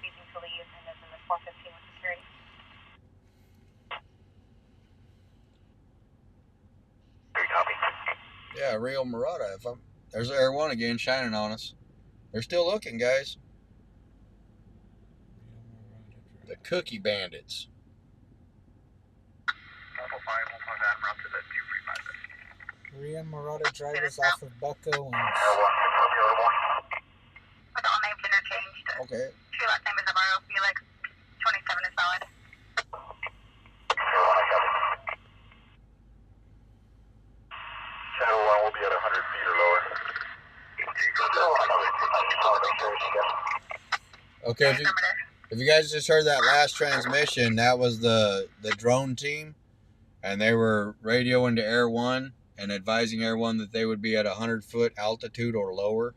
Refusing to leave and is in the 415 with security. Yeah, Rio Murata. There's Air One again shining on us. They're still looking, guys. The Cookie Bandits. Maria Murata Drive is off of Bucko and... With all names interchanged. Okay. True last name is Amaro Felix. 27 is valid. Shadow 1 will be at 100 feet or lower. Okay, if you guys just heard that last transmission, that was the drone team, and they were radioing to Air One and advising Air One that they would be at 100-foot altitude or lower,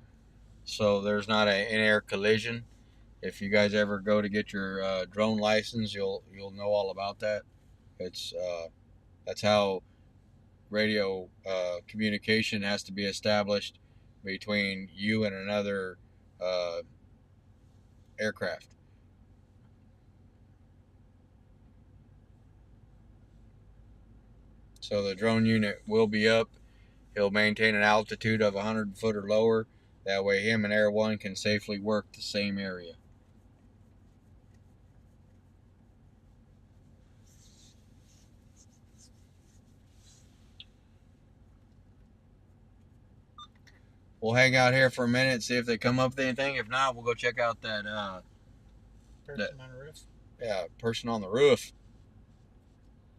so there's not an in-air collision. If you guys ever go to get your drone license, you'll know all about that. It's that's how radio communication has to be established between you and another aircraft. So the drone unit will be up. He'll maintain an altitude of 100 foot or lower. That way him and Air One can safely work the same area. We'll hang out here for a minute, see if they come up with anything. If not, we'll go check out that Person on the roof? Yeah, person on the roof.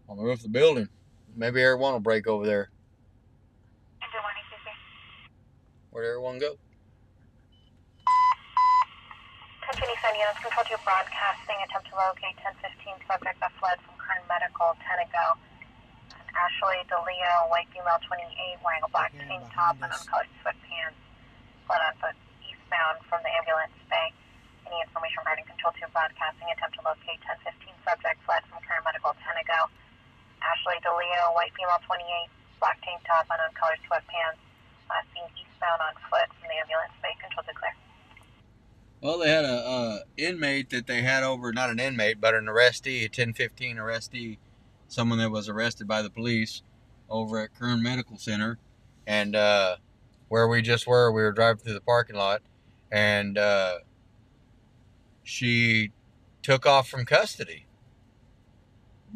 On the roof of the building. Maybe Air One will break over there. Where'd Air One go? Attention East End units, control to broadcasting. Attempt to locate 1015 subject that fled from Kern Medical 10 ago. Ashley DeLeo, white female 28, wearing a black tank top and uncolored sweatpants. Fled on foot eastbound from the ambulance bay. Any information regarding control to broadcasting. Attempt to locate 1015 subject fled from Kern Medical 10 ago. Ashley DeLeo, white female 28, black tank top and uncolored sweatpants. Last seen eastbound on foot from the ambulance bay. Control to clear. Well, they had a inmate that they had over, not an inmate, but an arrestee, a 1015 arrestee, someone that was arrested by the police over at Kern Medical Center. And where we just were, we were driving through the parking lot, and she took off from custody.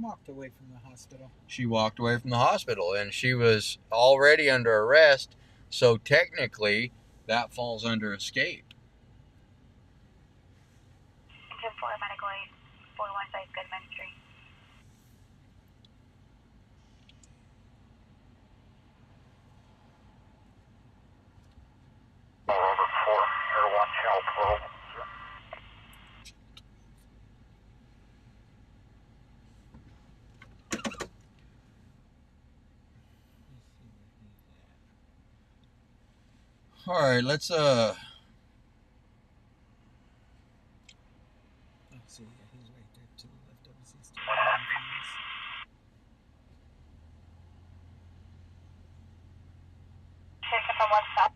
Walked away from the hospital. She walked away from the hospital, and she was already under arrest, so technically that falls under escape. 10-4 medical aid, 41 site Goodman Street. Over 4, Air 1 channel 12. All right, let's Oh, see, yeah, he's right there to the left of us. He's still waiting for us. Checking from one stop.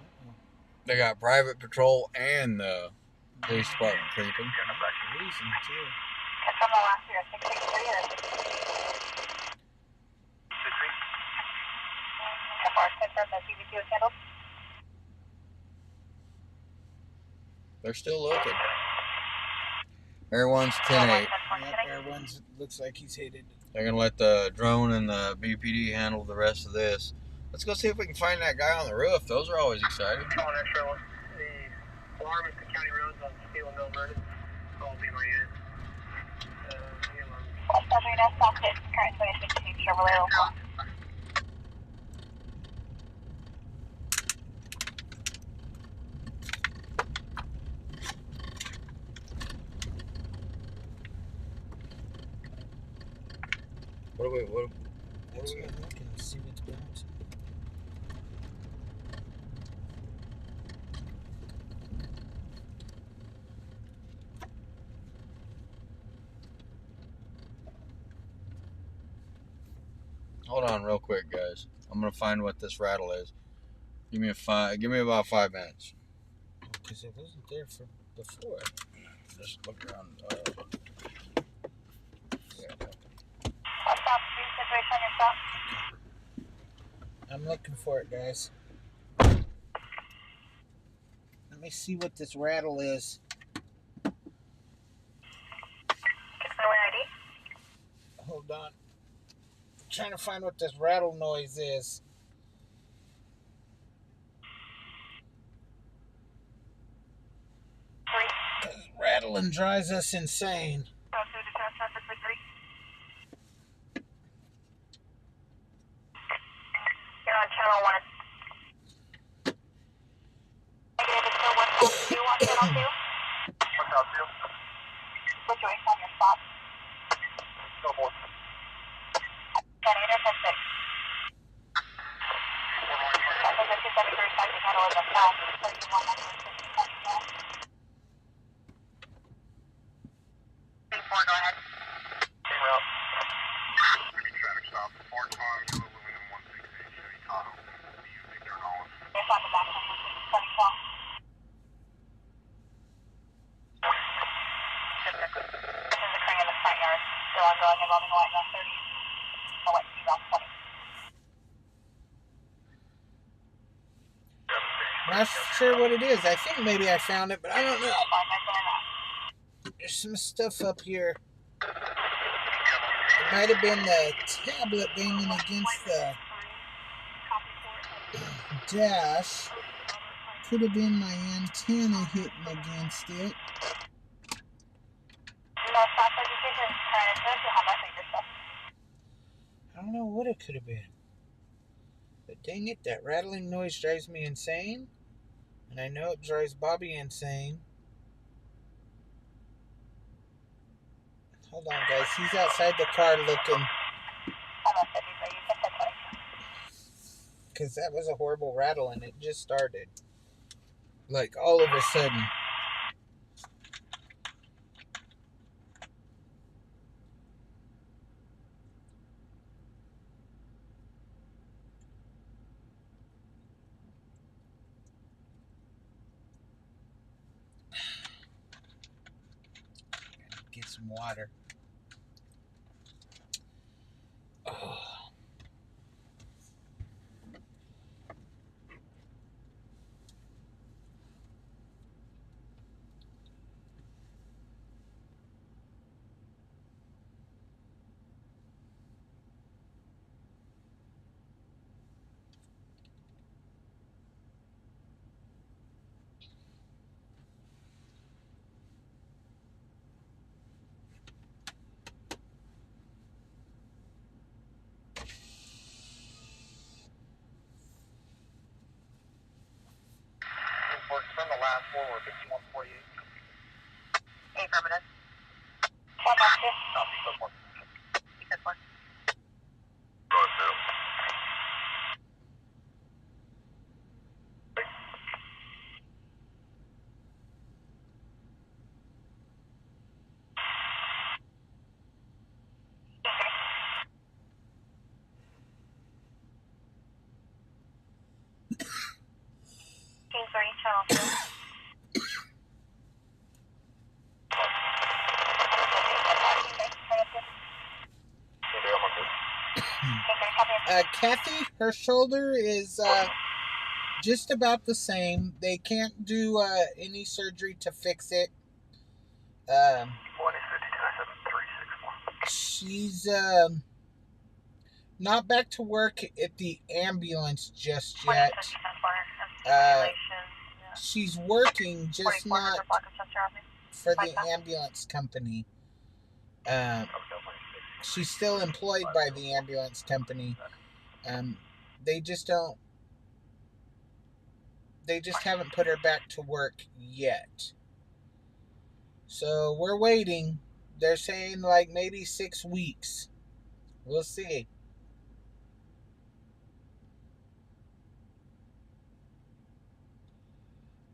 Uh-oh. they got private patrol and the police department creeping. Reason too. From the last year, 663 or 663. Confirm that CBT was handled. They're still looking. Air One's 10-8. Yep, Air One's looks like he's headed. They're gonna let the drone and the BPD handle the rest of this. Let's go see if we can find that guy on the roof. Those are always exciting. On Extra One, the alarm is the county roads on Steel and Milburn. I'll be my unit. Arena, stopped it. Current 2016 Chevrolet Opal. What? That's what I'm looking to see what's bouncing. Hold on, real quick, guys. I'm gonna find what this rattle is. Give me about 5 minutes. Because it wasn't there for before. Just look around. Yeah. Stop, situation on your stop. I'm looking for it, guys. Let me see what this rattle is. Get my ID. Hold on. I'm trying to find what this rattle noise is. Because rattling drives us insane. Go through the traffic for 3. You're on channel 1. Negative, still 152 on channel 2. 1,002. Situation on your stop. Go for it. Negative, 10-6. Traffic is 273, taxi handle is a fast. 31 4, go ahead. Same route. Traffic stop. Ford Car, Yellow Aluminum 168, Chevy Tahoe. Be using Turn Holland. There's on the back of the 34. This is occurring in the front yard. Still ongoing involving white Route 30. A white Sea Route 20. Not sure what it is. I think maybe I found it, but I don't know. There's some stuff up here. It might have been the tablet banging against the dash. Could have been my antenna hitting against it. I don't know what it could have been. But dang it, that rattling noise drives me insane. And I know it drives Bobby insane. Hold on, guys. He's outside the car looking. Because that was a horrible rattle and it just started. Like all of a sudden. Get some water. Oh. Kathy, her shoulder is just about the same. They can't do any surgery to fix it. She's not back to work at the ambulance just yet. She's working, just not for the ambulance company. She's still employed by the ambulance company. They just haven't put her back to work yet. So we're waiting. They're saying like maybe 6 weeks. We'll see.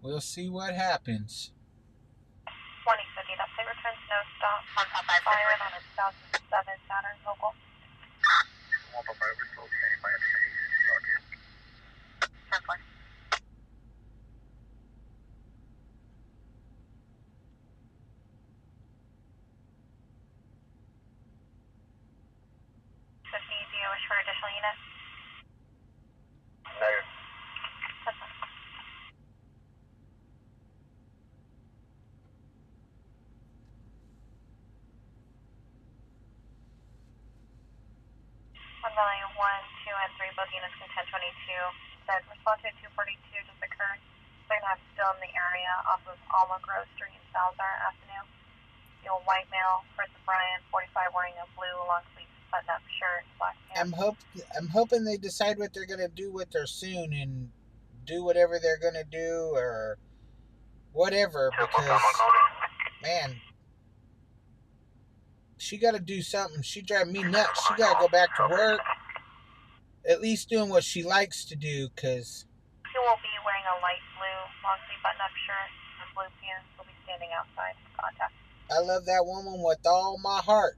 We'll see what happens. 2050, that's a return to no stop. Fired on a 2007 Saturn local. 50, do you wish for additional units? Negative. That's fine. One value 1, 2, and 3, both units can 1022. Said response to 242 just occurred. They're going to have still in the area off of Alma Grove Street and Salazar Avenue. The old white male, person Brian, 45, wearing a blue long sleeve button-up shirt, black pants. I'm hoping they decide what they're gonna do with her soon and do whatever they're gonna do or whatever, because man, she got to do something. She driving me nuts. She got to go back to work, at least doing what she likes to do, because She will be wearing a light blue long sleeve button-up shirt and blue pants. Will be standing outside in contact. I love that woman with all my heart.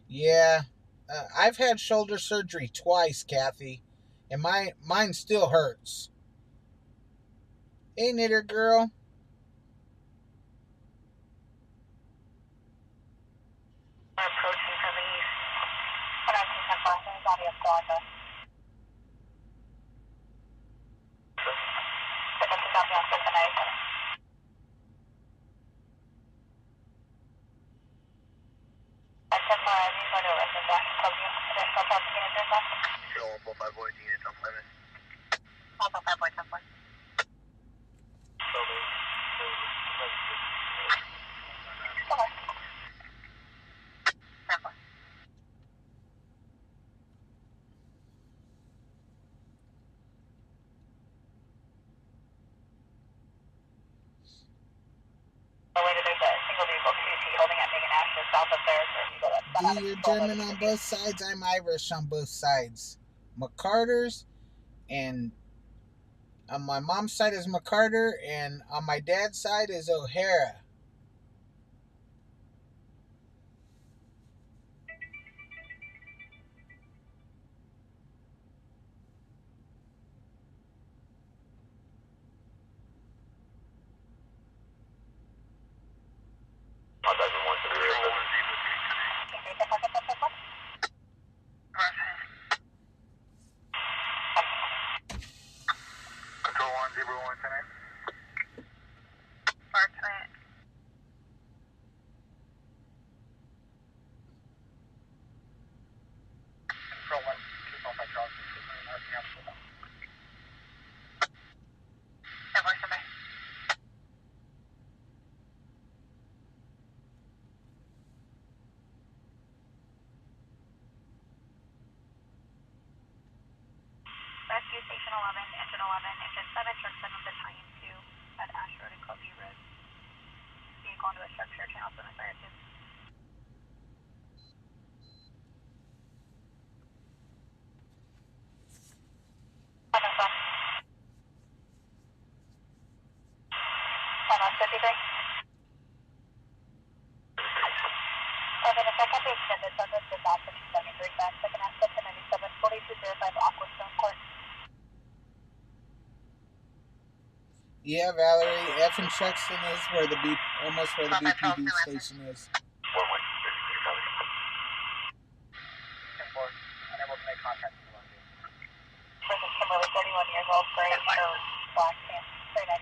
Yeah, I've had shoulder surgery twice, Kathy, and mine still hurts. Ain't it, her girl? Approaching from the east. Connecting to Boston, body of Florida. D, you're German on both sides. I'm Irish on both sides. McCarters, and on my mom's side is McCarter, and on my dad's side is O'Hara. Control 1, 0, 1, 10. Control 1, 2, 5, Charles, 6, 9, Rescue Station 11, Engine 11, Engine 7, Truck 7, Battalion 2 at Ash Road and Covey Road. Vehicle into a structure, channel 7, fire 2. Yeah, Valerie, F and Truxton is almost where the BPD station is. well, gray, so black pants. Very nice.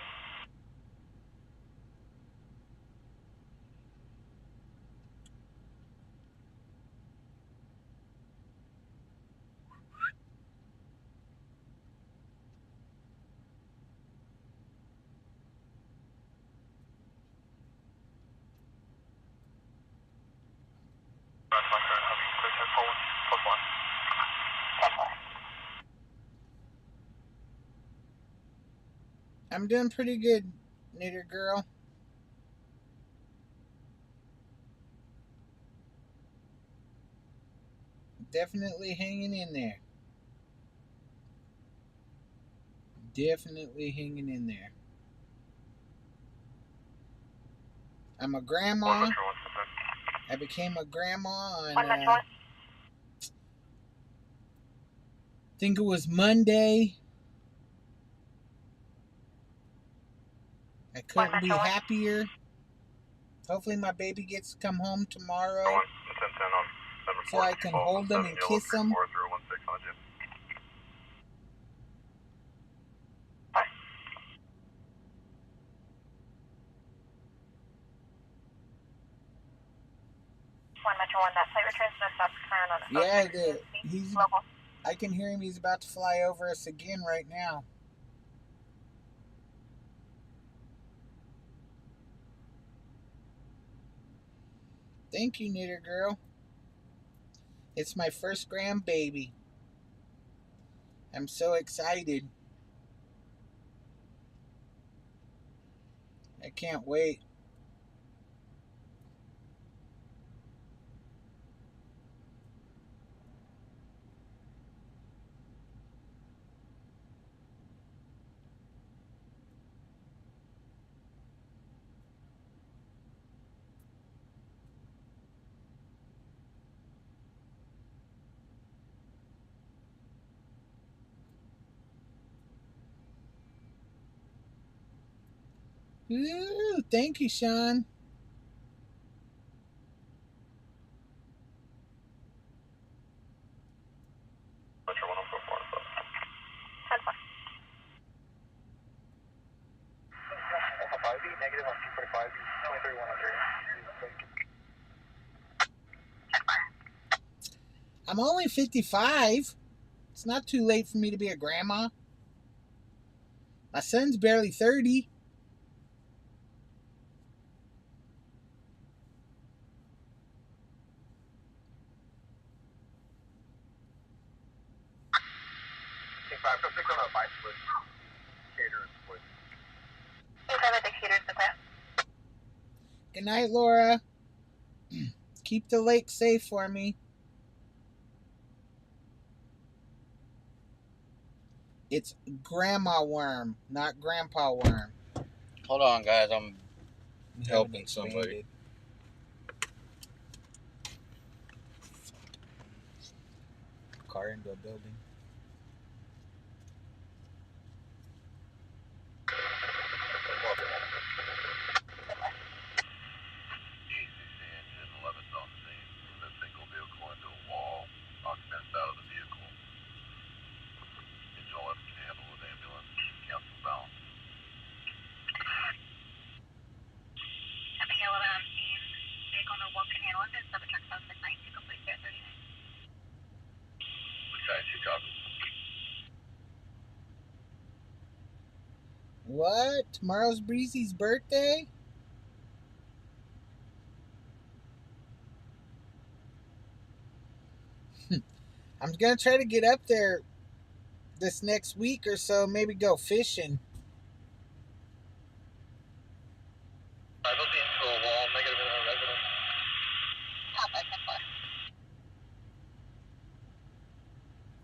I'm doing pretty good, Knitter Girl. Definitely hanging in there. Definitely hanging in there. I'm a grandma. I became a grandma on, I think it was Monday. I couldn't be happier. Hopefully my baby gets to come home tomorrow so I can hold him and kiss him. That flight returns to South Carolina. Yeah, I can hear him. He's about to fly over us again right now. Thank you, Knitter Girl. It's my first grandbaby. I'm so excited. I can't wait. Ooh, thank you, Sean. I'm only 55. It's not too late for me to be a grandma. My son's barely 30. Good night, Laura. Keep the lake safe for me. It's grandma worm, not grandpa worm. Hold on, guys. I'm helping somebody. Car into a building. What? Tomorrow's Breezy's birthday? I'm gonna try to get up there this next week or so, maybe go fishing.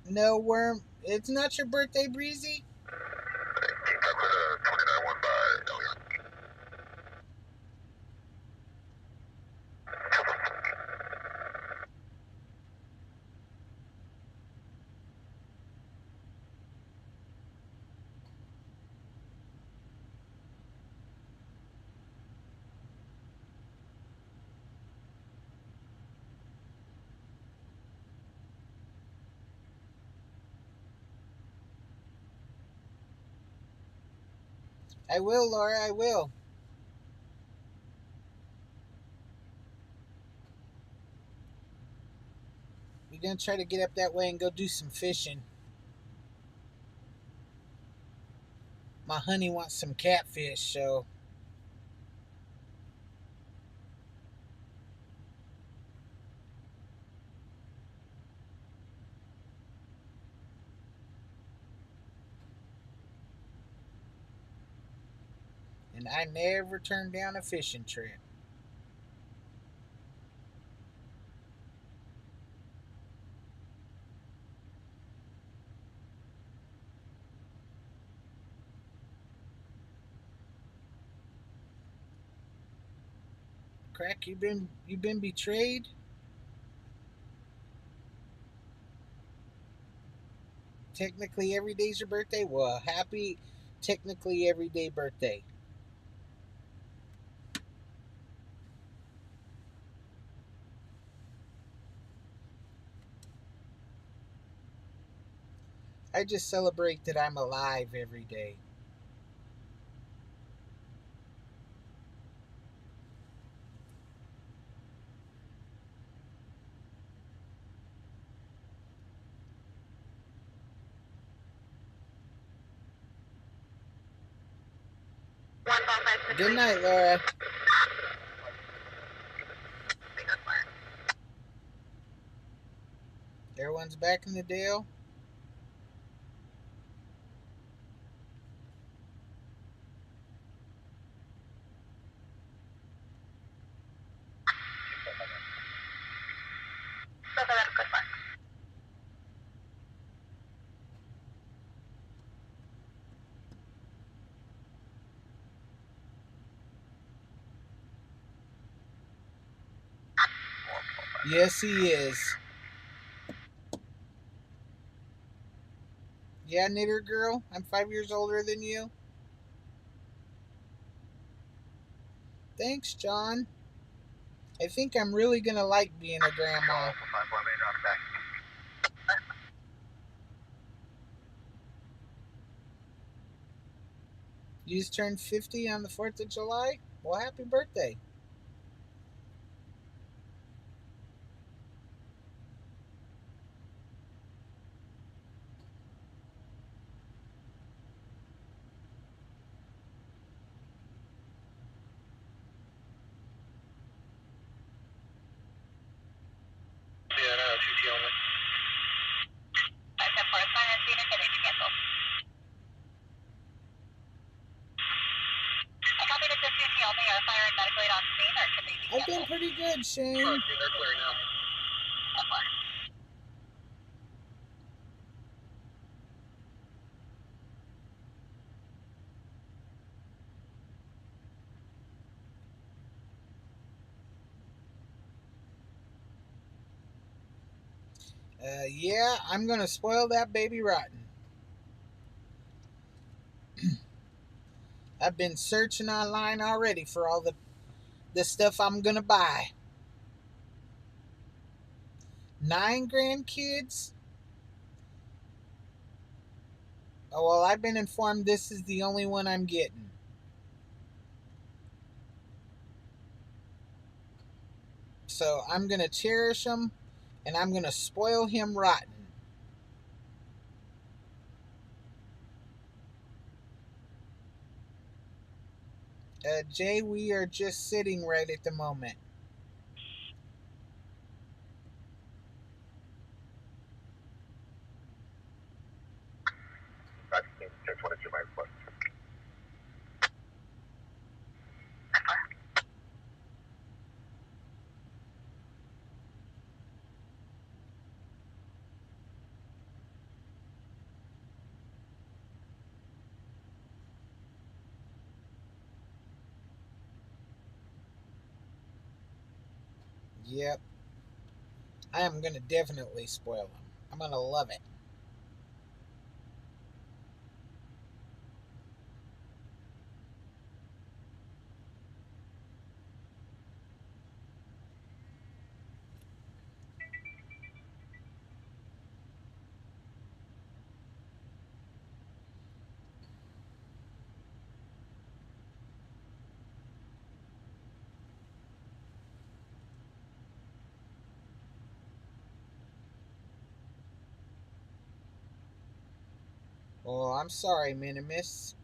No, worm. It's not your birthday, Breezy? I will, Laura, I will. We're going to try to get up that way and go do some fishing. My honey wants some catfish, so... And I never turn down a fishing trip. Crack, you been betrayed? Technically every day's your birthday? Well, happy technically everyday birthday. I just celebrate that I'm alive every day. Good night, Laura. Everyone's back in the Dale. Yes, he is. Yeah, knitter girl, I'm 5 years older than you. Thanks, John. I think I'm really gonna like being a grandma. You just turned 50 on the 4th of July? Well, happy birthday. I've been pretty good, Shane. Yeah, I'm gonna spoil that baby rotten. I've been searching online already for all the stuff I'm gonna buy. 9 grandkids? Oh, well, I've been informed this is the only one I'm getting. So I'm gonna cherish him, and I'm gonna spoil him rotten. Jay, we are just sitting right at the moment. Yep. I am gonna definitely spoil him. I'm gonna love it. Oh, I'm sorry, Minimus.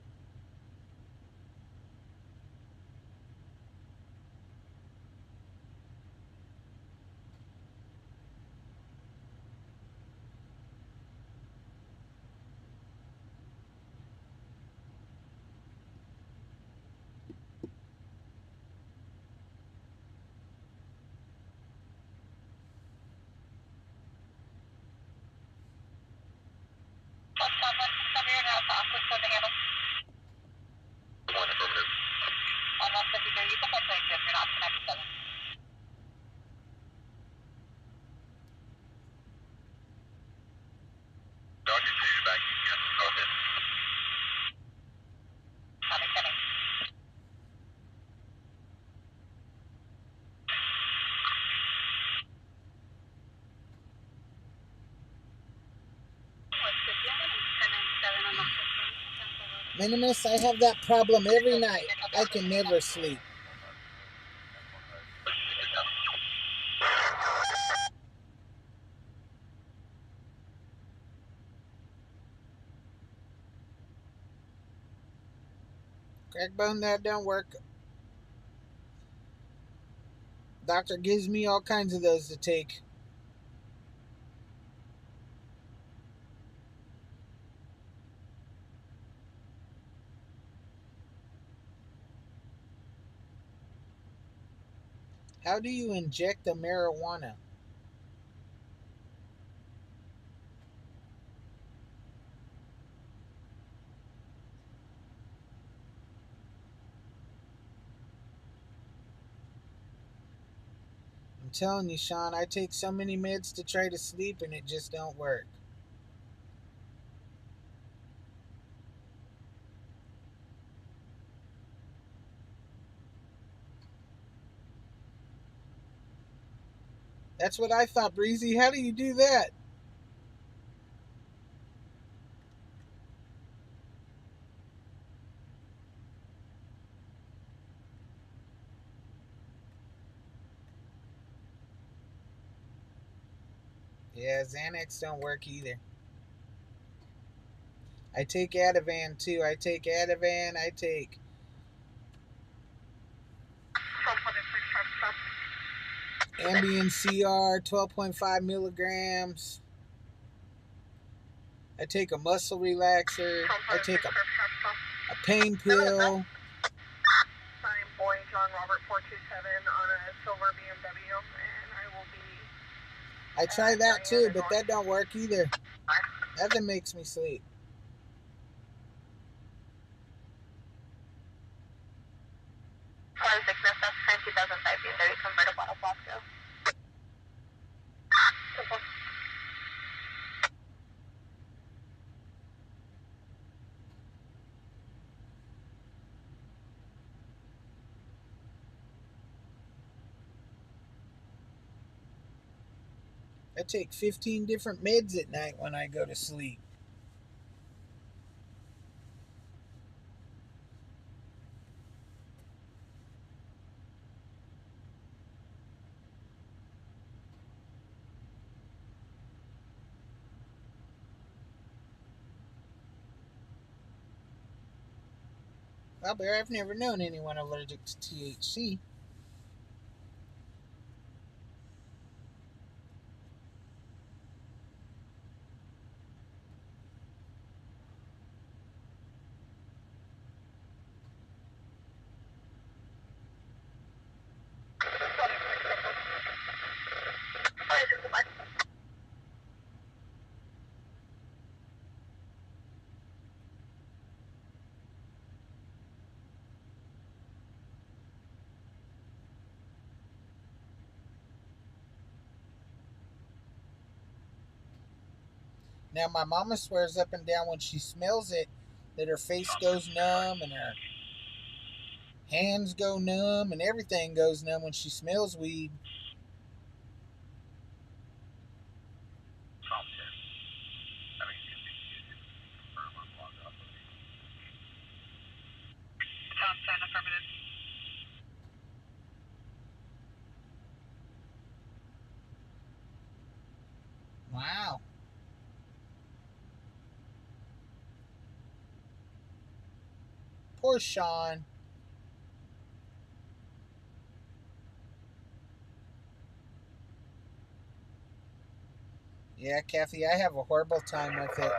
Minimus, I have that problem every night. I can never sleep. Crackbone, that don't work. Doctor gives me all kinds of those to take. How do you inject the marijuana? I'm telling you, Sean, I take so many meds to try to sleep and it just don't work. That's what I thought, Breezy. How do you do that? Yeah, Xanax don't work either. I take Ativan too. I take Ativan. I take Ambien CR, 12.5 milligrams. I take a muscle relaxer. I take a pain pill. I'm Boy John Robert 427 on a silver BMW, and I will be. I try that too, but that don't work either. Nothing makes me sleep. Sickness, that's 2005 BMW convertible on a Bosco. I take 15 different meds at night when I go to sleep. Well, Bear, I've never known anyone allergic to THC. Now, my mama swears up and down when she smells it that her face goes numb and her hands go numb and everything goes numb when she smells weed. Wow. Poor Sean. Yeah, Kathy, I have a horrible time with it.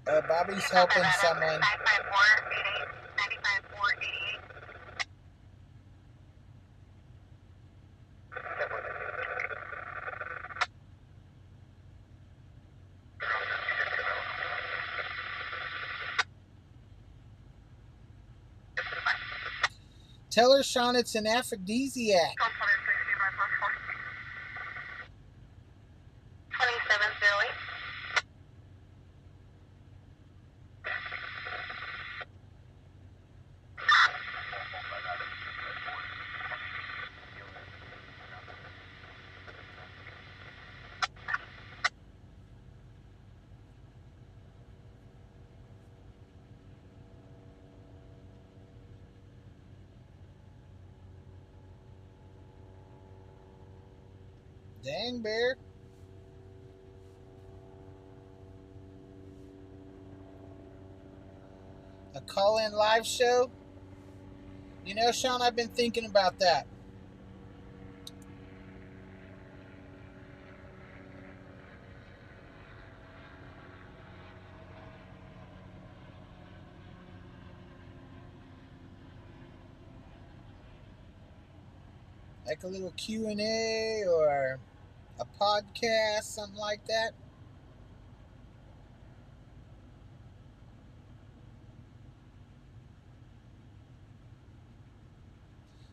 Bobby's helping someone. 95488. Tell her, Sean, it's an aphrodisiac. 2708. Dang, Bear. A call-in live show? You know, Sean, I've been thinking about that. Like a little Q&A or a podcast, something like that.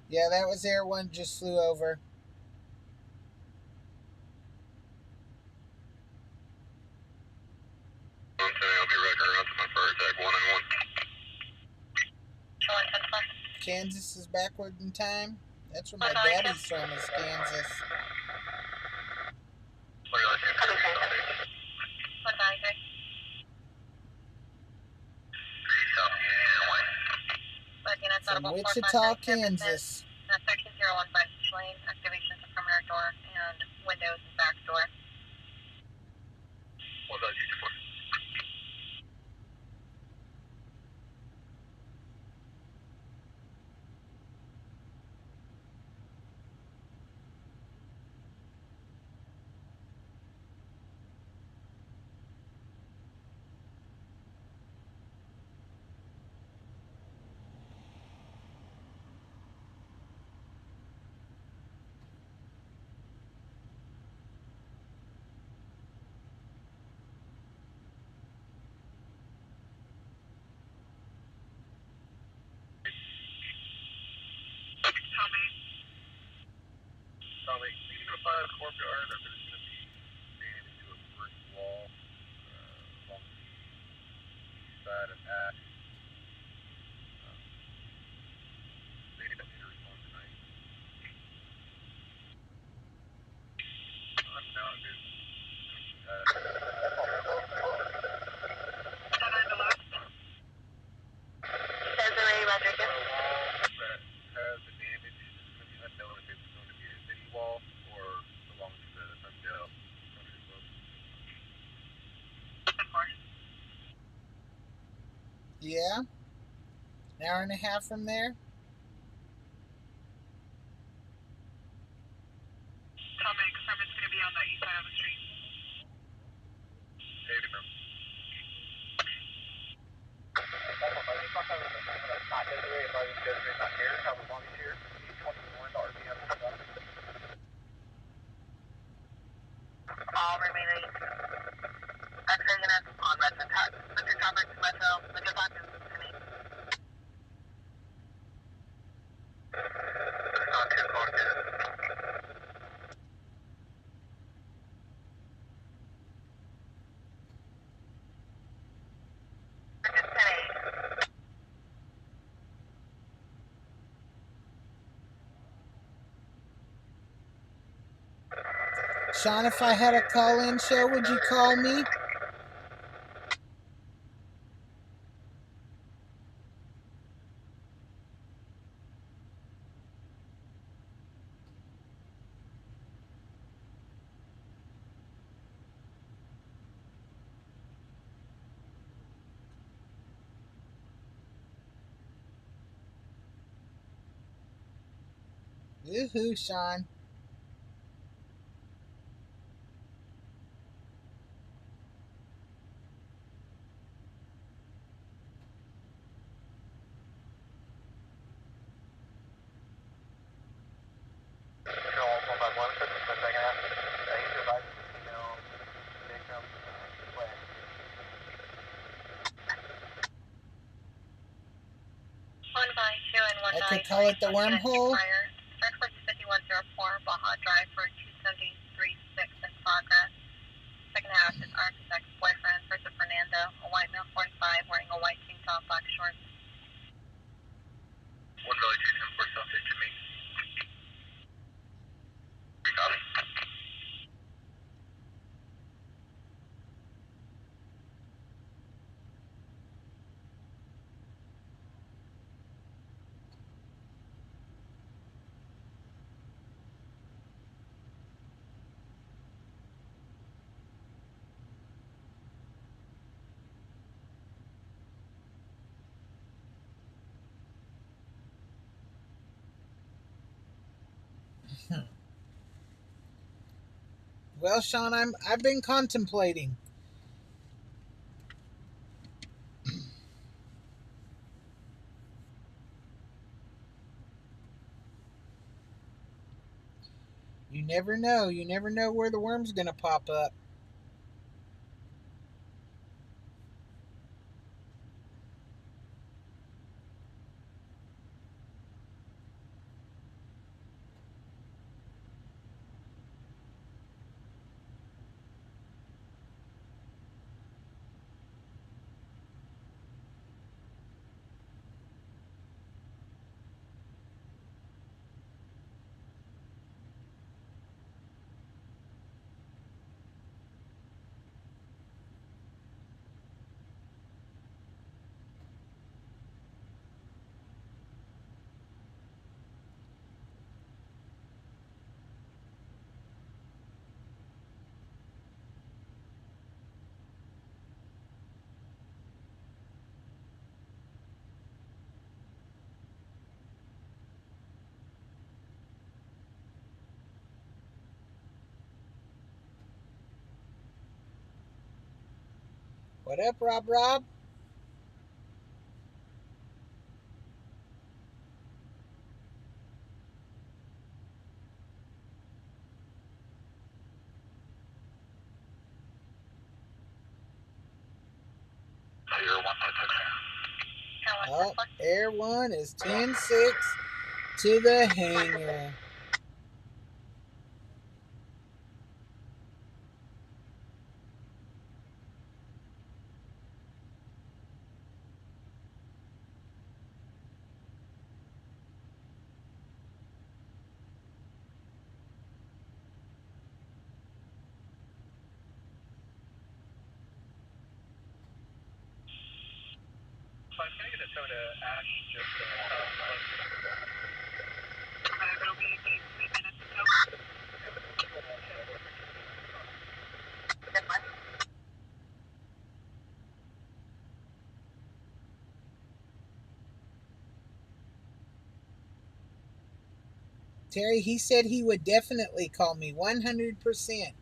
Yeah, that was there. One just flew over. Okay, I'll be right around to my first tag 191. Kansas is backward in time. That's where my daddy's from, is Kansas. From Wichita, Kansas. 13015 lane, activation to front door and windows and back door. 194. Tommy, can you notify the courtyard that there's going to be standing into a brick wall along the east side of Ash? They didn't need to respond tonight. No, dude. Desiree Rodriguez. A wall that has the damage is going to be unknown if it's going to be a city wall or belongs to the Sundell Country Club. Of course. Yeah. An hour and a half from there. Tommy, confirm it's going to be on the east side of the street. Hey, bro. Desiree's not here. How long is here? 21 RPM. All remaining X-ray units on Redmond Tug. Mr. Robert, Metro, Mr. Boston, to me. Not too far yet. Sean, if I had a call-in show, would you call me? Woohoo, Sean. I could call it the wormhole. Northwest 5104, Baja Drive for 273.6 in progress. Second house is Arthur's ex-boyfriend, Bertha Fernando, a white male 45 wearing a white tank top, black shorts. 1.274 South to me. Copy. Well, Sean, I've been contemplating. You never know. You never know where the worm's gonna pop up. What up, Rob? Oh, Air 1 is 10-6 to the hangar. Can I get a soda, Ash? Just It'll be 3 minutes ago. Terry, he said he would definitely call me 100%.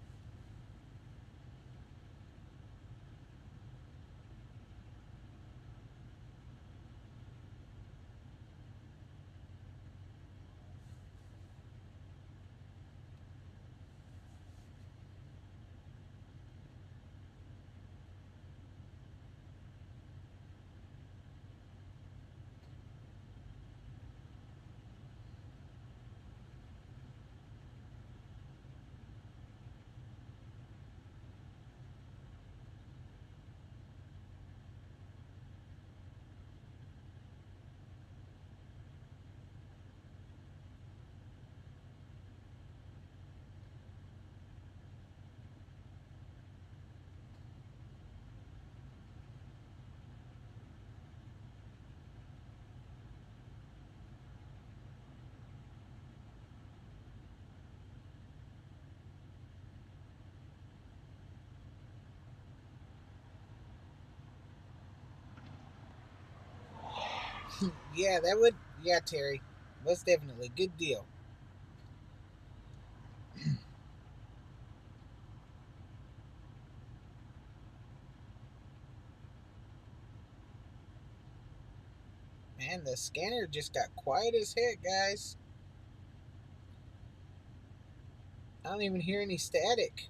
Yeah, Terry. Most definitely. Good deal. Man, the scanner just got quiet as heck, guys. I don't even hear any static.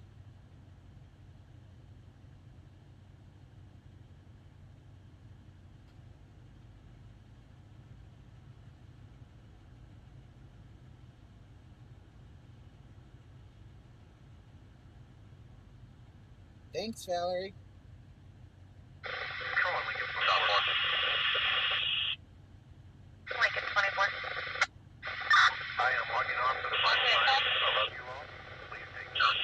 Thanks, Valerie. Lincoln 24. I am logging off for the final time. I love you all. Please take care.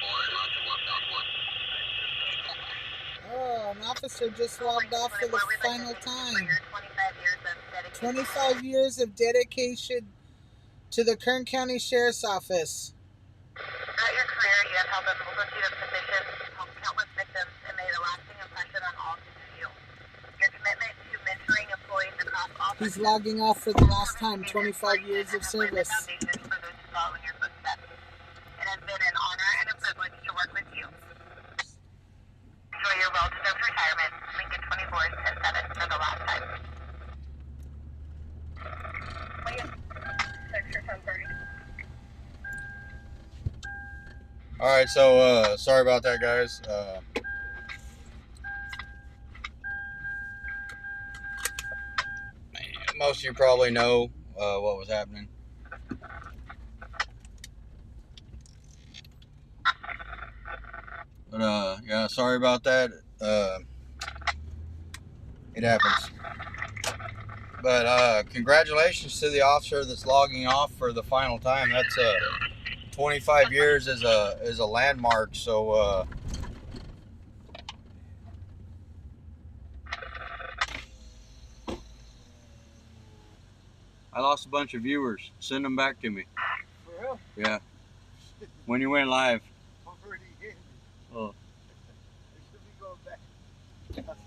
Oh, an officer just logged off for the final time. 25 years of dedication to the Kern County Sheriff's Office. Throughout your career, you have held a multitude of positions, helped countless victims, and made a lasting impression on all who knew you. Your commitment to mentoring employees across all He's logging off for the last time. 25 years of service. foundation for those who follow in your footsteps. It has been an honor and a privilege to work with you. Enjoy your well-deserved retirement. Lincoln 24 is 10-7 for the last time. All right, so sorry about that, guys. Most of you probably know what was happening. But yeah, sorry about that. It happens. But congratulations to the officer that's logging off for the final time. That's 25 years is a landmark. So I lost a bunch of viewers. Send them back to me. For real? Yeah. When you went live. Already in. Oh. It should be going back. I'll see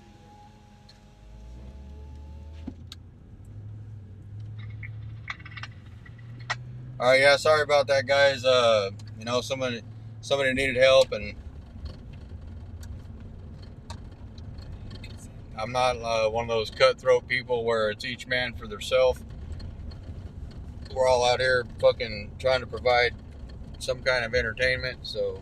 you. All right, yeah, sorry about that, guys. You know, somebody needed help, and I'm not one of those cutthroat people where it's each man for themselves. We're all out here fucking trying to provide some kind of entertainment, so.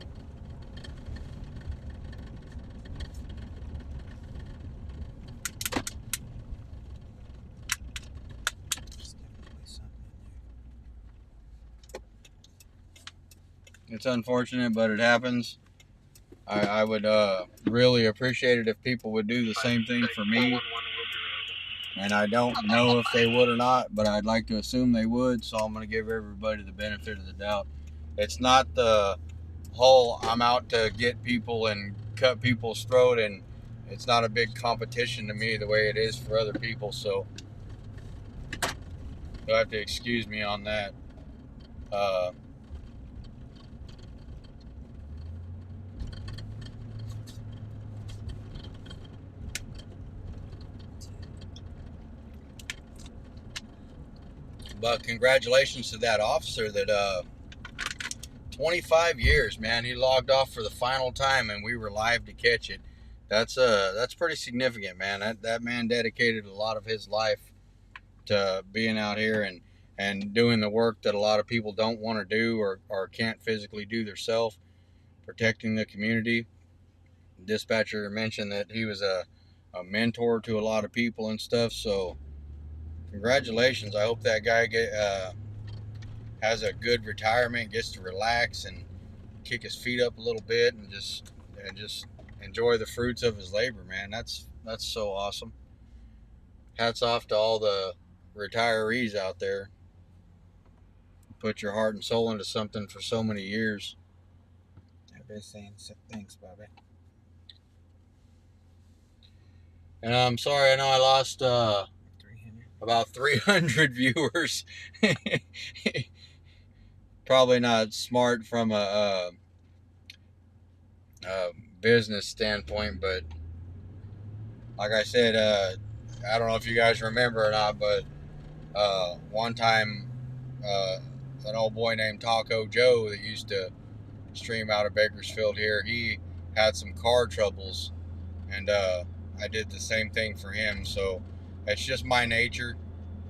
It's unfortunate, but it happens. I would really appreciate it if people would do the same thing for me. And I don't know if they would or not, but I'd like to assume they would, so I'm going to give everybody the benefit of the doubt. It's not the whole I'm out to get people and cut people's throat, and it's not a big competition to me the way it is for other people, so you'll have to excuse me on that. But congratulations to that officer that 25 years, man. He logged off for the final time, and we were live to catch it. That's pretty significant, man. That man dedicated a lot of his life to being out here and doing the work that a lot of people don't want to do or can't physically do themselves, protecting the community. The dispatcher mentioned that he was a mentor to a lot of people and stuff, so congratulations. I hope that guy has a good retirement, gets to relax and kick his feet up a little bit and just enjoy the fruits of his labor, man. That's so awesome. Hats off to all the retirees out there. Put your heart and soul into something for so many years. Everybody's saying thanks, Bobby. And I'm sorry, I know I lost 300. About 300 viewers. Probably not smart from a business standpoint, but like I said, I don't know if you guys remember or not, but one time an old boy named Taco Joe that used to stream out of Bakersfield here, he had some car troubles, and I did the same thing for him. So it's just my nature.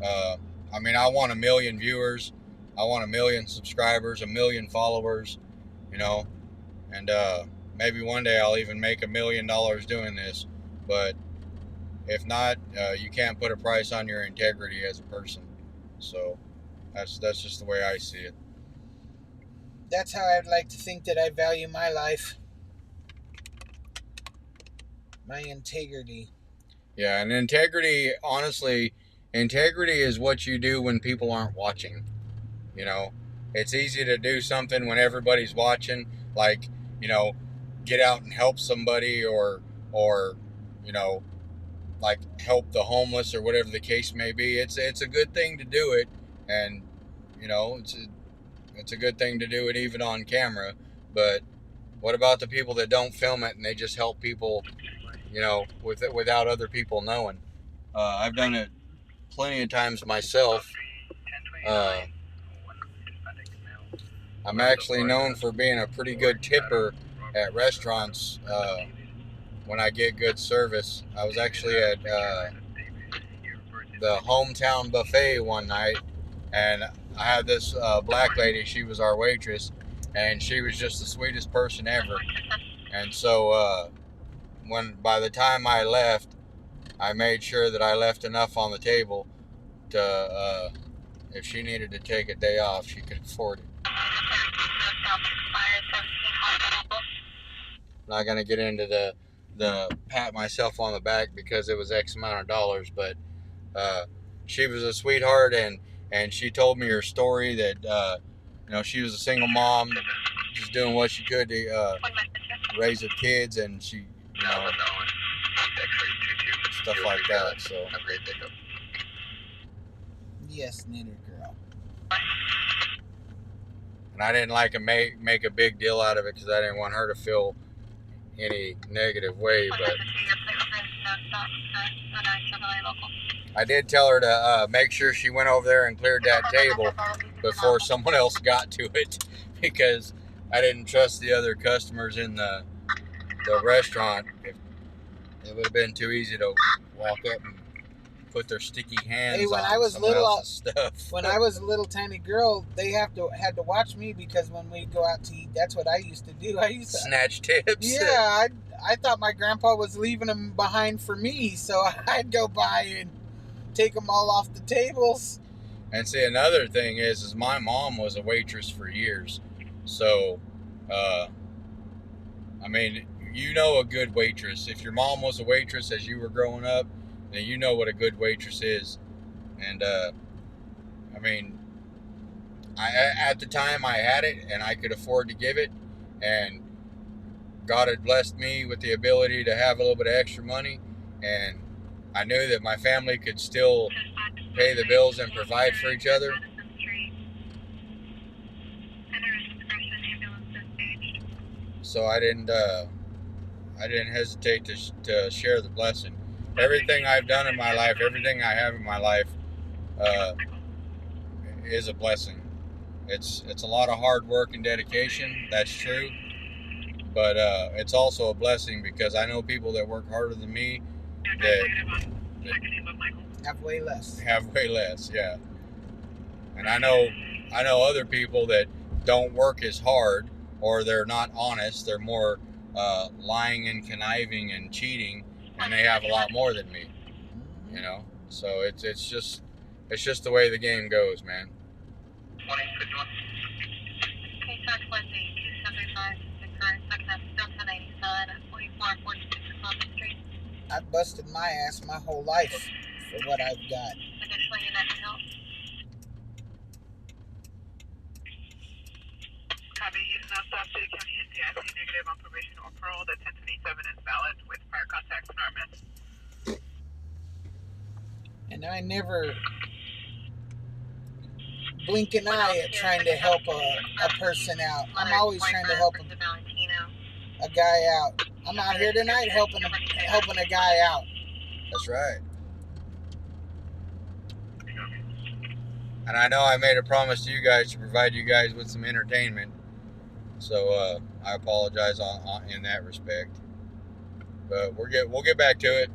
I mean, I want 1 million viewers. I want 1 million subscribers, 1 million followers, you know, and maybe one day I'll even make $1 million doing this. But if not, you can't put a price on your integrity as a person. So that's just the way I see it. That's how I'd like to think that I value my life. My integrity. Yeah, and integrity, honestly, integrity is what you do when people aren't watching. You know, it's easy to do something when everybody's watching, like, you know, get out and help somebody, or you know, like help the homeless or whatever the case may be. It's a good thing to do it, and you know, it's a good thing to do it even on camera. But what about the people that don't film it and they just help people, you know, without other people knowing? I've done it plenty of times myself. I'm actually known for being a pretty good tipper at restaurants when I get good service. I was actually at the hometown buffet one night, and I had this black lady. She was our waitress, and she was just the sweetest person ever. And so by the time I left, I made sure that I left enough on the table to, if she needed to take a day off, she could afford it. I'm not gonna get into the pat myself on the back because it was X amount of dollars, but she was a sweetheart, and she told me her story that you know, she was a single mom, just doing what she could to raise her kids, and she, you know, stuff like that. So Yes, knitter girl. and I didn't like to make a big deal out of it because I didn't want her to feel any negative way, but I did tell her to make sure she went over there and cleared that table before someone else got to it, because I didn't trust the other customers in the restaurant. It would have been too easy to walk up and put their sticky hands on someone else's stuff. When I was a little tiny girl, they had to watch me, because when we go out to eat, that's what I used to do. I used to snatch tips. Yeah, I thought my grandpa was leaving them behind for me, so I'd go by and take them all off the tables. And see, another thing is my mom was a waitress for years, so I mean, you know, a good waitress. If your mom was a waitress as you were growing up, then you know what a good waitress is. And I mean, at the time I had it and I could afford to give it, and God had blessed me with the ability to have a little bit of extra money, and I knew that my family could still pay the bills and provide for each other. So I didn't hesitate to share the blessing. Everything I've done in my life, everything I have in my life, is a blessing. It's a lot of hard work and dedication. That's true, but it's also a blessing because I know people that work harder than me that have way less. Yeah. And I know other people that don't work as hard, or they're not honest. They're more lying and conniving and cheating, and they have a lot more than me. You know, so it's just the way the game goes, man. I've busted my ass my whole life for what I've got. Additionally, you never help. Copy. He's now stopped City County NCIC negative on probation or parole. That 1027 is valid with prior contacts and armaments. And I never blink an eye at trying to help a person out. I'm always trying to help a guy out. I'm out here tonight helping a guy out. That's right. And I know I made a promise to you guys to provide you guys with some entertainment, so I apologize in that respect. But we'll get back to it.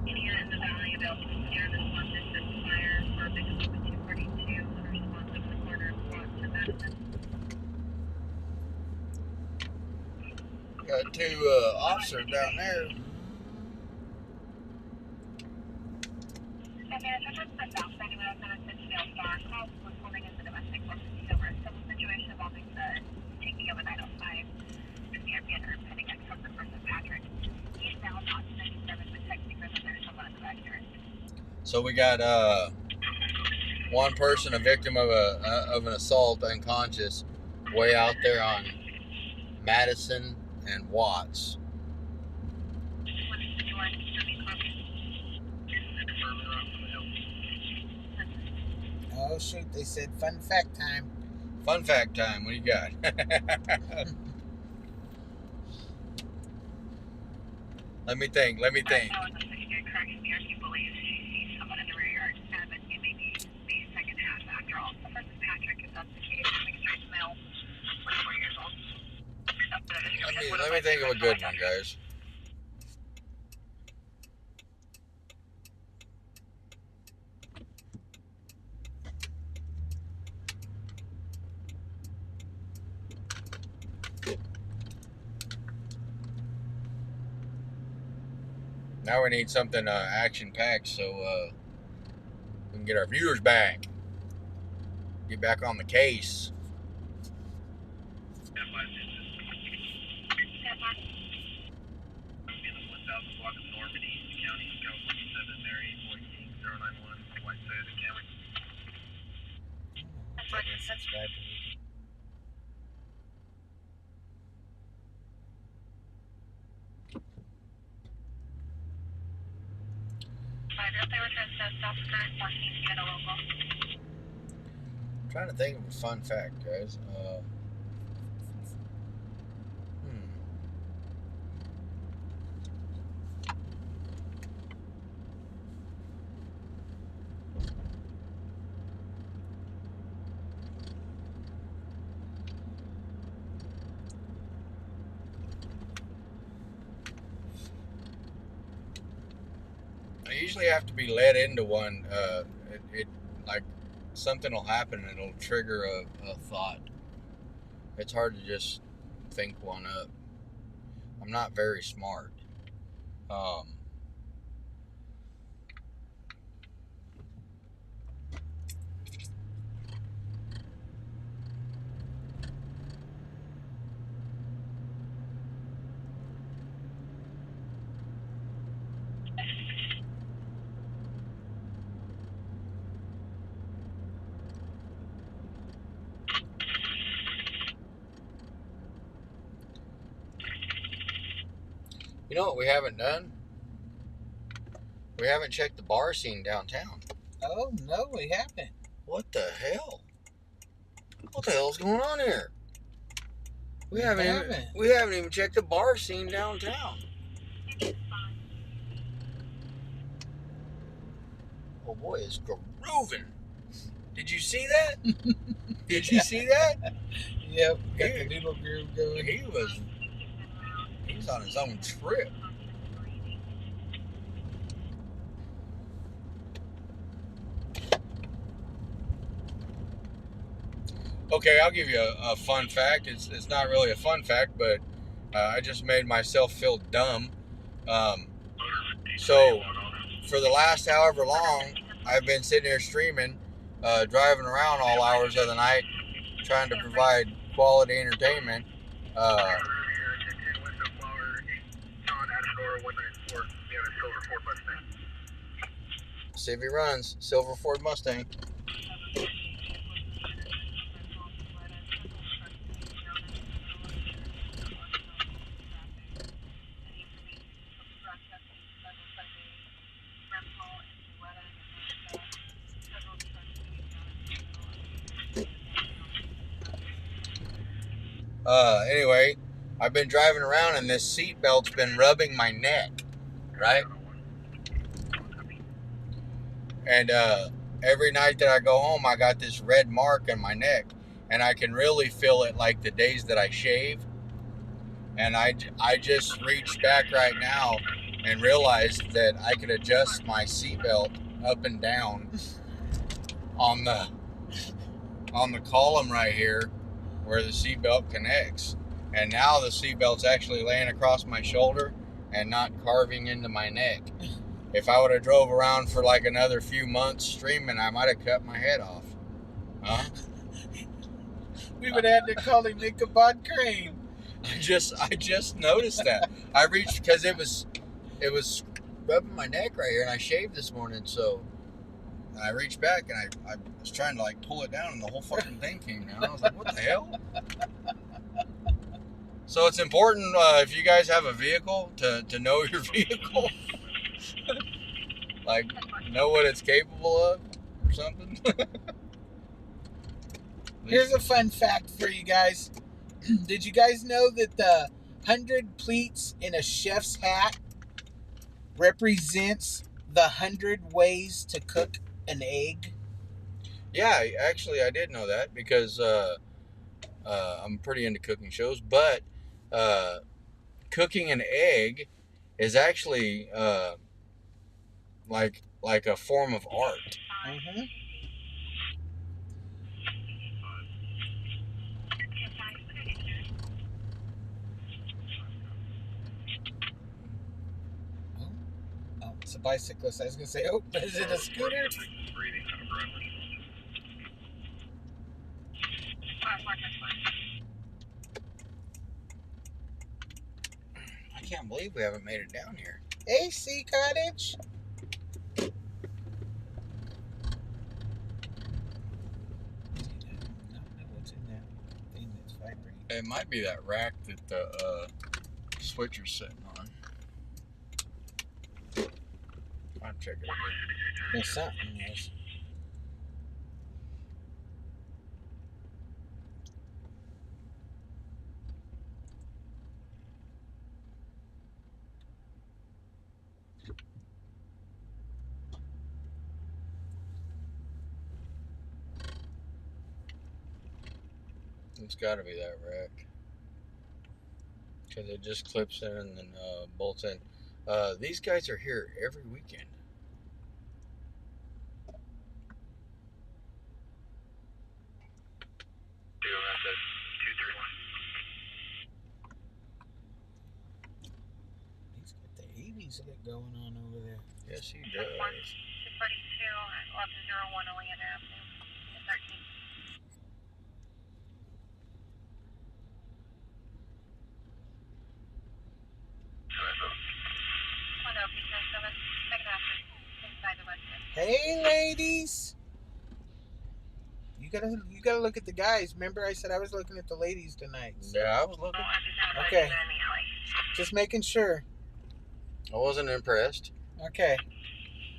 Media in the valley about to steer this one distance fire for Bakersfield 242, unresponsive in the corner of Watts and Madison. Got two officers down there. Okay, I took the south side of Madison to Dale Star. Call was holding in the domestic emergency over a civil situation involving the taking of a 905 in the Airbnb pending X from the person Patrick. He's now not 97, but texting her that there's someone in the backyard. So we got one person, a victim of an assault, unconscious, way out there on Madison and Watts. Oh shoot, they said fun fact time. Fun fact time. What do you got? Let me think. He believes she sees someone in the rear yard, and it may be the second half after all. The person Patrick is up the case, mixed race male, 24 years old. Let me think of a good one, guys. Now we need something action-packed so we can get our viewers back. Get back on the case. I'm trying to think of a fun fact, guys. I usually have to be led into one. It like something will happen and it'll trigger a thought. It's hard to just think one up. I'm not very smart. You know what we haven't done? We haven't checked the bar scene downtown. Oh no, we haven't. What the hell? What the hell's going on here? We haven't even checked the bar scene downtown. Oh boy, it's grooving. Did you see that? Did you see that? Yep, got the noodle groove going. He was on his own trip. Okay, I'll give you a fun fact. It's not really a fun fact, but I just made myself feel dumb. So for the last however long, I've been sitting here streaming, driving around all hours of the night, trying to provide quality entertainment. See if he runs. Silver Ford Mustang. Anyway, I've been driving around and this seat belt's been rubbing my neck, right? And every night that I go home, I got this red mark on my neck, and I can really feel it like the days that I shave. And I just reached back right now and realized that I could adjust my seatbelt up and down on the column right here where the seatbelt connects. And now the seatbelt's actually laying across my shoulder and not carving into my neck. If I would have drove around for like another few months streaming, I might have cut my head off. Huh? We would have had to call him Ichabod Crane. I just noticed that. I reached, because it was rubbing my neck right here, and I shaved this morning, so I reached back and I was trying to like pull it down, and the whole fucking thing came down. I was like, what the hell? So it's important if you guys have a vehicle to know your vehicle, like know what it's capable of or something. Here's a fun fact for you guys. Did you guys know that the 100 pleats in a chef's hat represents the 100 ways to cook an egg? Yeah, actually, I did know that because I'm pretty into cooking shows. But cooking an egg is actually like a form of art. Mm-hmm. Oh, it's a bicyclist. I was going to say, oh, is it a scooter? I can't believe we haven't made it down here. AC Cottage? What's in that thing that's vibrating? It might be that rack that the switcher's sitting on. I'll check it out. There's something else. It's got to be that rack. Because it just clips in and then bolts in. These guys are here every weekend. He's got the 80s going on over there. Yes, he does. 242 1101 Oleander Avenue, 13. Hey, ladies! You gotta look at the guys. Remember, I said I was looking at the ladies tonight. Yeah, I was looking. Okay. Just making sure. I wasn't impressed. Okay.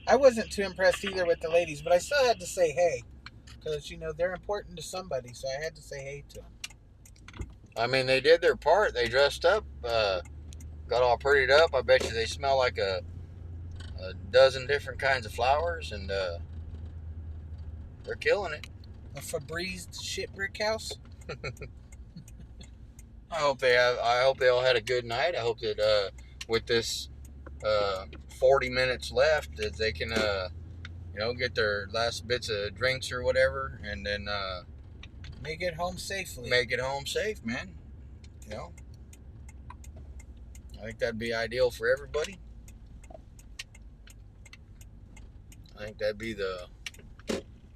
I wasn't too impressed either with the ladies, but I still had to say hey. Because, they're important to somebody, so I had to say hey to them. I mean, they did their part. They dressed up, got all prettied up. I bet you they smell like a dozen different kinds of flowers, and they're killing it. A Febreze shit brick house? I hope they all had a good night. I hope that with this 40 minutes left, that they can get their last bits of drinks or whatever, and then make it home safely. Make it home safe, man. I think that'd be ideal for everybody. I think that'd be the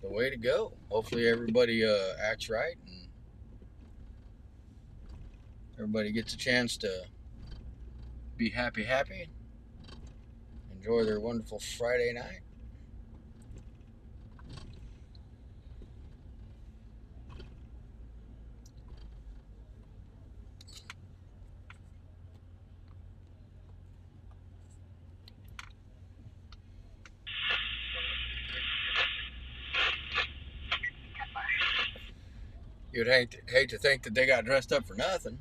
way to go. Hopefully everybody acts right and everybody gets a chance to be happy, enjoy their wonderful Friday night. You'd hate to think that they got dressed up for nothing.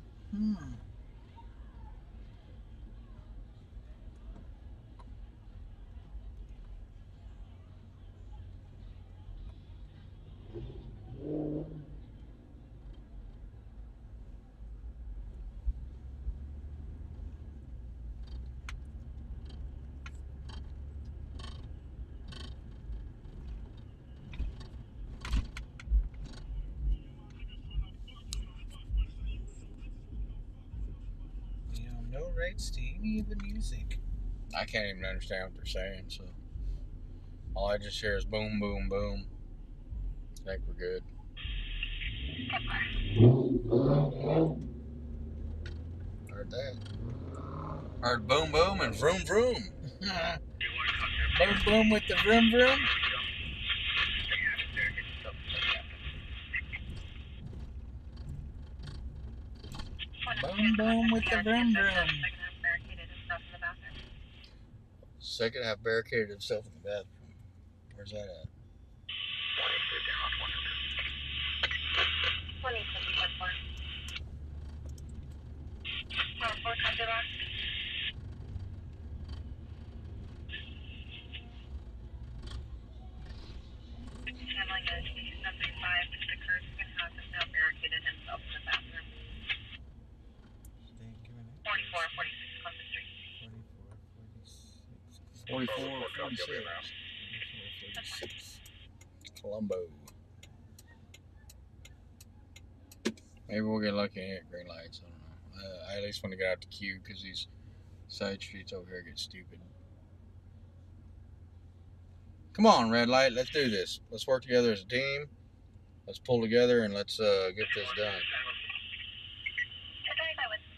rights to any of the music. I can't even understand what they're saying, so all I just hear is boom, boom, boom. I think we're good. Heard that. Heard boom, boom, and vroom, vroom. Boom, boom with the vroom, vroom. Boom, boom with the vroom, vroom. Second half barricaded himself in the bathroom. Where's that at? 44, 46. Colombo. Maybe we'll get lucky and hit green lights. I don't know. I at least want to get out the queue because these side streets over here get stupid. Come on, red light. Let's do this. Let's work together as a team. Let's pull together and let's get this done.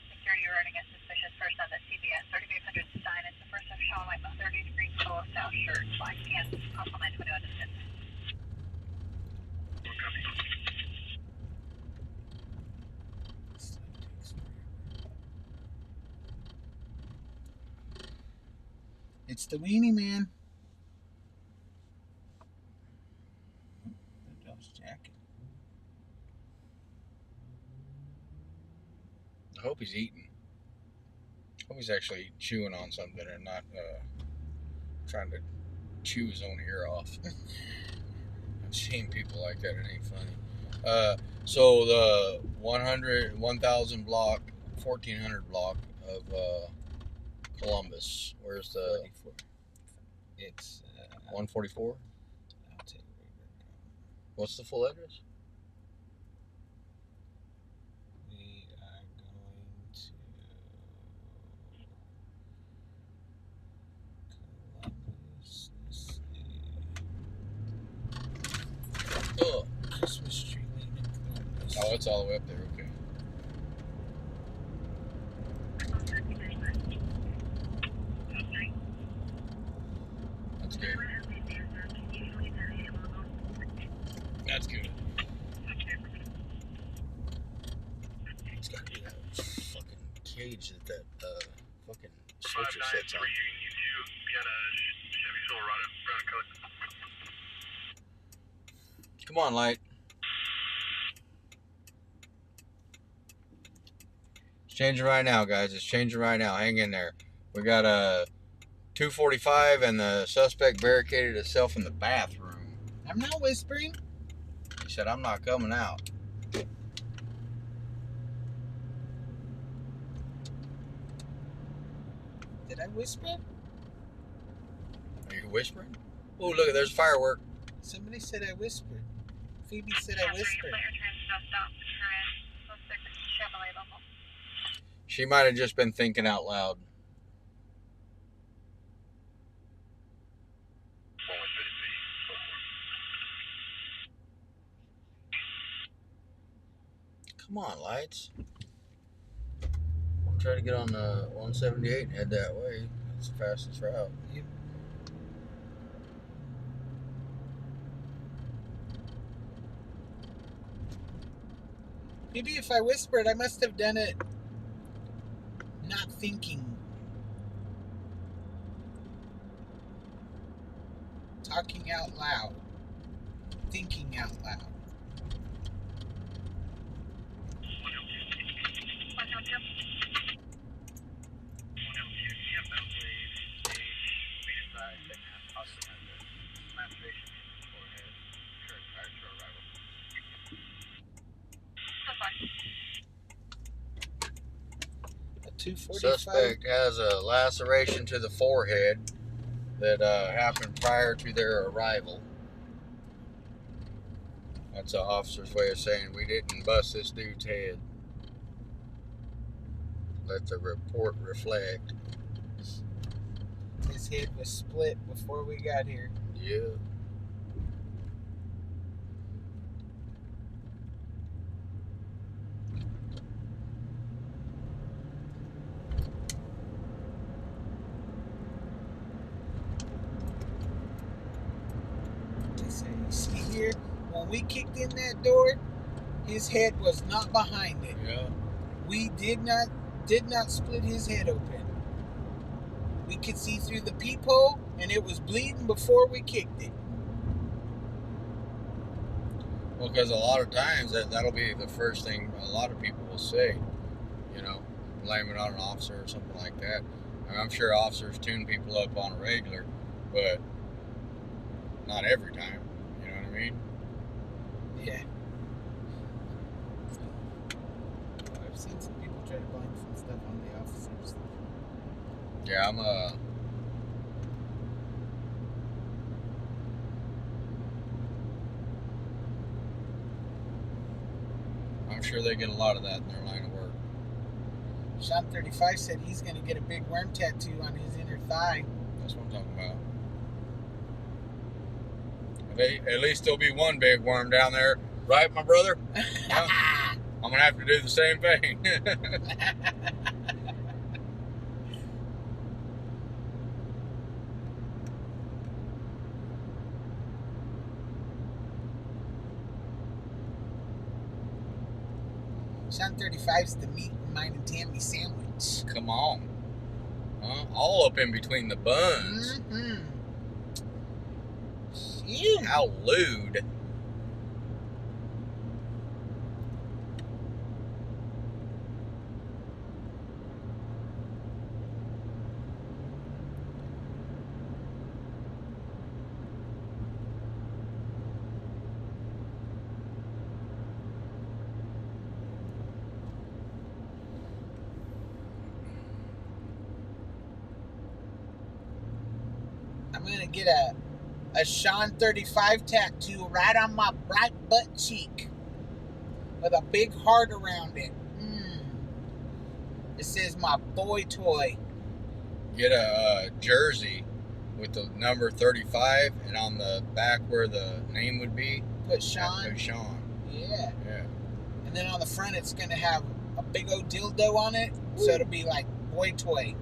Security running a suspicious person on the CBS 3800 sign. It's the person showing like 30 degrees polo style shirt, black pants, complement window distance. It's the Weenie Man. The dog's jacket. I hope he's eating. I hope he's actually chewing on something and not trying to chew his own ear off. I've seen people like that. It ain't funny. So the 1000 block, 1400 block of Columbus. Where's the 44. It's 144? I'll tell you where we're going. What's the full address? We are going to Columbus. Let's see. Oh, Christmas tree lane in Columbus. oh, it's all the way up there. Okay. That's good. That's good. It's got to be that fucking cage that fucking switcher sets on. Come on, light. It's changing right now, guys. It's changing right now. Hang in there. We got a 245 and the suspect barricaded himself in the bathroom. I'm not whispering. He said, I'm not coming out. Did I whisper? Are you whispering? Oh, look, there's a firework. Somebody said I whispered. Phoebe said I whispered. She might have just been thinking out loud. Come on, lights. I'll try to get on the 178 and head that way. That's the fastest route. Yep. Maybe if I whispered, I must have done it not thinking. Talking out loud. Thinking out loud. A 245. Suspect has a laceration to the forehead that happened prior to their arrival. That's an officer's way of saying we didn't bust this dude's head. Let the report reflect. His head was split before we got here. Yeah. They say, you see here, when we kicked in that door, his head was not behind it. Yeah. We did not split his head open. We could see through the peephole, and it was bleeding before we kicked it. Well, because a lot of times that'll be the first thing a lot of people will say, you know, blame it on an officer or something like that. I mean, I'm sure officers tune people up on a regular, but not every time. You know what I mean? Yeah. I've seen some people try to blame some stuff on the officers. Yeah, I'm sure they get a lot of that in their line of work. Sean 35 said he's going to get a big worm tattoo on his inner thigh. That's what I'm talking about. At least there'll be one big worm down there, right, my brother? Well, I'm gonna have to do the same thing. Sean 35's the meat in mine and Tammy sandwich. Come on, huh? All up in between the buns. Mm-hmm. Ew. How lewd. I'm going to get a Sean 35 tattoo right on my right butt cheek with a big heart around it. It says my boy toy. Get a jersey with the number 35, and on the back where the name would be, Put Sean. put Sean. Yeah. Yeah. And then on the front, it's going to have a big old dildo on it. So it'll be like boy toy.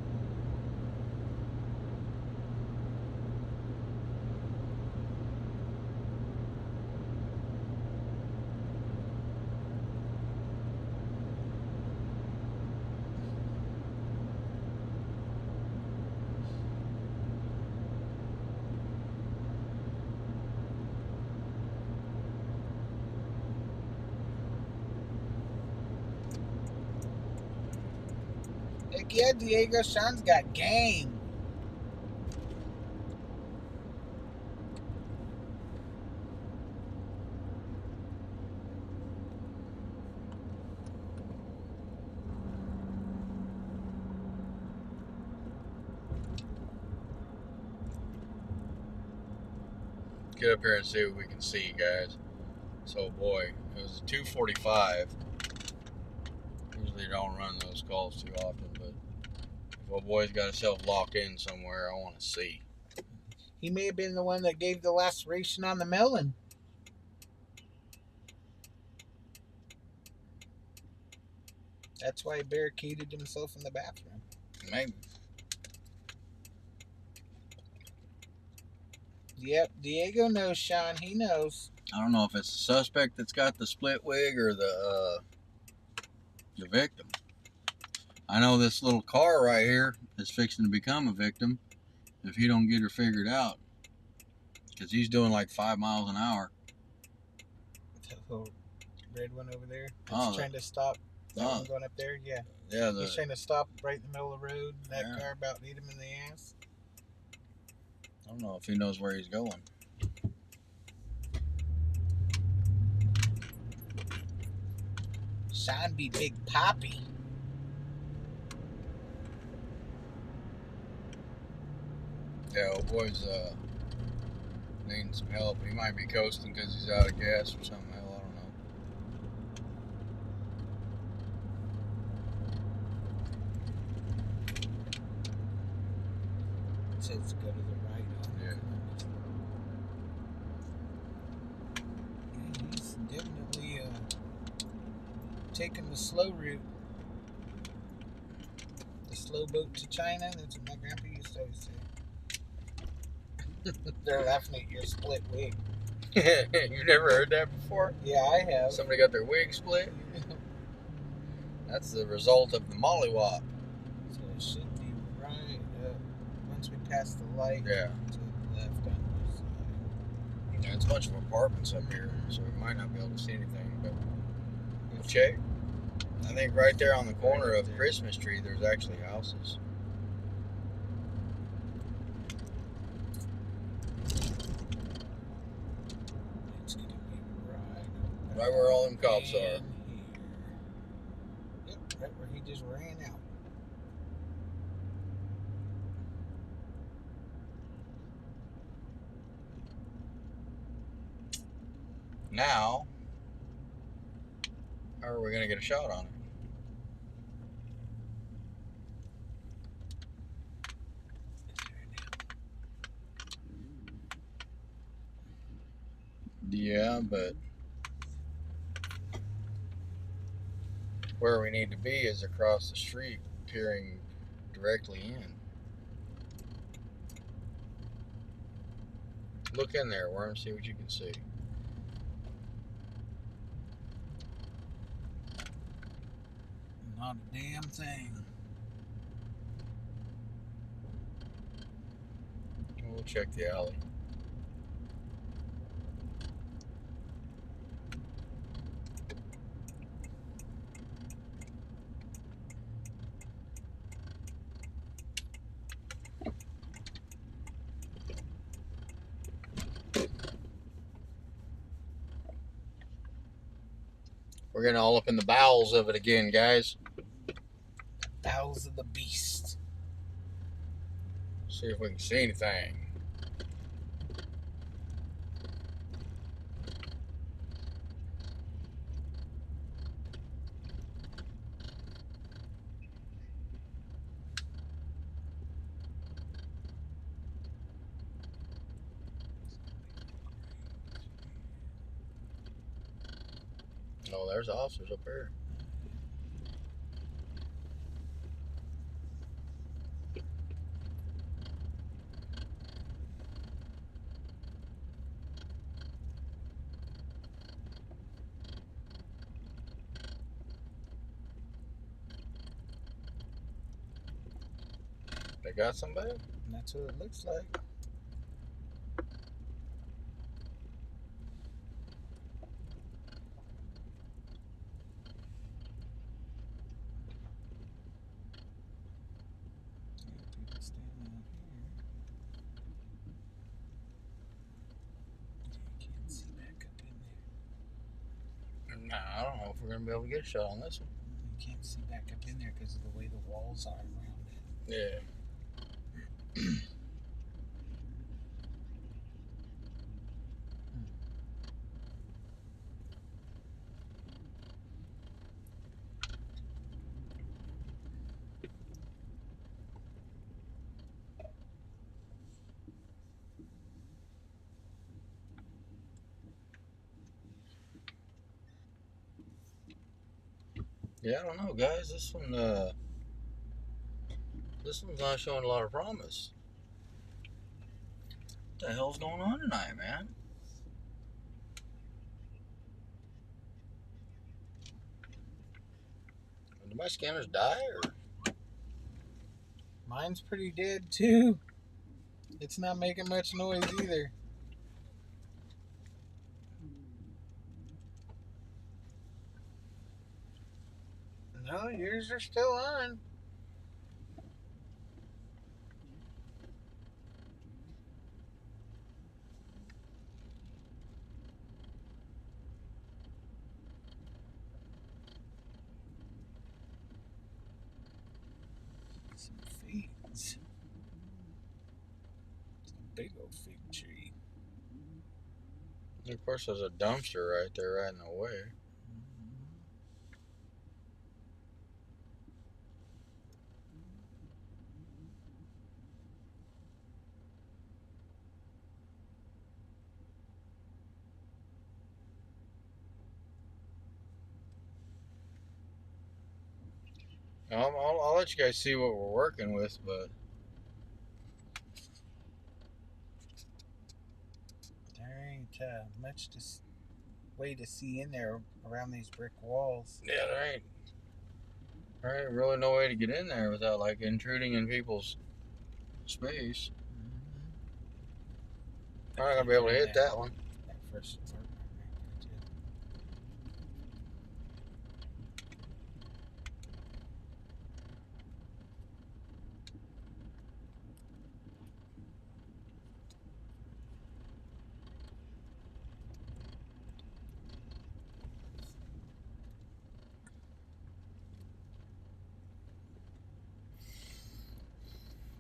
Heck yeah, Diego. Sean's got game. Get up here and see what we can see, guys. So, boy, it was a 245. Usually don't run those calls too often, but if a boy's got himself locked in somewhere, I want to see. He may have been the one that gave the laceration on the melon. That's why he barricaded himself in the bathroom. Maybe. Yep, Diego knows, Sean. He knows. I don't know if it's the suspect that's got the split wig or the victim. I know this little car right here is fixing to become a victim if he don't get her figured out, because he's doing like 5 miles an hour. That little red one over there. Oh, He's trying to stop. That one going up there, yeah. Yeah, He's trying to stop right in the middle of the road. That Yeah. car about hit him in the ass. I don't know if he knows where he's going. Sean be Big Poppy. Yeah, old boy's needing some help. He might be coasting because he's out of gas or something. Hell, I don't know. says to go to the right on Yeah. Yeah, he's definitely taking the slow route. The slow boat to China. That's what my grandpa used to always say. They're laughing at your split wig. You never heard that before? Yeah, I have. Somebody got their wig split? That's the result of the mollywop. So it should be right once we pass the light. Yeah. To the left on this side. Yeah, it's a bunch of apartments up here, so we might not be able to see anything, but we'll check. I think right there on the corner of Christmas Tree, there's actually houses. It's gonna be Right where all them cops are. here. Yep, right where he just ran out. Now, how are we going to get a shot on it? Yeah, but where we need to be is across the street, peering directly in. Look in there, Worm, see what you can see. Not a damn thing. We'll check the alley. We're getting all up in the bowels of it again, guys. Bowels of the beast. See if we can see anything. Oh, there's officers up there. They got somebody? And that's what it looks like. People standing out here. You can't see back up in there. Nah, I don't know if we're going to be able to get a shot on this one. You can't see back up in there because of the way the walls are around it. Yeah. Yeah, I don't know, guys. This one's not showing a lot of promise. What the hell's going on tonight, man? Did my scanners die, or? Mine's pretty dead too. It's not making much noise either. No, yours are still on. Some figs. It's a big old fig tree. Of course, there's a dumpster right there, right in the way. I'll let you guys see what we're working with, but there ain't much way to see in there around these brick walls. yeah, there ain't really no way to get in there without like intruding in people's space. I'm not gonna be able to hit that one. That first apartment right there, too.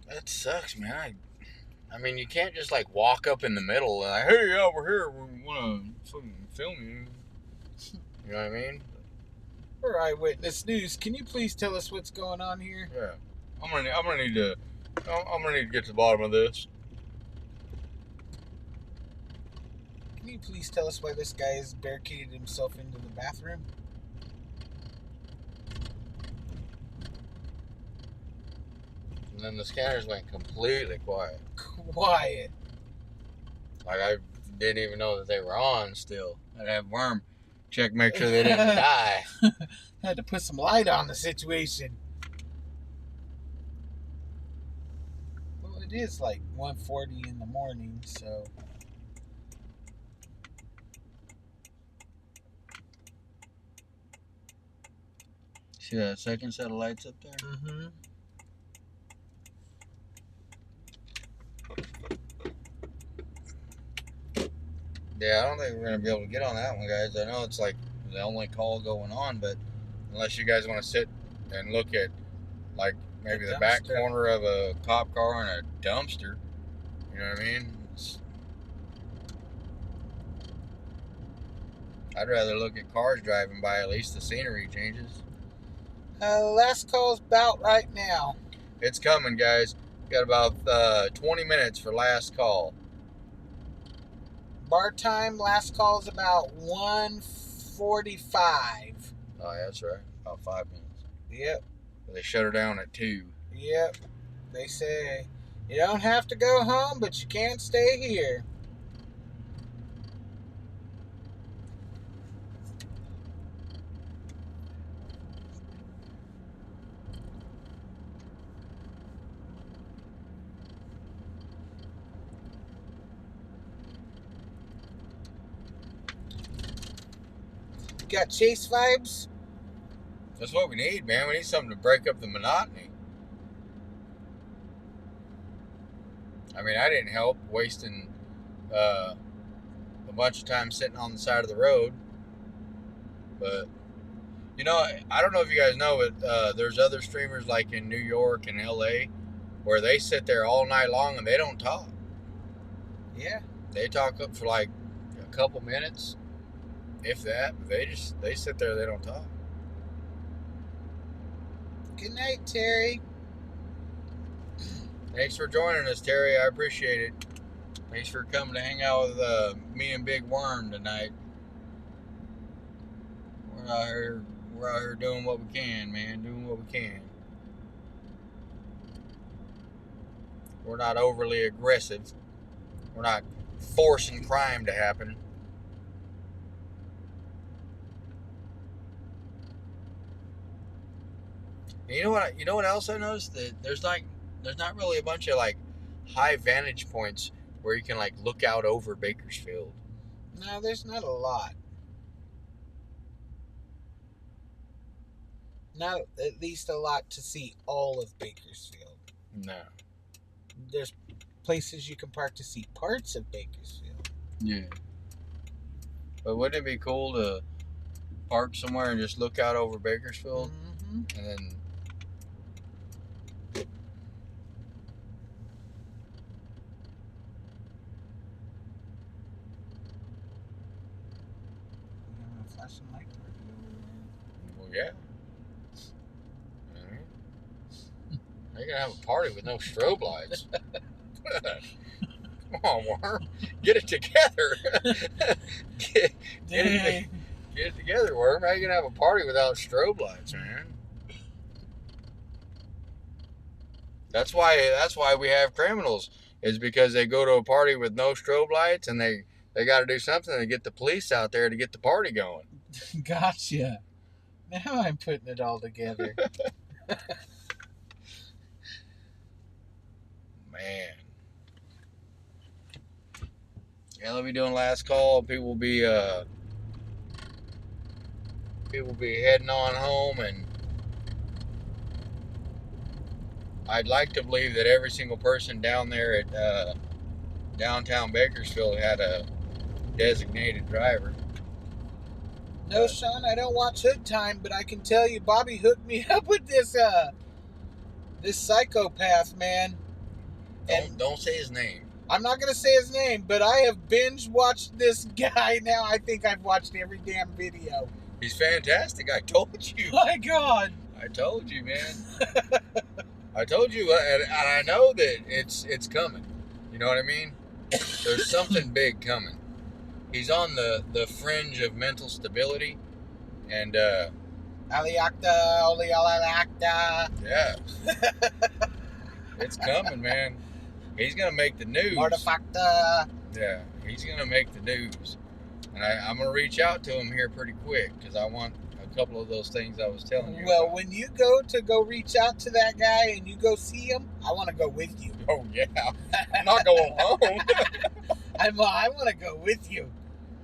That sucks, man. I mean, you can't just like walk up in the middle and like, hey, yeah, we're here. We want to fucking film you. You know what I mean? For Eyewitness News, can you please tell us what's going on here? Yeah. I'm gonna need to get to the bottom of this. Can you please tell us why this guy has barricaded himself into the bathroom? And then the scanners went completely quiet. Quiet. Like I didn't even know that they were on still. I'd have Worm check, make sure they didn't die. Had to put some light on the situation. Well, it is like 1:40 in the morning, so... See that second set of lights up there? Mm-hmm. Yeah, I don't think we're gonna be able to get on that one, guys. I know it's like the only call going on, but unless you guys want to sit and look at like maybe the back corner of a cop car and a dumpster, you know what I mean? I'd rather look at cars driving by. At least the scenery changes. Last call's about right now. It's coming, guys. Got about 20 minutes for last call. Bar time, last call is about 1:45. Oh, yeah, that's right. About 5 minutes. Yep. They shut her down at 2. Yep. They say, you don't have to go home, but you can't stay here. Got chase vibes? That's what we need, man. We need something to break up the monotony. I mean, I didn't help wasting a bunch of time sitting on the side of the road. But, you know, I don't know if you guys know, but there's other streamers like in New York and LA where they sit there all night long and they don't talk. Yeah. They talk up for like a couple minutes, if that. They sit there, they don't talk. Good night, Terry. Thanks for joining us, Terry. I appreciate it. Thanks for coming to hang out with me and Big Worm tonight. We're out here doing what we can, man. Doing what we can. We're not overly aggressive. We're not forcing crime to happen. And you know what else I noticed? That there's not really a bunch of like high vantage points where you can like look out over Bakersfield. No, there's not a lot. Not at least a lot to see all of Bakersfield. No. There's places you can park to see parts of Bakersfield. Yeah. But wouldn't it be cool to park somewhere and just look out over Bakersfield? Mm-hmm. And then Flashing light party over well, there. yeah. How you gonna have a party with no strobe lights? Come on, Worm. Get it together. Get it together, Worm. How you gonna have a party without strobe lights, man? That's why we have criminals, is because they go to a party with no strobe lights and they got to do something to get the police out there to get the party going. Gotcha. Now I'm putting it all together. Man. Yeah, they'll be doing last call. People will be heading on home, and I'd like to believe that every single person down there at downtown Bakersfield had a designated driver. No, Sean, I don't watch Hood Time, but I can tell you, Bobby hooked me up with this psychopath, man. Don't say his name. I'm not gonna say his name, but I have binge watched this guy now. I think I've watched every damn video. He's fantastic. I told you. My God. I told you, man. I told you, and I know that it's coming. You know what I mean? There's something big coming. He's on the fringe of mental stability, and Aliacta, Oli Aliacta. yeah, it's coming, man. He's gonna make the news. Artefacta. Yeah, he's gonna make the news, and I'm gonna reach out to him here pretty quick because I want a couple of those things I was telling you. Well, about. when you go reach out to that guy and you go see him, I want to go with you. Oh yeah, I'm not going alone. I want to go with you.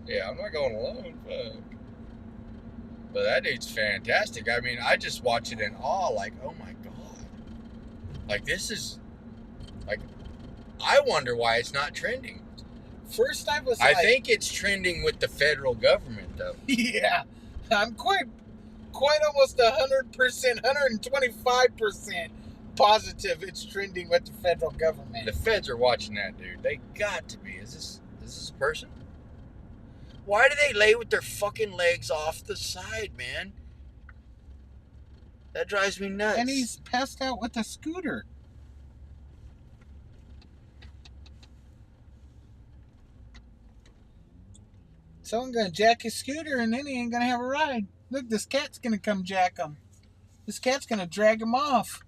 Yeah, I'm not going alone. Fuck. But that dude's fantastic. I mean, I just watch it in awe. Like, oh my God. Like, this is like, I wonder why it's not trending. First, I was I think it's trending with the federal government, though. yeah, I'm quite almost 100%, 125% positive it's trending with the federal government. The feds are watching that dude. They got to be. Is this a person? Why do they lay with their fucking legs off the side, man? That drives me nuts. And he's passed out with a scooter. Someone's gonna jack his scooter and then he ain't gonna have a ride. Look, this cat's gonna come jack him. This cat's gonna drag him off.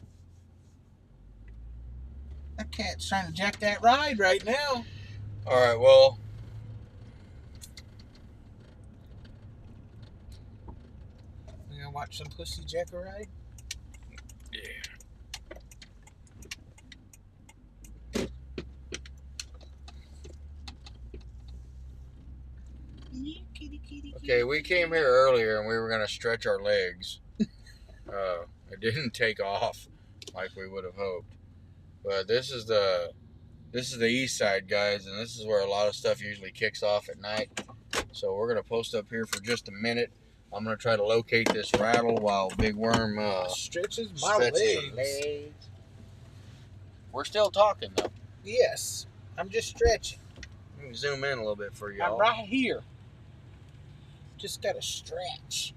That cat's trying to jack that ride right now. Alright, well. You gonna watch some pussy jack a ride? Yeah. Okay, we came here earlier and we were going to stretch our legs. It didn't take off like we would have hoped. But this is the east side, guys, and this is where a lot of stuff usually kicks off at night. So we're going to post up here for just a minute. I'm going to try to locate this rattle while Big Worm stretches my stretches legs. We're still talking, though. Yes, I'm just stretching. Let me zoom in a little bit for y'all. I'm right here. Just gotta stretch.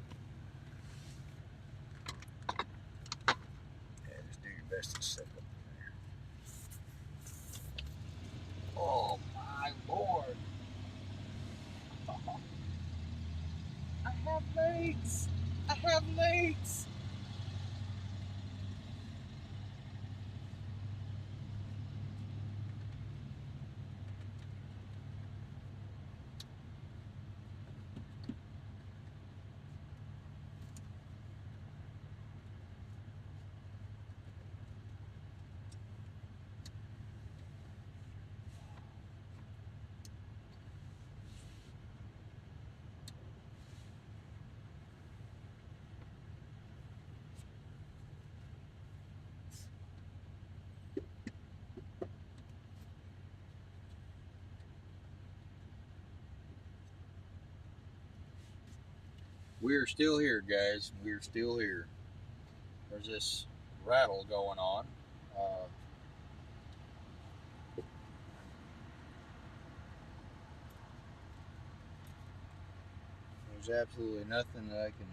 Yeah, just do your best to sit up there. Oh my Lord. I have legs. I have legs. We're still here, guys. We're still here. There's this rattle going on. There's absolutely nothing that I can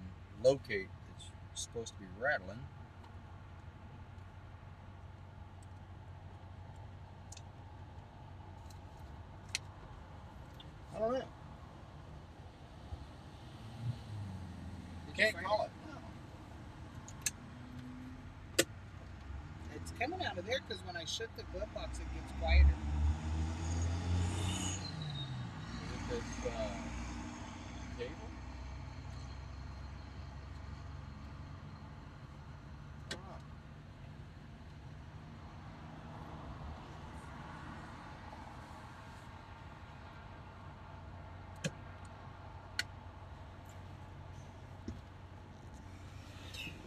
locate that's supposed to be rattling. I don't know. You can't call it. It's coming out of there because when I shut the glove box, it gets quieter. Is it this cable?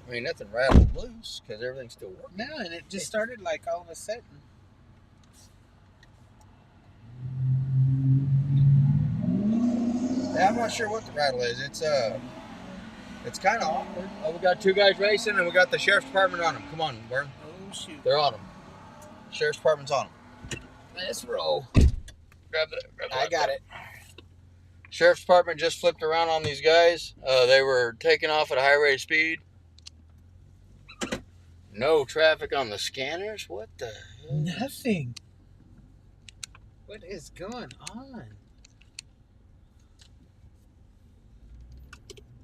I mean, nothing rattled loose because everything's still working. No, and it just started like all of a sudden. Yeah, I'm not sure what the rattle is. It's kind of awkward. Oh, we got 2 guys racing, and we got the sheriff's department on them. Come on, Worm. Oh shoot! They're on them. Sheriff's department's on them. Let's roll. Grab that. I got it. Sheriff's department just flipped around on these guys. They were taking off at a high rate of speed. No traffic on the scanners? What the hell? Nothing. What is going on?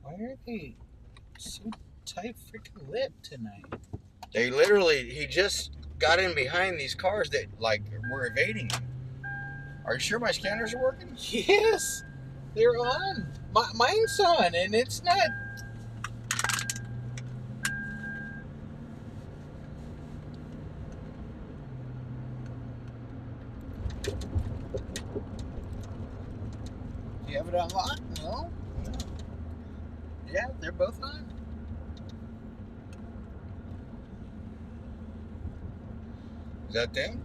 Why are they so tight freaking lipped tonight? They literally, he just got in behind these cars that, like, were evading him. Are you sure my scanners are working? Yes, they're on. Mine's on, and it's not. Do you have it unlocked? No. Yeah, they're both on. Is that them?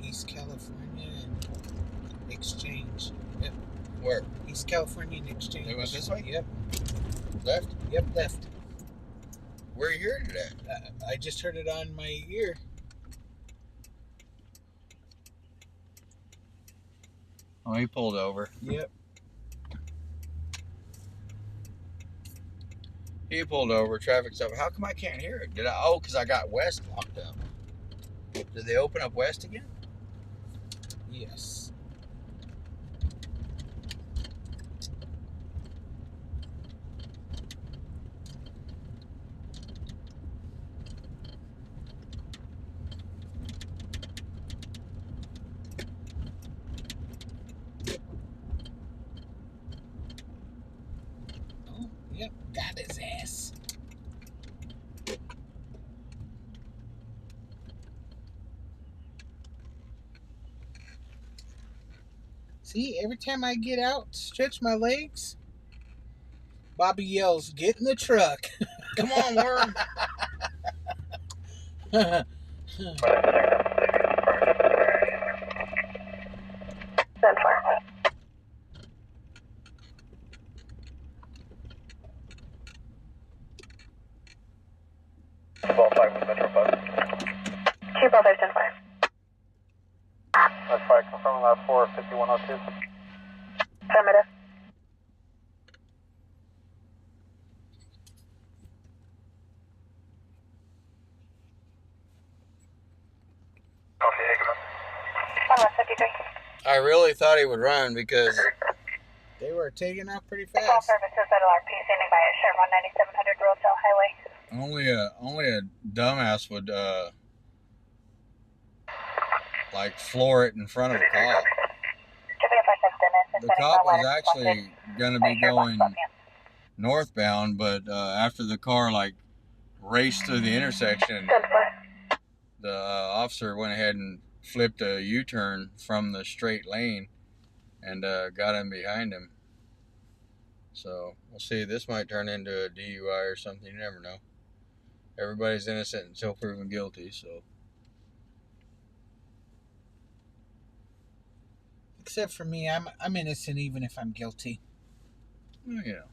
East California and Exchange. Yep. Where? East California and Exchange. They went this way? Yep. Left? Yep, left. Where are you hearing it at? I just heard it on my ear. Oh, he pulled over. Yep. He pulled over. Traffic's up. How come I can't hear it? Did I? Oh, because I got west locked up. Did they open up west again? Yes. Oh, yep. Got his ass. See, every time I get out, stretch my legs, Bobby yells, "Get in the truck." Come on, Worm. Send fire. Two brothers and fire. That's fine. Confirming last 4, 5102. Affirmative. Coffee, Hickman. 153. I really thought he would run because They were taking off pretty All fast. services at LRP standing by at Chevron 9700 Rosedale Highway. only a dumbass would like floor it in front of a cop. The cop was actually going to be going northbound, but after the car like raced through the intersection, the officer went ahead and flipped a U-turn from the straight lane and got in behind him. So we'll see. This might turn into a DUI or something. You never know. Everybody's innocent until proven guilty. So Except for me, I'm innocent even if I'm guilty. well, you know,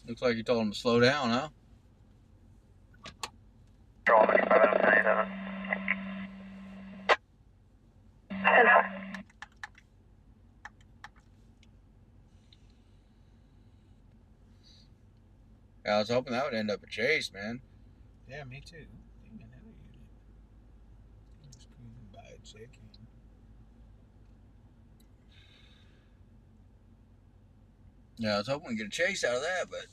looks like you told him to slow down, huh? Control 9597. I was hoping that would end up a chase, man. Yeah, me too. Even another unit. Just cruising by, checking. Yeah, I was hoping to get a chase out of that, but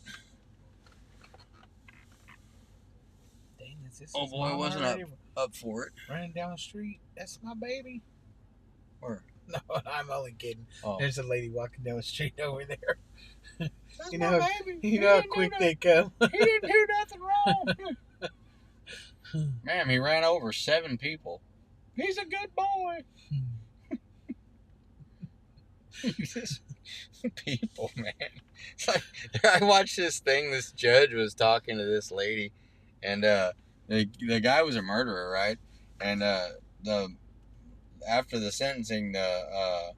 this Oh his boy, I mama wasn't already up for it. running down the street? That's my baby. Where? No, I'm only kidding. Oh. There's a lady walking down the street over there. That's You my know, baby. you know how quick they come. He didn't do nothing wrong. Man, he ran over 7 people. He's a good boy. Just people, man. It's like, I watched this thing. This judge was talking to this lady, and the guy was a murderer, right? And after the sentencing, the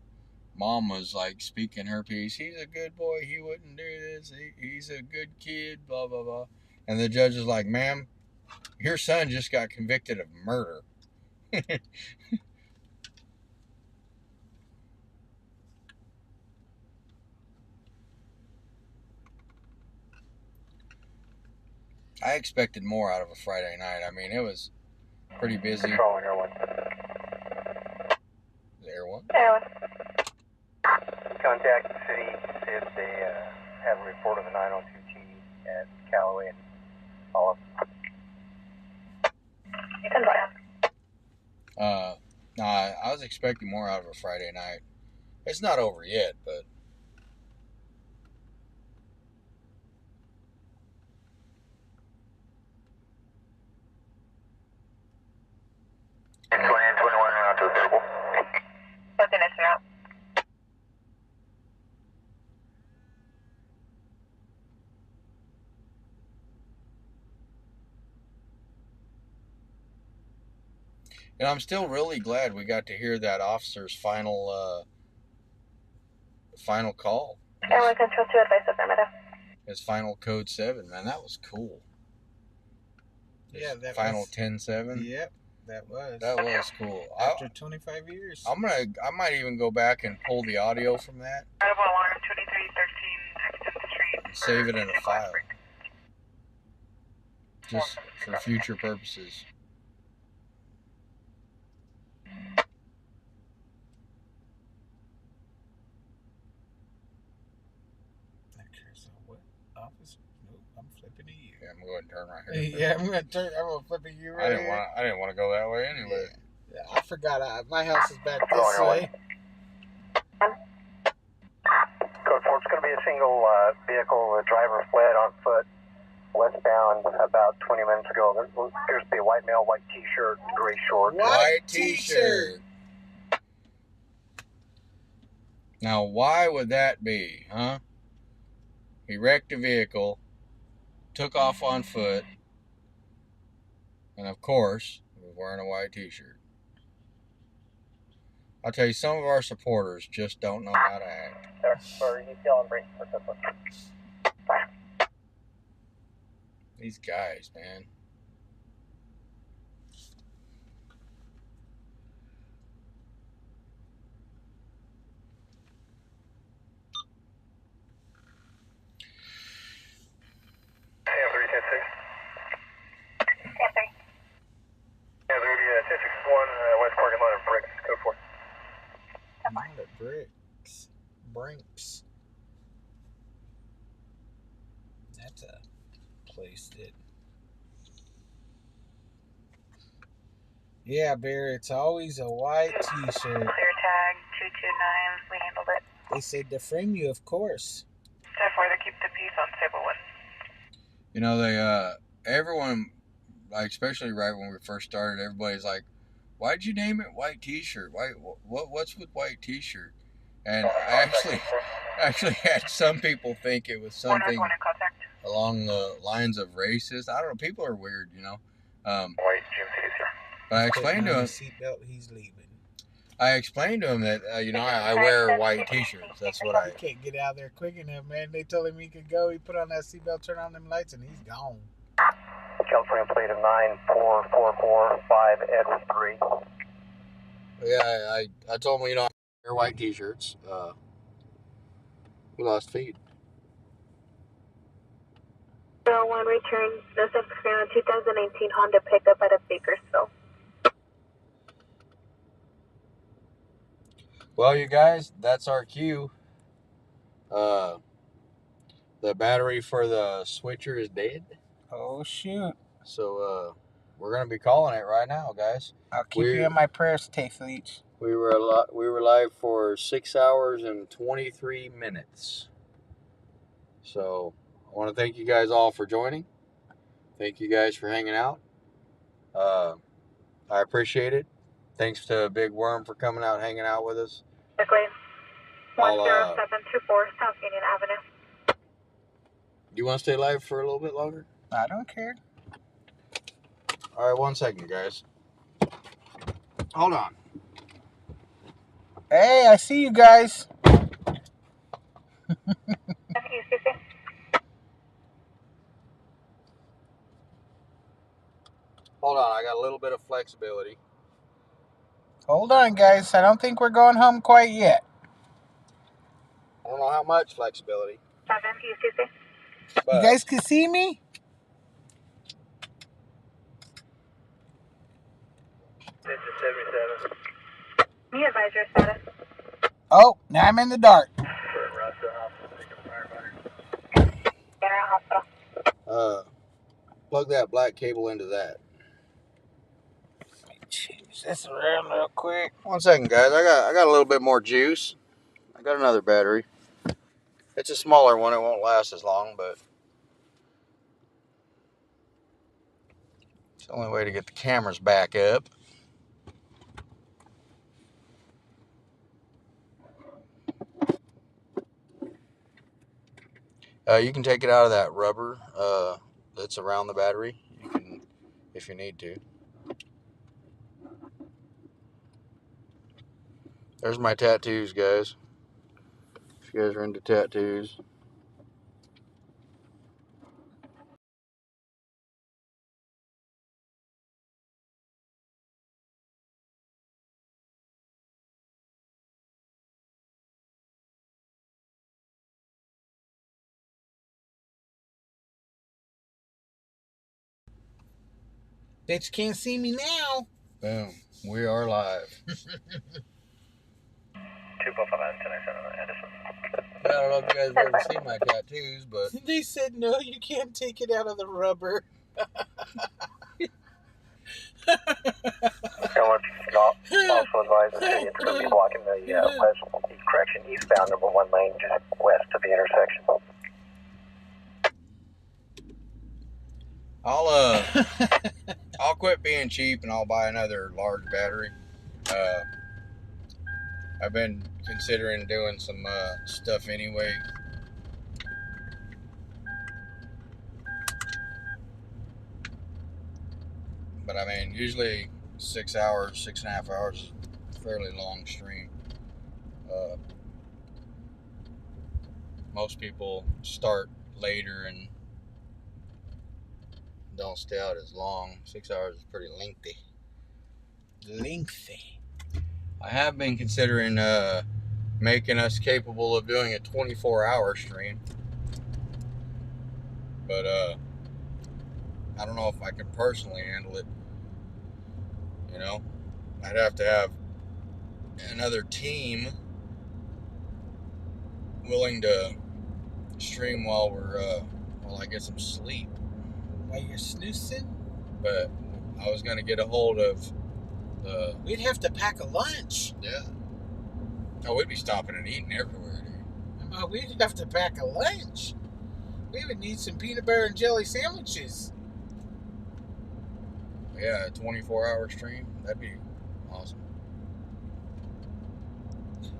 mom was like speaking her piece. He's a good boy. He wouldn't do this. He's a good kid. Blah blah blah. And the judge was like, "Ma'am, your son just got convicted of murder." I expected more out of a Friday night. I mean, it was pretty busy. Control on Air 1. Air 1? Air 1. Contact the city, see if they have a report of a 902T at Callaway and Olive. Nah, I was expecting more out of a Friday night. It's not over yet, but And 20 and 21 are out to the table. What's in it, sir? and I'm still really glad we got to hear that officer's final call. Air 1 Control 2, advice affirmative. His final code 7, man, that was cool. Yeah, that final was 10-7. Yep, that was. That was cool. After 25 years. I might even go back and pull the audio from that. Audible alarm 2313 Exton Street. And save it in a file. Just for future purposes. So what? Officer? Nope, I'm flipping to you. Yeah, I'm going to turn right here. Yeah, I'm gonna flip to you right here. I didn't want to go that way anyway. Yeah, I forgot. My house is back this way. Code 4, it's going to be a single vehicle. The driver fled on foot westbound about 20 minutes ago. There appears to be a white male, white t-shirt, gray shorts. White t-shirt. Now, why would that be, huh? He wrecked a vehicle, took off on foot, and of course, he was wearing a white t-shirt. I'll tell you, some of our supporters just don't know how to act. Or you feel embraced for this one. These guys, man. Sam 310-6. Yeah, there would be a 1061 west parking lot of Bricks, code 4. Not a bricks. Brinks. That's a place that. Yeah, Barry, it's always a white t-shirt. Clear tag 229, we handled it. They said to frame you, of course. Therefore, they keep the peace on stable 1. You know, everyone, like, especially right when we first started, everybody's like, why'd you name it white t-shirt? What's with white t-shirt? And I actually had some people think it was something along the lines of racist. I don't know. People are weird, you know. White GMCs here. But I explained to him. Seatbelt, he's leaving. I explained to him that I wear white t-shirts. That's what He can't get out there quick enough, man. They told him he could go. He put on that seatbelt, turn on them lights, and he's gone. California plate of 94445 Edward 3. Yeah, I told him, I wear white t-shirts. We lost feed. 01 return, the 2018 Honda pickup out of Bakersfield. Well, you guys, that's our cue. The battery for the switcher is dead. Oh, shoot. So, we're gonna be calling it right now, guys. I'll keep you in my prayers, Tayfleech. We were live for 6 hours and 23 minutes. So I want to thank you guys all for joining. Thank you guys for hanging out. I appreciate it. Thanks to Big Worm for coming out and hanging out with us. Berkeley, 10724 South Union Avenue. You want to stay live for a little bit longer? I don't care. All right, 1 second, guys. Hold on. Hey, I see you guys. Hold on, I got a little bit of flexibility. Hold on, guys. I don't think we're going home quite yet. I don't know how much flexibility. 7 UCC. But You guys can see me? This is 77. Me advise your status. Oh, now I'm in the dark. For Russell Hospital, pick up firefighter. General Hospital. Plug that black cable into that. Let me change this around real quick. 1 second, guys. I got a little bit more juice. I got another battery. It's a smaller one. It won't last as long, but it's the only way to get the cameras back up. You can take it out of that rubber that's around the battery. You can, if you need to. There's my tattoos, guys. If you guys are into tattoos. Bet you can't see me now. Boom. We are live. 245 Anderson. I don't know if you guys have ever seen my tattoos, but They said, no, you can't take it out of the rubber. Also advise that it's going to be blocking the eastbound number 1 lane just west of the intersection. I'll quit being cheap and I'll buy another large battery. I've been considering doing some stuff anyway. But I mean, usually 6 hours, 6.5 hours is a fairly long stream. Most people start later and don't stay out as long. 6 hours is pretty lengthy. I have been considering making us capable of doing a 24-hour stream. But I don't know if I can personally handle it. You know, I'd have to have another team willing to stream while I get some sleep. While you're snoozing? But I was gonna get a hold of We'd have to pack a lunch. yeah. Oh, we'd be stopping and eating everywhere, dude. We'd have to pack a lunch. We would need some peanut butter and jelly sandwiches. Yeah, a 24-hour stream, that'd be awesome.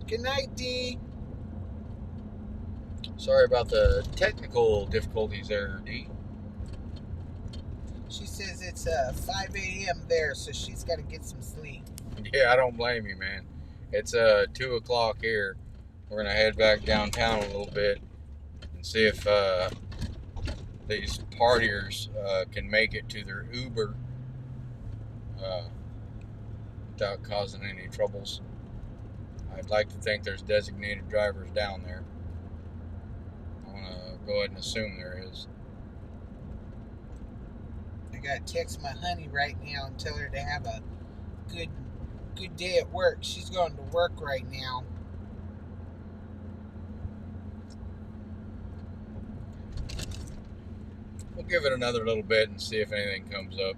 Good night, Dee. Sorry about the technical difficulties there, D. She says it's 5 a.m. there, so she's got to get some sleep. Yeah, I don't blame you, man. It's 2 o'clock here. We're gonna head back downtown a little bit and see if these partiers can make it to their Uber without causing any troubles. I'd like to think there's designated drivers down there. I'm gonna go ahead and assume there is. I got to text my honey right now and tell her to have a good day at work. She's going to work right now. We'll give it another little bit and see if anything comes up.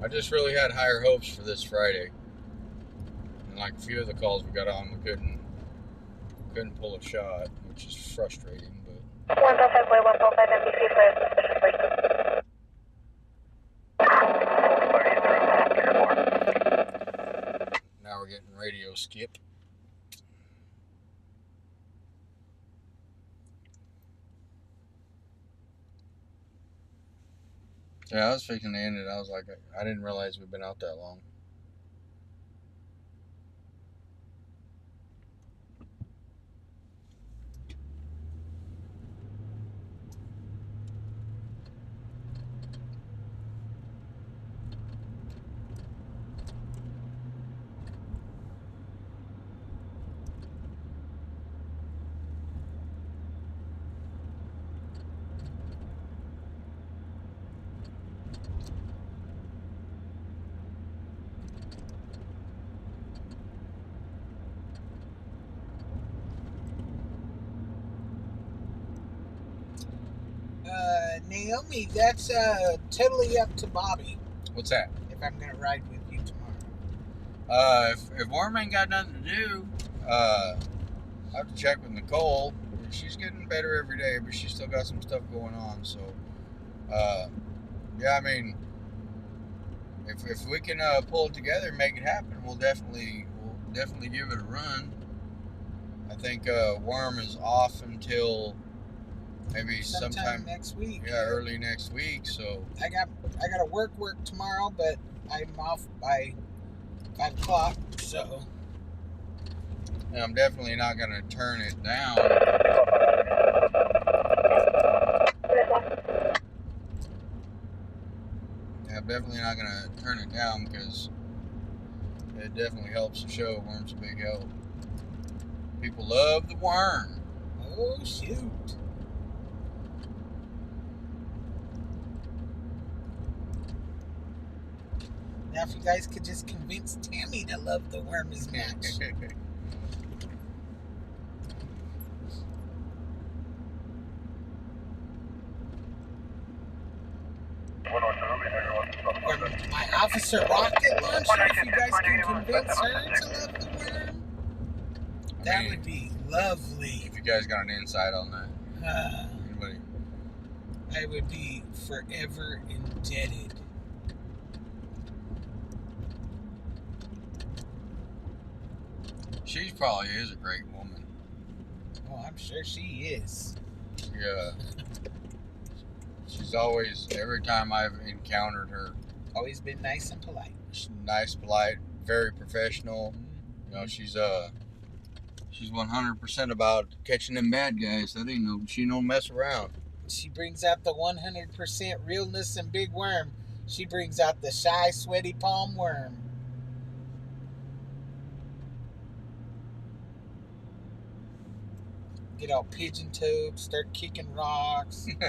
I just really had higher hopes for this Friday. And like a few of the calls we got on, we couldn't pull a shot, which is frustrating. But 105 way 145 NBC for suspicious person. now we're getting radio skip. Yeah, I was fixing to end it. I was like, I didn't realize we'd been out that long. Naomi, that's totally up to Bobby. What's that? If I'm gonna ride with you tomorrow. If Worm ain't got nothing to do, I have to check with Nicole. She's getting better every day, but she's still got some stuff going on. So, yeah, I mean, if we can pull it together and make it happen, we'll definitely give it a run. I think Worm is off until maybe sometime next week. Yeah, early next week. So I got to work tomorrow, but I'm off by 5 o'clock. So and I'm definitely not gonna turn it down. Yeah, I'm definitely not gonna turn it down because it definitely helps the show. Worm's a big help. People love the Worm. Oh shoot. Now, if you guys could just convince Tammy to love the Worm as much. Or my officer rocket launcher, if you guys can convince her to love the Worm, that would be lovely. If you guys got an insight on that. Anybody? I would be forever indebted. She probably is a great woman. Oh, I'm sure she is. Yeah. She's always, every time I've encountered her, always been nice and polite. She's nice, polite, very professional. You know, she's 100% about catching them bad guys. That ain't no, she don't mess around. She brings out the 100% realness in Big Worm. She brings out the shy, sweaty palm worm. Get all pigeon-toed, start kicking rocks. 7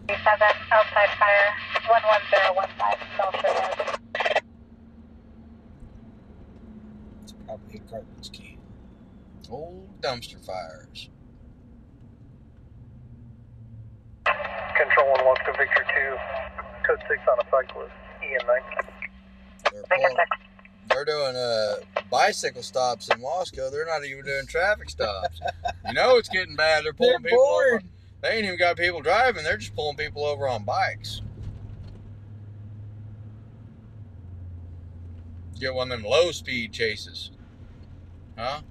outside fire, 11015, Belford. It's probably a garbage can. Old dumpster fires. Control 1 wants to Victor 2, code 6 on a cyclist, EN9. They're doing bicycle stops in Wasco. They're not even doing traffic stops. You know it's getting bad. They're pulling people over. They ain't even got people driving. They're just pulling people over on bikes. Get one of them low speed chases. Huh?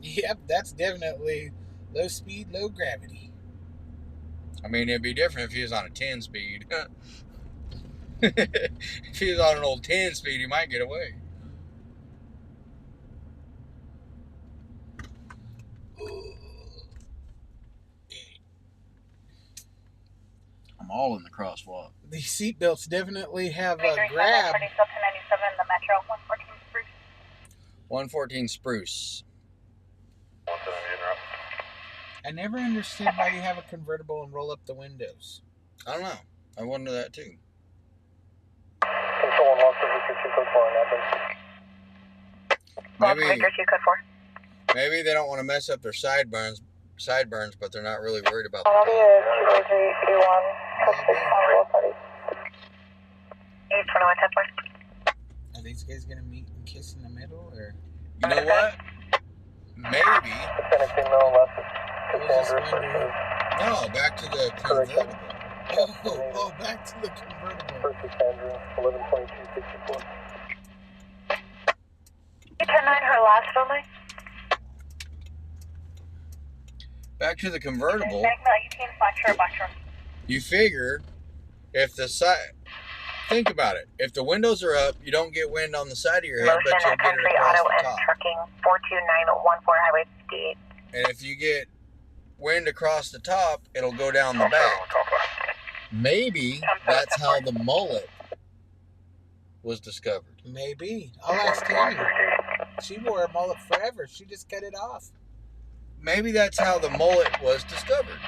Yep, that's definitely low speed, low gravity. I mean, it'd be different if he was on a 10 speed. If he was on an old 10 speed, he might get away. I'm all in the crosswalk. These seatbelts definitely have a grab. 97, the Metro, 114 Spruce. 114 Spruce. I never understood why you have a convertible and roll up the windows. I don't know. I wonder that too. Control 1 wants to Victor 2, code 4 on Maybe, Victor 2, code 4. maybe they don't want to mess up their sideburns, but they're not really worried about the Bobby top. is 22381, code 6 on Will Party. Are these guys gonna meet and kiss in the middle, or? You know what? Maybe. I was just wondering. No, back to the convertible. Oh, back to the convertible. You 10-9 her last only? Back to the convertible. Black shore. You figure if the side, think about it. If the windows are up, you don't get wind on the side of your head, but you'll get it across the top. Trucking 42914 Highway 58. And if you get wind across the top, it'll go down the back. Maybe that's how the mullet was discovered. Maybe. I'll ask Tammy. She wore a mullet forever. She just cut it off. Maybe that's how the mullet was discovered.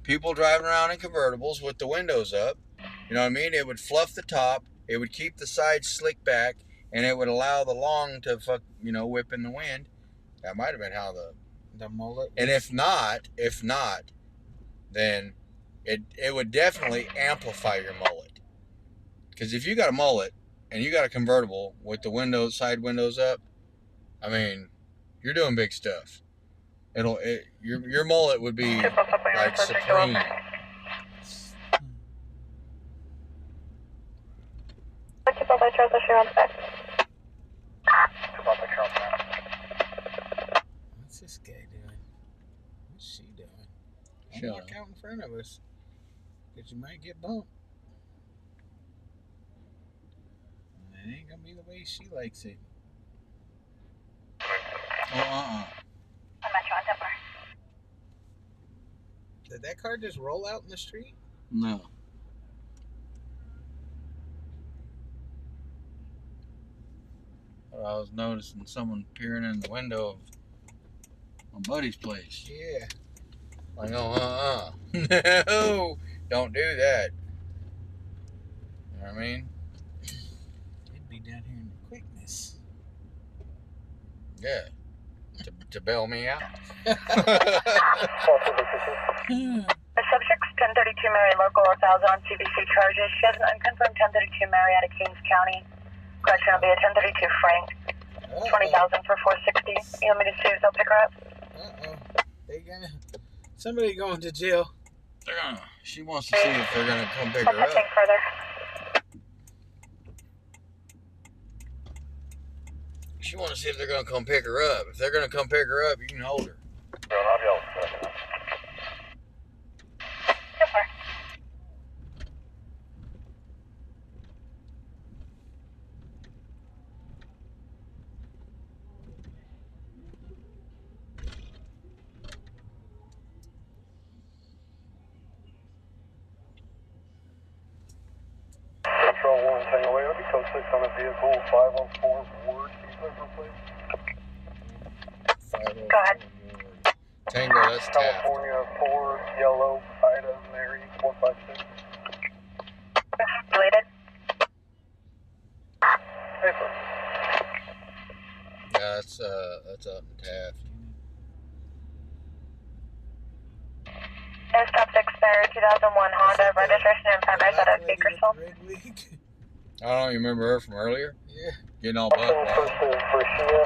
People driving around in convertibles with the windows up. You know what I mean? It would fluff the top. It would keep the sides slick back, and it would allow the long to whip in the wind. That might have been how the mullet. And if not, then it would definitely amplify your mullet. Because if you got a mullet and you got a convertible with the side windows up, I mean, you're doing big stuff. Your mullet would be like supreme. What's this guy doing? What's she doing? Don't Shut walk out in front of us, because you might get bumped. It ain't gonna be the way she likes it. Oh, Did that car just roll out in the street? No. I was noticing someone peering in the window of my buddy's place. Yeah. Like, no, don't do that. You know what I mean? They'd be down here in the quickness. Yeah. To bail me out. The subject's 1032 Mary local 1000 on CBC charges. She has an unconfirmed 1032 Mary out of Kings County. Correction will be a 1032 Frank. 20,000 for 460. You want me to see if they'll pick her up? Somebody going to jail. She wants to see if they're gonna come pick her I'll up. think further. She wants to see if they're gonna come pick her up. If they're gonna come pick her up, you can hold her. Control 1, Tango away. I'll be code 6 on the vehicle, 504 Ward. Go ahead. Tango, that's Taft. California 4, Yellow, Ida, Mary, 456. Related? Hey, sir. Yeah, that's up in Taft. There's top 6 there, 2001 Honda, registration and progress out of Bakersfield. I don't even remember her from earlier. Yeah. Getting all bucked out. First is for Shia,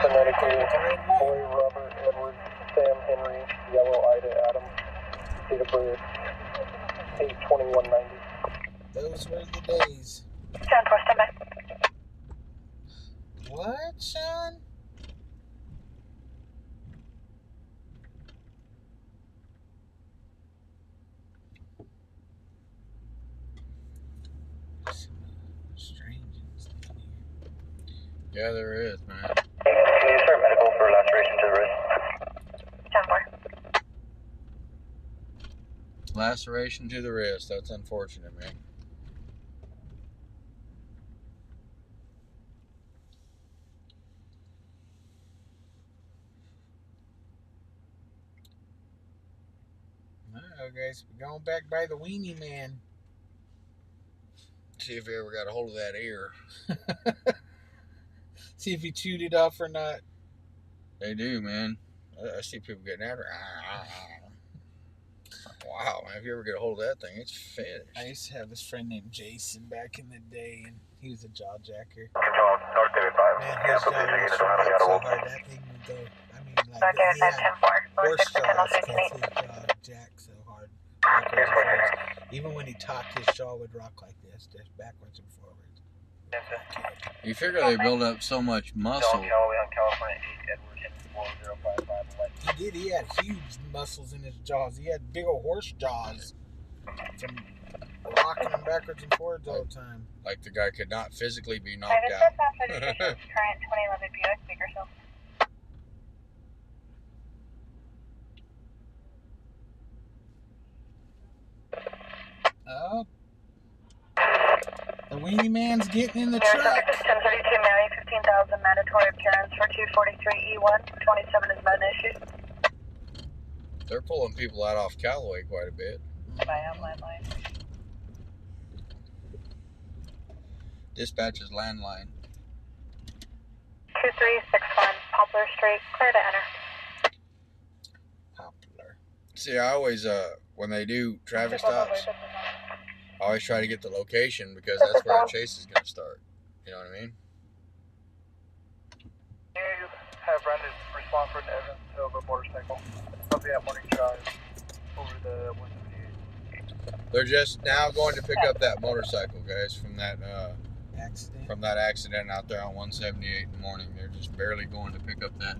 Connecticut, Boy, Robert, Edward, Sam, Henry, Yellow, Ida, Adam, date of birth, 8/21/90. Those were the days. John, for standby. What, Sean? Yeah, there is, man. Can you start medical for laceration to the wrist? John, for. Laceration to the wrist. That's unfortunate, man. Alright, guys, we're going back by the Weenie Man. See if he ever got a hold of that ear. See if he chewed it off or not. They do, man. I see people getting after it. Wow, if you ever get a hold of that thing, it's finished. I used to have this friend named Jason back in the day, and he was a jaw jacker. Control, North David 5. Man, his jaw was shot so hard that thing would go. I mean, like, North David he had 910-4. horse jaws because 10-68. his jaw jacked so hard. Backwards and forwards. Even when he talked, his jaw would rock like this, just backwards and forwards. You figure they build up so much muscle. Callaway on California 8, Edward 4055. He did. He had huge muscles in his jaws. He had big old horse jaws from rocking them backwards and forwards all the time. Like the guy could not physically be knocked Private out. Current 2011 Buick, Bakersfield. Oh. The weenie man's getting in the Air truck. traffic is 1032 Mary, 15,000 mandatory appearance for 243E1. 27 is not an issue. They're pulling people out off Callaway quite a bit. By landline. Dispatch's landline. 2361 Poplar Street, clear to enter. Popular. See, I always, when they do traffic stops, I always try to get the location because that's where our chase is going to start. You know what I mean? You have rented response for an Evans of a motorcycle. Probably at morning drive over the 178. They're just now going to pick up that motorcycle, guys, from that Accident. out there on 178 in the morning. They're just barely going to pick up that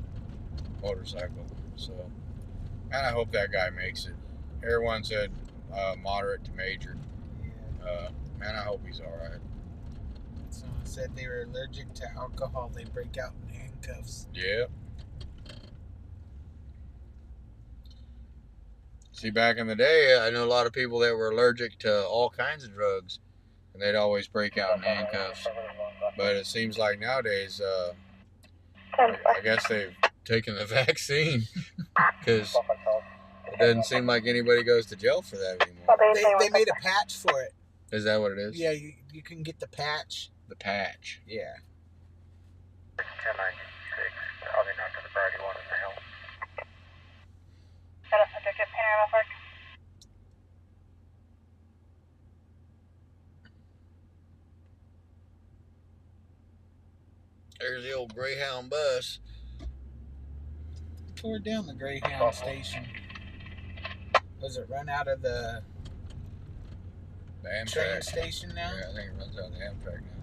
motorcycle. So, and I hope that guy makes it. Everyone said moderate to major. Man, I hope he's all right. Someone said they were allergic to alcohol. They break out in handcuffs. Yeah. See, back in the day, I know a lot of people that were allergic to all kinds of drugs, and they'd always break out in handcuffs. But it seems like nowadays, I guess they've taken the vaccine because it doesn't seem like anybody goes to jail for that anymore. They made a patch for it. Is that what it is? Yeah, you can get the patch. The patch. Yeah. 1096, probably not to the priority one in the hill. Set up objective panorama park. There's the old Greyhound bus. Tore down the Greyhound station. Was it run out of the train Amtrak station now? Yeah, I think it runs out of the Amtrak now.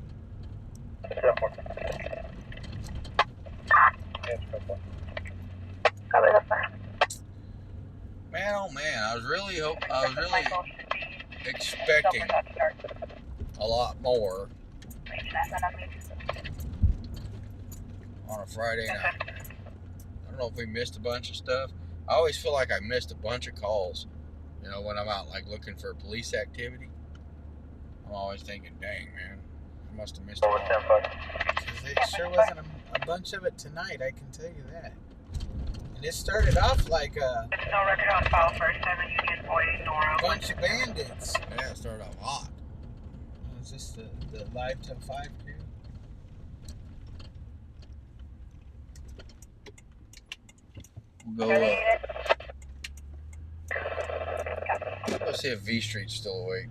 Copy that, sir. Man, oh man, I was really expecting a lot more on a Friday night. I don't know if we missed a bunch of stuff. I always feel like I missed a bunch of calls. You know, when I'm out like looking for police activity, I'm always thinking, dang man, I must have missed a lot. Because it sure wasn't a bunch of it tonight, I can tell you that. And it started off like a It's no record on file for 7 Union Boy Nora. bunch of bandits. Yeah, it started off hot. Is this the live till 5 crew? We'll go see if V Street's still awake.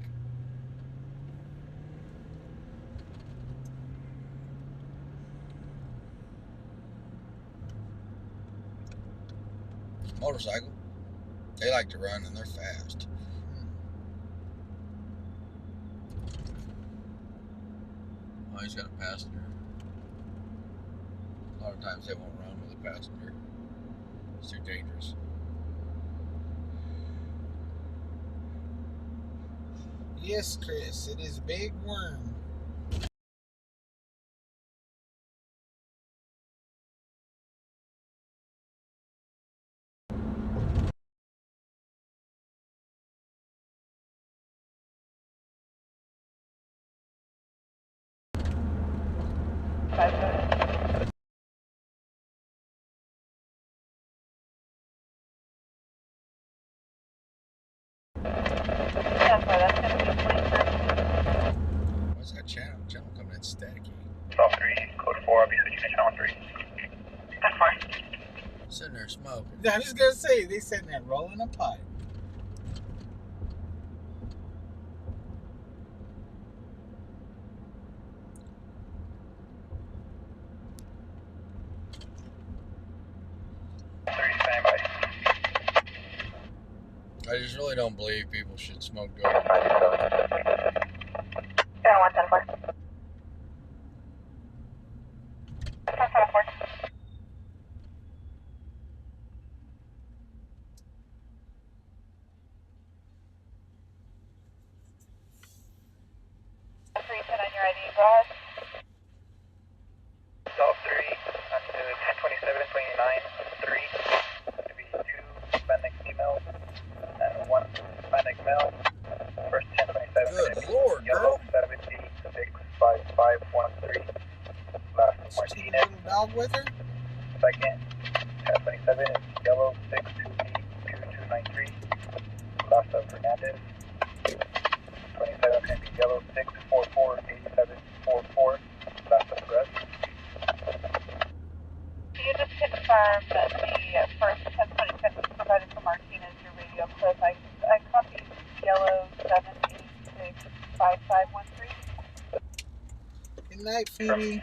Motorcycle. They like to run and they're fast. Oh, he's got a passenger. A lot of times they won't run with a passenger. It's too dangerous. Yes, Chris, it is a big worm. What's that channel? Channel coming in staticky. South 3, code 4, I'll be switching to channel 3. Good for. Sitting there smoking. I was just gonna say they sitting there rolling a pipe. just really don't believe people should smoke dope. Yeah, 174. 174. 310 on your ID, go ahead. South 3, on to 27 and 29, 3. To be 2 Hispanic females and 1 Hispanic male. First 1027. Good Lord, Yellow girl. 765513. Last She took a Martinez. little dog with her. Second 1027 is yellow 62D2293. Last Fernandez. 27 can be yellow 6448744. Last of Perez. Can you just confirm that the first 1027 was provided for Martinez, your radio clip? I copied yellow 7865513. Good night, Phoebe.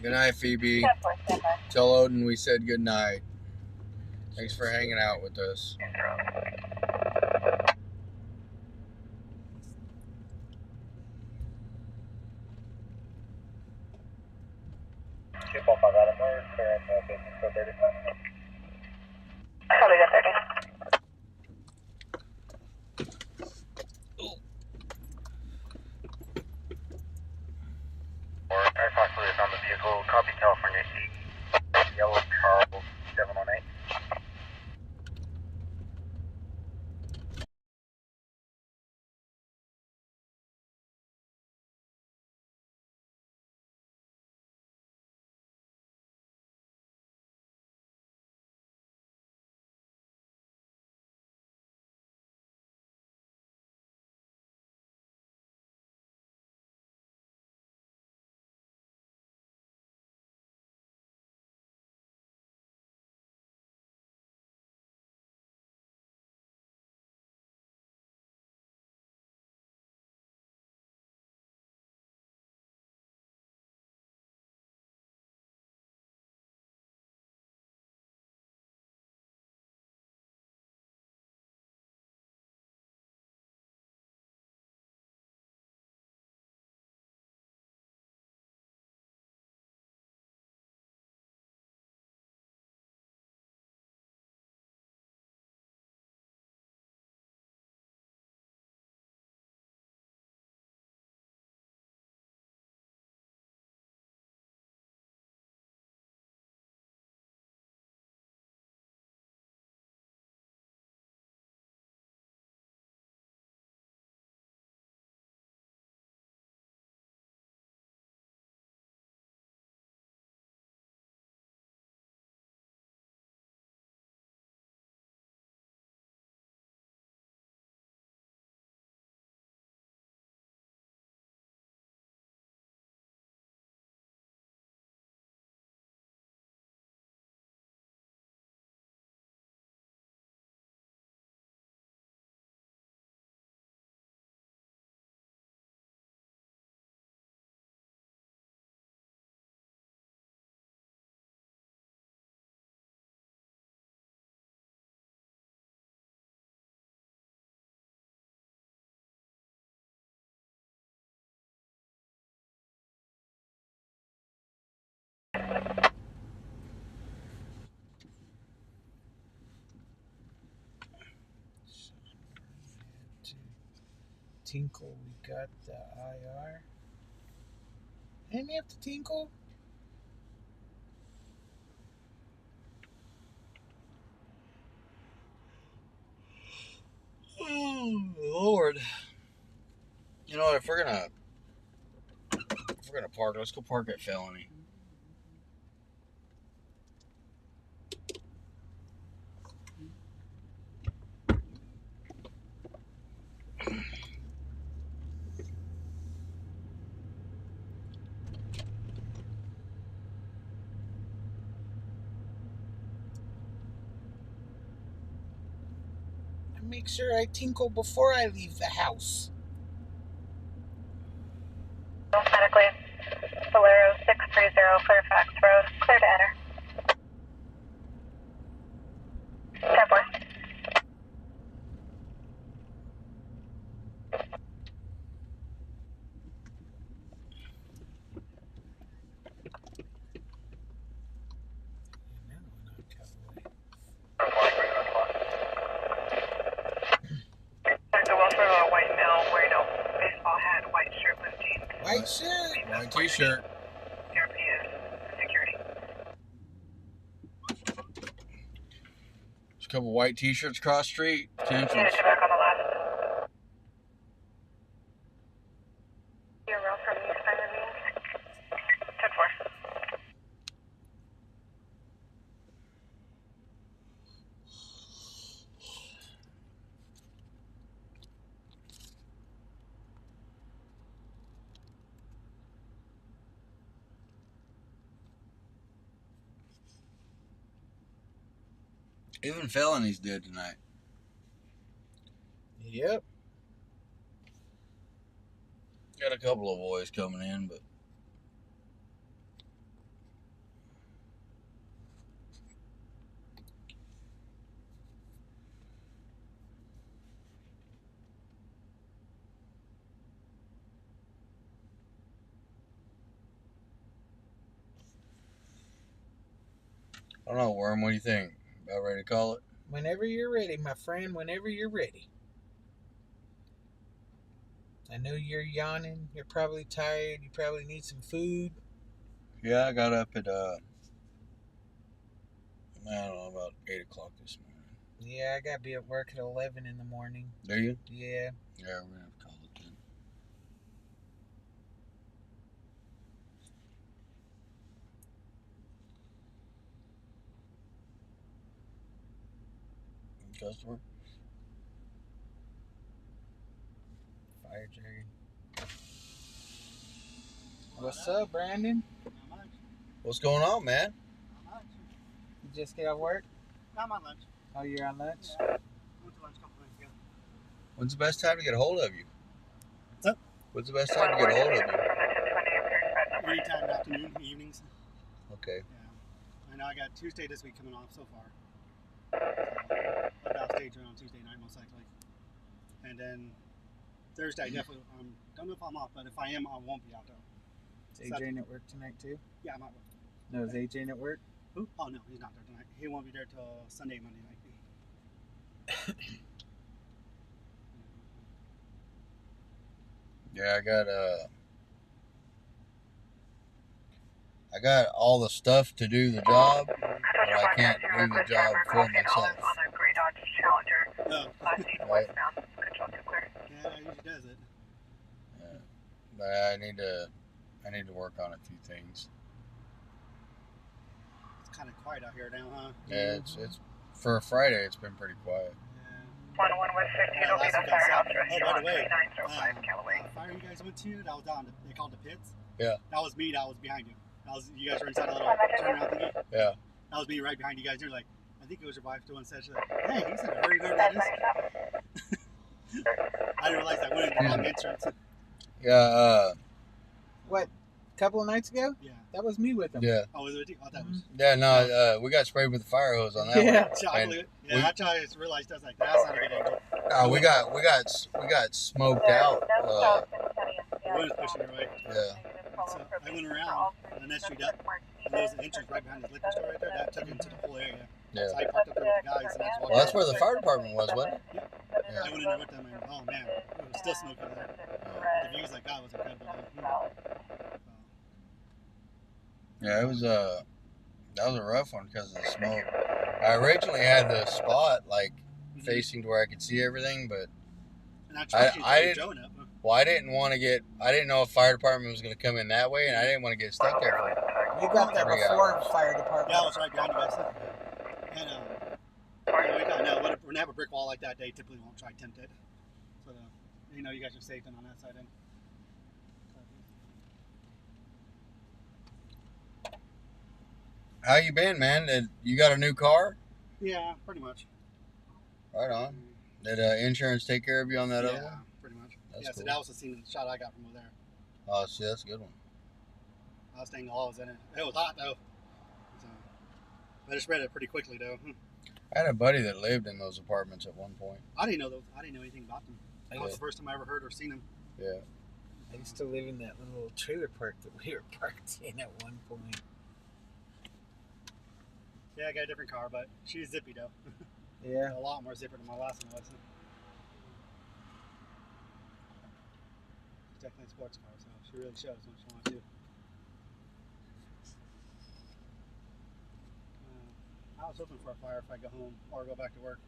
Good night, Phoebe. 10-4, stand by. Tell Odin we said good night. Thanks for hanging out with us. Chip off on that another clearance business for 30 minutes. Copy that 30. Or air possibly is on the vehicle. Copy California 8. Yellow Charles 718. Tinkle, we got the IR. Didn't you have to tinkle? Oh, Lord. You know what? If we're gonna park, let's go park at Felony. Make sure I tinkle before I leave the house. Medically, Bolero 630 Fairfax Road, clear to enter. 10-4. White t-shirt. DRP is security. There's a couple white t-shirts across the street. Yeah, Potentials. get back on the left. You're real from East Side of Means. 10-4. Even felonies did tonight. Yep. Got a couple of boys coming in, but I don't know, Worm. What do you think? About ready to call it? Whenever you're ready, my friend, whenever you're ready. I know you're yawning. You're probably tired. You probably need some food. Yeah, I got up at I don't know, about 8 o'clock this morning. Yeah, I gotta be at work at 11 in the morning. Do you? Yeah. Yeah, we're gonna have to call it then. Customer? Fire Jerry. What's up, Brandon? What's going on, man? You just get off work? I'm on lunch. Oh, you're on lunch? Yeah. Went to lunch a couple minutes ago. When's the best time to get a hold of you? What's up? What's the best time to get a hold of you? Anytime in the afternoon, evenings. Okay. Yeah. I know I got Tuesday this week coming off so far. So I'll be off stage on Tuesday night most likely. And then Thursday I definitely don't know if I'm off, but if I am, I won't be out though. Is AJ at work tonight too? Yeah, I'm out. No, is AJ at work? Who? Oh no, he's not there tonight. He won't be there till Sunday, Monday night. Yeah, I got all the stuff to do the job, but I can't do the job for myself. On a gray Dodge Challenger. No. Last seat westbound. Control to clear. Yeah, he usually does it. But I need to work on a few things. It's kind of quiet out here now, huh? Yeah, it's for a Friday. It's been pretty quiet. Yeah. 11 West 50, it'll be the Firehouse Restaurant, by the way, 3905 Callaway. Fire you guys went to, that was down, they called the pits. Yeah. That was me, that was behind you. You guys were inside a little turnaround thingy. Yeah. That was me right behind you guys. You're like, I think it was your wife doing such. She's like, hey, he's in a hurry, whoever that is. I didn't realize I went in the wrong entrance. Yeah. What? A couple of nights ago? Yeah. That was me with him. Yeah. Oh, was it with you? Oh, that was. Yeah. No. We got sprayed with the fire hose on that one. Yeah. I believe it. Yeah, I tried to realize that's like, that's not a good angle. We got smoked out. The wind was pushing your way. Yeah. So I went around the next street up, and there was an entrance right behind the liquor store right there. That took into the whole area. Yeah. So I parked up there with the guys, and I just walked Well, that's where out. the fire department was, wasn't it? I went in there with them, and oh man, it was still smoking there. The views like God was incredible. Yeah, it was that was a rough one because of the smoke. I originally had the spot like facing to where I could see everything, but And I tried to I get didn't- Joan up. I didn't know if fire department was going to come in that way, and I didn't want to get stuck there for You got there 3 before hours. the fire department. Yeah, I was right behind you guys. And we kind of when they have a brick wall like that, they typically won't try to tempt it. So you know, you guys are safe then on that side. Then. How you been, man? You got a new car? Yeah, pretty much. Right on. Did insurance take care of you on that other Yeah, one? pretty much. That's Yeah, cool. so that was the scene shot I got from over there. Oh, see, that's a good one. I was staying all was in it. It was hot though. So, but it spread it pretty quickly though. I had a buddy that lived in those apartments at one point. I didn't know those. I didn't know anything about them. That was Yeah. the first time I ever heard or seen them. Yeah. I used to live in that little trailer park that we were parked in at one point. Yeah, I got a different car, but she's zippy though. Yeah. A lot more zipper than my last one was. definitely a sports car, so she really shows when she wants to. I was hoping for a fire if I go home or go back to work.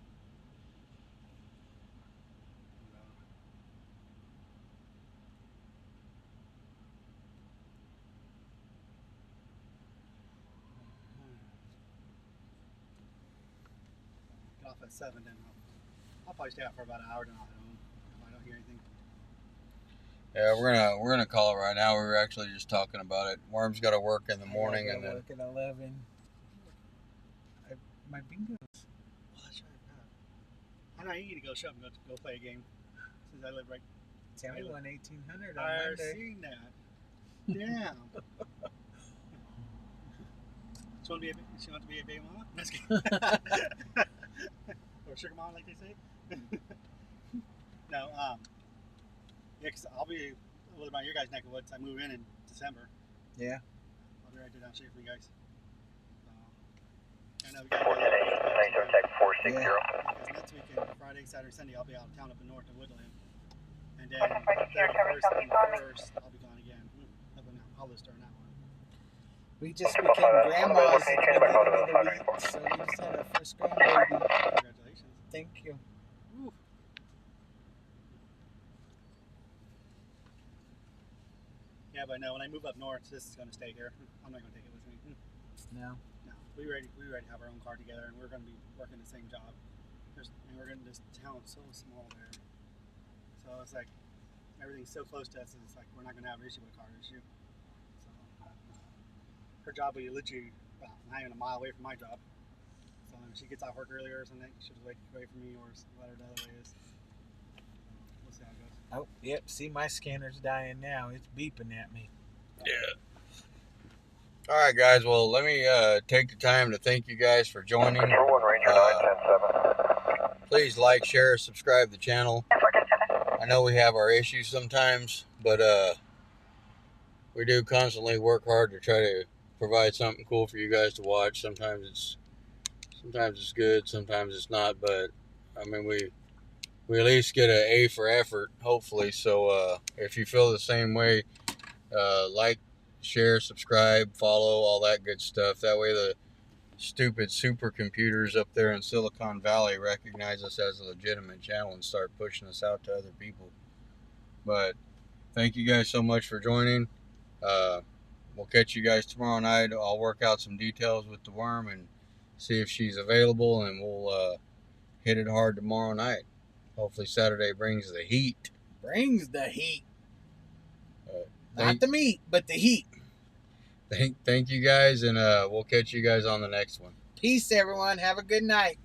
Get off at 7, then I'll probably stay out for about an hour, then I'll head home if I don't hear anything. Yeah, we're gonna call it right now. We were actually just talking about it. Worm's got to work in the morning, and then work at 11. My bingo's. Oh, that's right. I know you need to go shop and go play a game. Since I live right. Tammy won 1,800 on I've Monday. seen that. Damn. She wants to be a baby mama? That's good. Or sugar mama, like they say. No, yeah, because I'll be a little about your guys' neck of woods. I move in December. Yeah. I'll be right there down the street from you guys. I know we got to go. Yeah. Because next weekend, Friday, Saturday, Sunday, I'll be out of town up in north of Woodland. And then 31st and 1st, I'll be gone again. Up in Hollister and that one. We just became grandmas at the beginning of the week, so we just had our first grandbaby. Congratulations. Thank you. Woo. Yeah, but no, when I move up north, this is going to stay here. I'm not going to take it with me. No. No, we ready to have our own car together, and we're going to be working the same job. And we're going to this town so small there, so it's like everything's so close to us. It's like we're not going to have an issue with a car issue. So her job will be literally not even a mile away from my job. So if she gets off work earlier or something, she'll just wait for me or whatever the other way is. We'll see how it goes. Oh, yep. See, my scanner's dying now. It's beeping at me. yeah. All right, guys. Well, let me take the time to thank you guys for joining. Please like, share, subscribe to the channel. I know we have our issues sometimes, but we do constantly work hard to try to provide something cool for you guys to watch. Sometimes it's good, sometimes it's not, but I mean we at least get an A for effort, hopefully. So if you feel the same way, like, share, subscribe, follow, all that good stuff. That way the stupid supercomputers up there in Silicon Valley recognize us as a legitimate channel and start pushing us out to other people. But thank you guys so much for joining. We'll catch you guys tomorrow night. I'll work out some details with the worm and see if she's available, and we'll hit it hard tomorrow night. Hopefully Saturday brings the heat. Brings the heat. Not Thank the meat, but the heat. you guys, and we'll catch you guys on the next one. Peace, everyone. Have a good night.